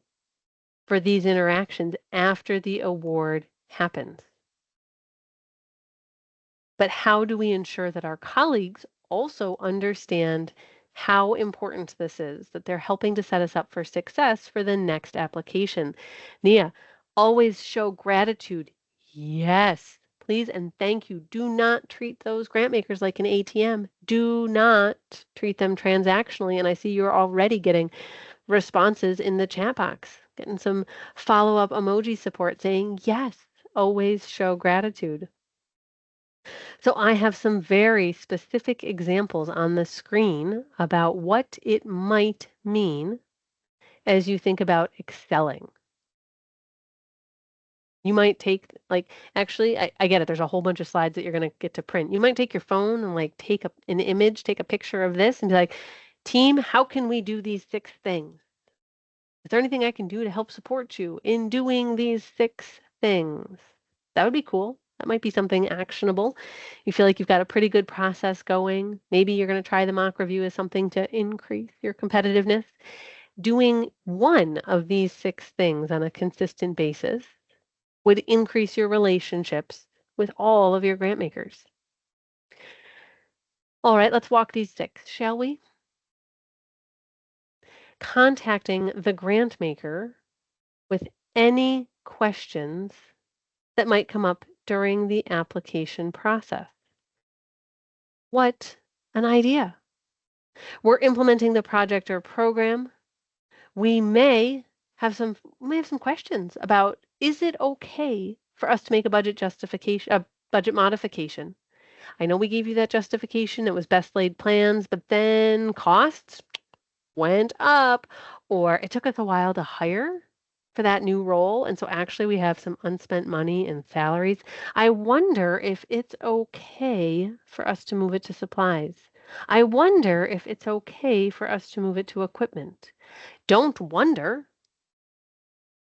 for these interactions after the award happens. But how do we ensure that our colleagues also understand how important this is, that they're helping to set us up for success for the next application? Nia, always show gratitude. Yes, please and thank you. Do not treat those grant makers like an ATM. Do not treat them transactionally. And I see you're already getting responses in the chat box, getting some follow-up emoji support saying, yes, always show gratitude. So I have some very specific examples on the screen about what it might mean as you think about excelling. You might take, actually, I get it. There's a whole bunch of slides that you're going to get to print. You might take your phone and take an image, take a picture of this and be like, team, how can we do these 6 things? Is there anything I can do to help support you in doing these 6 things? That would be cool. That might be something actionable. You feel like you've got a pretty good process going. Maybe you're going to try the mock review as something to increase your competitiveness. Doing one of these 6 things on a consistent basis would increase your relationships with all of your grant makers. All right, let's walk these 6, shall we? Contacting the grant maker with any questions that might come up during the application process. What an idea. We're implementing the project or program. We may have some questions about, is it okay for us to make a budget modification? I know we gave you that justification. It was best laid plans, but then costs went up, or it took us a while to hire for that new role. And so actually we have some unspent money in salaries. I wonder if it's okay for us to move it to supplies. I wonder if it's okay for us to move it to equipment. Don't wonder.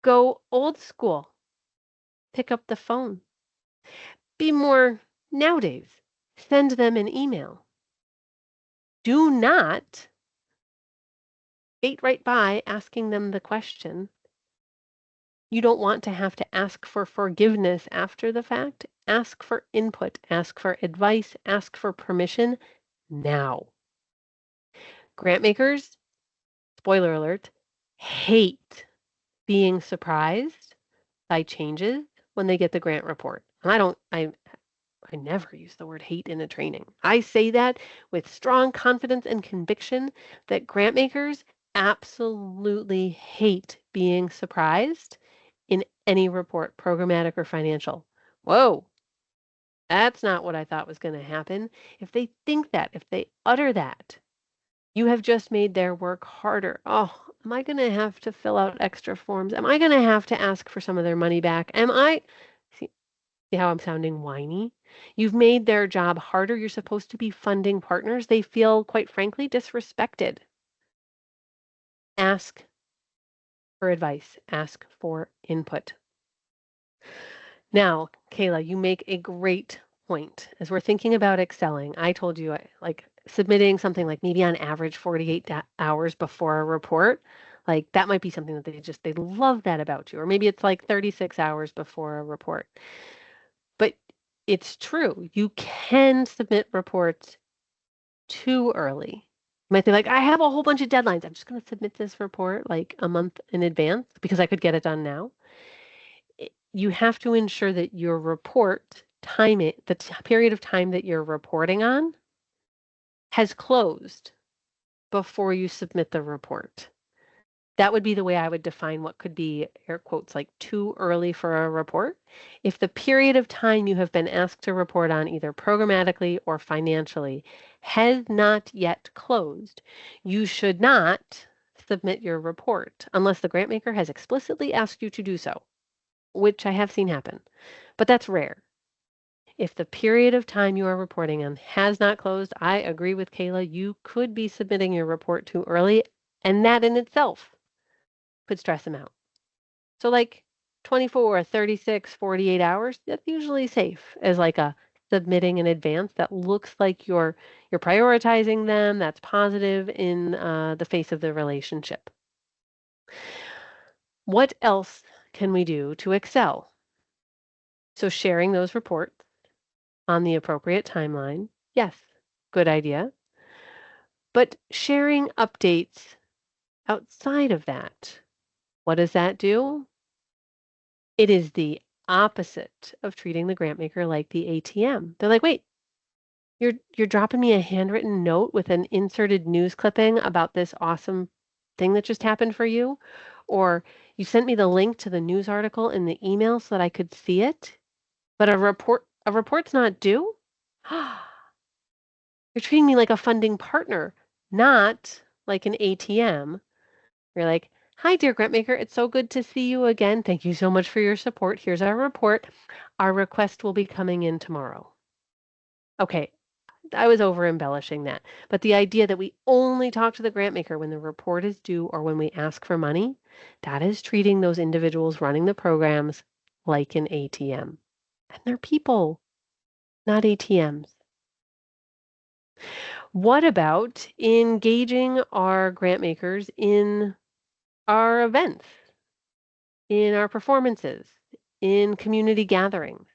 Go old school. Pick up the phone. Be more nowadays. Send them an email. Do not skate right by asking them the question. You don't want to have to ask for forgiveness after the fact. Ask for input, ask for advice, ask for permission now. Grant makers, spoiler alert, hate being surprised by changes when they get the grant report. And I never use the word hate in a training. I say that with strong confidence and conviction that grant makers absolutely hate being surprised in any report, programmatic or financial. Whoa, that's not what I thought was going to happen. If they think that, if they utter that, you have just made their work harder. Oh, am I going to have to fill out extra forms? Am I going to have to ask for some of their money back? See how I'm sounding whiny? You've made their job harder. You're supposed to be funding partners. They feel, quite frankly, disrespected. ask for advice, ask for input. Now, Kayla, you make a great point. As we're thinking about excelling, I told you like submitting something like maybe on average 48 hours before a report. Like that might be something that they love that about you. Or maybe it's like 36 hours before a report. But it's true. You can submit reports too early. You might be like, I have a whole bunch of deadlines. I'm just going to submit this report like a month in advance because I could get it done now. You have to ensure that your report period of time that you're reporting on has closed before you submit the report. That would be the way I would define what could be, air quotes, like too early for a report. If the period of time you have been asked to report on, either programmatically or financially, has not yet closed, you should not submit your report unless the grant maker has explicitly asked you to do so, which I have seen happen, but that's rare. If the period of time you are reporting on has not closed, I agree with Kayla, you could be submitting your report too early, and that in itself could stress them out. So like 24, 36, 48 hours, that's usually safe as like a submitting in advance that looks like you're prioritizing them, that's positive in the face of the relationship. What else can we do to excel? So sharing those reports on the appropriate timeline, yes, good idea. But sharing updates outside of that, what does that do? It is the opposite of treating the grant maker like the ATM. They're like, wait, you're dropping me a handwritten note with an inserted news clipping about this awesome thing that just happened for you? Or you sent me the link to the news article in the email so that I could see it, but a report's not due? You're treating me like a funding partner, not like an ATM. You're like, hi, dear grantmaker. It's so good to see you again. Thank you so much for your support. Here's our report. Our request will be coming in tomorrow. Okay, I was over embellishing that. But the idea that we only talk to the grantmaker when the report is due or when we ask for money, that is treating those individuals running the programs like an ATM. And they're people, not ATMs. What about engaging our grant makers in our events, in our performances, in community gatherings?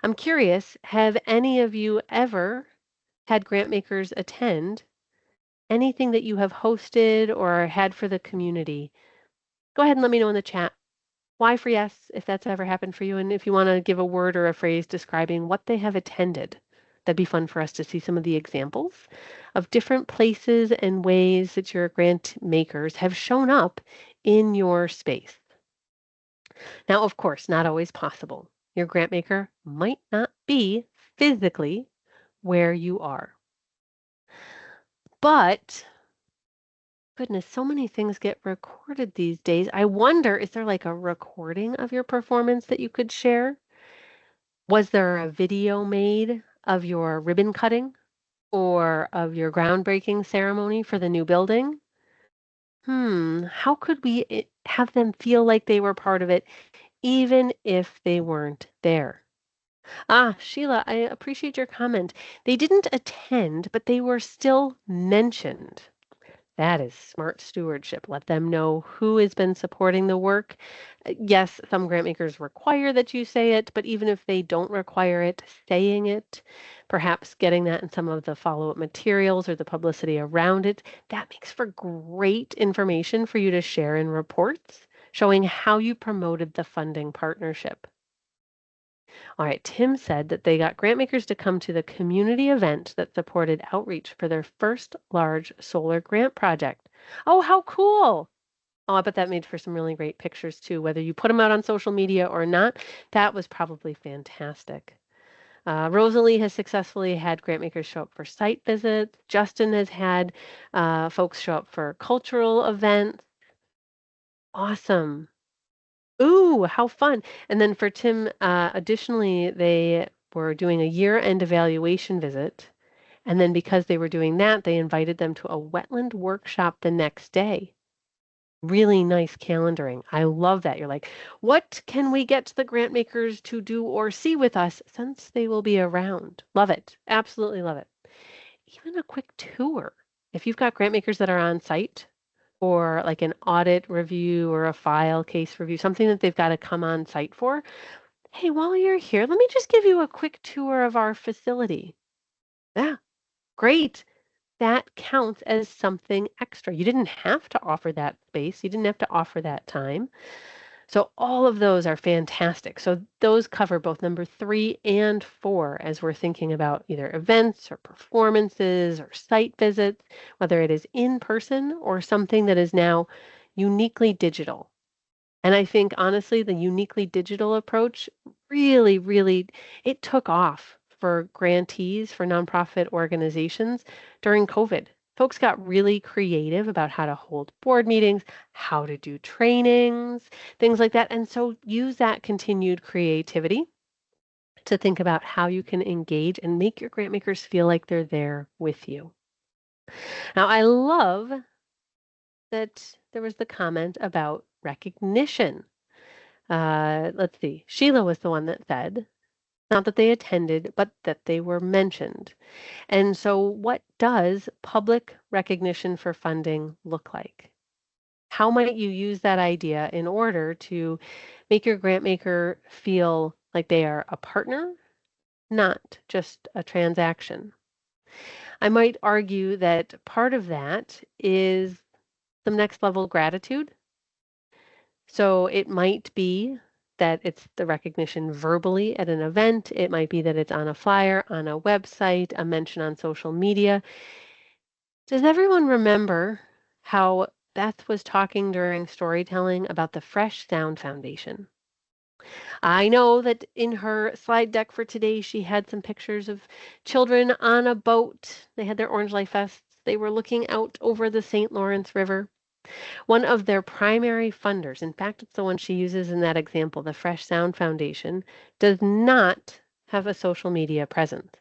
I'm curious, have any of you ever had grant makers attend anything that you have hosted or had for the community? Go ahead and let me know in the chat. Why for yes, if that's ever happened for you, and if you want to give a word or a phrase describing what they have attended. That'd be fun for us to see some of the examples of different places and ways that your grant makers have shown up in your space. Now, of course, not always possible. Your grant maker might not be physically where you are. But goodness, so many things get recorded these days. I wonder, is there like a recording of your performance that you could share? Was there a video made of your ribbon cutting or of your groundbreaking ceremony for the new building? How could we have them feel like they were part of it, even if they weren't there? Ah, Sheila, I appreciate your comment. They didn't attend, but they were still mentioned. That is smart stewardship. Let them know who has been supporting the work. Yes, some grant makers require that you say it, but even if they don't require it, saying it, perhaps getting that in some of the follow-up materials or the publicity around it, that makes for great information for you to share in reports, showing how you promoted the funding partnership. All right, Tim said that they got grant makers to come to the community event that supported outreach for their first large solar grant project. Oh, how cool! Oh, I bet that made for some really great pictures too. Whether you put them out on social media or not, that was probably fantastic. Rosalie has successfully had grant makers show up for site visits. Justin has had folks show up for cultural events. Awesome. Ooh, how fun. And then for Tim, additionally, they were doing a year-end evaluation visit. And then because they were doing that, they invited them to a wetland workshop the next day. Really nice calendaring. I love that. You're like, what can we get the grant makers to do or see with us since they will be around? Love it. Absolutely love it. Even a quick tour. If you've got grant makers that are on site or like an audit review or a file case review, something that they've got to come on site for, hey, while you're here, let me just give you a quick tour of our facility. Yeah, great. That counts as something extra. You didn't have to offer that space. You didn't have to offer that time. So all of those are fantastic. So those cover both number 3 and 4 as we're thinking about either events or performances or site visits, whether it is in person or something that is now uniquely digital. And I think honestly, the uniquely digital approach really, it took off for grantees for nonprofit organizations during COVID. Folks got really creative about how to hold board meetings, how to do trainings, things like that. And so use that continued creativity to think about how you can engage and make your grant makers feel like they're there with you. Now, I love that there was the comment about recognition. Let's see. Sheila was the one that said, not that they attended, but that they were mentioned. And so, what does public recognition for funding look like? How might you use that idea in order to make your grant maker feel like they are a partner, not just a transaction? I might argue that part of that is some next level gratitude. So it might be that it's the recognition verbally at an event. It might be that it's on a flyer, on a website, a mention on social media. Does everyone remember how Beth was talking during storytelling about the Fresh Sound Foundation? I know that in her slide deck for today, she had some pictures of children on a boat. They had their Orange Life vests. They were looking out over the St. Lawrence River. One of their primary funders, in fact, it's the one she uses in that example, the Fresh Sound Foundation, does not have a social media presence.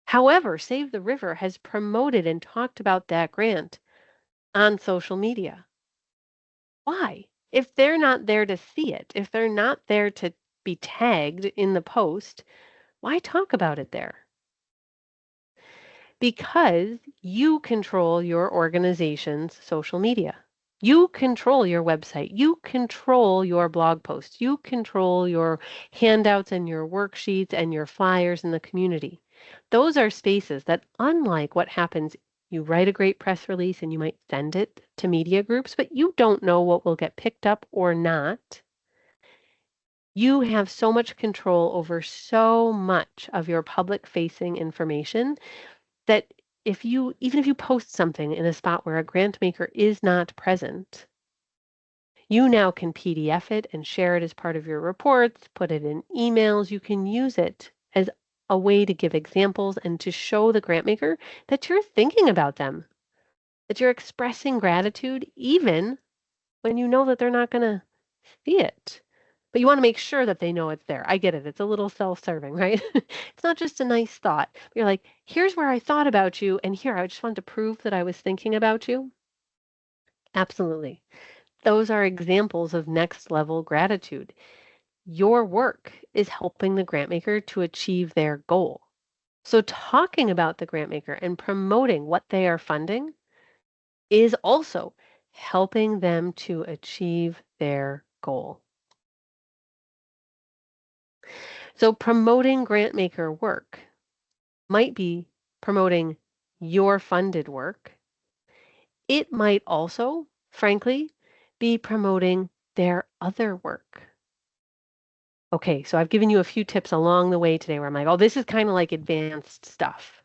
However, Save the River has promoted and talked about that grant on social media. Why? If they're not there to see it, if they're not there to be tagged in the post, why talk about it there? Because you control your organization's social media. You control your website. You control your blog posts. You control your handouts and your worksheets and your flyers in the community. Those are spaces that, unlike what happens, you write a great press release and you might send it to media groups, but you don't know what will get picked up or not. You have so much control over so much of your public facing information that even if you post something in a spot where a grant maker is not present, you now can PDF it and share it as part of your reports, put it in emails. You can use it as a way to give examples and to show the grant maker that you're thinking about them, that you're expressing gratitude even when you know that they're not going to see it. But you want to make sure that they know it's there. I get it. It's a little self-serving, right? It's not just a nice thought. You're like, here's where I thought about you, and here I just wanted to prove that I was thinking about you. Absolutely. Those are examples of next level gratitude. Your work is helping the grant maker to achieve their goal. So talking about the grant maker and promoting what they are funding is also helping them to achieve their goal. So promoting grant maker work might be promoting your funded work. It might also, frankly, be promoting their other work. Okay, so I've given you a few tips along the way today where I'm like, oh, this is kind of like advanced stuff,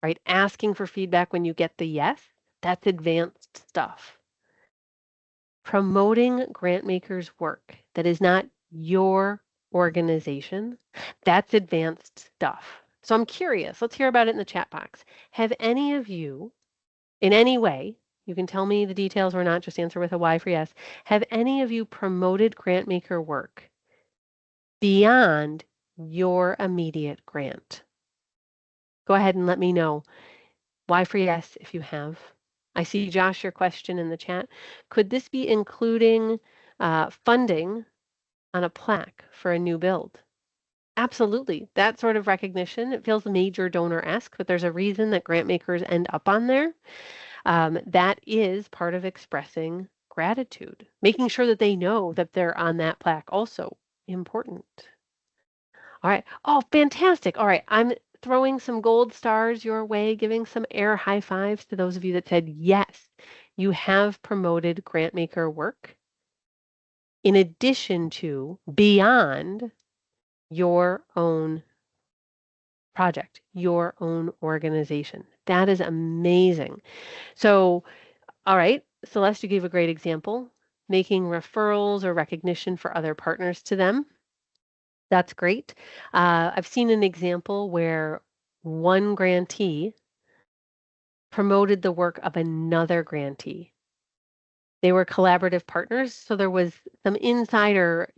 right? Asking for feedback when you get the yes, that's advanced stuff. Promoting grant makers' work that is not your organization, that's advanced stuff. So I'm curious, let's hear about it in the chat box. Have any of you, in any way, you can tell me the details or not, just answer with a Y for yes. Have any of you promoted grant maker work beyond your immediate grant? Go ahead and let me know. Y for yes if you have. I see, Josh, your question in the chat. Could this be including funding on a plaque for a new build? Absolutely. That sort of recognition, it feels major donor-esque, but there's a reason that grant makers end up on there. That is part of expressing gratitude, making sure that they know that they're on that plaque also important. All right. Oh, fantastic. All right. I'm throwing some gold stars your way, giving some air high fives to those of you that said, yes, you have promoted grantmaker work in addition to beyond your own project, your own organization. That is amazing. So, all right, Celeste, you gave a great example, making referrals or recognition for other partners to them. That's great. I've seen an example where one grantee promoted the work of another grantee. They were collaborative partners, so there was some insider,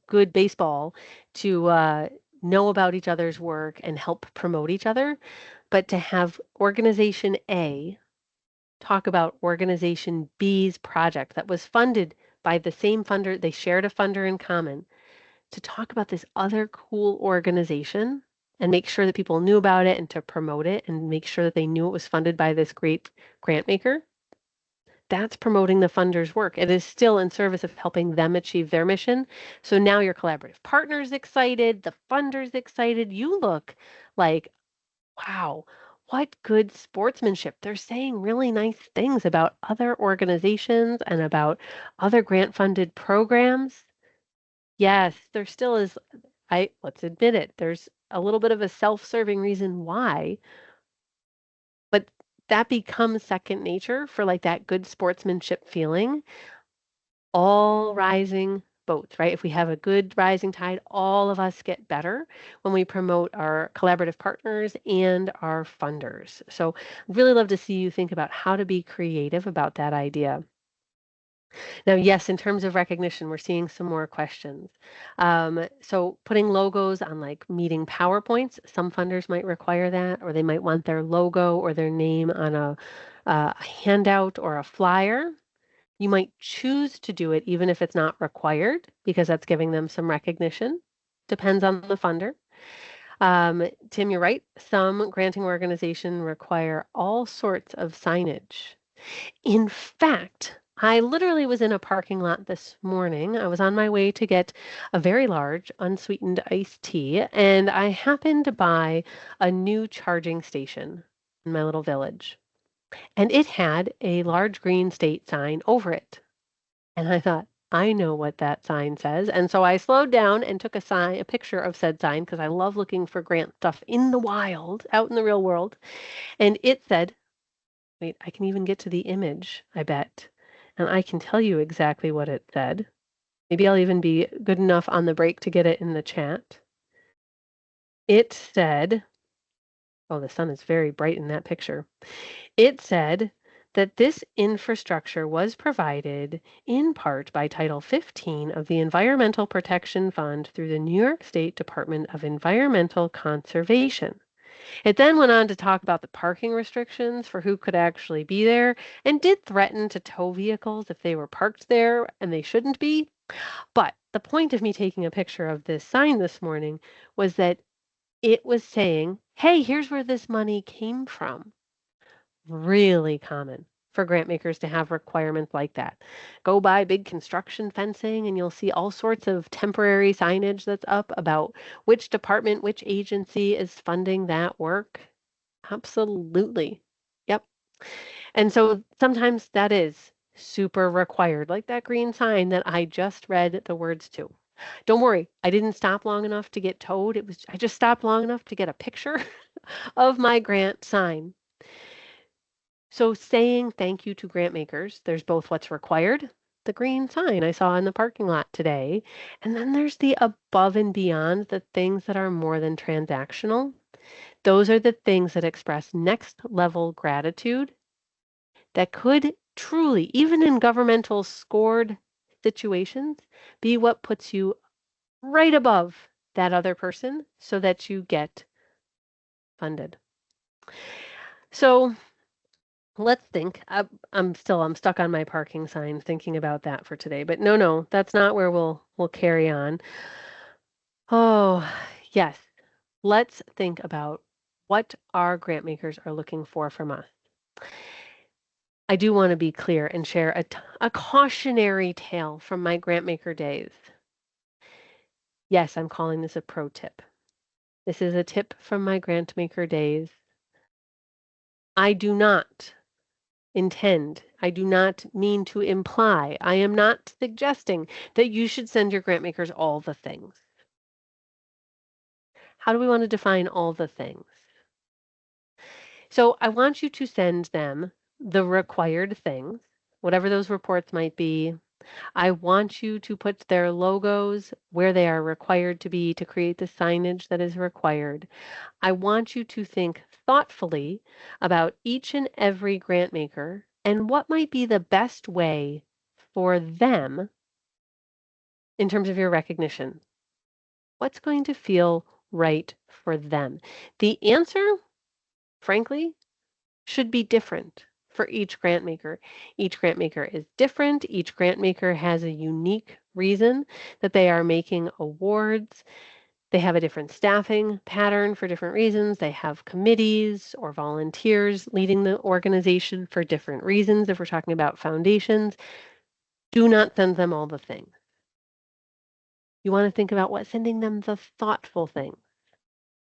good baseball to know about each other's work and help promote each other. But to have organization A talk about organization B's project that was funded by the same funder, they shared a funder in common, to talk about this other cool organization and make sure that people knew about it and to promote it and make sure that they knew it was funded by this great grant maker. That's promoting the funder's work. It is still in service of helping them achieve their mission. So now your collaborative partner's excited, the funder's excited. You look like, wow, what good sportsmanship. They're saying really nice things about other organizations and about other grant-funded programs. Yes, there still is, let's admit it, there's a little bit of a self-serving reason why, but that becomes second nature for like that good sportsmanship feeling. All rising boats, right? If we have a good rising tide, all of us get better when we promote our collaborative partners and our funders. So I'd really love to see you think about how to be creative about that idea. Now, yes, in terms of recognition, we're seeing some more questions. So putting logos on like meeting PowerPoints, some funders might require that, or they might want their logo or their name on a handout or a flyer. You might choose to do it even if it's not required because that's giving them some recognition. Depends on the funder. Tim, you're right. Some granting organizations require all sorts of signage. In fact, I literally was in a parking lot this morning. I was on my way to get a very large unsweetened iced tea, and I happened to buy a new charging station in my little village. And it had a large green state sign over it. And I thought, I know what that sign says. And so I slowed down and took a picture of said sign because I love looking for grant stuff in the wild, out in the real world. And it said, wait, I can even get to the image, I bet. And I can tell you exactly what it said. Maybe I'll even be good enough on the break to get it in the chat. It said, oh, the sun is very bright in that picture. It said that this infrastructure was provided in part by Title 15 of the Environmental Protection Fund through the New York State Department of Environmental Conservation. It then went on to talk about the parking restrictions for who could actually be there and did threaten to tow vehicles if they were parked there and they shouldn't be. But the point of me taking a picture of this sign this morning was that it was saying, hey, here's where this money came from. Really common for grant makers to have requirements like that. Go by big construction fencing and you'll see all sorts of temporary signage that's up about which department, which agency is funding that work. Absolutely. Yep. And so sometimes that is super required, like that green sign that I just read the words to. Don't worry, I didn't stop long enough to get towed. I just stopped long enough to get a picture of my grant sign. So saying thank you to grant makers, there's both what's required, the green sign I saw in the parking lot today, and then there's the above and beyond, the things that are more than transactional. Those are the things that express next level gratitude that could truly, even in governmental scored situations, be what puts you right above that other person so that you get funded. So let's think. I'm stuck on my parking sign thinking about that for today. But no, that's not where we'll carry on. Oh, yes. Let's think about what our grant makers are looking for from us. I do want to be clear and share a cautionary tale from my grant maker days. Yes, I'm calling this a pro tip. This is a tip from my grant maker days. I do not I do not mean to imply, I am not suggesting that you should send your grant makers all the things. How do we want to define all the things? So I want you to send them the required things, whatever those reports might be. I want you to put their logos where they are required to be to create the signage that is required. I want you to think thoughtfully about each and every grant maker and what might be the best way for them in terms of your recognition. What's going to feel right for them? The answer, frankly, should be different for each grant maker. Each grant maker is different. Each grant maker has a unique reason that they are making awards. They have a different staffing pattern for different reasons. They have committees or volunteers leading the organization for different reasons. If we're talking about foundations, do not send them all the things. You want to think about what sending them the thoughtful thing.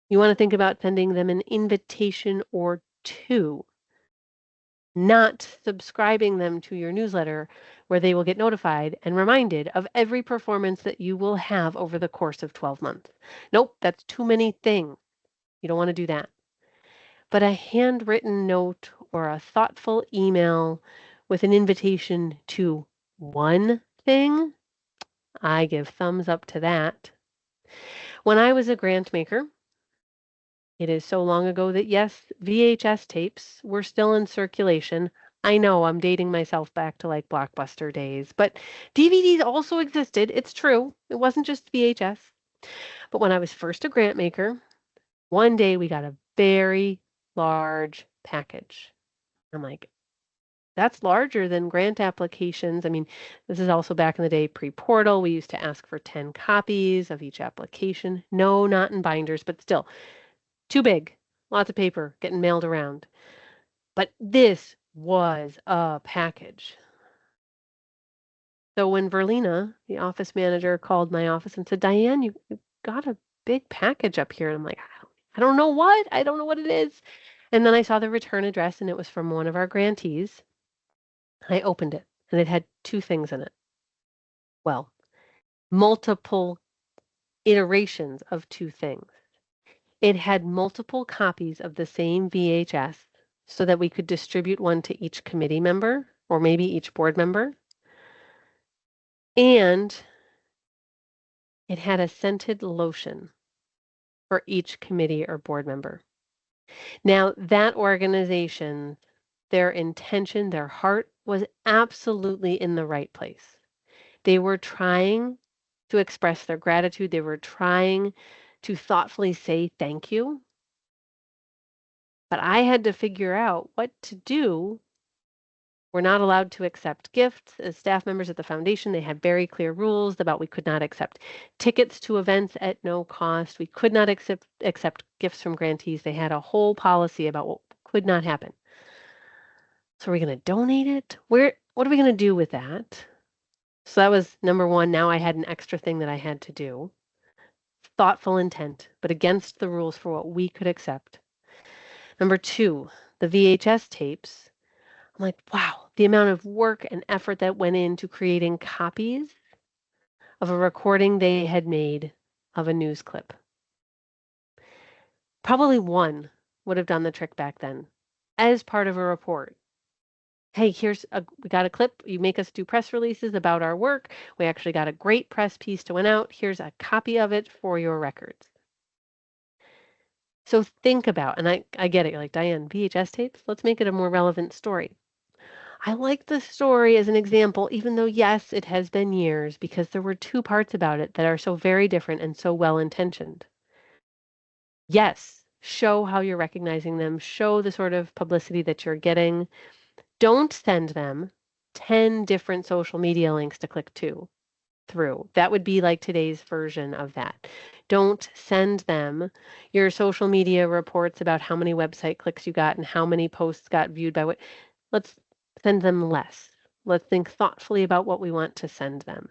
You want to think about sending them an invitation or two, not subscribing them to your newsletter where they will get notified and reminded of every performance that you will have over the course of 12 months. Nope, that's too many things. You don't want to do that. But a handwritten note or a thoughtful email with an invitation to one thing, I give thumbs up to that. When I was a grant maker, it is so long ago that yes, VHS tapes were still in circulation. I know I'm dating myself back to like Blockbuster days, but DVDs also existed. It's true. It wasn't just VHS. But when I was first a grant maker, one day we got a very large package. I'm like, that's larger than grant applications. I mean, this is also back in the day pre-portal. We used to ask for 10 copies of each application. No, not in binders, but still too big. Lots of paper getting mailed around. But this was a package. So when Verlina, the office manager, called my office and said, Diane, you got a big package up here. And I'm like, I don't know what. I don't know what it is. And then I saw the return address and it was from one of our grantees. I opened it and it had two things in it. Well, multiple iterations of two things. It had multiple copies of the same VHS so that we could distribute one to each committee member or maybe each board member. And it had a scented lotion for each committee or board member. Now, that organization, their intention, their heart was absolutely in the right place. They were trying to express their gratitude. They were trying to thoughtfully say thank you. But I had to figure out what to do. We're not allowed to accept gifts as staff members at the foundation. They had very clear rules about we could not accept tickets to events at no cost. We could not accept gifts from grantees. They had a whole policy about what could not happen. So are we going to donate it? What are we going to do with that? So that was number one. Now I had an extra thing that I had to do. Thoughtful intent, but against the rules for what we could accept. Number two, the VHS tapes. I'm like, wow, the amount of work and effort that went into creating copies of a recording they had made of a news clip. Probably one would have done the trick back then as part of a report. Hey, we got a clip. You make us do press releases about our work. We actually got a great press piece to went out. Here's a copy of it for your records. So think about, and I get it. You're like, Diane, VHS tapes? Let's make it a more relevant story. I like the story as an example, even though, yes, it has been years, because there were two parts about it that are so very different and so well-intentioned. Yes, show how you're recognizing them, show the sort of publicity that you're getting. Don't send them 10 different social media links to click through. That would be like today's version of that. Don't send them your social media reports about how many website clicks you got and how many posts got viewed by what. Let's send them less. Let's think thoughtfully about what we want to send them.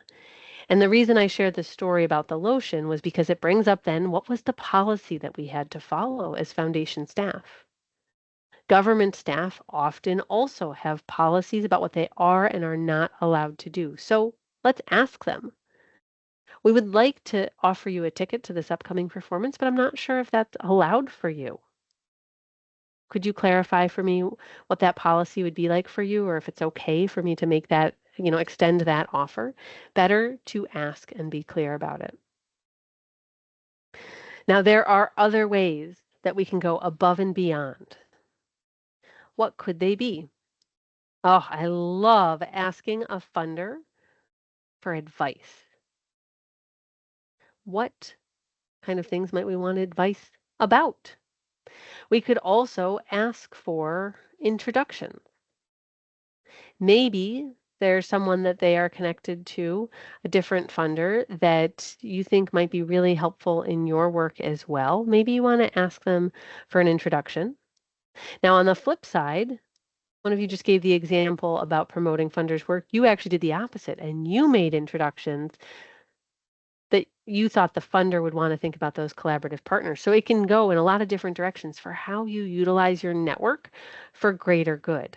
And the reason I shared this story about the lotion was because it brings up then what was the policy that we had to follow as foundation staff. Government staff often also have policies about what they are and are not allowed to do. So let's ask them. We would like to offer you a ticket to this upcoming performance, but I'm not sure if that's allowed for you. Could you clarify for me what that policy would be like for you, or if it's okay for me to make that, extend that offer? Better to ask and be clear about it. Now, there are other ways that we can go above and beyond. What could they be? Oh, I love asking a funder for advice. What kind of things might we want advice about? We could also ask for introduction. Maybe there's someone that they are connected to, a different funder that you think might be really helpful in your work as well. Maybe you want to ask them for an introduction. Now, on the flip side, one of you just gave the example about promoting funders' work. You actually did the opposite, and you made introductions that you thought the funder would want to think about those collaborative partners. So it can go in a lot of different directions for how you utilize your network for greater good.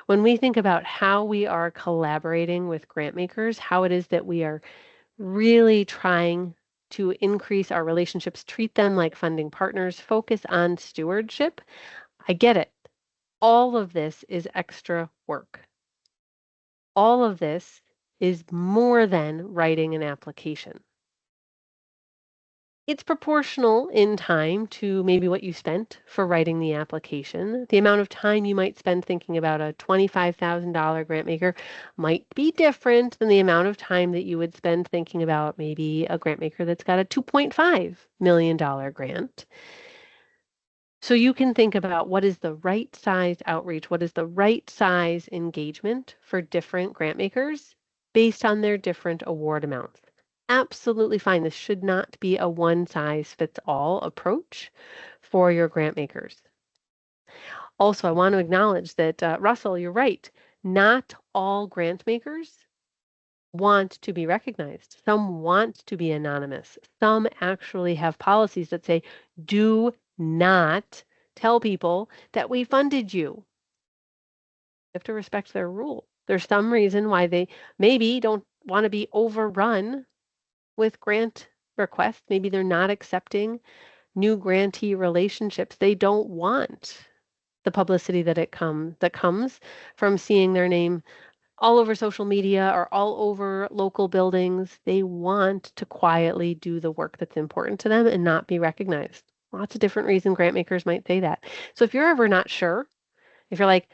When we think about how we are collaborating with grant makers, how it is that we are really trying to increase our relationships, treat them like funding partners, focus on stewardship, I get it. All of this is extra work. All of this is more than writing an application. It's proportional in time to maybe what you spent for writing the application. The amount of time you might spend thinking about a $25,000 grant maker might be different than the amount of time that you would spend thinking about maybe a grant maker that's got a $2.5 million grant. So you can think about what is the right size outreach, what is the right size engagement for different grant makers based on their different award amounts. Absolutely fine. This should not be a one size fits all approach for your grant makers. Also, I want to acknowledge that, Russell, you're right. Not all grant makers want to be recognized. Some want to be anonymous. Some actually have policies that say, do not tell people that we funded you. You have to respect their rule. There's some reason why they maybe don't want to be overrun with grant requests. Maybe they're not accepting new grantee relationships. They don't want the publicity that comes from seeing their name all over social media or all over local buildings. They want to quietly do the work that's important to them and not be recognized. Lots of different reasons grant makers might say that. So if you're ever not sure, if you're like,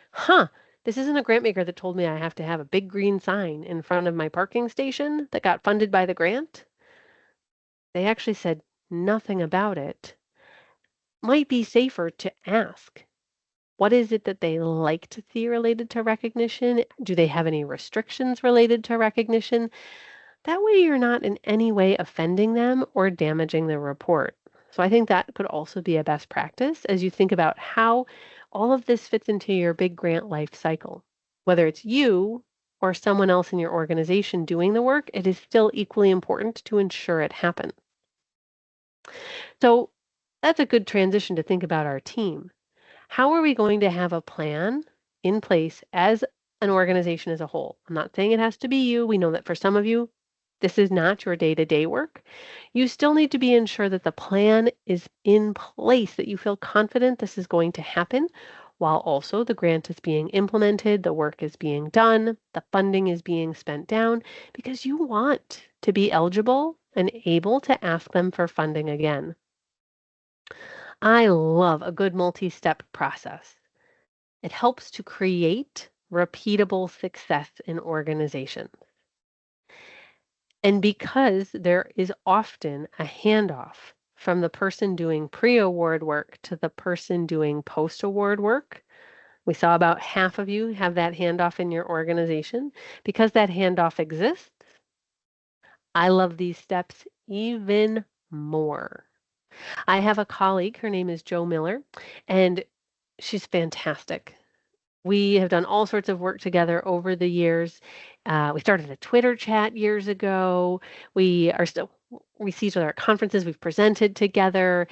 this isn't a grant maker that told me I have to have a big green sign in front of my parking station that got funded by the grant, they actually said nothing about it, might be safer to ask. What is it that they like to see related to recognition? Do they have any restrictions related to recognition? That way you're not in any way offending them or damaging the report. So I think that could also be a best practice as you think about how all of this fits into your big grant life cycle. Whether it's you or someone else in your organization doing the work, it is still equally important to ensure it happens. So that's a good transition to think about our team. How are we going to have a plan in place as an organization as a whole? I'm not saying it has to be you. We know that for some of you, this is not your day-to-day work. You still need to be ensured that the plan is in place, that you feel confident this is going to happen, while also the grant is being implemented, the work is being done, the funding is being spent down, because you want to be eligible and able to ask them for funding again. I love a good multi-step process. It helps to create repeatable success in organizations. And because there is often a handoff from the person doing pre-award work to the person doing post-award work, We saw about half of you have that handoff in your organization. Because that handoff exists, I love these steps even more. I have a colleague, her name is Jo Miller, and she's fantastic. We have done all sorts of work together over the years. We started a Twitter chat years ago. We see each other at conferences. We've presented together.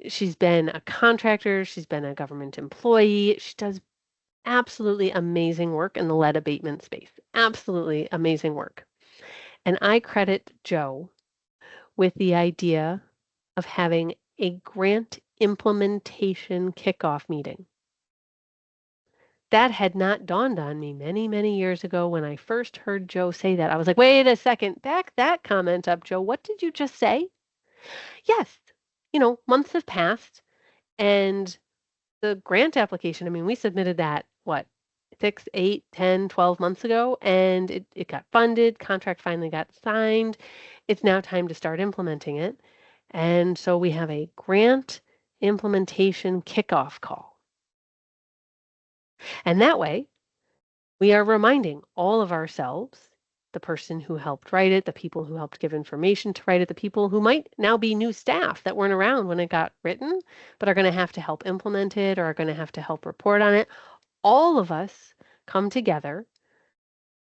She's been a contractor. She's been a government employee. She does absolutely amazing work in the lead abatement space. Absolutely amazing work. And I credit Jo with the idea of having a grant implementation kickoff meeting. That had not dawned on me many, many years ago when I first heard Jo say that. I was like, wait a second, back that comment up, Jo. What did you just say? Yes, months have passed and the grant application, I mean, we submitted that, what, 6, 8, 10, 12 months ago, and it got funded, contract finally got signed. It's now time to start implementing it. And so we have a grant implementation kickoff call. And that way, we are reminding all of ourselves, the person who helped write it, the people who helped give information to write it, the people who might now be new staff that weren't around when it got written, but are going to have to help implement it or are going to have to help report on it. All of us come together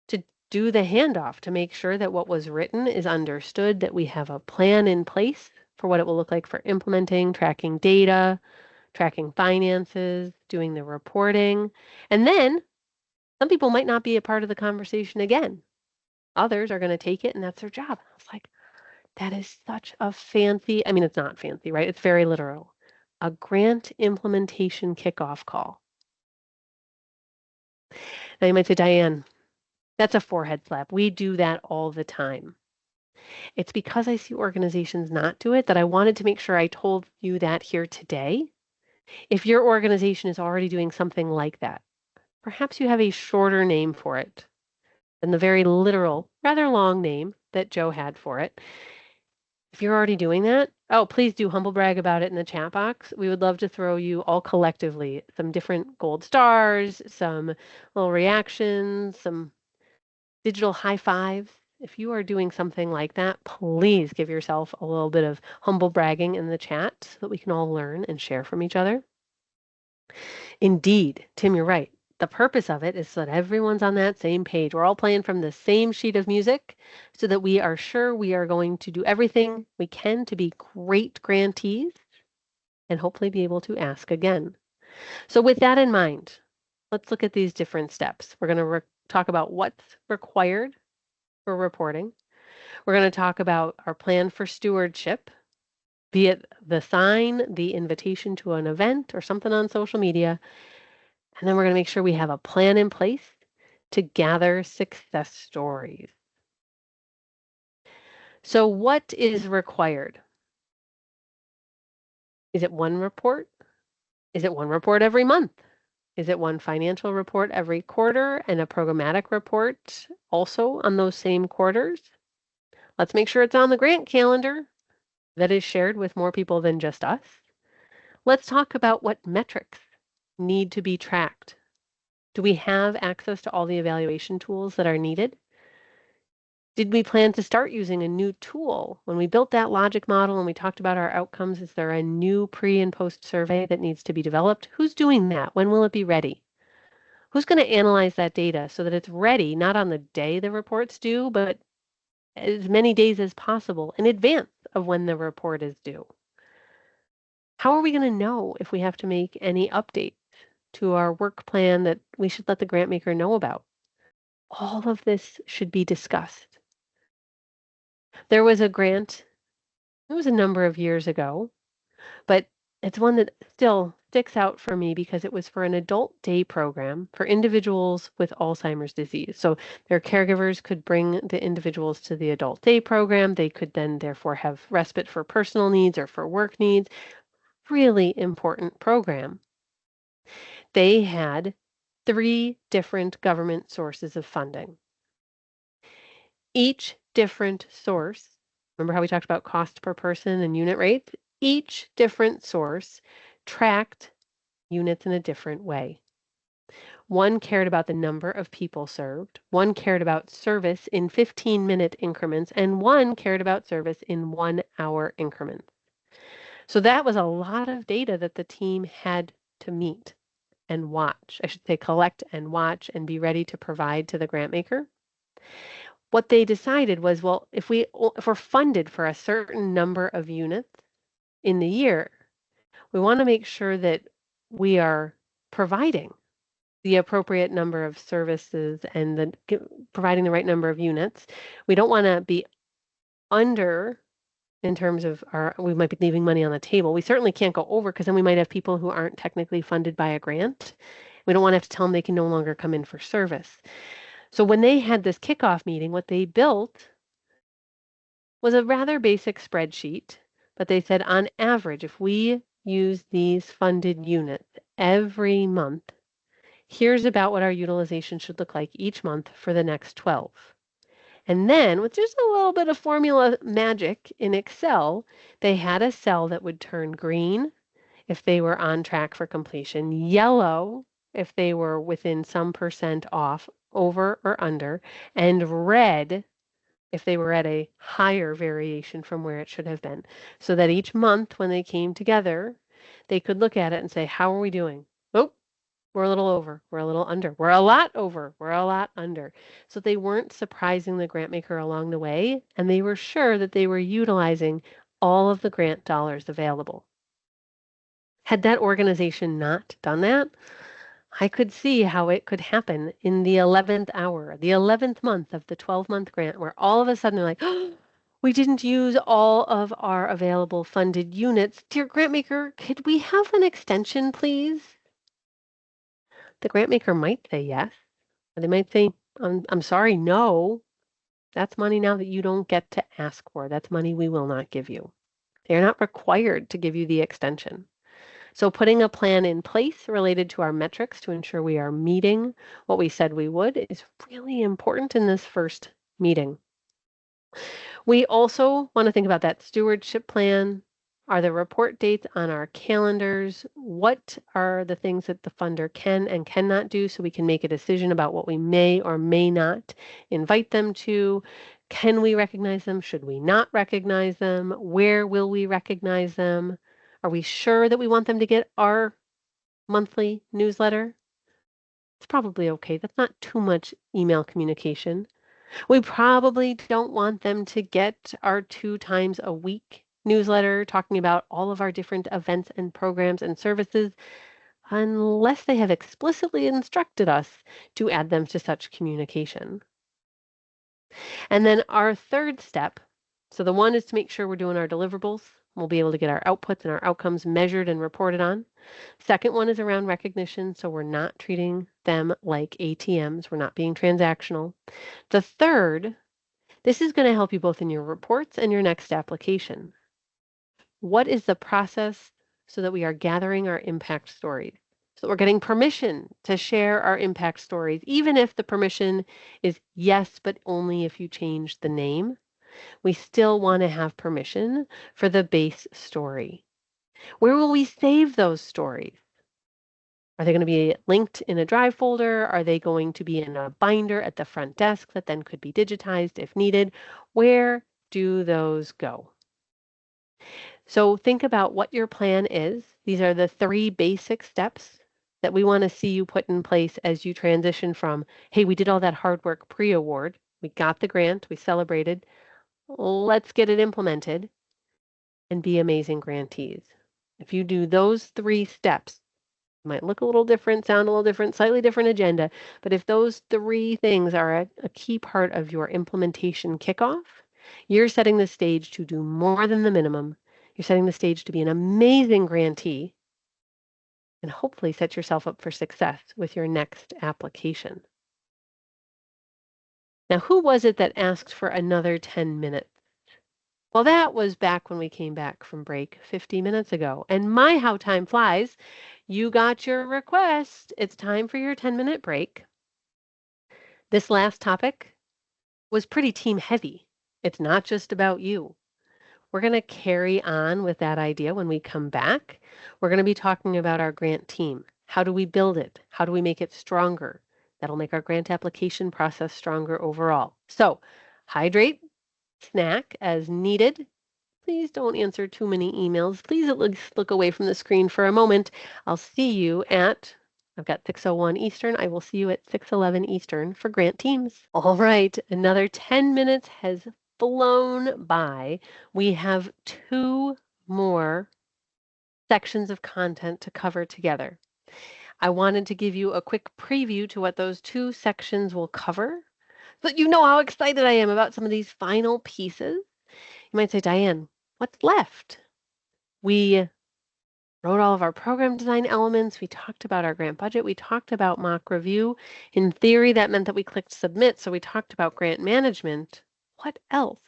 to do the handoff to make sure that what was written is understood, that we have a plan in place for what it will look like for implementing, tracking data, tracking finances, doing the reporting. And then some people might not be a part of the conversation again. Others are going to take it and that's their job. I was like, that is such a fancy, I mean, it's not fancy, right? It's very literal. A grant implementation kickoff call. Now you might say, Diane, that's a forehead slap. We do that all the time. It's because I see organizations not do it that I wanted to make sure I told you that here today. If your organization is already doing something like that, perhaps you have a shorter name for it than the very literal, rather long name that Jo had for it. If you're already doing that, oh, please do humble brag about it in the chat box. We would love to throw you all collectively some different gold stars, some little reactions, some digital high fives. If you are doing something like that, please give yourself a little bit of humble bragging in the chat so that we can all learn and share from each other. Indeed, Tim, you're right. The purpose of it is so that everyone's on that same page. We're all playing from the same sheet of music so that we are sure we are going to do everything we can to be great grantees and hopefully be able to ask again. So with that in mind, let's look at these different steps. We're going to talk about what's required for reporting. We're going to talk about our plan for stewardship, be it the sign, the invitation to an event, or something on social media. And then we're going to make sure we have a plan in place to gather success stories. So what is required? Is it one report? Is it one report every month? Is it one financial report every quarter and a programmatic report also on those same quarters? Let's make sure it's on the grant calendar that is shared with more people than just us. Let's talk about what metrics need to be tracked. Do we have access to all the evaluation tools that are needed? Did we plan to start using a new tool? When we built that logic model and we talked about our outcomes, is there a new pre and post survey that needs to be developed? Who's doing that? When will it be ready? Who's going to analyze that data so that it's ready, not on the day the report's due, but as many days as possible in advance of when the report is due? How are we going to know if we have to make any updates to our work plan that we should let the grant maker know about? All of this should be discussed. There was a grant, it was a number of years ago, but it's one that still sticks out for me because it was for an adult day program for individuals with Alzheimer's disease. So their caregivers could bring the individuals to the adult day program. They could then therefore have respite for personal needs or for work needs. Really important program. They had 3 different government sources of funding. Each different source, remember how we talked about cost per person and unit rates? Each different source tracked units in a different way. One cared about the number of people served, one cared about service in 15-minute increments, and one cared about service in 1-hour increments. So that was a lot of data that the team had to meet and watch. I should say collect and watch and be ready to provide to the grant maker. What they decided was, well, if we're funded for a certain number of units in the year, we want to make sure that we are providing the appropriate number of services and providing the right number of units. We don't want to be under in terms of we might be leaving money on the table. We certainly can't go over because then we might have people who aren't technically funded by a grant. We don't want to have to tell them they can no longer come in for service. So when they had this kickoff meeting, what they built was a rather basic spreadsheet, but they said on average, if we use these funded units every month, here's about what our utilization should look like each month for the next 12. And then with just a little bit of formula magic in Excel, they had a cell that would turn green if they were on track for completion, yellow if they were within some percent off, over or under, and red if they were at a higher variation from where it should have been. So that each month when they came together, they could look at it and say, how are we doing? Oh, we're a little over, we're a little under, we're a lot over, we're a lot under. So they weren't surprising the grant maker along the way, and they were sure that they were utilizing all of the grant dollars available. Had that organization not done that, I could see how it could happen in the 11th hour, the 11th month of the 12-month grant, where all of a sudden they're like, oh, we didn't use all of our available funded units. Dear grant maker, could we have an extension, please? The grant maker might say yes, or they might say, I'm sorry, no. That's money now that you don't get to ask for. That's money we will not give you. They're not required to give you the extension. So putting a plan in place related to our metrics to ensure we are meeting what we said we would is really important in this first meeting. We also want to think about that stewardship plan. Are the report dates on our calendars? What are the things that the funder can and cannot do so we can make a decision about what we may or may not invite them to? Can we recognize them? Should we not recognize them? Where will we recognize them? Are we sure that we want them to get our monthly newsletter? It's probably okay. That's not too much email communication. We probably don't want them to get our 2 times a week newsletter talking about all of our different events and programs and services unless they have explicitly instructed us to add them to such communication. And then our third step, so the one is to make sure we're doing our deliverables. We'll be able to get our outputs and our outcomes measured and reported on. Second one is around recognition, so we're not treating them like ATMs. We're not being transactional. The third, this is going to help you both in your reports and your next application. What is the process so that we are gathering our impact stories? So we're getting permission to share our impact stories, even if the permission is yes, but only if you change the name. We still want to have permission for the base story. Where will we save those stories? Are they going to be linked in a Drive folder? Are they going to be in a binder at the front desk that then could be digitized if needed? Where do those go? So think about what your plan is. These are the 3 basic steps that we want to see you put in place as you transition from, hey, we did all that hard work pre-award. We got the grant. We celebrated. Let's get it implemented and be amazing grantees. If you do those 3 steps, it might look a little different, sound a little different, slightly different agenda, but if those 3 things are a key part of your implementation kickoff, you're setting the stage to do more than the minimum. You're setting the stage to be an amazing grantee and hopefully set yourself up for success with your next application. Now, who was it that asked for another 10 minutes? Well, that was back when we came back from break 50 minutes ago. And my, how time flies. You got your request. It's time for your 10-minute break. This last topic was pretty team heavy. It's not just about you. We're going to carry on with that idea when we come back. We're going to be talking about our grant team. How do we build it? How do we make it stronger? That'll make our grant application process stronger overall. So hydrate, snack as needed. Please don't answer too many emails. Please at least look away from the screen for a moment. I'll see you at, I've got 6:01 Eastern. I will see you at 6:11 Eastern for grant teams. All right, another 10 minutes has flown by. We have 2 more sections of content to cover together. I wanted to give you a quick preview to what those 2 sections will cover so that you know how excited I am about some of these final pieces. You might say, Diane, what's left? We wrote all of our program design elements. We talked about our grant budget. We talked about mock review. In theory, that meant that we clicked submit. So we talked about grant management. What else?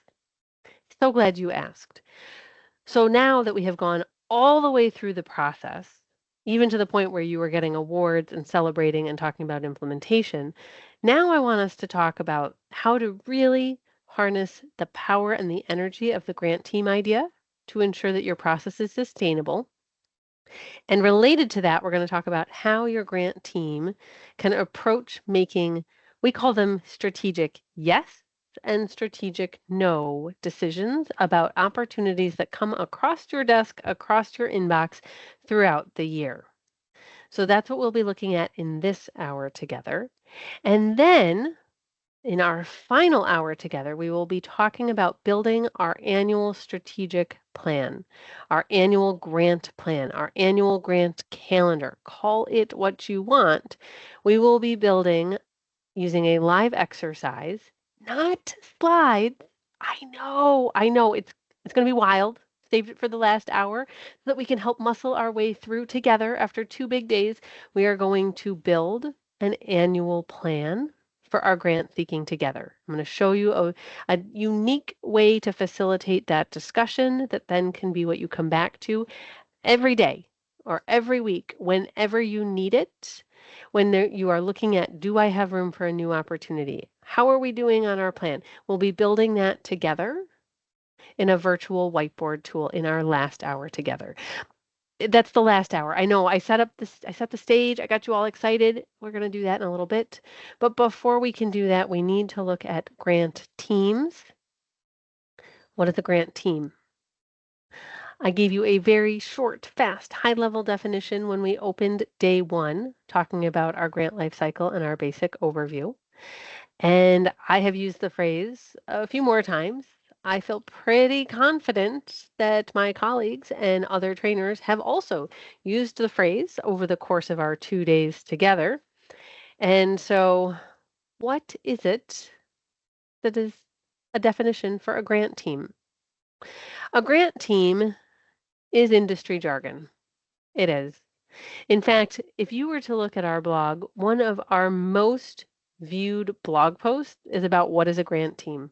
So glad you asked. So now that we have gone all the way through the process, even to the point where you are getting awards and celebrating and talking about implementation, now I want us to talk about how to really harness the power and the energy of the grant team idea to ensure that your process is sustainable. And related to that, we're going to talk about how your grant team can approach making, we call them strategic yes and strategic no decisions about opportunities that come across your desk, across your inbox throughout the year. So that's what we'll be looking at in this hour together. And then in our final hour together, we will be talking about building our annual strategic plan, our annual grant plan, our annual grant calendar. Call it what you want. We will be building using a live exercise, not slides. I know, it's going to be wild. Saved it for the last hour so that we can help muscle our way through together after 2 big days. We are going to build an annual plan for our grant seeking together. I'm going to show you a unique way to facilitate that discussion that then can be what you come back to every day or every week whenever you need it. When you are looking at, do I have room for a new opportunity? How are we doing on our plan? We'll be building that together in a virtual whiteboard tool in our last hour together. That's the last hour. I know I set the stage. I got you all excited. We're going to do that in a little bit. But before we can do that, we need to look at grant teams. What is a grant team? I gave you a very short, fast, high-level definition when we opened day 1, talking about our grant life cycle and our basic overview. And I have used the phrase a few more times. I feel pretty confident that my colleagues and other trainers have also used the phrase over the course of our 2 days together. And so, what is it that is a definition for a grant team? A grant team is industry jargon. It is. In fact, if you were to look at our blog, one of our most viewed blog posts is about what is a grant team.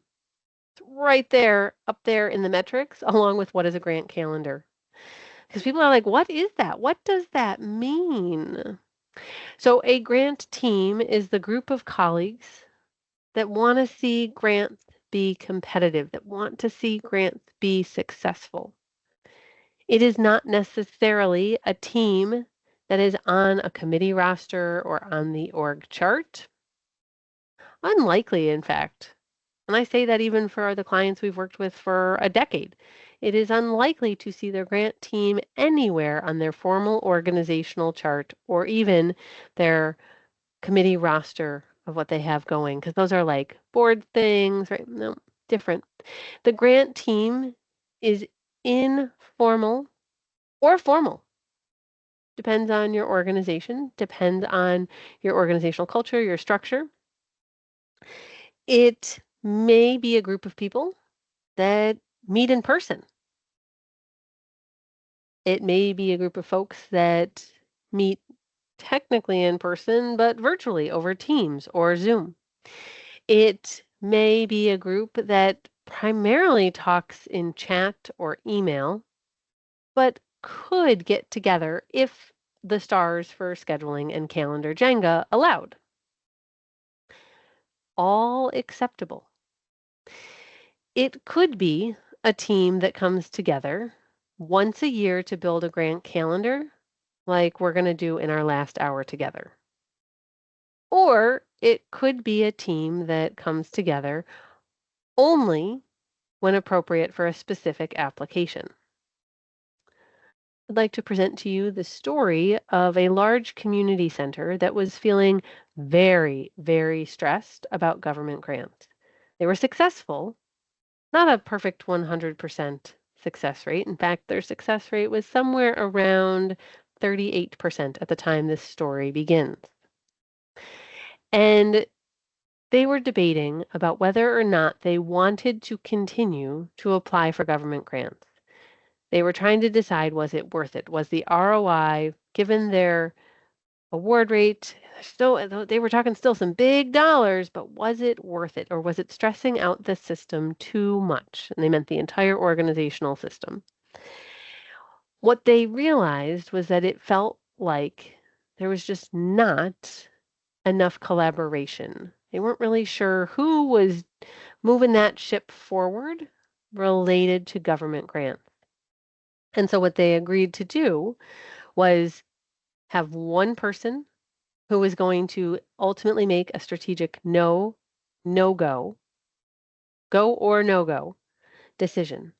Right there, up there in the metrics, along with what is a grant calendar. Because people are like, what is that? What does that mean? So a grant team is the group of colleagues that want to see grants be competitive, that want to see grants be successful. It is not necessarily a team that is on a committee roster or on the org chart. Unlikely, in fact. And I say that even for the clients we've worked with for a decade. It is unlikely to see their grant team anywhere on their formal organizational chart or even their committee roster of what they have going, because those are like board things, right? No, different. The grant team is informal or formal. Depends on your organization, depends on your organizational culture, your structure. It may be a group of people that meet in person. It may be a group of folks that meet technically in person, but virtually over Teams or Zoom. It may be a group that primarily talks in chat or email, but could get together if the stars for scheduling and calendar Jenga allowed. All acceptable. It could be a team that comes together once a year to build a grant calendar like we're going to do in our last hour together. Or it could be a team that comes together only when appropriate for a specific application. I'd like to present to you the story of a large community center that was feeling very, very stressed about government grants. They were successful, not a perfect 100% success rate. In fact, their success rate was somewhere around 38% at the time this story begins. And they were debating about whether or not they wanted to continue to apply for government grants. They were trying to decide, was it worth it? Was the ROI, given their award rate, they were talking still some big dollars, but was it worth it? Or was it stressing out the system too much? And they meant the entire organizational system. What they realized was that it felt like there was just not enough collaboration. They weren't really sure who was moving that ship forward related to government grants. And so what they agreed to do was have one person who was going to ultimately make a strategic no-go, go or no-go decision.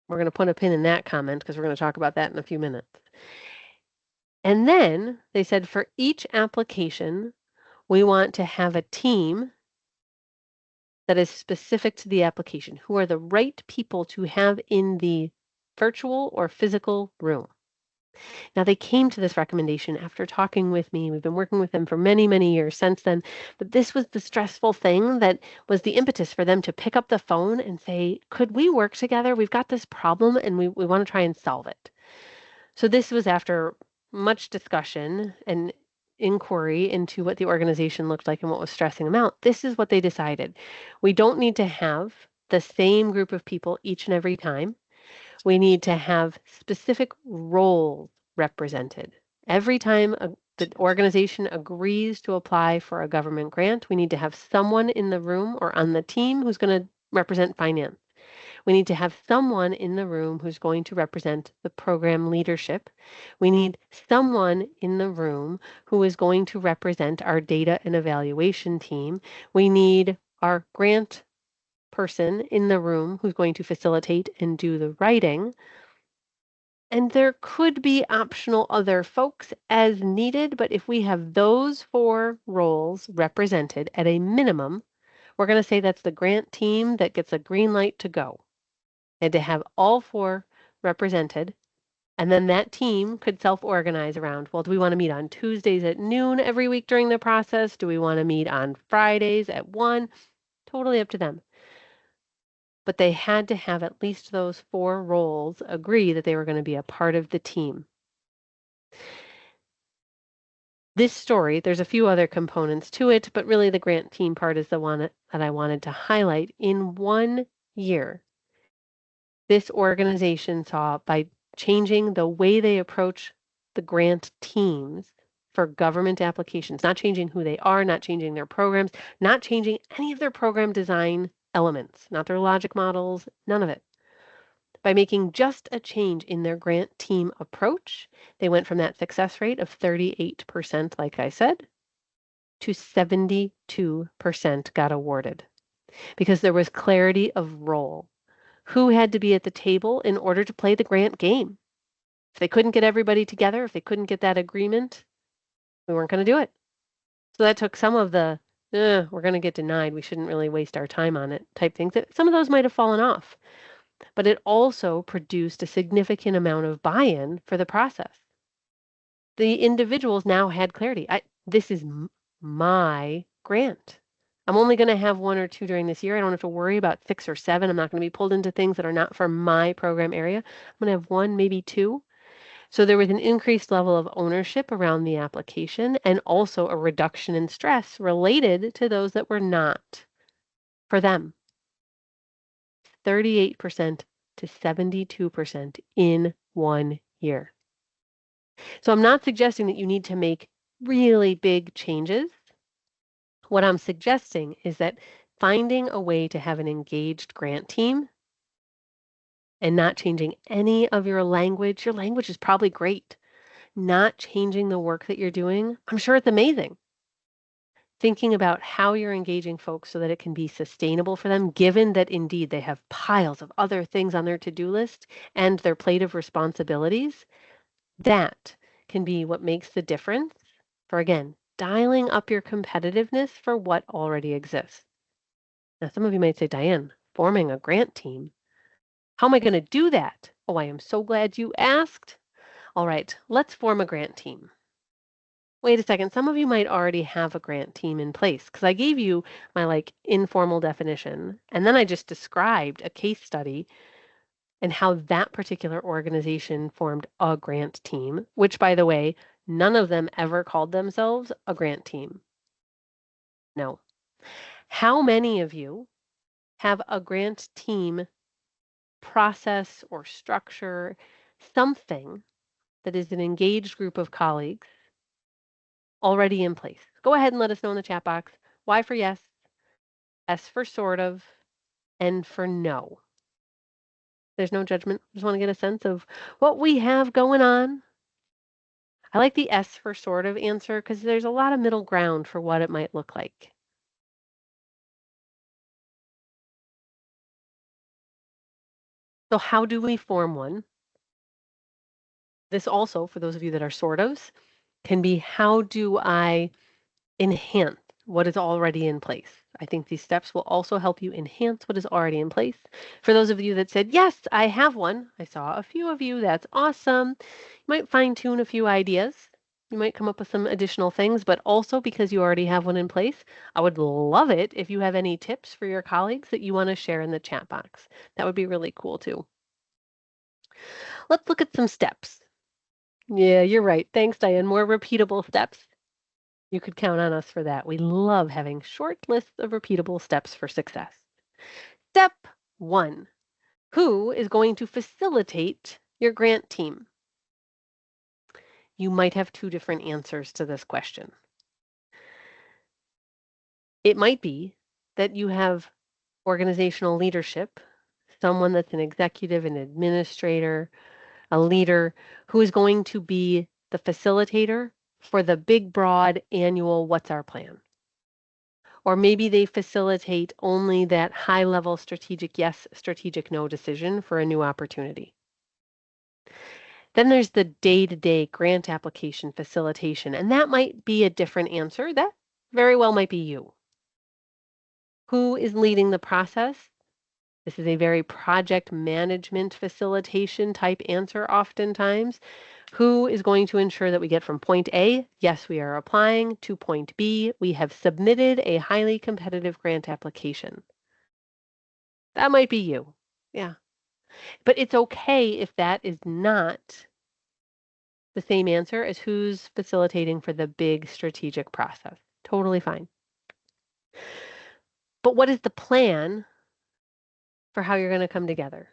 We're going to put a pin in that comment because we're going to talk about that in a few minutes. And then they said for each application, we want to have a team that is specific to the application. Who are the right people to have in the virtual or physical room? Now, they came to this recommendation after talking with me. We've been working with them for many, many years since then. But this was the stressful thing that was the impetus for them to pick up the phone and say, could we work together? We've got this problem and we want to try and solve it. So this was after much discussion and inquiry into what the organization looked like and what was stressing them out. This is what they decided. We don't need to have the same group of people each and every time. We need to have specific roles represented. Every time the organization agrees to apply for a government grant, we need to have someone in the room or on the team who's going to represent finance. We need to have someone in the room who's going to represent the program leadership. We need someone in the room who is going to represent our data and evaluation team. We need our grant person in the room who's going to facilitate and do the writing. And there could be optional other folks as needed, but if we have those 4 roles represented at a minimum, we're going to say that's the grant team that gets a green light to go. And to have all 4 represented, and then that team could self-organize around, well, do we want to meet on Tuesdays at noon every week during the process? Do we want to meet on Fridays at 1? Totally up to them. But they had to have at least those 4 roles agree that they were going to be a part of the team. This story, there's a few other components to it, but really the grant team part is the one that I wanted to highlight. In 1 year, this organization saw, by changing the way they approach the grant teams for government applications, not changing who they are, not changing their programs, not changing any of their program design elements, not their logic models, none of it. By making just a change in their grant team approach, they went from that success rate of 38%, like I said, to 72% got awarded because there was clarity of role. Who had to be at the table in order to play the grant game? If they couldn't get everybody together, if they couldn't get that agreement, we weren't going to do it. So that took some of the, we're going to get denied, we shouldn't really waste our time on it type things. Some of those might have fallen off. But it also produced a significant amount of buy-in for the process. The individuals now had clarity. This is my grant. I'm only going to have 1 or 2 during this year. I don't have to worry about 6 or 7. I'm not going to be pulled into things that are not for my program area. I'm going to have 1, maybe 2. So there was an increased level of ownership around the application and also a reduction in stress related to those that were not for them. 38% to 72% in 1 year. So I'm not suggesting that you need to make really big changes. What I'm suggesting is that finding a way to have an engaged grant team and not changing any of your language is probably great. not changing the work that you're doing, I'm sure it's amazing. Thinking about how you're engaging folks so that it can be sustainable for them, given that indeed they have piles of other things on their to-do list and their plate of responsibilities, that can be what makes the difference for, again, dialing up your competitiveness for what already exists. Now, some of you might say, Diane, forming a grant team, how am I going to do that? Oh, I am so glad you asked. All right, let's form a grant team. Wait a second, some of you might already have a grant team in place because I gave you my informal definition and then I just described a case study and how that particular organization formed a grant team, which by the way, none of them ever called themselves a grant team. No. How many of you have a grant team process or structure, something that is an engaged group of colleagues already in place? Go ahead and let us know in the chat box. Y for yes, S for sort of, N for no. There's no judgment. Just want to get a sense of what we have going on. I like the S for sort of answer because there's a lot of middle ground for what it might look like. So how do we form one? This also, for those of you that are sort ofs, can be how do I enhance what is already in place? I think these steps will also help you enhance what is already in place. For those of you that said, yes, I have one, I saw a few of you, that's awesome. You might fine tune a few ideas. You might come up with some additional things, but also because you already have one in place, I would love it if you have any tips for your colleagues that you want to share in the chat box. That would be really cool too. Let's look at some steps. Yeah, you're right. Thanks, Diane. More repeatable steps. You could count on us for that. We love having short lists of repeatable steps for success. Step 1. Who is going to facilitate your grant team? You might have two different answers to this question. It might be that you have organizational leadership, someone that's an executive, an administrator, a leader who is going to be the facilitator for the big, broad annual what's our plan? Or maybe they facilitate only that high-level strategic yes, strategic no decision for a new opportunity. Then there's the day-to-day grant application facilitation, and that might be a different answer. That very well might be you. Who is leading the process? This is a very project management facilitation type answer oftentimes. Who is going to ensure that we get from point A, yes, we are applying, to point B, we have submitted a highly competitive grant application? That might be you. Yeah. But it's okay if that is not the same answer as who's facilitating for the big strategic process. Totally fine. But what is the plan for how you're going to come together?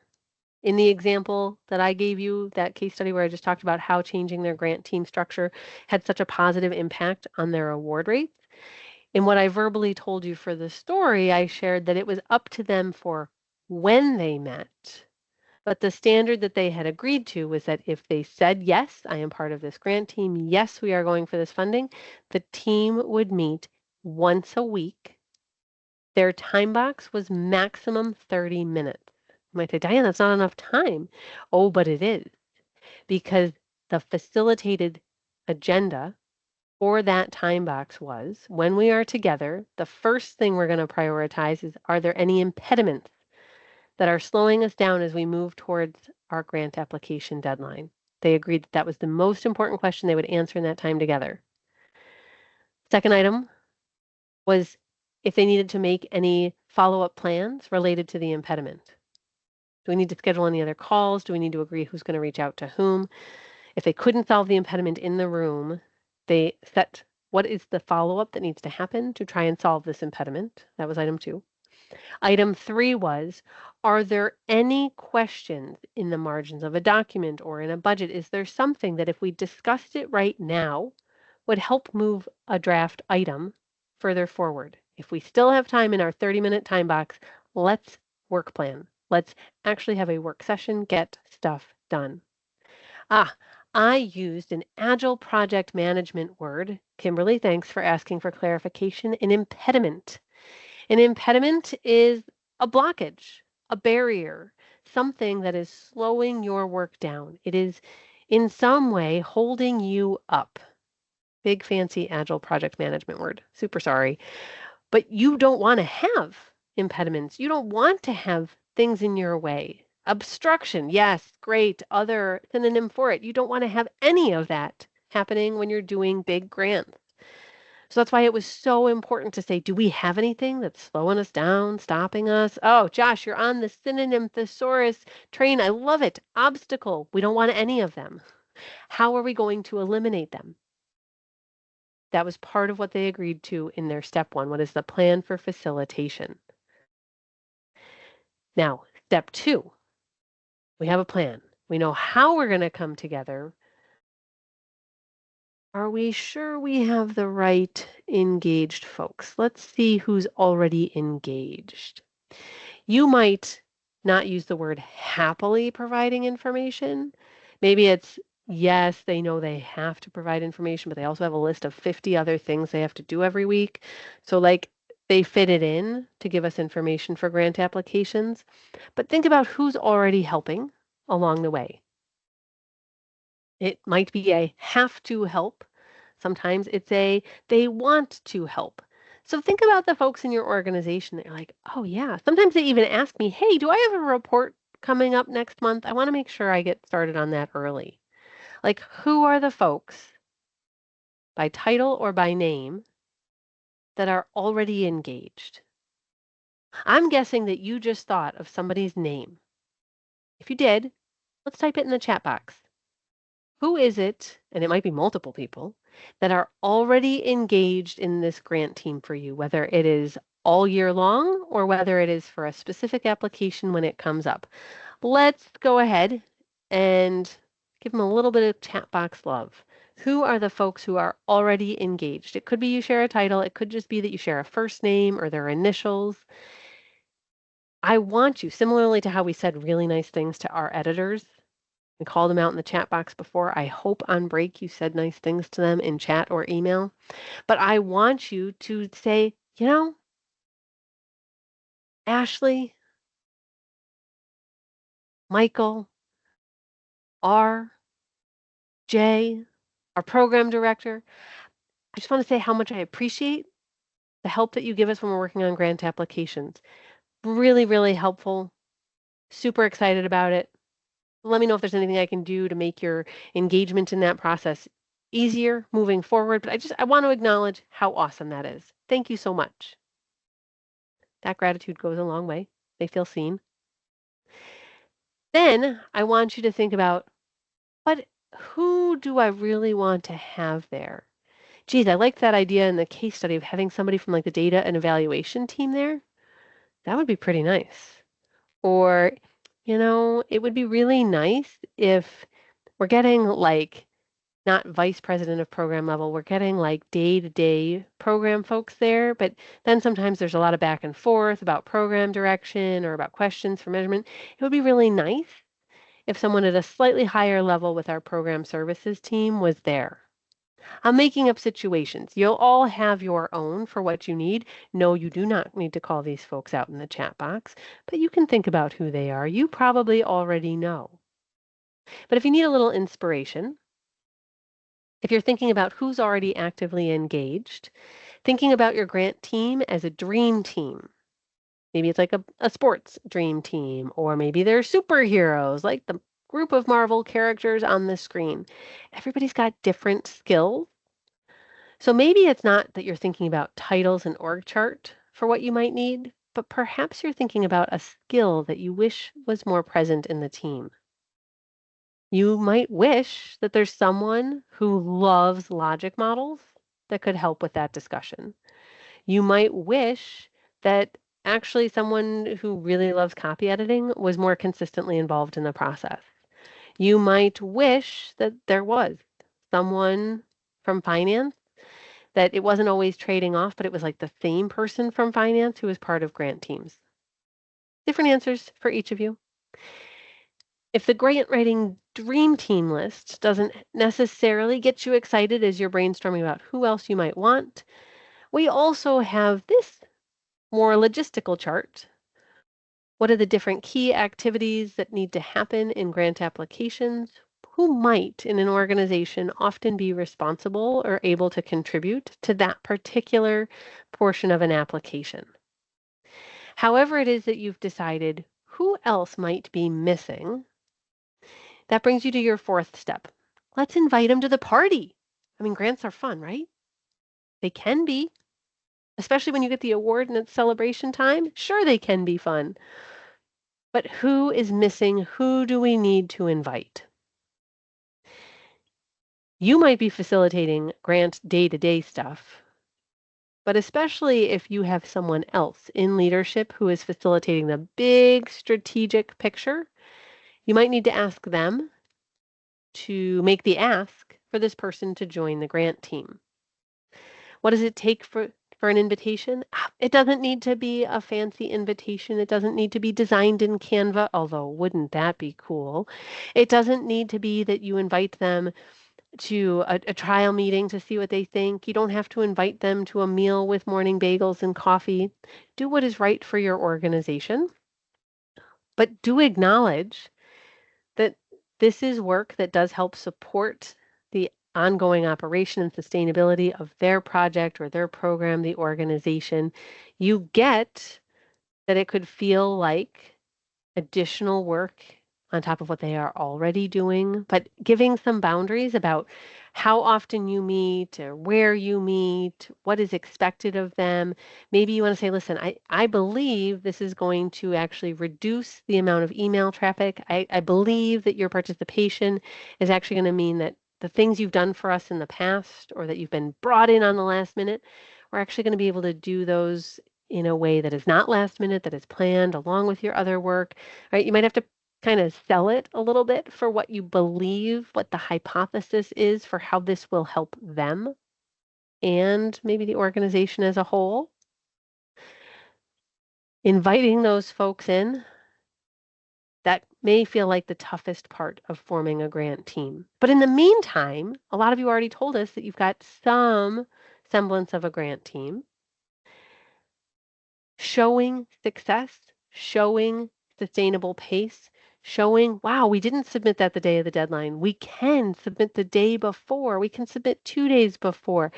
In the example that I gave you, that case study where I just talked about how changing their grant team structure had such a positive impact on their award rates. In what I verbally told you for the story, I shared that it was up to them for when they met. But the standard that they had agreed to was that if they said, yes, I am part of this grant team, yes, we are going for this funding, the team would meet once a week. Their time box was maximum 30 minutes. You might say, Diane, that's not enough time. Oh, but it is, because the facilitated agenda for that time box was, when we are together, the first thing we're going to prioritize is, are there any impediments that are slowing us down as we move towards our grant application deadline? They agreed that that was the most important question they would answer in that time together. Second item was if they needed to make any follow-up plans related to the impediment. Do we need to schedule any other calls? Do we need to agree who's going to reach out to whom? If they couldn't solve the impediment in the room, they set what is the follow-up that needs to happen to try and solve this impediment. That was item 2. Item 3 was, are there any questions in the margins of a document or in a budget? Is there something that if we discussed it right now would help move a draft item further forward? If we still have time in our 30-minute time box, let's work plan. Let's actually have a work session, get stuff done. I used an agile project management word. Kimberly, thanks for asking for clarification. An impediment. An impediment is a blockage, a barrier, something that is slowing your work down. It is in some way holding you up. Big fancy agile project management word. Super sorry. But you don't want to have impediments. You don't want to have things in your way. Obstruction, yes, great. Other synonym for it. You don't want to have any of that happening when you're doing big grants. So that's why it was so important to say, do we have anything that's slowing us down, stopping us? Oh, Josh, you're on the synonym thesaurus train. I love it. Obstacle. We don't want any of them. How are we going to eliminate them? That was part of what they agreed to in their step one. What is the plan for facilitation? Now, step two, we have a plan. We know how we're going to come together. Are we sure we have the right engaged folks? Let's see who's already engaged. You might not use the word happily providing information. Maybe it's yes, they know they have to provide information, but they also have a list of 50 other things they have to do every week. So, like, they fit it in to give us information for grant applications. But think about who's already helping along the way. It might be a have to help. Sometimes it's a they want to help. So think about the folks in your organization that you're like, oh, yeah. Sometimes they even ask me, hey, do I have a report coming up next month? I want to make sure I get started on that early. Like, who are the folks by title or by name that are already engaged? I'm guessing that you just thought of somebody's name. If you did, let's type it in the chat box. Who is it, and it might be multiple people, that are already engaged in this grant team for you, whether it is all year long or whether it is for a specific application when it comes up? Let's go ahead and give them a little bit of chat box love. Who are the folks who are already engaged? It could be you share a title. It could just be that you share a first name or their initials. I want you, similarly to how we said really nice things to our editors, and called them out in the chat box before. I hope on break you said nice things to them in chat or email. But I want you to say, Ashley, Michael, R, Jay, our program director, I just want to say how much I appreciate the help that you give us when we're working on grant applications. Really, really helpful. Super excited about it. Let me know if there's anything I can do to make your engagement in that process easier moving forward. But I want to acknowledge how awesome that is. Thank you so much. That gratitude goes a long way. They feel seen. Then I want you to think about, but who do I really want to have there? Geez, I like that idea in the case study of having somebody from like the data and evaluation team there. That would be pretty nice. Or, it would be really nice if we're getting like not vice president of program level, we're getting like day-to-day program folks there, but then sometimes there's a lot of back and forth about program direction or about questions for measurement. It would be really nice if someone at a slightly higher level with our program services team was there. I'm making up situations. You'll all have your own for what you need. No, you do not need to call these folks out in the chat box, but you can think about who they are. You probably already know. But if you need a little inspiration, if you're thinking about who's already actively engaged, thinking about your grant team as a dream team. Maybe it's like a sports dream team, or maybe they're superheroes, like the group of Marvel characters on the screen. Everybody's got different skills. So maybe it's not that you're thinking about titles and org chart for what you might need, but perhaps you're thinking about a skill that you wish was more present in the team. You might wish that there's someone who loves logic models that could help with that discussion. You might wish that actually someone who really loves copy editing was more consistently involved in the process. You might wish that there was someone from finance that it wasn't always trading off, but it was like the same person from finance who was part of grant teams. Different answers for each of you. If the grant writing dream team list doesn't necessarily get you excited as you're brainstorming about who else you might want, we also have this more logistical chart. What are the different key activities that need to happen in grant applications? Who might in an organization often be responsible or able to contribute to that particular portion of an application? However it is that you've decided who else might be missing, that brings you to your fourth step. Let's invite them to the party. I mean, grants are fun, right? They can be, especially when you get the award and it's celebration time. Sure, they can be fun. But who is missing? Who do we need to invite? You might be facilitating grant day-to-day stuff, but especially if you have someone else in leadership who is facilitating the big strategic picture, you might need to ask them to make the ask for this person to join the grant team. What does it take for an invitation? It doesn't need to be a fancy invitation. It doesn't need to be designed in Canva, although wouldn't that be cool? It doesn't need to be that you invite them to a trial meeting to see what they think. You don't have to invite them to a meal with morning bagels and coffee. Do what is right for your organization, but do acknowledge that this is work that does help support the ongoing operation and sustainability of their project or their program, the organization. You get that it could feel like additional work on top of what they are already doing, but giving some boundaries about how often you meet or where you meet, what is expected of them. Maybe you want to say, listen, I believe this is going to actually reduce the amount of email traffic. I believe that your participation is actually going to mean that the things you've done for us in the past or that you've been brought in on the last minute, we're actually going to be able to do those in a way that is not last minute, that is planned along with your other work, right? You might have to kind of sell it a little bit for what you believe, what the hypothesis is for how this will help them and maybe the organization as a whole. Inviting those folks in, that may feel like the toughest part of forming a grant team. But in the meantime, a lot of you already told us that you've got some semblance of a grant team. Showing success, showing sustainable pace, showing, wow, we didn't submit that the day of the deadline. We can submit the day before. We can submit 2 days before.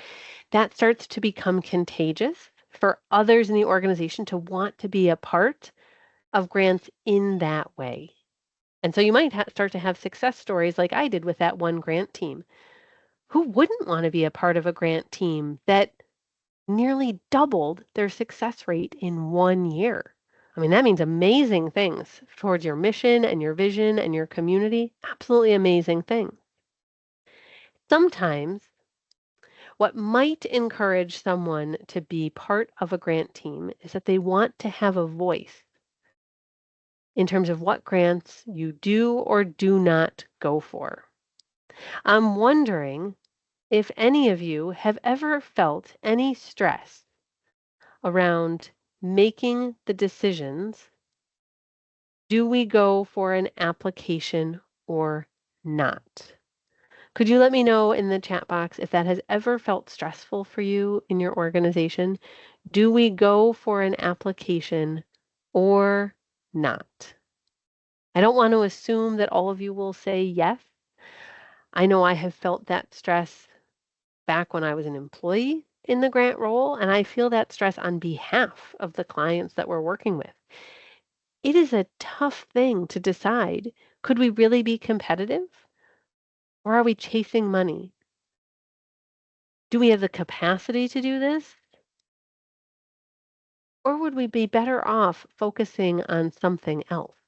That starts to become contagious for others in the organization to want to be a part of grants in that way. And so you might start to have success stories like I did with that one grant team. Who wouldn't want to be a part of a grant team that nearly doubled their success rate in 1 year? I mean, that means amazing things towards your mission and your vision and your community. Absolutely amazing things. Sometimes what might encourage someone to be part of a grant team is that they want to have a voice in terms of what grants you do or do not go for. I'm wondering if any of you have ever felt any stress around making the decisions. Do we go for an application or not? Could you let me know in the chat box if that has ever felt stressful for you in your organization? Do we go for an application or not? I don't want to assume that all of you will say yes. I know I have felt that stress back when I was an employee in the grant role, and I feel that stress on behalf of the clients that we're working with. It is a tough thing to decide. Could we really be competitive? Or are we chasing money? Do we have the capacity to do this? Or would we be better off focusing on something else?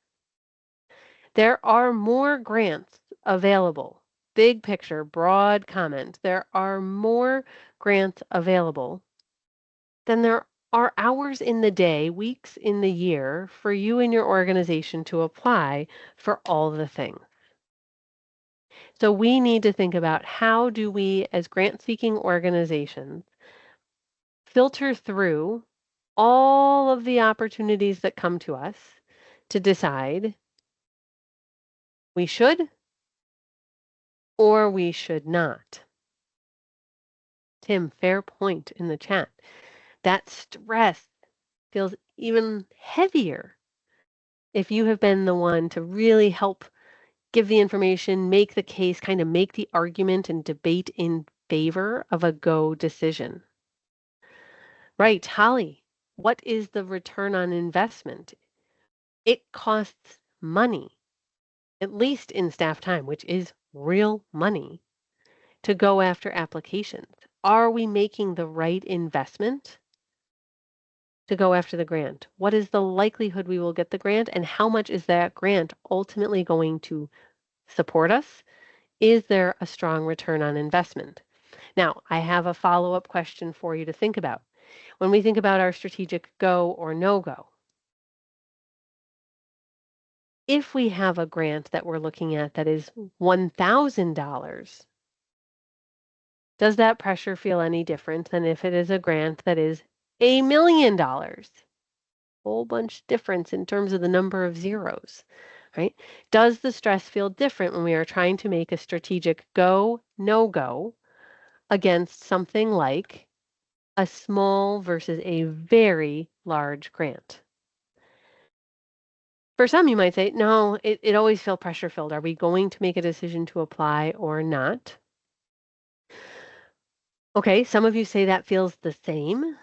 There are more grants available. Big picture, broad comment. There are more grants available than there are hours in the day, weeks in the year for you and your organization to apply for all the things. So we need to think about how do we, as grant-seeking organizations, filter through all of the opportunities that come to us to decide We should or we should not. Tim, fair point in the chat. That stress feels even heavier if you have been the one to really help give the information, make the case, kind of make the argument and debate in favor of a go decision. Right, Holly, what is the return on investment? It costs money, at least in staff time, which is real money, to go after applications. Are we making the right investment to go after the grant? What is the likelihood we will get the grant, and how much is that grant ultimately going to support us? Is there a strong return on investment? Now, I have a follow-up question for you to think about. When we think about our strategic go or no-go, if we have a grant that we're looking at that is $1,000, does that pressure feel any different than if it is a grant that is $1 million? Whole bunch difference in terms of the number of zeros, right? Does the stress feel different when we are trying to make a strategic go, no-go against something like a small versus a very large grant? For some, you might say, no, it always feels pressure filled. Are we going to make a decision to apply or not? Okay, some of you say that feels the same.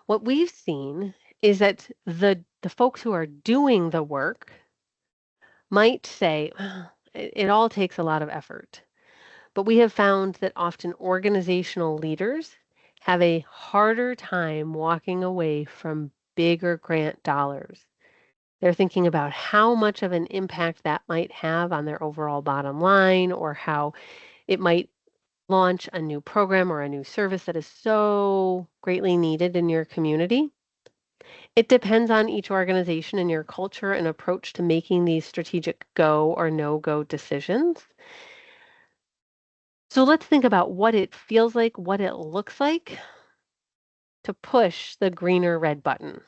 What we've seen is that the folks who are doing the work might say, it all takes a lot of effort. But we have found that often organizational leaders have a harder time walking away from bigger grant dollars. They're thinking about how much of an impact that might have on their overall bottom line, or how it might launch a new program or a new service that is so greatly needed in your community. It depends on each organization and your culture and approach to making these strategic go or no-go decisions. So let's think about what it feels like, what it looks like to push the green or red button.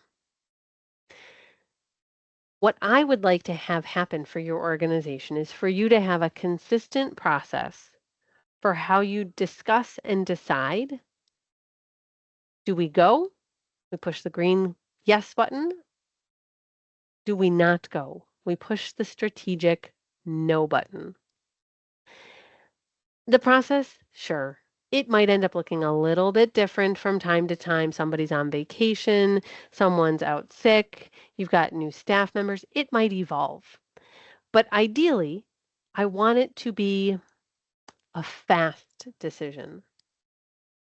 What I would like to have happen for your organization is for you to have a consistent process for how you discuss and decide. Do we go? We push the green yes button. Do we not go? We push the strategic no button. The process, sure, it might end up looking a little bit different from time to time. Somebody's on vacation, someone's out sick, you've got new staff members. It might evolve. But ideally, I want it to be a fast decision.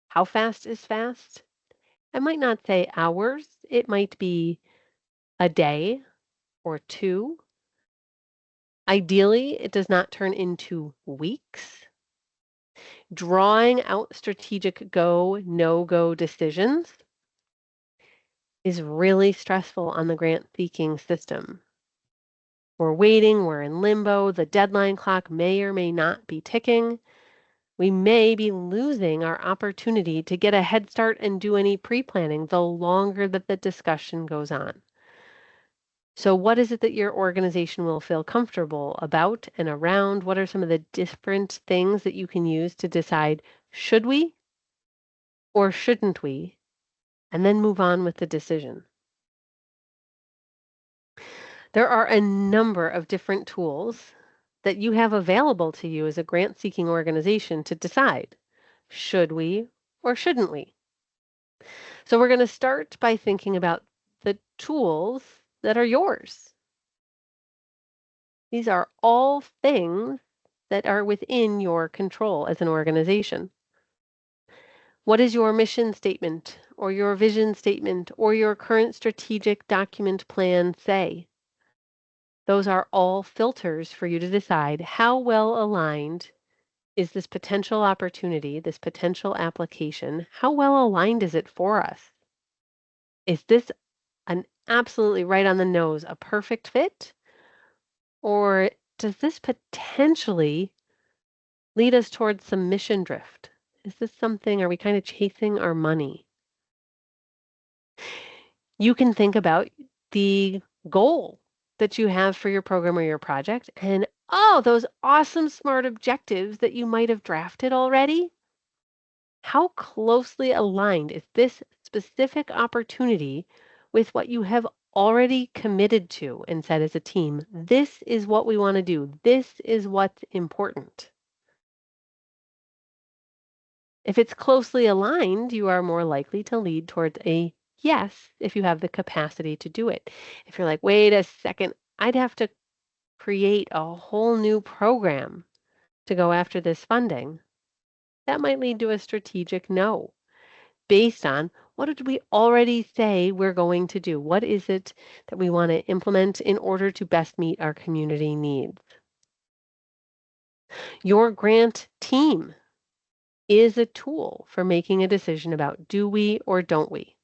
How fast is fast? I might not say hours. It might be a day or two. Ideally, it does not turn into weeks. Drawing out strategic go, no-go decisions is really stressful on the grant seeking system. We're waiting, we're in limbo, the deadline clock may or may not be ticking. We may be losing our opportunity to get a head start and do any pre-planning the longer that the discussion goes on. So what is it that your organization will feel comfortable about and around? What are some of the different things that you can use to decide, should we or shouldn't we? And then move on with the decision. There are a number of different tools that you have available to you as a grant-seeking organization to decide, should we or shouldn't we? So we're going to start by thinking about the tools that are yours. These are all things that are within your control as an organization. What is your mission statement or your vision statement or your current strategic document plan say? Those are all filters for you to decide how well aligned is this potential opportunity, this potential application, how well aligned is it for us? Is this an absolutely right on the nose, a perfect fit? Or does this potentially lead us towards some mission drift? Is this something, are we kind of chasing our money? You can think about the goal that you have for your program or your project, and oh, those awesome SMART objectives that you might have drafted already. How closely aligned is this specific opportunity with what you have already committed to and said as a team? This is what we want to do. This is what's important. If it's closely aligned, you are more likely to lead towards a yes if you have the capacity to do it. If you're like, wait a second, I'd have to create a whole new program to go after this funding, that might lead to a strategic no based on what did we already say we're going to do? What is it that we want to implement in order to best meet our community needs? Your grant team is a tool for making a decision about do we or don't we.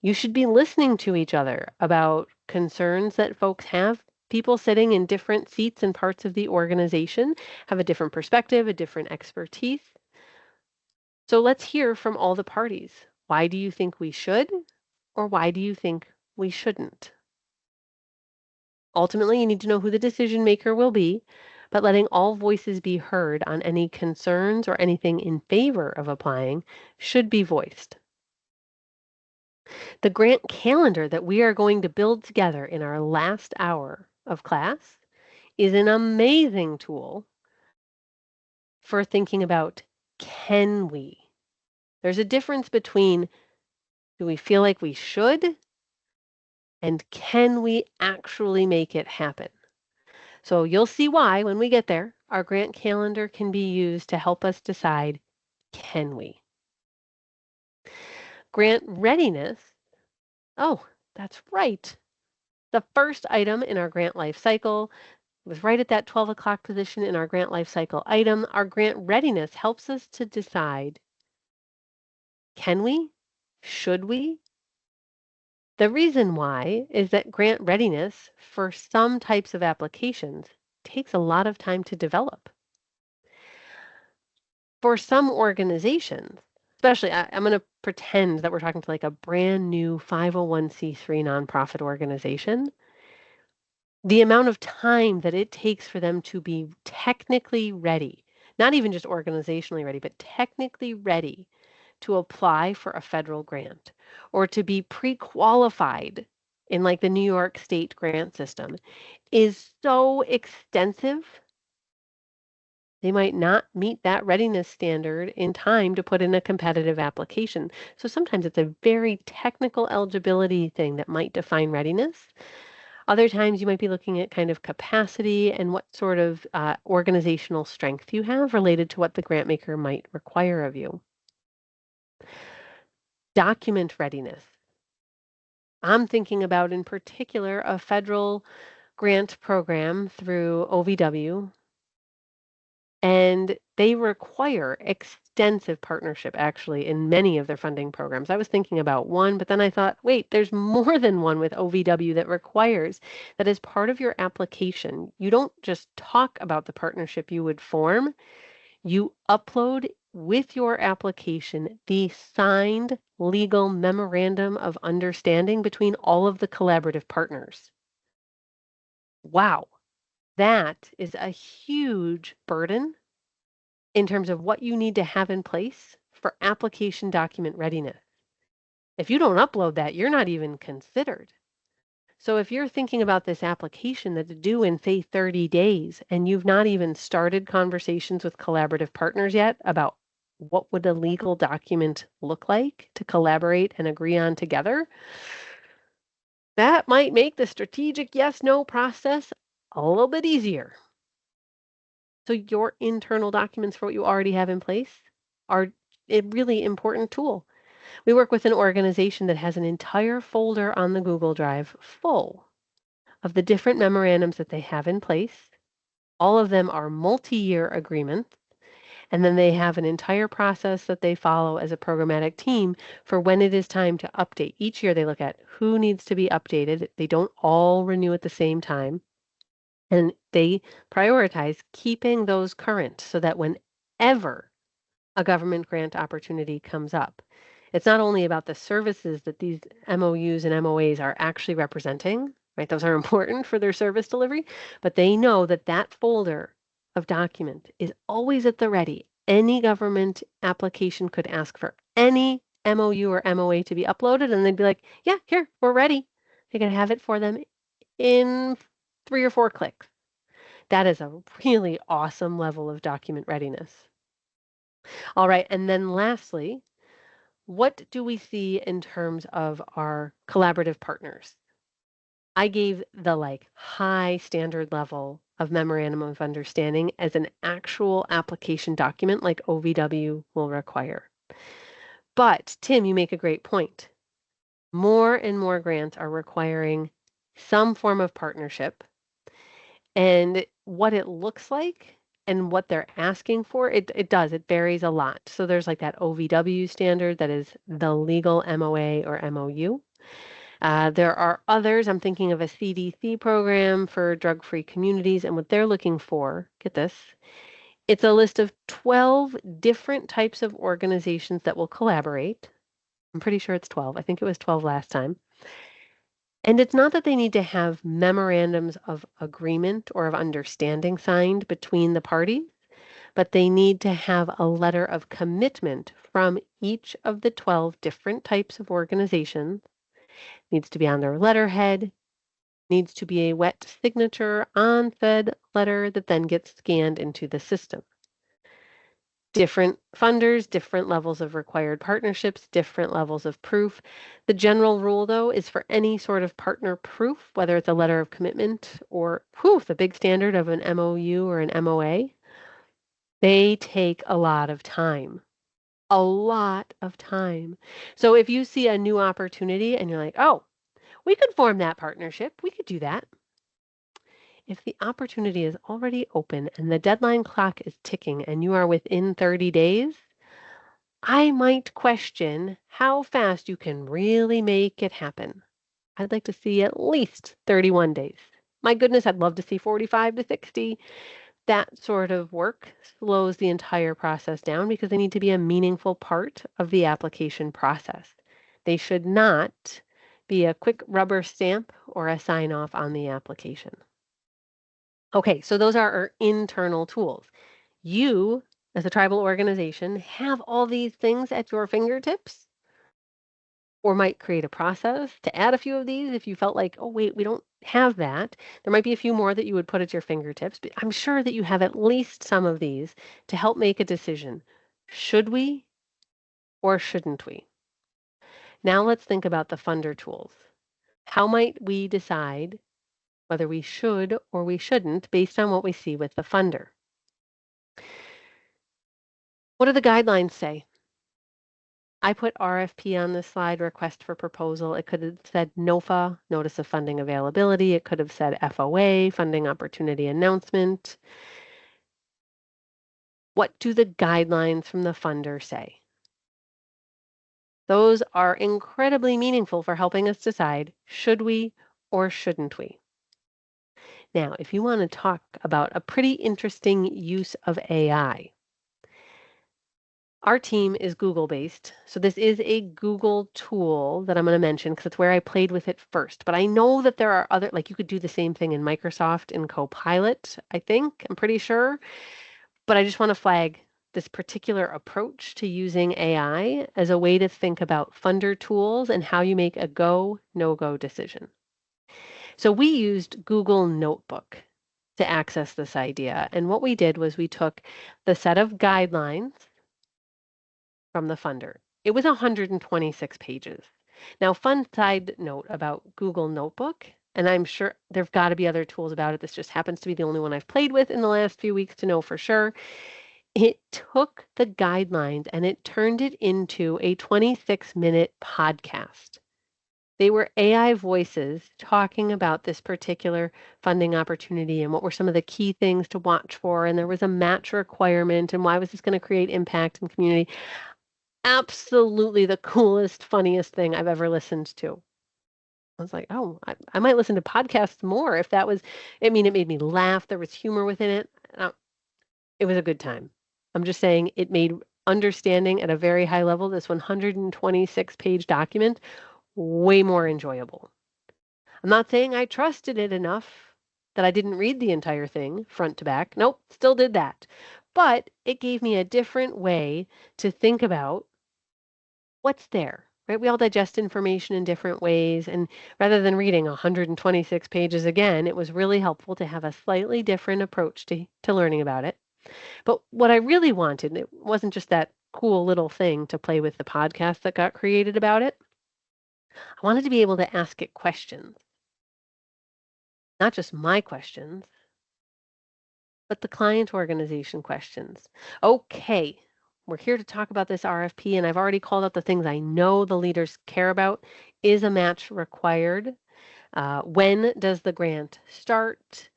You should be listening to each other about concerns that folks have. People sitting in different seats and parts of the organization have a different perspective, a different expertise. So let's hear from all the parties. Why do you think we should, or why do you think we shouldn't? Ultimately, you need to know who the decision maker will be, but letting all voices be heard on any concerns or anything in favor of applying should be voiced. The grant calendar that we are going to build together in our last hour of class is an amazing tool for thinking about can we? There's a difference between do we feel like we should and can we actually make it happen? So you'll see why when we get there. Our grant calendar can be used to help us decide can we? Grant readiness. Oh, that's right. The first item in our grant life cycle was right at that 12 o'clock position in our grant life cycle item. Our grant readiness helps us to decide, can we? Should we? The reason why is that grant readiness for some types of applications takes a lot of time to develop. For some organizations, especially I'm going to pretend that we're talking to like a brand new 501c3 nonprofit organization. The amount of time that it takes for them to be technically ready, not even just organizationally ready, but technically ready to apply for a federal grant or to be pre-qualified in like the New York State grant system is so extensive. They might not meet that readiness standard in time to put in a competitive application. So sometimes it's a very technical eligibility thing that might define readiness. Other times you might be looking at kind of capacity and what sort of organizational strength you have related to what the grant maker might require of you. Document readiness. I'm thinking about in particular a federal grant program through OVW, and they require extensive partnership actually in many of their funding programs. I was thinking about one, but then I thought, wait, there's more than one with OVW that requires that as part of your application, you don't just talk about the partnership you would form, you upload with your application the signed legal memorandum of understanding between all of the collaborative partners. Wow, that is a huge burden in terms of what you need to have in place for application document readiness. If you don't upload that, you're not even considered. So if you're thinking about this application that's due in, say, 30 days, and you've not even started conversations with collaborative partners yet about what would a legal document look like to collaborate and agree on together, that might make the strategic yes-no process a little bit easier. So your internal documents for what you already have in place are a really important tool. We work with an organization that has an entire folder on the Google Drive full of the different memorandums that they have in place. All of them are multi-year agreements, and then they have an entire process that they follow as a programmatic team for when it is time to update. Each year they look at who needs to be updated. They don't all renew at the same time. And they prioritize keeping those current so that whenever a government grant opportunity comes up, it's not only about the services that these MOUs and MOAs are actually representing, right? Those are important for their service delivery, but they know that that folder of document is always at the ready. Any government application could ask for any MOU or MOA to be uploaded, and they'd be like, yeah, here, we're ready. They could have it for them in 3 or 4 clicks. That is a really awesome level of document readiness. All right, and then lastly, what do we see in terms of our collaborative partners? I gave the like high standard level of memorandum of understanding as an actual application document like OVW will require. But Tim, you make a great point. More and more grants are requiring some form of partnership, and what it looks like and what they're asking for, it varies a lot. So there's like that OVW standard that is the legal MOA or MOU. There are others. I'm thinking of a CDC program for drug-free communities, and what they're looking for, get this, it's a list of 12 different types of organizations that will collaborate. I'm pretty sure it's 12. I think it was 12 last time. And it's not that they need to have memorandums of agreement or of understanding signed between the parties, but they need to have a letter of commitment from each of the 12 different types of organizations. Needs to be on their letterhead, needs to be a wet signature on said letter that then gets scanned into the system. Different funders, different levels of required partnerships, different levels of proof. The general rule, though, is for any sort of partner proof, whether it's a letter of commitment or the big standard of an MOU or an MOA, they take a lot of time. A lot of time. So if you see a new opportunity and you're like, oh, we could form that partnership, we could do that. If the opportunity is already open and the deadline clock is ticking and you are within 30 days, I might question how fast you can really make it happen. I'd like to see at least 31 days. My goodness, I'd love to see 45 to 60. That sort of work slows the entire process down because they need to be a meaningful part of the application process. They should not be a quick rubber stamp or a sign off on the application. Okay, so those are our internal tools. You, as a tribal organization, have all these things at your fingertips, or might create a process to add a few of these if you felt like, oh, wait, we don't have that. There might be a few more that you would put at your fingertips, but I'm sure that you have at least some of these to help make a decision. Should we or shouldn't we? Now let's think about the funder tools. How might we decide whether we should or we shouldn't based on what we see with the funder? What do the guidelines say? I put RFP on this slide, request for proposal. It could have said NOFA, notice of funding availability. It could have said FOA, funding opportunity announcement. What do the guidelines from the funder say? Those are incredibly meaningful for helping us decide, should we or shouldn't we? Now, if you want to talk about a pretty interesting use of AI, our team is Google-based, so this is a Google tool that I'm going to mention because it's where I played with it first. But I know that there are other, like you could do the same thing in Microsoft in Copilot, I think, I'm pretty sure. But I just want to flag this particular approach to using AI as a way to think about funder tools and how you make a go, no-go decision. So we used Google Notebook to access this idea. And what we did was we took the set of guidelines from the funder. It was 126 pages. Now, fun side note about Google Notebook, and I'm sure there've got to be other tools about it. This just happens to be the only one I've played with in the last few weeks to know for sure. It took the guidelines and it turned it into a 26-minute podcast. They were AI voices talking about this particular funding opportunity and what were some of the key things to watch for. And there was a match requirement and why was this going to create impact in community. Absolutely the coolest, funniest thing I've ever listened to. I was like, oh, I might listen to podcasts more if that was, it made me laugh. There was humor within it. It was a good time. I'm just saying it made understanding at a very high level this 126-page document way more enjoyable. I'm not saying I trusted it enough that I didn't read the entire thing front to back. Nope, still did that. But it gave me a different way to think about what's there, right? We all digest information in different ways. And rather than reading 126 pages again, it was really helpful to have a slightly different approach to learning about it. But what I really wanted, it wasn't just that cool little thing to play with the podcast that got created about it. I wanted to be able to ask it questions, not just my questions, but the client organization questions. Okay, we're here to talk about this RFP, and I've already called out the things I know the leaders care about. Is a match required? When does the grant start?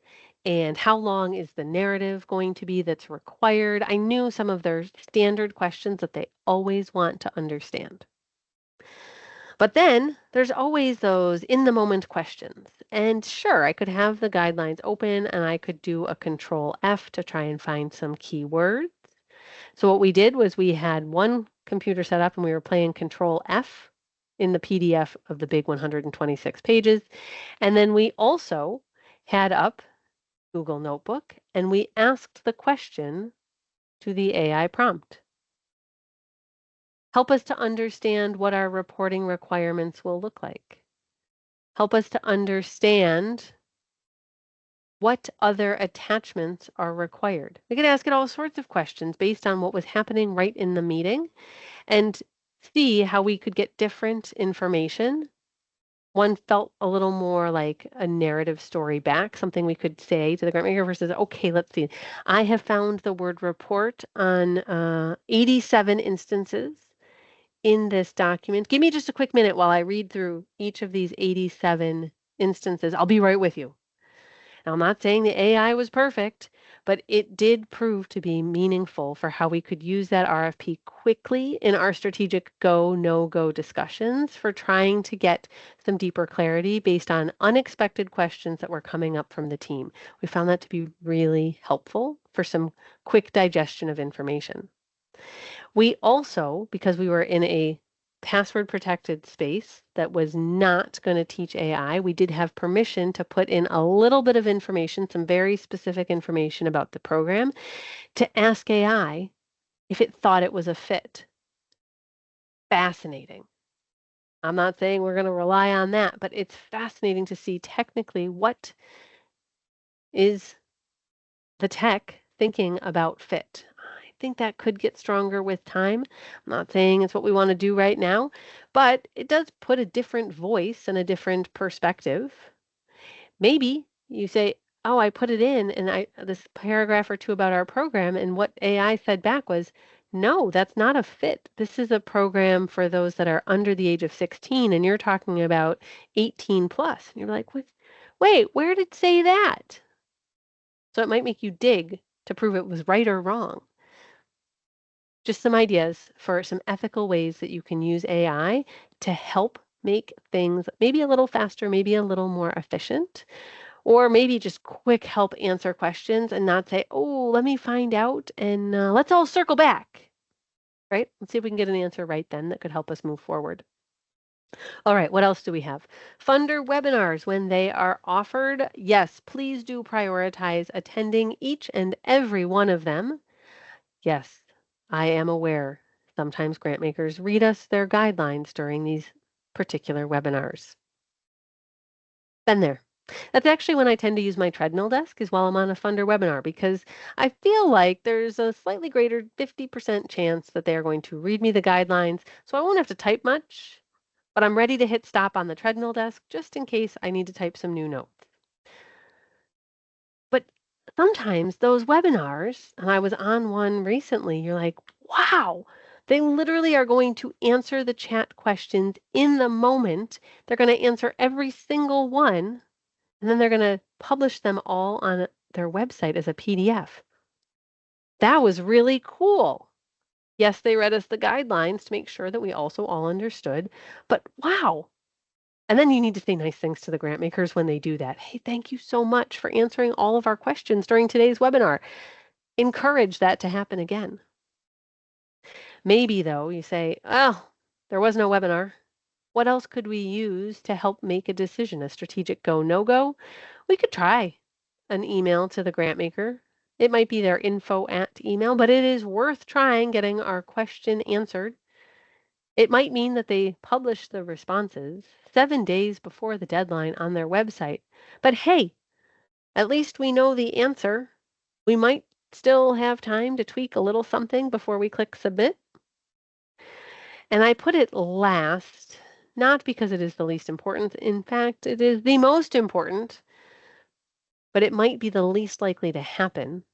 And how long is the narrative going to be that's required? I knew some of their standard questions that they always want to understand. But then there's always those in the moment questions. And sure, I could have the guidelines open and I could do a control F to try and find some keywords. So what we did was we had one computer set up and we were playing control F in the PDF of the big 126 pages. And then we also had up Google Notebook and we asked the question to the AI prompt. Help us to understand what our reporting requirements will look like. Help us to understand what other attachments are required. We could ask it all sorts of questions based on what was happening right in the meeting and see how we could get different information. One felt a little more like a narrative story back, something we could say to the grantmaker versus, okay, let's see. I have found the word report on 87 instances in this document. Give me just a quick minute while I read through each of these 87 instances. I'll be right with you. Now, I'm not saying the AI was perfect, but it did prove to be meaningful for how we could use that RFP quickly in our strategic go, no-go discussions for trying to get some deeper clarity based on unexpected questions that were coming up from the team. We found that to be really helpful for some quick digestion of information. We also, because we were in a password protected space that was not going to teach AI, we did have permission to put in a little bit of information, some very specific information about the program, to ask AI if it thought it was a fit. Fascinating. I'm not saying we're going to rely on that, but it's fascinating to see technically what is the tech thinking about fit. I think that could get stronger with time. I'm not saying it's what we want to do right now, but it does put a different voice and a different perspective. Maybe you say, "Oh, I put it in and I this paragraph or two about our program," and what AI said back was, "No, that's not a fit. This is a program for those that are under the age of 16 and you're talking about 18 plus." And you're like, "Wait, where did it say that?" So it might make you dig to prove it was right or wrong. Just some ideas for some ethical ways that you can use AI to help make things maybe a little faster, maybe a little more efficient, or maybe just quick help answer questions and not say, oh, let me find out and let's all circle back, right? Let's see if we can get an answer right then that could help us move forward. All right, what else do we have? Funder webinars, when they are offered, yes, please do prioritize attending each and every one of them. Yes, I am aware. Sometimes grant makers read us their guidelines during these particular webinars. Been there. That's actually when I tend to use my treadmill desk is while I'm on a funder webinar because I feel like there's a slightly greater 50% chance that they are going to read me the guidelines, so I won't have to type much, but I'm ready to hit stop on the treadmill desk just in case I need to type some new notes. But sometimes those webinars, and I was on one recently, you're like, wow, they literally are going to answer the chat questions in the moment. They're going to answer every single one, and then they're going to publish them all on their website as a PDF. That was really cool. Yes, they read us the guidelines to make sure that we also all understood, but wow, and then you need to say nice things to the grant makers when they do that. Hey, thank you so much for answering all of our questions during today's webinar. Encourage that to happen again. Maybe though, you say, oh, there was no webinar. What else could we use to help make a decision, a strategic go, no go? We could try an email to the grant maker. It might be their info at email, but it is worth trying getting our question answered. It might mean that they publish the responses 7 days before the deadline on their website. But hey, at least we know the answer. We might still have time to tweak a little something before we click submit. And I put it last, not because it is the least important. In fact, it is the most important, but it might be the least likely to happen.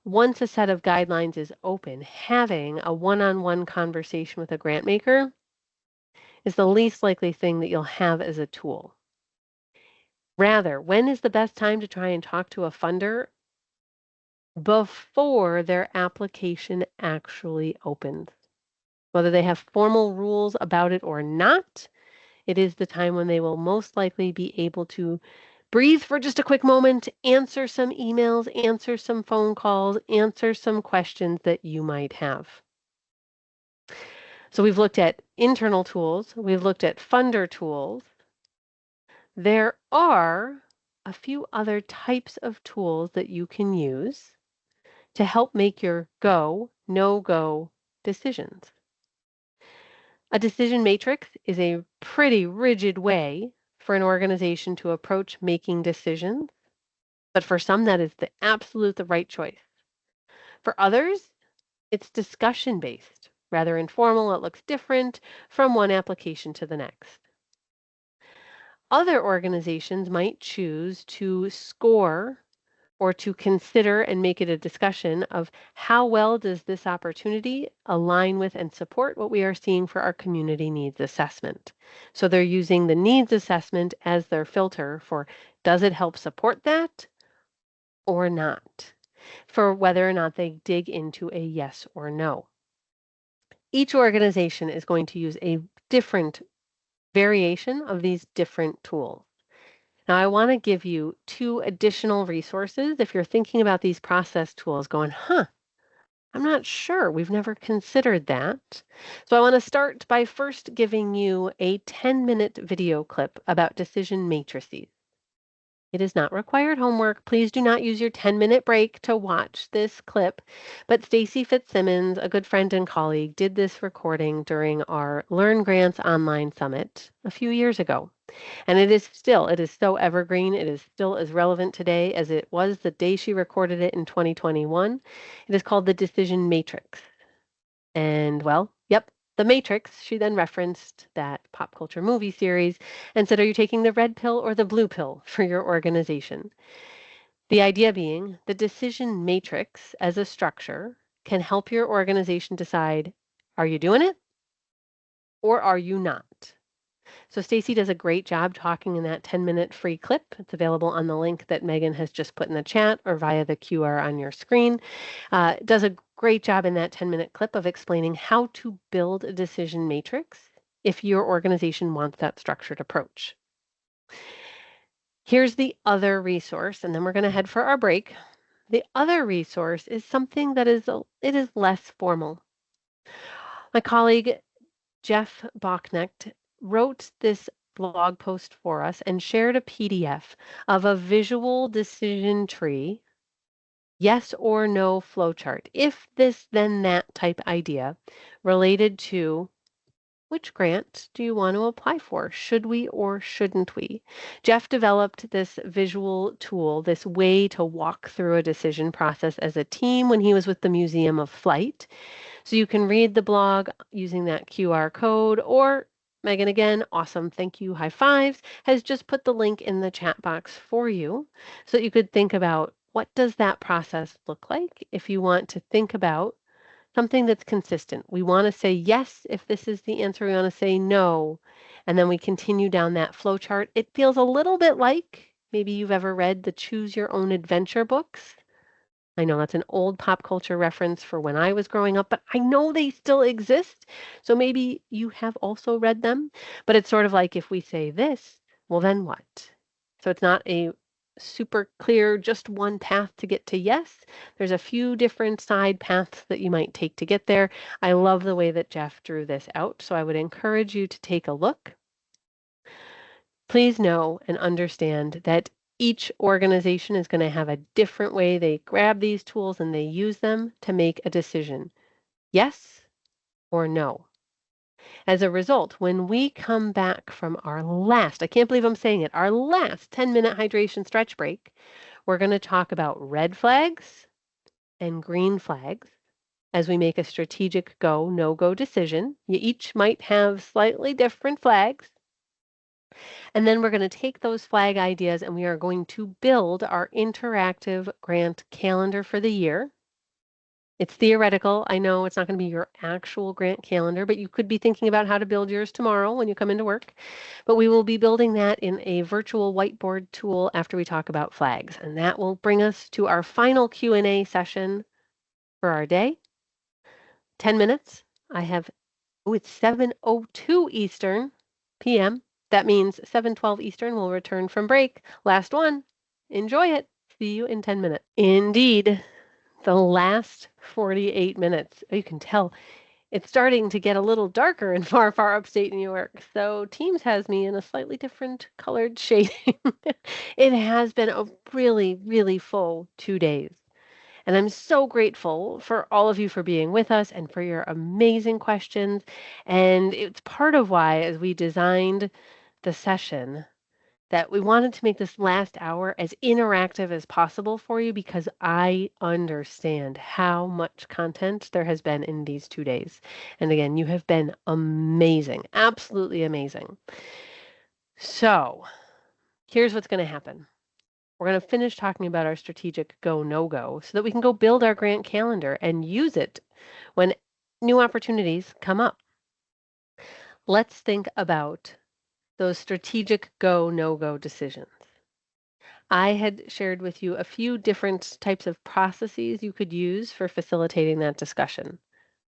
Once a set of guidelines is open, having a one-on-one conversation with a grant maker is the least likely thing that you'll have as a tool. Rather, when is the best time to try and talk to a funder? Before their application actually opens. Whether they have formal rules about it or not, it is the time when they will most likely be able to breathe for just a quick moment, answer some emails, answer some phone calls, answer some questions that you might have. So we've looked at internal tools, we've looked at funder tools. There are a few other types of tools that you can use to help make your go, no-go decisions. A decision matrix is a pretty rigid way for an organization to approach making decisions, but for some that is the right choice. For others, it's discussion-based, rather informal. It looks different from one application to the next. Other organizations might choose to score or to consider and make it a discussion of how well does this opportunity align with and support what we are seeing for our community needs assessment. So they're using the needs assessment as their filter for does it help support that or not, for whether or not they dig into a yes or no. Each organization is going to use a different variation of these different tools. Now, I want to give you 2 additional resources if you're thinking about these process tools going, I'm not sure. We've never considered that. So I want to start by first giving you a 10-minute video clip about decision matrices. It is not required homework. Please do not use your 10-minute break to watch this clip. But Stacy Fitzsimmons, a good friend and colleague, did this recording during our Learn Grants Online Summit a few years ago. And it is so evergreen. It is still as relevant today as it was the day she recorded it in 2021. It is called the Decision Matrix. And well, yep, the Matrix. She then referenced that pop culture movie series and said, are you taking the red pill or the blue pill for your organization? The idea being the decision matrix as a structure can help your organization decide, are you doing it or are you not? So Stacy does a great job talking in that 10-minute free clip. It's available on the link that Megan has just put in the chat or via the QR on your screen. Does a great job in that 10-minute clip of explaining how to build a decision matrix if your organization wants that structured approach. Here's the other resource, and then we're going to head for our break. The other resource is something that is less formal. My colleague Jeff Bachnecht wrote this blog post for us and shared a PDF of a visual decision tree, yes or no flowchart, if this then that type idea related to which grant do you want to apply for? Should we or shouldn't we? Jeff developed this visual tool, this way to walk through a decision process as a team when he was with the Museum of Flight. So you can read the blog using that QR code, or Megan, again, awesome, thank you, high fives, has just put the link in the chat box for you so that you could think about what does that process look like if you want to think about something that's consistent. We want to say yes if this is the answer. We want to say no. And then we continue down that flow chart. It feels a little bit like maybe you've ever read the Choose Your Own Adventure books. I know that's an old pop culture reference for when I was growing up, but I know they still exist. So maybe you have also read them. But it's sort of like if we say this, well, then what? So it's not a super clear, just one path to get to yes. There's a few different side paths that you might take to get there. I love the way that Jeff drew this out, so I would encourage you to take a look. Please know and understand that each organization is going to have a different way they grab these tools and they use them to make a decision. Yes or no. As a result, when we come back from our last, I can't believe I'm saying it, our last 10-minute hydration stretch break, we're going to talk about red flags and green flags as we make a strategic go, no-go decision. You each might have slightly different flags. And then we're going to take those flag ideas and we are going to build our interactive grant calendar for the year. It's theoretical. I know it's not going to be your actual grant calendar, but you could be thinking about how to build yours tomorrow when you come into work. But we will be building that in a virtual whiteboard tool after we talk about flags. And that will bring us to our final Q&A session for our day. 10 minutes. It's 7:02 Eastern p.m. That means 7:12 Eastern we'll return from break. Last one. Enjoy it. See you in 10 minutes. Indeed. The last 48 minutes. You can tell it's starting to get a little darker in far, far upstate New York. So Teams has me in a slightly different colored shading. It has been a really, really full 2 days. And I'm so grateful for all of you for being with us and for your amazing questions. And it's part of why, as we designed the session, that we wanted to make this last hour as interactive as possible for you because I understand how much content there has been in these 2 days. And again, you have been amazing, absolutely amazing. So here's what's going to happen. We're going to finish talking about our strategic go, no-go so that we can go build our grant calendar and use it when new opportunities come up. Let's think about those strategic go, no-go decisions. I had shared with you a few different types of processes you could use for facilitating that discussion.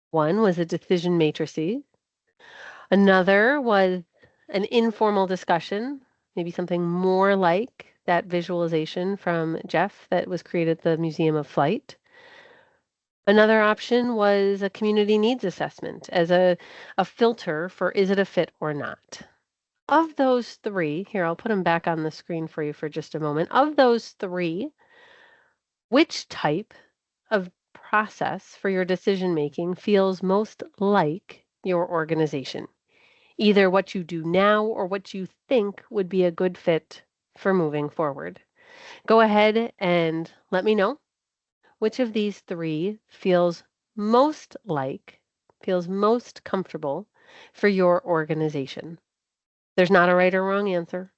One was a decision matrix. Another was an informal discussion, maybe something more like that visualization from Jeff that was created at the Museum of Flight. Another option was a community needs assessment as a filter for is it a fit or not. Of those three, here, I'll put them back on the screen for you for just a moment. Of those three, which type of process for your decision making feels most like your organization? Either what you do now or what you think would be a good fit for moving forward. Go ahead and let me know which of these three feels most comfortable for your organization. There's not a right or wrong answer,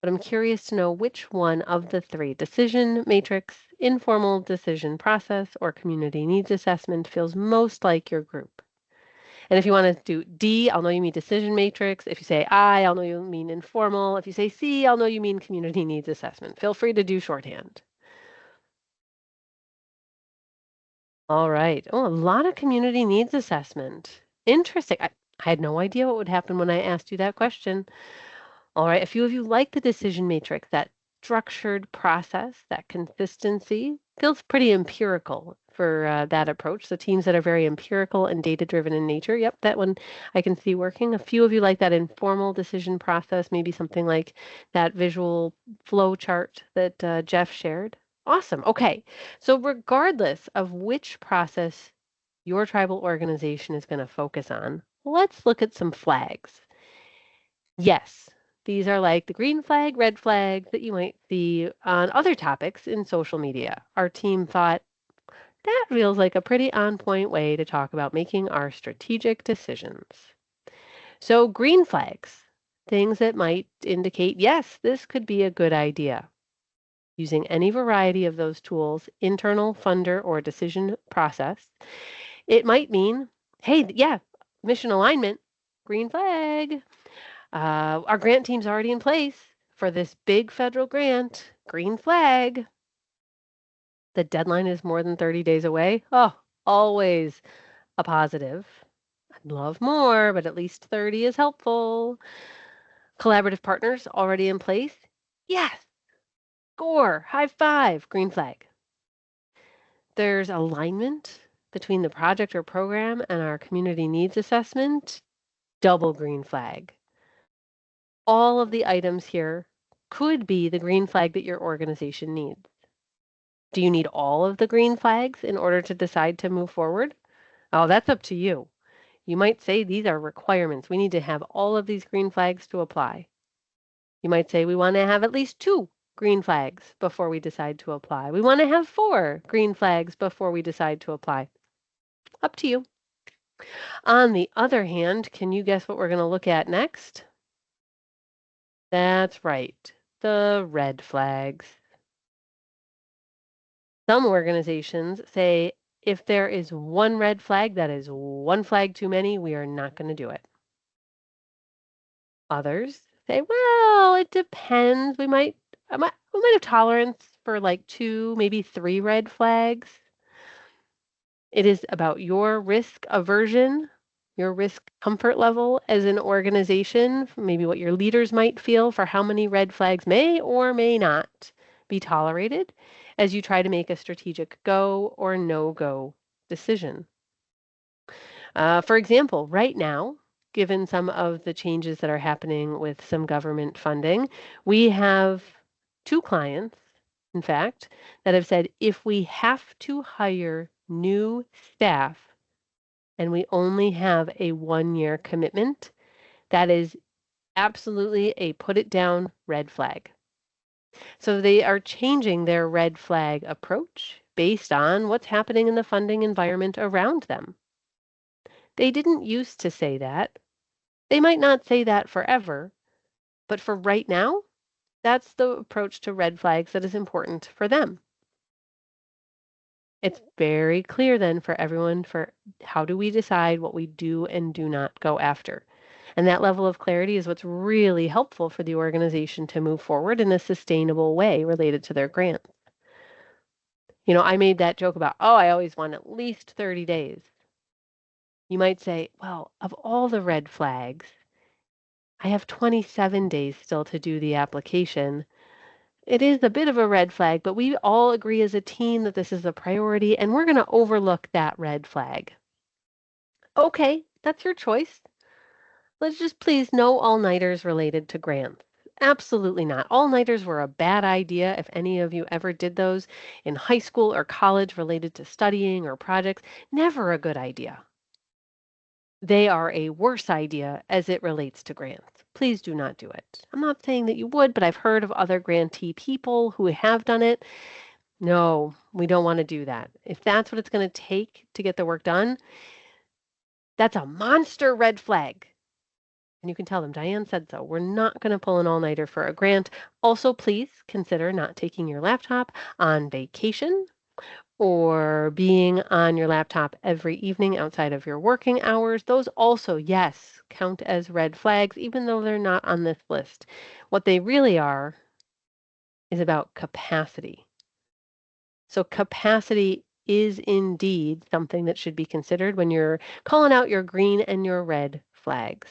but I'm curious to know which one of the three, decision matrix, informal decision process, or community needs assessment, feels most like your group. And if you want to do D, I'll know you mean decision matrix. If you say I, I'll know you mean informal. If you say C, I'll know you mean community needs assessment. Feel free to do shorthand. All right. Oh, a lot of community needs assessment. Interesting. I had no idea what would happen when I asked you that question. All right. A few of you like the decision matrix, that structured process, that consistency. Feels pretty empirical for that approach. So teams that are very empirical and data-driven in nature. Yep, that one I can see working. A few of you like that informal decision process, maybe something like that visual flow chart that Jeff shared. Awesome. Okay. So regardless of which process your tribal organization is going to focus on, let's look at some flags. Yes, these are like the green flag, red flag that you might see on other topics in social media. Our team thought that feels like a pretty on point way to talk about making our strategic decisions. So, green flags, things that might indicate, yes, this could be a good idea. Using any variety of those tools, internal, funder, or decision process, it might mean, hey, yeah, mission alignment, green flag. Our grant team's already in place for this big federal grant, green flag. The deadline is more than 30 days away. Oh, always a positive. I'd love more, but at least 30 is helpful. Collaborative partners already in place. Yes, score, high five, green flag. There's alignment between the project or program and our community needs assessment. Double green flag. all of the items here could be the green flag that your organization needs. Do you need all of the green flags in order to decide to move forward? Oh, that's up to you. You might say these are requirements. We need to have all of these green flags to apply. You might say we want to have at least 2 green flags before we decide to apply. We want to have 4 green flags before we decide to apply. Up to you. On the other hand, can you guess what we're going to look at next? That's right, the red flags. Some organizations say if there is 1 red flag, that is 1 flag too many, we are not going to do it. Others say, well, it depends. We might have tolerance for like 2, maybe 3 red flags. It is about your risk aversion, your risk comfort level as an organization, maybe what your leaders might feel for how many red flags may or may not be tolerated as you try to make a strategic go or no-go decision. For example, right now, given some of the changes that are happening with some government funding, we have 2 clients, in fact, that have said if we have to hire new staff and we only have a 1-year commitment, that is absolutely a put it down red flag. So they are changing their red flag approach based on what's happening in the funding environment around them. They didn't used to say that. They might not say that forever, but for right now, that's the approach to red flags that is important for them. It's very clear then for everyone for how do we decide what we do and do not go after. And that level of clarity is what's really helpful for the organization to move forward in a sustainable way related to their grants. You know, I made that joke about, oh, I always want at least 30 days. You might say, well, of all the red flags, I have 27 days still to do the application. It is a bit of a red flag, but we all agree as a team that this is a priority and we're going to overlook that red flag. Okay, that's your choice. Let's just please no all-nighters related to grants. Absolutely not. All-nighters were a bad idea if any of you ever did those in high school or college related to studying or projects. Never a good idea. They are a worse idea as it relates to grants. Please do not do it. I'm not saying that you would, but I've heard of other grantee people who have done it. No, we don't want to do that. If that's what it's going to take to get the work done, that's a monster red flag. And you can tell them, Diane said so. We're not going to pull an all-nighter for a grant. Also, please consider not taking your laptop on vacation or being on your laptop every evening outside of your working hours. Those also, yes, count as red flags, even though they're not on this list. What they really are is about capacity. So capacity is indeed something that should be considered when you're calling out your green and your red flags.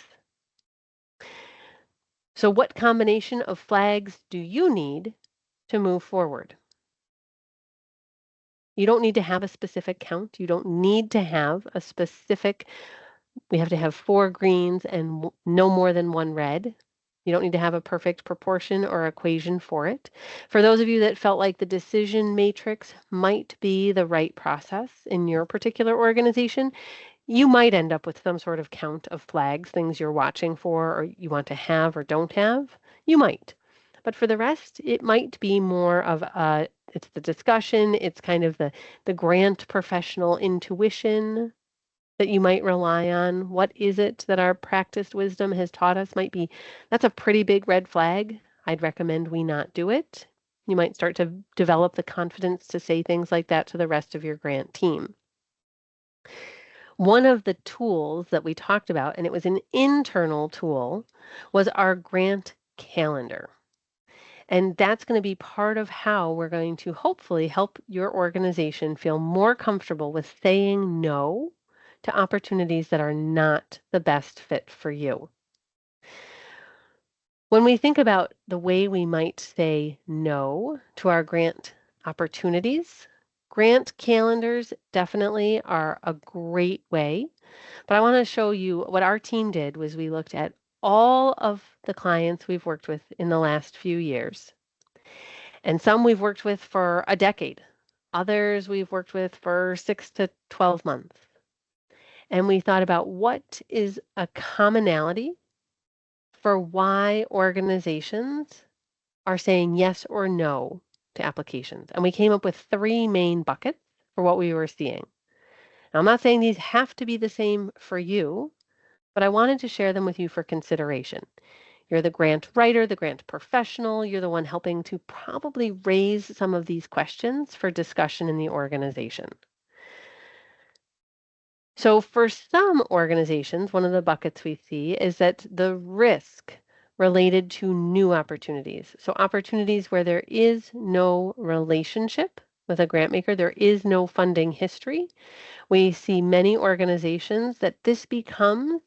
So what combination of flags do you need to move forward? You don't need to have a specific count. You don't need to have a specific, we have to have 4 greens and no more than 1 red. You don't need to have a perfect proportion or equation for it. For those of you that felt like the decision matrix might be the right process in your particular organization, you might end up with some sort of count of flags, things you're watching for or you want to have or don't have. You might. But for the rest, it might be more of it's the discussion, it's kind of the grant professional intuition that you might rely on. What is it that our practiced wisdom has taught us might be, that's a pretty big red flag. I'd recommend we not do it. You might start to develop the confidence to say things like that to the rest of your grant team. One of the tools that we talked about, and it was an internal tool, was our grant calendar. And that's going to be part of how we're going to hopefully help your organization feel more comfortable with saying no to opportunities that are not the best fit for you. When we think about the way we might say no to our grant opportunities, grant calendars definitely are a great way. But I want to show you what our team did was we looked at all of the clients we've worked with in the last few years. And some we've worked with for a decade. Others we've worked with for 6 to 12 months. And we thought about what is a commonality for why organizations are saying yes or no to applications. And we came up with 3 main buckets for what we were seeing. Now, I'm not saying these have to be the same for you, but I wanted to share them with you for consideration. You're the grant writer, the grant professional. You're the one helping to probably raise some of these questions for discussion in the organization. So for some organizations, one of the buckets we see is that the risk related to new opportunities. So opportunities where there is no relationship with a grant maker, there is no funding history. We see many organizations that this becomes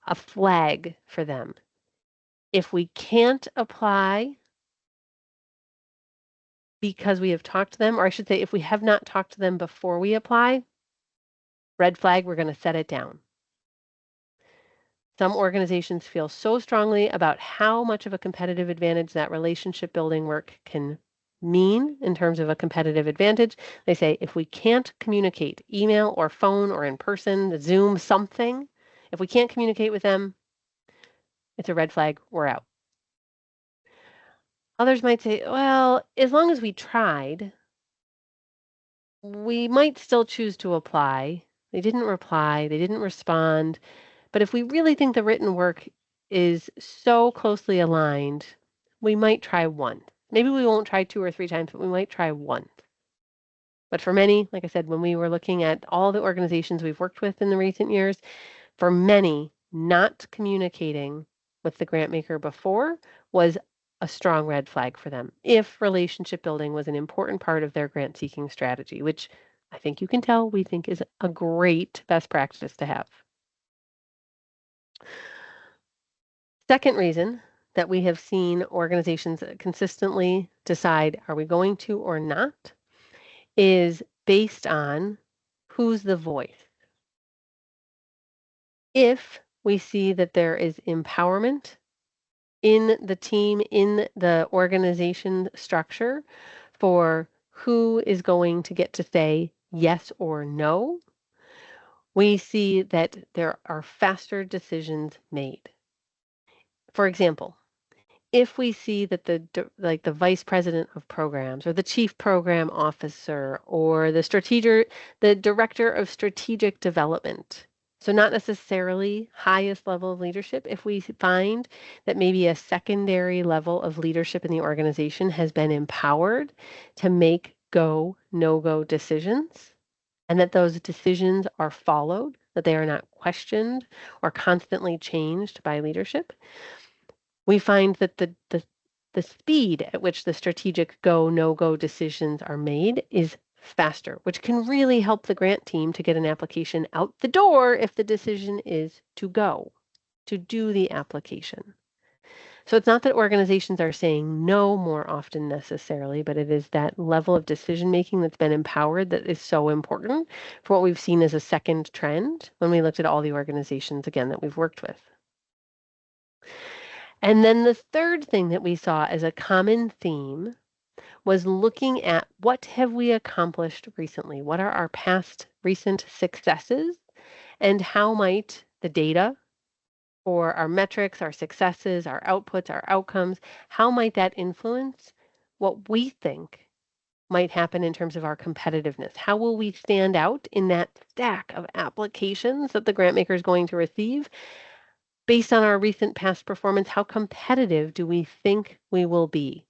a flag for them. If we can't apply because we have talked to them, or I should say, if we have not talked to them before we apply, red flag, we're going to set it down. Some organizations feel so strongly about how much of a competitive advantage that relationship building work can mean in terms of a competitive advantage. They say if we can't communicate, email or phone or in person, Zoom, something, if we can't communicate with them, it's a red flag, we're out. Others might say, well, as long as we tried, we might still choose to apply. They didn't reply, they didn't respond. But if we really think the written work is so closely aligned, we might try once. Maybe we won't try 2 or 3 times, but we might try once. But for many, like I said, when we were looking at all the organizations we've worked with in the recent years, for many, not communicating with the grant maker before was a strong red flag for them if relationship building was an important part of their grant seeking strategy, which I think you can tell we think is a great best practice to have. Second reason that we have seen organizations consistently decide, are we going to or not, is based on who's the voice. If we see that there is empowerment in the team, in the organization structure for who is going to get to say yes or no, we see that there are faster decisions made. For example, if we see that the vice president of programs or the chief program officer or the director of strategic development, so not necessarily highest level of leadership, if we find that maybe a secondary level of leadership in the organization has been empowered to make go, no-go decisions, and that those decisions are followed, that they are not questioned or constantly changed by leadership, we find that the speed at which the strategic go, no-go decisions are made is faster, which can really help the grant team to get an application out the door if the decision is to go, to do the application. So it's not that organizations are saying no more often necessarily, but it is that level of decision making that's been empowered that is so important for what we've seen as a second trend when we looked at all the organizations, again, that we've worked with. And then the third thing that we saw as a common theme was looking at what have we accomplished recently? What are our past recent successes? And how might the data or our metrics, our successes, our outputs, our outcomes, how might that influence what we think might happen in terms of our competitiveness? How will we stand out in that stack of applications that the grant maker is going to receive? Based on our recent past performance, how competitive do we think we will be?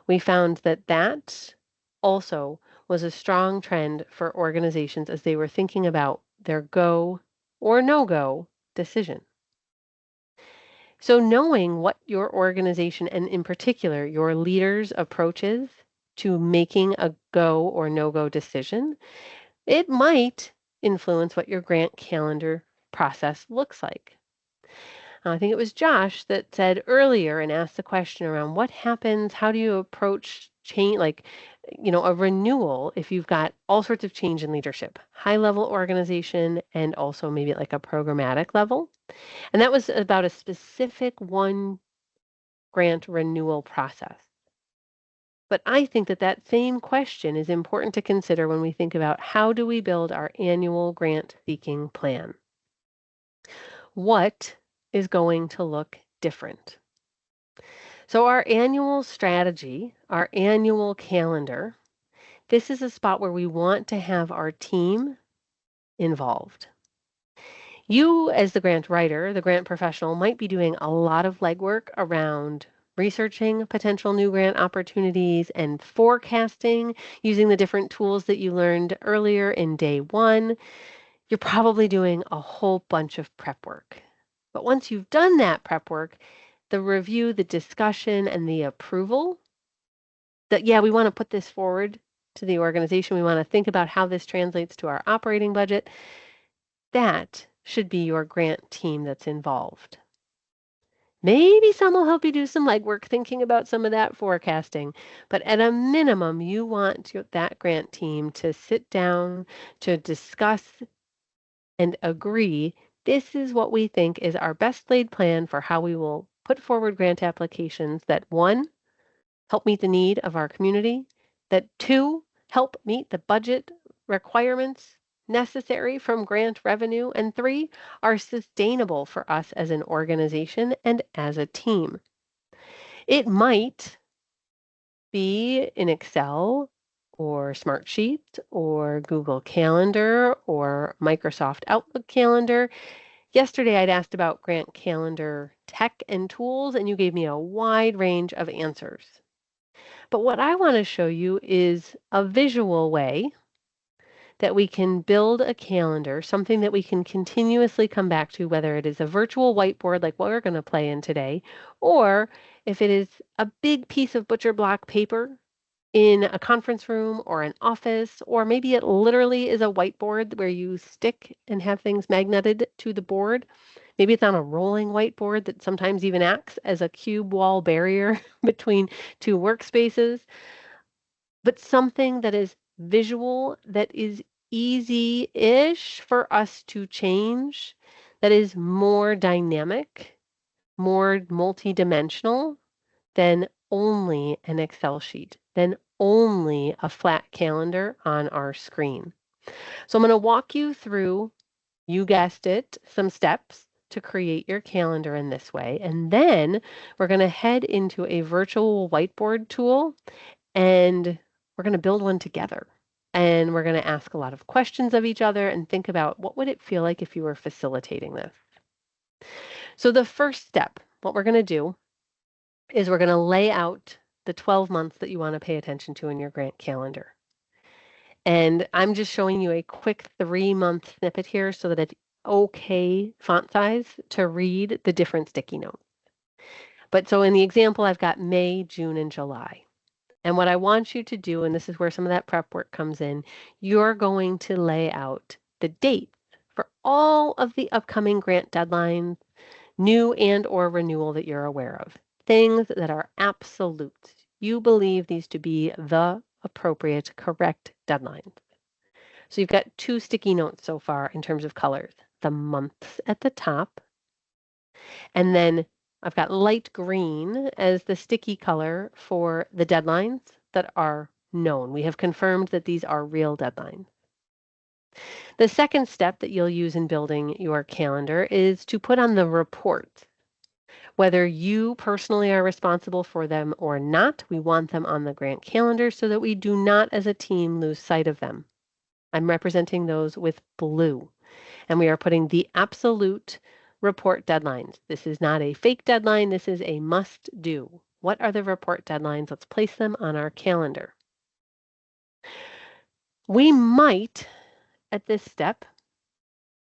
We found that that also was a strong trend for organizations as they were thinking about their go or no-go decision. So knowing what your organization, and in particular, your leaders' approaches to making a go or no-go decision, it might influence what your grant calendar process looks like. I think it was Josh that said earlier and asked the question around what happens, how do you approach change, like, a renewal if you've got all sorts of change in leadership, high level organization, and also maybe like a programmatic level. And that was about a specific one grant renewal process. But I think that that same question is important to consider when we think about how do we build our annual grant seeking plan? What is going to look different? So our annual strategy, our annual calendar, this is a spot where we want to have our team involved. You, as the grant writer, the grant professional, might be doing a lot of legwork around researching potential new grant opportunities and forecasting using the different tools that you learned earlier in day one. You're probably doing a whole bunch of prep work. But once you've done that prep work, the review, the discussion, and the approval that, yeah, we want to put this forward to the organization. We want to think about how this translates to our operating budget. That should be your grant team that's involved. Maybe some will help you do some legwork thinking about some of that forecasting, but at a minimum, you want that grant team to sit down, to discuss and agree this is what we think is our best laid plan for how we will put forward grant applications that, one, help meet the need of our community, that, two, help meet the budget requirements necessary from grant revenue, and three, are sustainable for us as an organization and as a team. It might be in Excel or Smartsheet or Google Calendar or Microsoft Outlook Calendar. Yesterday, I'd asked about grant calendar tech and tools, and you gave me a wide range of answers. But what I want to show you is a visual way that we can build a calendar, something that we can continuously come back to, whether it is a virtual whiteboard like what we're going to play in today, or if it is a big piece of butcher block paper in a conference room or an office, or maybe it literally is a whiteboard where you stick and have things magneted to the board. Maybe it's on a rolling whiteboard that sometimes even acts as a cube wall barrier between two workspaces, but something that is visual, that is easy-ish for us to change, that is more dynamic, more multidimensional than only an Excel sheet, than only a flat calendar on our screen. So I'm going to walk you through, you guessed it, some steps to create your calendar in this way. And then we're going to head into a virtual whiteboard tool and we're going to build one together. And we're going to ask a lot of questions of each other and think about what would it feel like if you were facilitating this. So the first step, what we're going to do is we're going to lay out the 12 months that you want to pay attention to in your grant calendar. And I'm just showing you a quick 3-month snippet here so that it's okay font size to read the different sticky notes. But so in the example, I've got May, June, and July. And what I want you to do, and this is where some of that prep work comes in, you're going to lay out the dates for all of the upcoming grant deadlines, new and or renewal that you're aware of. Things that are absolute. You believe these to be the appropriate, correct deadlines. So you've got 2 sticky notes so far in terms of colors. The months at the top, and then I've got light green as the sticky color for the deadlines that are known. We have confirmed that these are real deadlines. The second step that you'll use in building your calendar is to put on the reports. Whether you personally are responsible for them or not, we want them on the grant calendar so that we do not as a team lose sight of them. I'm representing those with blue, and we are putting the absolute report deadlines. This is not a fake deadline. This is a must do. What are the report deadlines? Let's place them on our calendar. We might, at this step,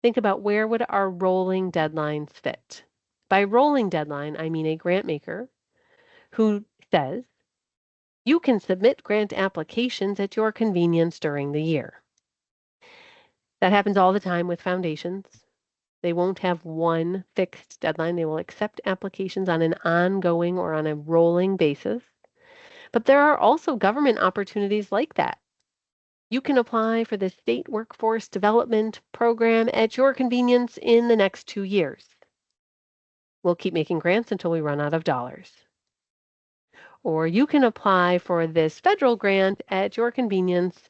think about where would our rolling deadlines fit. By rolling deadline, I mean a grant maker who says, you can submit grant applications at your convenience during the year. That happens all the time with foundations. They won't have one fixed deadline. They will accept applications on an ongoing or on a rolling basis. But there are also government opportunities like that. You can apply for the State Workforce Development Program at your convenience in the next 2 years. We'll keep making grants until we run out of dollars. Or you can apply for this federal grant at your convenience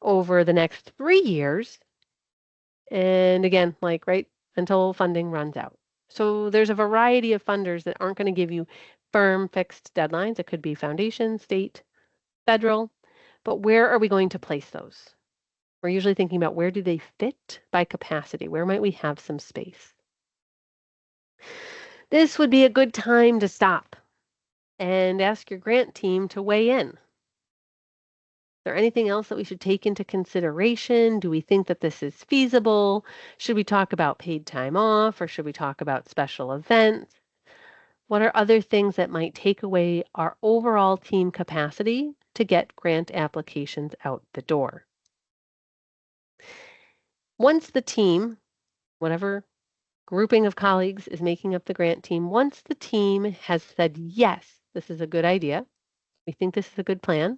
over the next 3 years. And again, right until funding runs out. So there's a variety of funders that aren't going to give you firm fixed deadlines. It could be foundation, state, federal, but where are we going to place those? We're usually thinking about where do they fit by capacity? Where might we have some space? This would be a good time to stop and ask your grant team to weigh in. Is there anything else that we should take into consideration? Do we think that this is feasible? Should we talk about paid time off, or should we talk about special events? What are other things that might take away our overall team capacity to get grant applications out the door? Once the team, whatever grouping of colleagues is making up the grant team, once the team has said, yes, this is a good idea, we think this is a good plan,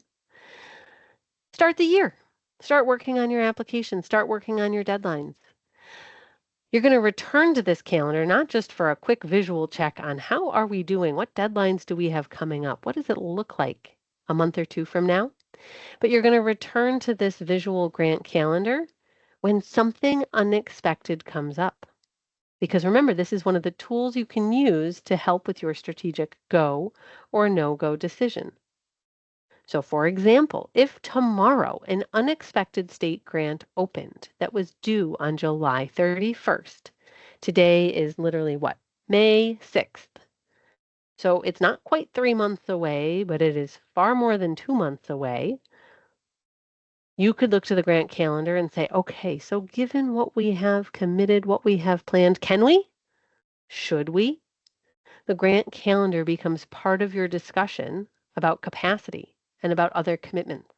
start the year. Start working on your application. Start working on your deadlines. You're going to return to this calendar, not just for a quick visual check on how are we doing? What deadlines do we have coming up? What does it look like a month or two from now? But you're going to return to this visual grant calendar when something unexpected comes up. Because remember, this is one of the tools you can use to help with your strategic go or no-go decision. So for example, if tomorrow an unexpected state grant opened that was due on July 31st, today is literally what? May 6th. So it's not quite 3 months away, but it is far more than 2 months away. You could look to the grant calendar and say, okay, so given what we have committed, what we have planned, can we? Should we? The grant calendar becomes part of your discussion about capacity and about other commitments.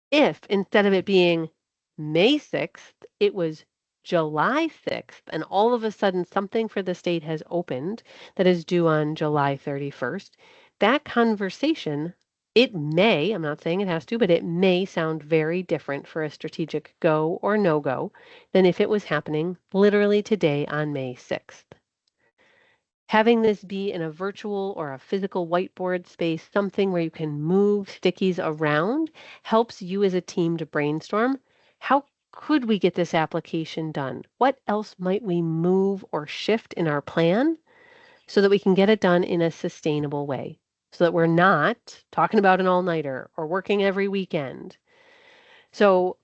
If instead of it being May 6th, it was July 6th, and all of a sudden something for the state has opened that is due on July 31st, that conversation, it may, I'm not saying it has to, but it may sound very different for a strategic go or no-go than if it was happening literally today on May 6th. Having this be in a virtual or a physical whiteboard space, something where you can move stickies around, helps you as a team to brainstorm, how could we get this application done? What else might we move or shift in our plan so that we can get it done in a sustainable way? So that we're not talking about an all-nighter or working every weekend. So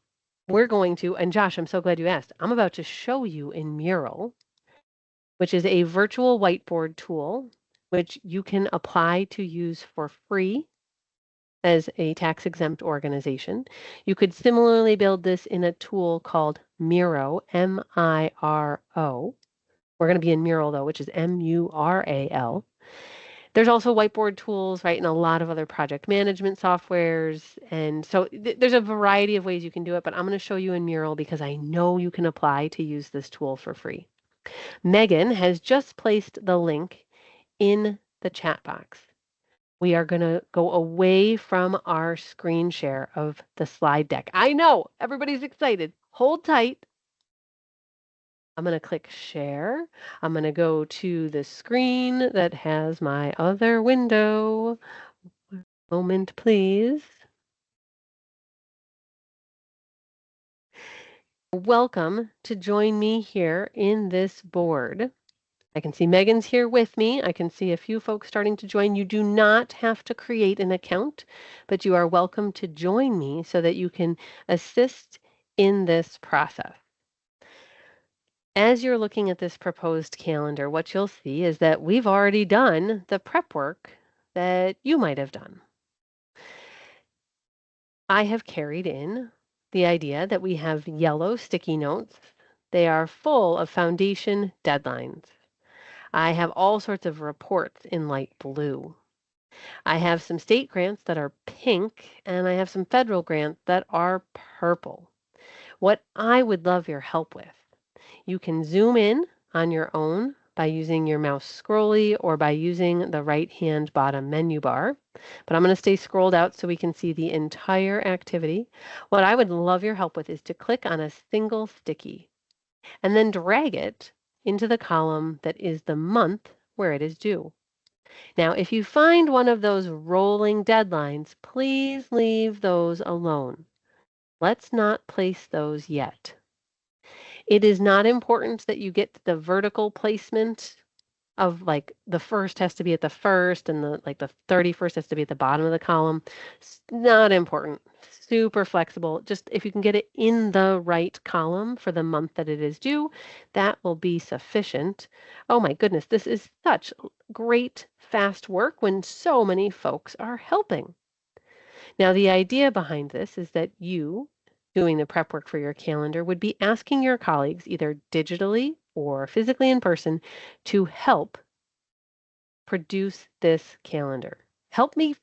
we're going to, and Josh, I'm so glad you asked, I'm about to show you in Mural, which is a virtual whiteboard tool, which you can apply to use for free as a tax-exempt organization. You could similarly build this in a tool called Miro, M-I-R-O. We're going to be in Mural, though, which is M-U-R-A-L. There's also whiteboard tools, right, and a lot of other project management softwares. And so there's a variety of ways you can do it, but I'm going to show you in Mural because I know you can apply to use this tool for free. Megan has just placed the link in the chat box. We are going to go away from our screen share of the slide deck. I know, everybody's excited. Hold tight. I'm going to click share. I'm going to go to the screen that has my other window. Moment, please. Welcome to join me here in this board. I can see Megan's here with me. I can see a few folks starting to join. You do not have to create an account, but you are welcome to join me so that you can assist in this process. As you're looking at this proposed calendar, what you'll see is that we've already done the prep work that you might have done. I have carried in the idea that we have yellow sticky notes. They are full of foundation deadlines. I have all sorts of reports in light blue. I have some state grants that are pink, and I have some federal grants that are purple. What I would love your help with, you can zoom in on your own by using your mouse scrolly or by using the right-hand bottom menu bar. But I'm going to stay scrolled out so we can see the entire activity. What I would love your help with is to click on a single sticky and then drag it into the column that is the month where it is due. Now, if you find one of those rolling deadlines, please leave those alone. Let's not place those yet. It is not important that you get the vertical placement of like the first has to be at the first and the 31st has to be at the bottom of the column. It's not important. Super flexible. Just if you can get it in the right column for the month that it is due, that will be sufficient. Oh my goodness, this is such great fast work when so many folks are helping. Now, the idea behind this is that you, doing the prep work for your calendar, would be asking your colleagues, either digitally or physically in person, to help produce this calendar. Help me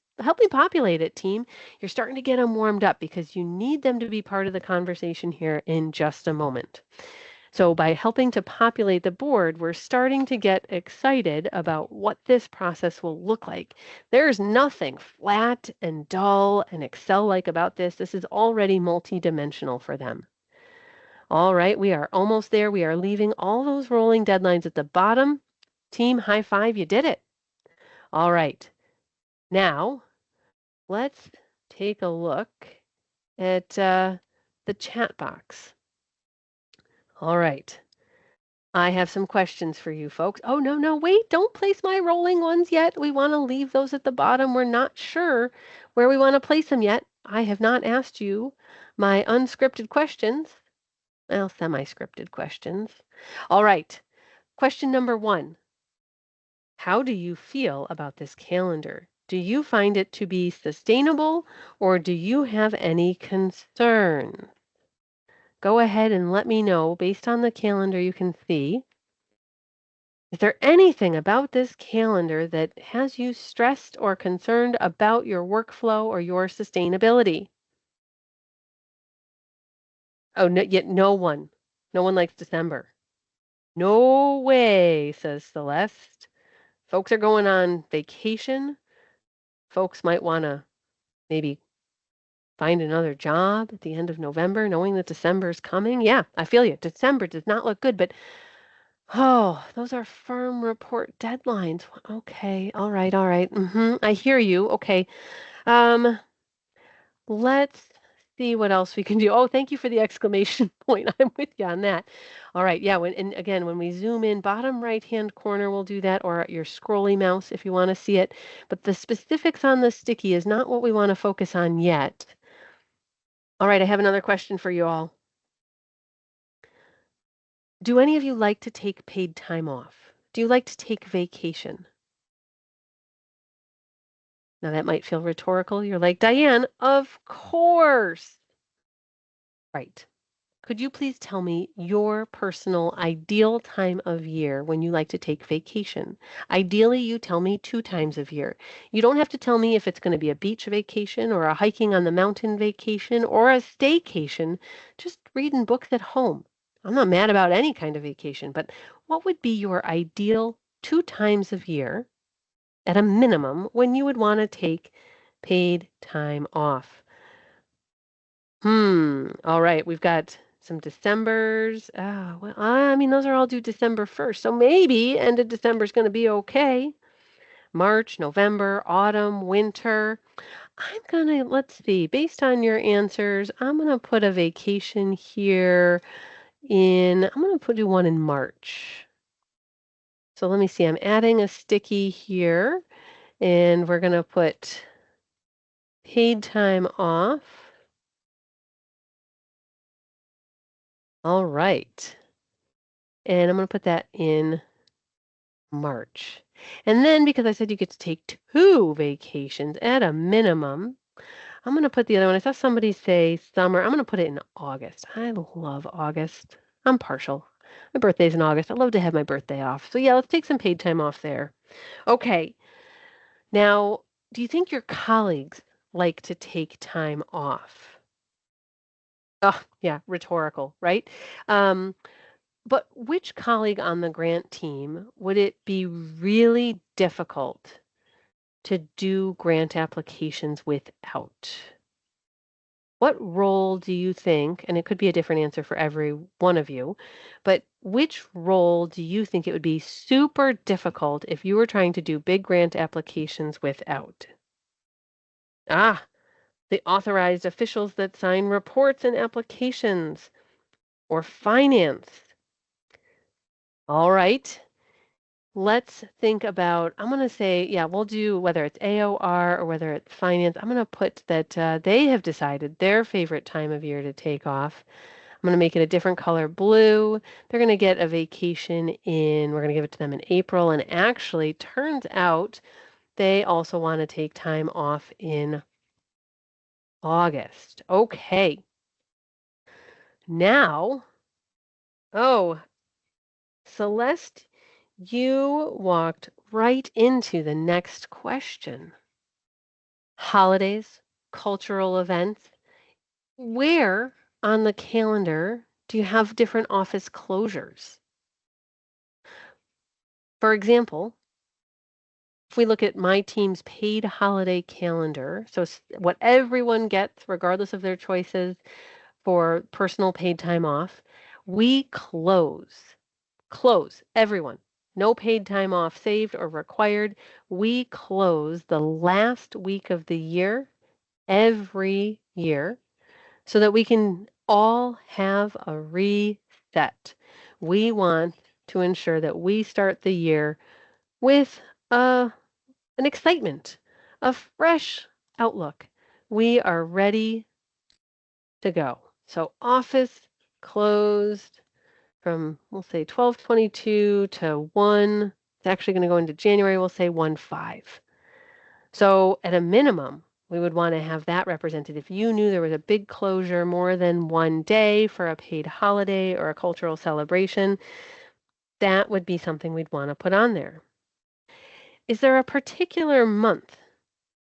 populate it, team. You're starting to get them warmed up because you need them to be part of the conversation here in just a moment. So by helping to populate the board, we're starting to get excited about what this process will look like. There's nothing flat and dull and Excel-like about this. This is already multidimensional for them. All right, we are almost there. We are leaving all those rolling deadlines at the bottom. Team, high five, you did it. All right, now let's take a look at the chat box. All right. I have some questions for you folks. Oh, no, wait, don't place my rolling ones yet. We want to leave those at the bottom. We're not sure where we want to place them yet. I have not asked you my unscripted questions. Well, semi-scripted questions. All right. Question number 1. How do you feel about this calendar? Do you find it to be sustainable or do you have any concerns? Go ahead and let me know based on the calendar you can see. Is there anything about this calendar that has you stressed or concerned about your workflow or your sustainability? Oh, no, yet no one. No one likes December. No way, says Celeste. Folks are going on vacation. Folks might want to maybe find another job at the end of November, knowing that December is coming. Yeah, I feel you. December does not look good, but oh, those are firm report deadlines. Okay, all right, all right. I hear you. Okay. Um, let's see what else we can do. Oh, thank you for the exclamation point. I'm with you on that. All right, yeah, and again, when we zoom in, bottom right-hand corner, we'll do that, or your scrolly mouse if you want to see it. But the specifics on the sticky is not what we want to focus on yet. All right, I have another question for you all. Do any of you like to take paid time off? Do you like to take vacation? Now that might feel rhetorical. You're like, Diane, of course. Right. Could you please tell me your personal ideal time of year when you like to take vacation? Ideally, you tell me 2 times of year. You don't have to tell me if it's going to be a beach vacation or a hiking on the mountain vacation or a staycation. Just reading books at home. I'm not mad about any kind of vacation, but what would be your ideal 2 times of year at a minimum when you would want to take paid time off? All right, we've got some Decembers. Oh, well, I mean, those are all due December 1st. So maybe end of December is going to be okay. March, November, autumn, winter. Let's see, based on your answers, I'm going to put a vacation here I'm going to do one in March. So let me see, I'm adding a sticky here and we're going to put paid time off. All right. And I'm going to put that in March. And then because I said you get to take 2 vacations at a minimum, I'm going to put the other one. I saw somebody say summer. I'm going to put it in August. I love August. I'm partial. My birthday's in August. I love to have my birthday off. So yeah, let's take some paid time off there. Okay. Now, do you think your colleagues like to take time off? Oh, yeah, rhetorical, right? Um, But which colleague on the grant team would it be really difficult to do grant applications without? What role do you think, and it could be a different answer for every one of you, but which role do you think it would be super difficult if you were trying to do big grant applications without? Ah, the authorized officials that sign reports and applications, or finance. All right. Let's think about, I'm going to say, yeah, we'll do whether it's AOR or whether it's finance. I'm going to put that they have decided their favorite time of year to take off. I'm going to make it a different color, blue. They're going to get a vacation we're going to give it to them in April. And actually, turns out they also want to take time off in August. Okay. Now, oh, Celeste, you walked right into the next question. Holidays, cultural events. Where on the calendar do you have different office closures? For example, if we look at my team's paid holiday calendar, so what everyone gets, regardless of their choices for personal paid time off, we close everyone. No paid time off saved or required. We close the last week of the year every year so that we can all have a reset. We want to ensure that we start the year with an excitement, a fresh outlook. We are ready to go. So office closed from, we'll say 12/22 to 1. It's actually going to go into January. We'll say 1/5. So at a minimum, we would want to have that represented. If you knew there was a big closure more than one day for a paid holiday or a cultural celebration, that would be something we'd want to put on there. Is there a particular month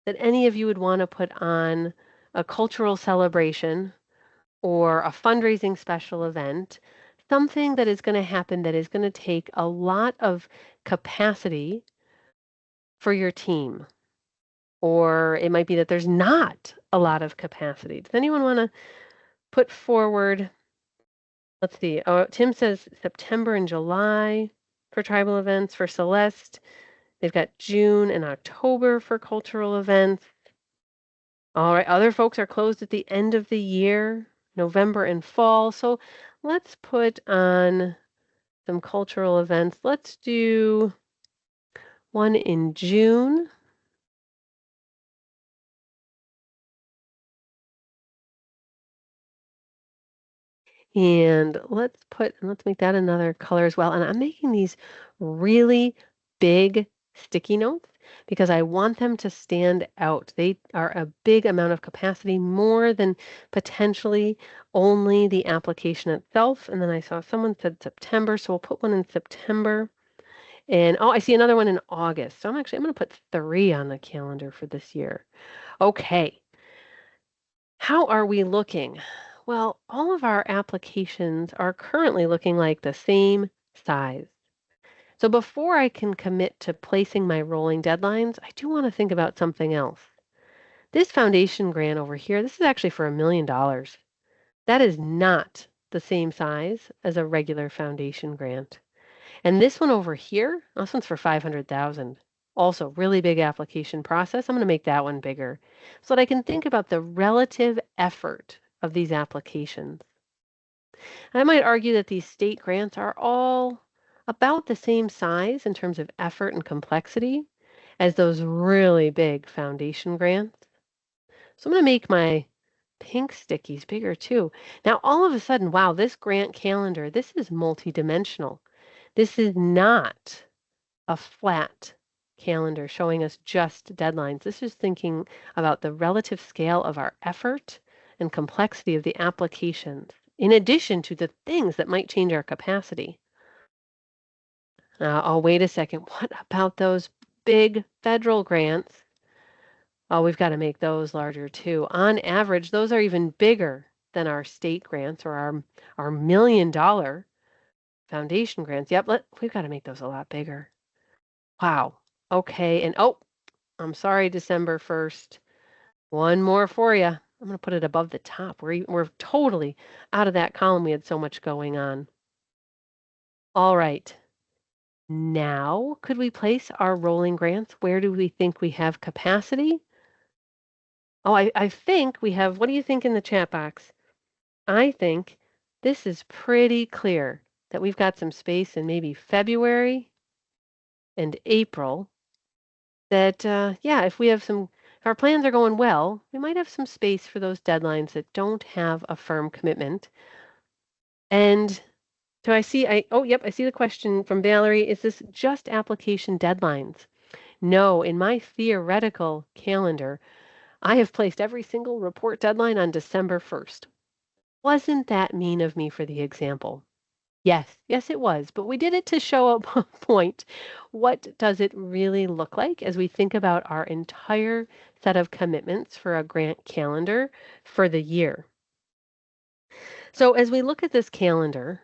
that any of you would want to put on a cultural celebration or a fundraising special event, something that is going to happen that is going to take a lot of capacity for your team? Or it might be that there's not a lot of capacity. Does anyone want to put forward? Let's see. Oh, Tim says September and July for tribal events. For Celeste, they've got June and October for cultural events. All right, other folks are closed at the end of the year, November and fall. So let's put on some cultural events. Let's do one in June. And let's make that another color as well. And I'm making these really big sticky notes because I want them to stand out. They are a big amount of capacity, more than potentially only the application itself. And then I saw someone said September, so we'll put one in September. And oh, I see another one in August. So I'm going to put 3 on the calendar for this year. Okay. How are we looking? Well, all of our applications are currently looking like the same size. So before I can commit to placing my rolling deadlines, I do want to think about something else. This foundation grant over here, this is actually for $1 million. That is not the same size as a regular foundation grant. And this one over here, this one's for 500,000. Also, really big application process. I'm going to make that one bigger so that I can think about the relative effort of these applications. And I might argue that these state grants are all about the same size in terms of effort and complexity as those really big foundation grants. So I'm going to make my pink stickies bigger too. Now, all of a sudden, wow, this grant calendar, this is multidimensional. This is not a flat calendar showing us just deadlines. This is thinking about the relative scale of our effort and complexity of the applications, in addition to the things that might change our capacity. Oh, wait a second. What about those big federal grants? Oh, we've got to make those larger too. On average, those are even bigger than our state grants or our $1 million foundation grants. Yep, we've got to make those a lot bigger. Wow. Okay. And oh, I'm sorry, December 1st. One more for you. I'm going to put it above the top. We're totally out of that column. We had so much going on. All right. Now, could we place our rolling grants? Where do we think we have capacity? Oh, I think we have, what do you think in the chat box? I think this is pretty clear that we've got some space in maybe February and April that, yeah, if our plans are going well, we might have some space for those deadlines that don't have a firm commitment. And so I see the question from Valerie. Is this just application deadlines? No, in my theoretical calendar, I have placed every single report deadline on December 1st. Wasn't that mean of me for the example? Yes, it was. But we did it to show a point. What does it really look like as we think about our entire set of commitments for a grant calendar for the year? So as we look at this calendar,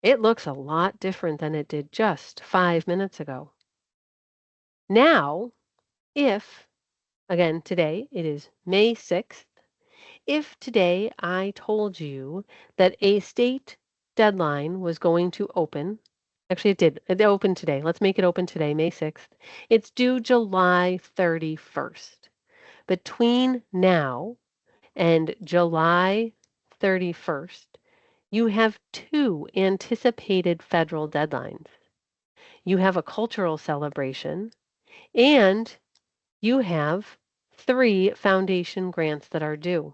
it looks a lot different than it did just 5 minutes ago. Now, if, again, today it is May 6th, if today I told you that a state deadline was going to open, actually it did, it opened today. Let's make it open today, May 6th. It's due July 31st. Between now and July 31st, you have two anticipated federal deadlines. You have a cultural celebration, and you have 3 foundation grants that are due.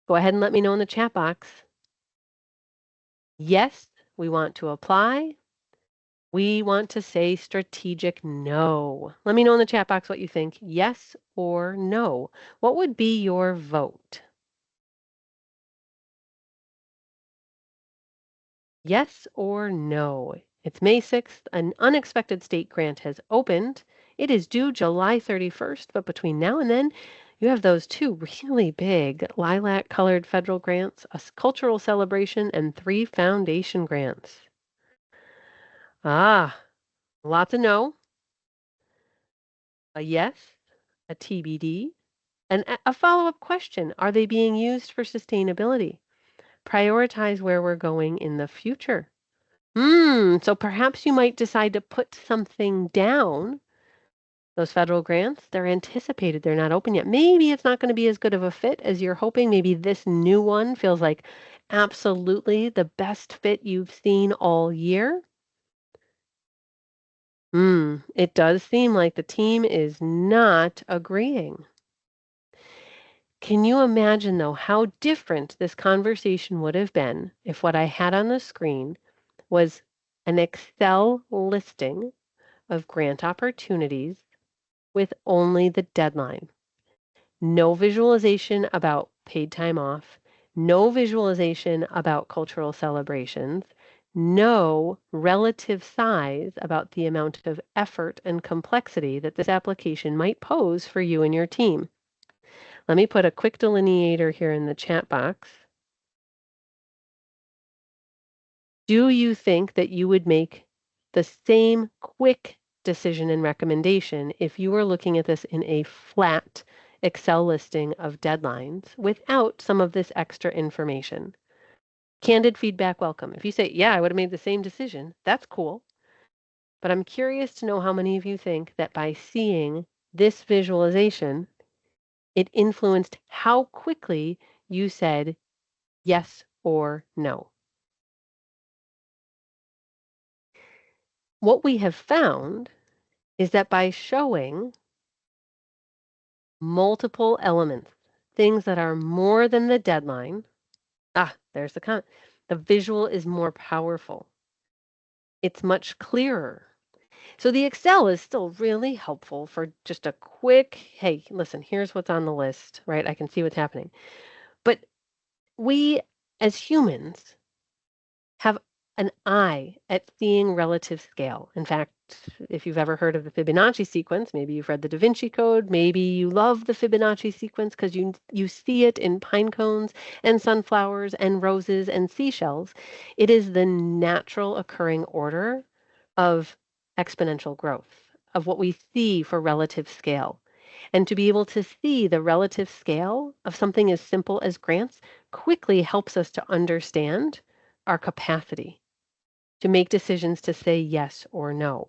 Go ahead and let me know in the chat box. Yes, we want to apply. We want to say strategic no. Let me know in the chat box what you think, yes or no. What would be your vote? Yes or no? It's May 6th. An unexpected state grant has opened. It is due July 31st, but between now and then, you have those two really big lilac-colored federal grants, a cultural celebration, and 3 foundation grants. Ah, lots of no, a yes, a TBD, and a follow-up question. Are they being used for sustainability? Prioritize where we're going in the future. So perhaps you might decide to put something down. Those federal grants, they're anticipated. They're not open yet. Maybe it's not going to be as good of a fit as you're hoping. Maybe this new one feels like absolutely the best fit you've seen all year. It does seem like the team is not agreeing. Can you imagine, though, how different this conversation would have been if what I had on the screen was an Excel listing of grant opportunities with only the deadline? No visualization about paid time off, no visualization about cultural celebrations, no relative size about the amount of effort and complexity that this application might pose for you and your team. Let me put a quick delineator here in the chat box. Do you think that you would make the same quick decision and recommendation if you were looking at this in a flat Excel listing of deadlines without some of this extra information? Candid feedback welcome. If you say, yeah, I would have made the same decision, that's cool. But I'm curious to know how many of you think that by seeing this visualization, it influenced how quickly you said yes or no. What we have found is that by showing multiple elements, things that are more than the deadline, there's the comment. The visual is more powerful. It's much clearer. So the Excel is still really helpful for just a quick, hey, listen, here's what's on the list, right? I can see what's happening. But we as humans have an eye at seeing relative scale. In fact, if you've ever heard of the Fibonacci sequence, maybe you've read the Da Vinci Code, maybe you love the Fibonacci sequence because you see it in pine cones and sunflowers and roses and seashells. It is the natural occurring order of exponential growth, of what we see for relative scale. And to be able to see the relative scale of something as simple as grants quickly helps us to understand our capacity to make decisions to say yes or no.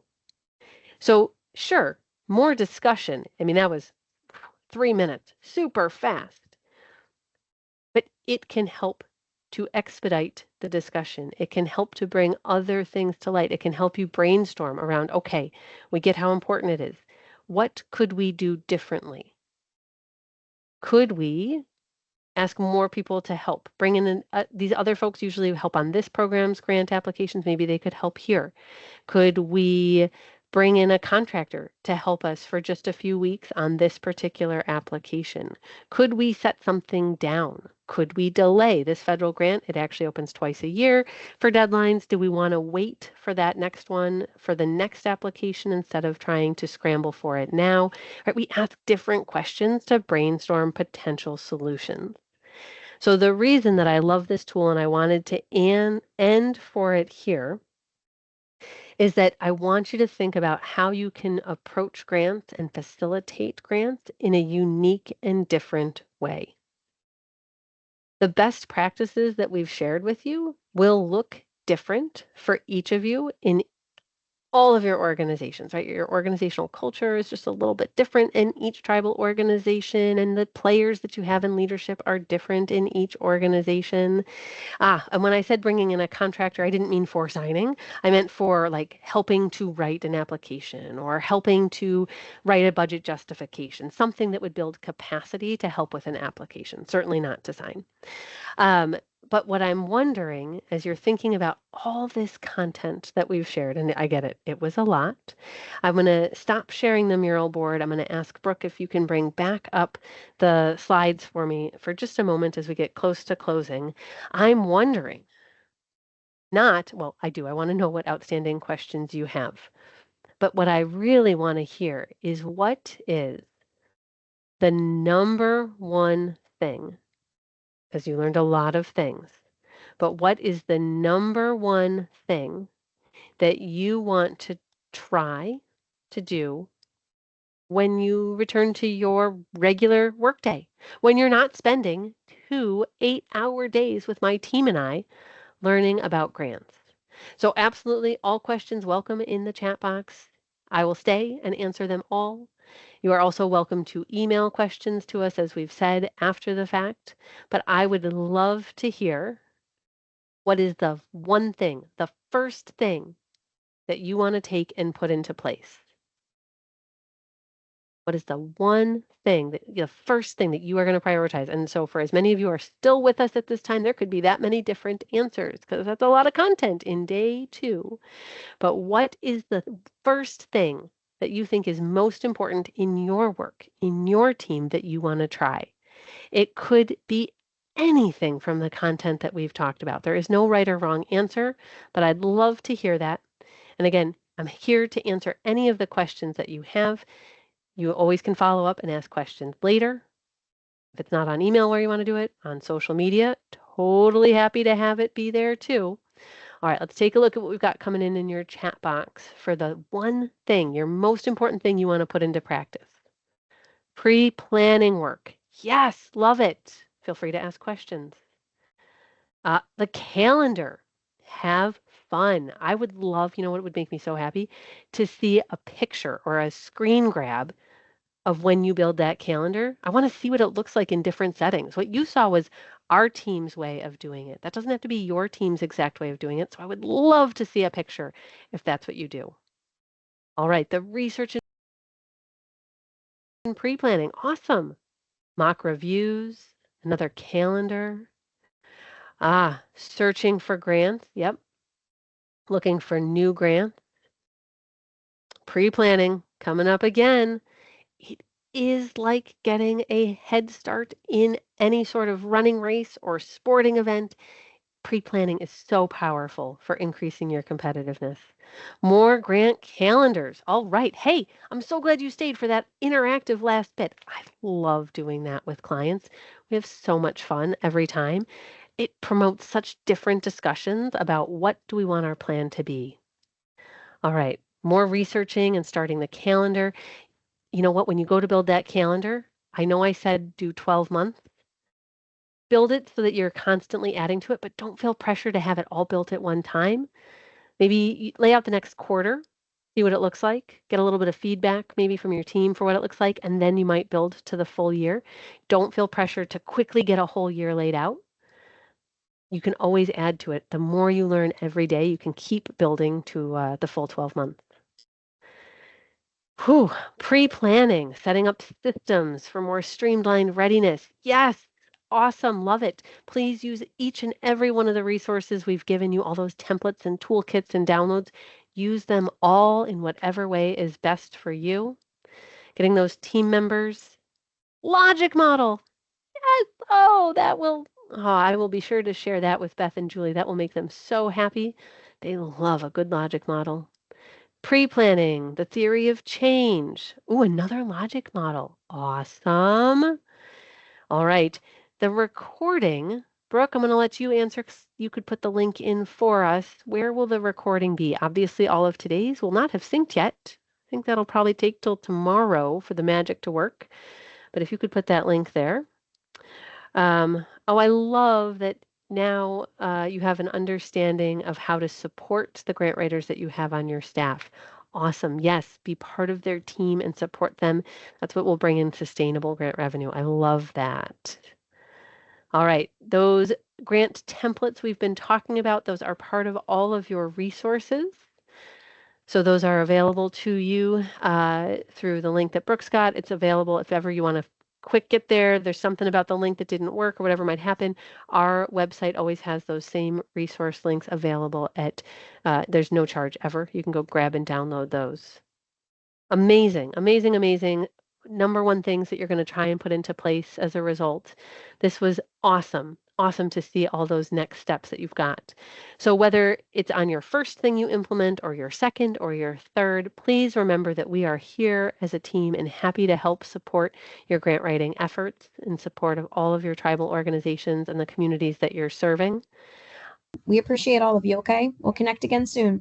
So, sure, more discussion. I mean, that was 3 minutes, super fast, but it can help to expedite the discussion. It can help to bring other things to light. It can help you brainstorm around, okay, we get how important it is. What could we do differently? Could we ask more people to help? Bring in these other folks usually help on this program's grant applications. Maybe they could help here. Could we bring in a contractor to help us for just a few weeks on this particular application? Could we set something down? Could we delay this federal grant? It actually opens twice a year for deadlines. Do we want to wait for that next one for the next application instead of trying to scramble for it now? Right, we ask different questions to brainstorm potential solutions. So the reason that I love this tool and I wanted to end for it here is that I want you to think about how you can approach grants and facilitate grants in a unique and different way. The best practices that we've shared with you will look different for each of you in all of your organizations, right? Your organizational culture is just a little bit different in each tribal organization, and the players that you have in leadership are different in each organization. And when I said bringing in a contractor, I didn't mean for signing. I meant for like helping to write an application or helping to write a budget justification, something that would build capacity to help with an application, certainly not to sign. Um, but what I'm wondering, as you're thinking about all this content that we've shared, and I get it, it was a lot. I'm going to stop sharing the mural board. I'm going to ask Brooke if you can bring back up the slides for me for just a moment as we get close to closing. I'm wondering, well, I do. I want to know what outstanding questions you have. But what I really want to hear is what is the number one thing, because you learned a lot of things, but what is the number one thing that you want to try to do when you return to your regular workday, when you're not spending 2 8-hour days with my team and I learning about grants? So absolutely all questions welcome in the chat box. I will stay and answer them all. You are also welcome to email questions to us, as we've said, after the fact. But I would love to hear what is the one thing, the first thing that you want to take and put into place. What is the one thing, the first thing that you are going to prioritize? And so for as many of you are still with us at this time, there could be that many different answers because that's a lot of content in day 2. But what is the first thing that you think is most important in your work, in your team that you want to try? It could be anything from the content that we've talked about. There is no right or wrong answer, but I'd love to hear that. And again, I'm here to answer any of the questions that you have. You always can follow up and ask questions later. If it's not on email where you want to do it, on social media, totally happy to have it be there too. All right, let's take a look at what we've got coming in your chat box for the one thing, your most important thing you want to put into practice. Pre-planning work. Yes, love it. Feel free to ask questions. The calendar. Have fun. I would love, you know what would make me so happy? To see a picture or a screen grab of when you build that calendar. I want to see what it looks like in different settings. What you saw was our team's way of doing it. That doesn't have to be your team's exact way of doing it. So I would love to see a picture if that's what you do. All right, the research and pre-planning. Awesome. Mock reviews, another calendar. Searching for grants. Yep. Looking for new grants. Pre-planning coming up again. It is like getting a head start in any sort of running race or sporting event. Pre-planning is so powerful for increasing your competitiveness. More grant calendars. All right. Hey, I'm so glad you stayed for that interactive last bit. I love doing that with clients. We have so much fun every time. It promotes such different discussions about what do we want our plan to be. All right. More researching and starting the calendar. you know what, when you go to build that calendar, I know I said do 12 months. Build it so that you're constantly adding to it, but don't feel pressure to have it all built at one time. Maybe lay out the next quarter, see what it looks like, get a little bit of feedback maybe from your team for what it looks like, and then you might build to the full year. Don't feel pressure to quickly get a whole year laid out. You can always add to it. The more you learn every day, you can keep building to the full 12 months. Whew, pre-planning, setting up systems for more streamlined readiness. Yes, awesome, love it. Please use each and every one of the resources we've given you, all those templates and toolkits and downloads. Use them all in whatever way is best for you. Getting those team members. Logic model. Yes, I will be sure to share that with Beth and Julie. That will make them so happy. They love a good logic model. Pre-planning, the theory of change. Ooh, another logic model. Awesome. All right. The recording, Brooke, I'm going to let you answer. You could put the link in for us. Where will the recording be? Obviously, all of today's will not have synced yet. I think that'll probably take till tomorrow for the magic to work. But if you could put that link there. I love that now you have an understanding of how to support the grant writers that you have on your staff. Awesome. Yes, be part of their team and support them. That's what will bring in sustainable grant revenue. I love that. All right, those grant templates we've been talking about, those are part of all of your resources. So those are available to you through the link that Brooks got. It's available if ever you want to quick get there. There's something about the link that didn't work or whatever might happen. Our website always has those same resource links available at, there's no charge ever. You can go grab and download those. Amazing, amazing, amazing. Number one things that you're going to try and put into place as a result. This was awesome. Awesome to see all those next steps that you've got. So whether it's on your first thing you implement or your second or your third, please remember that we are here as a team and happy to help support your grant writing efforts in support of all of your tribal organizations and the communities that you're serving. We appreciate all of you, okay? We'll connect again soon.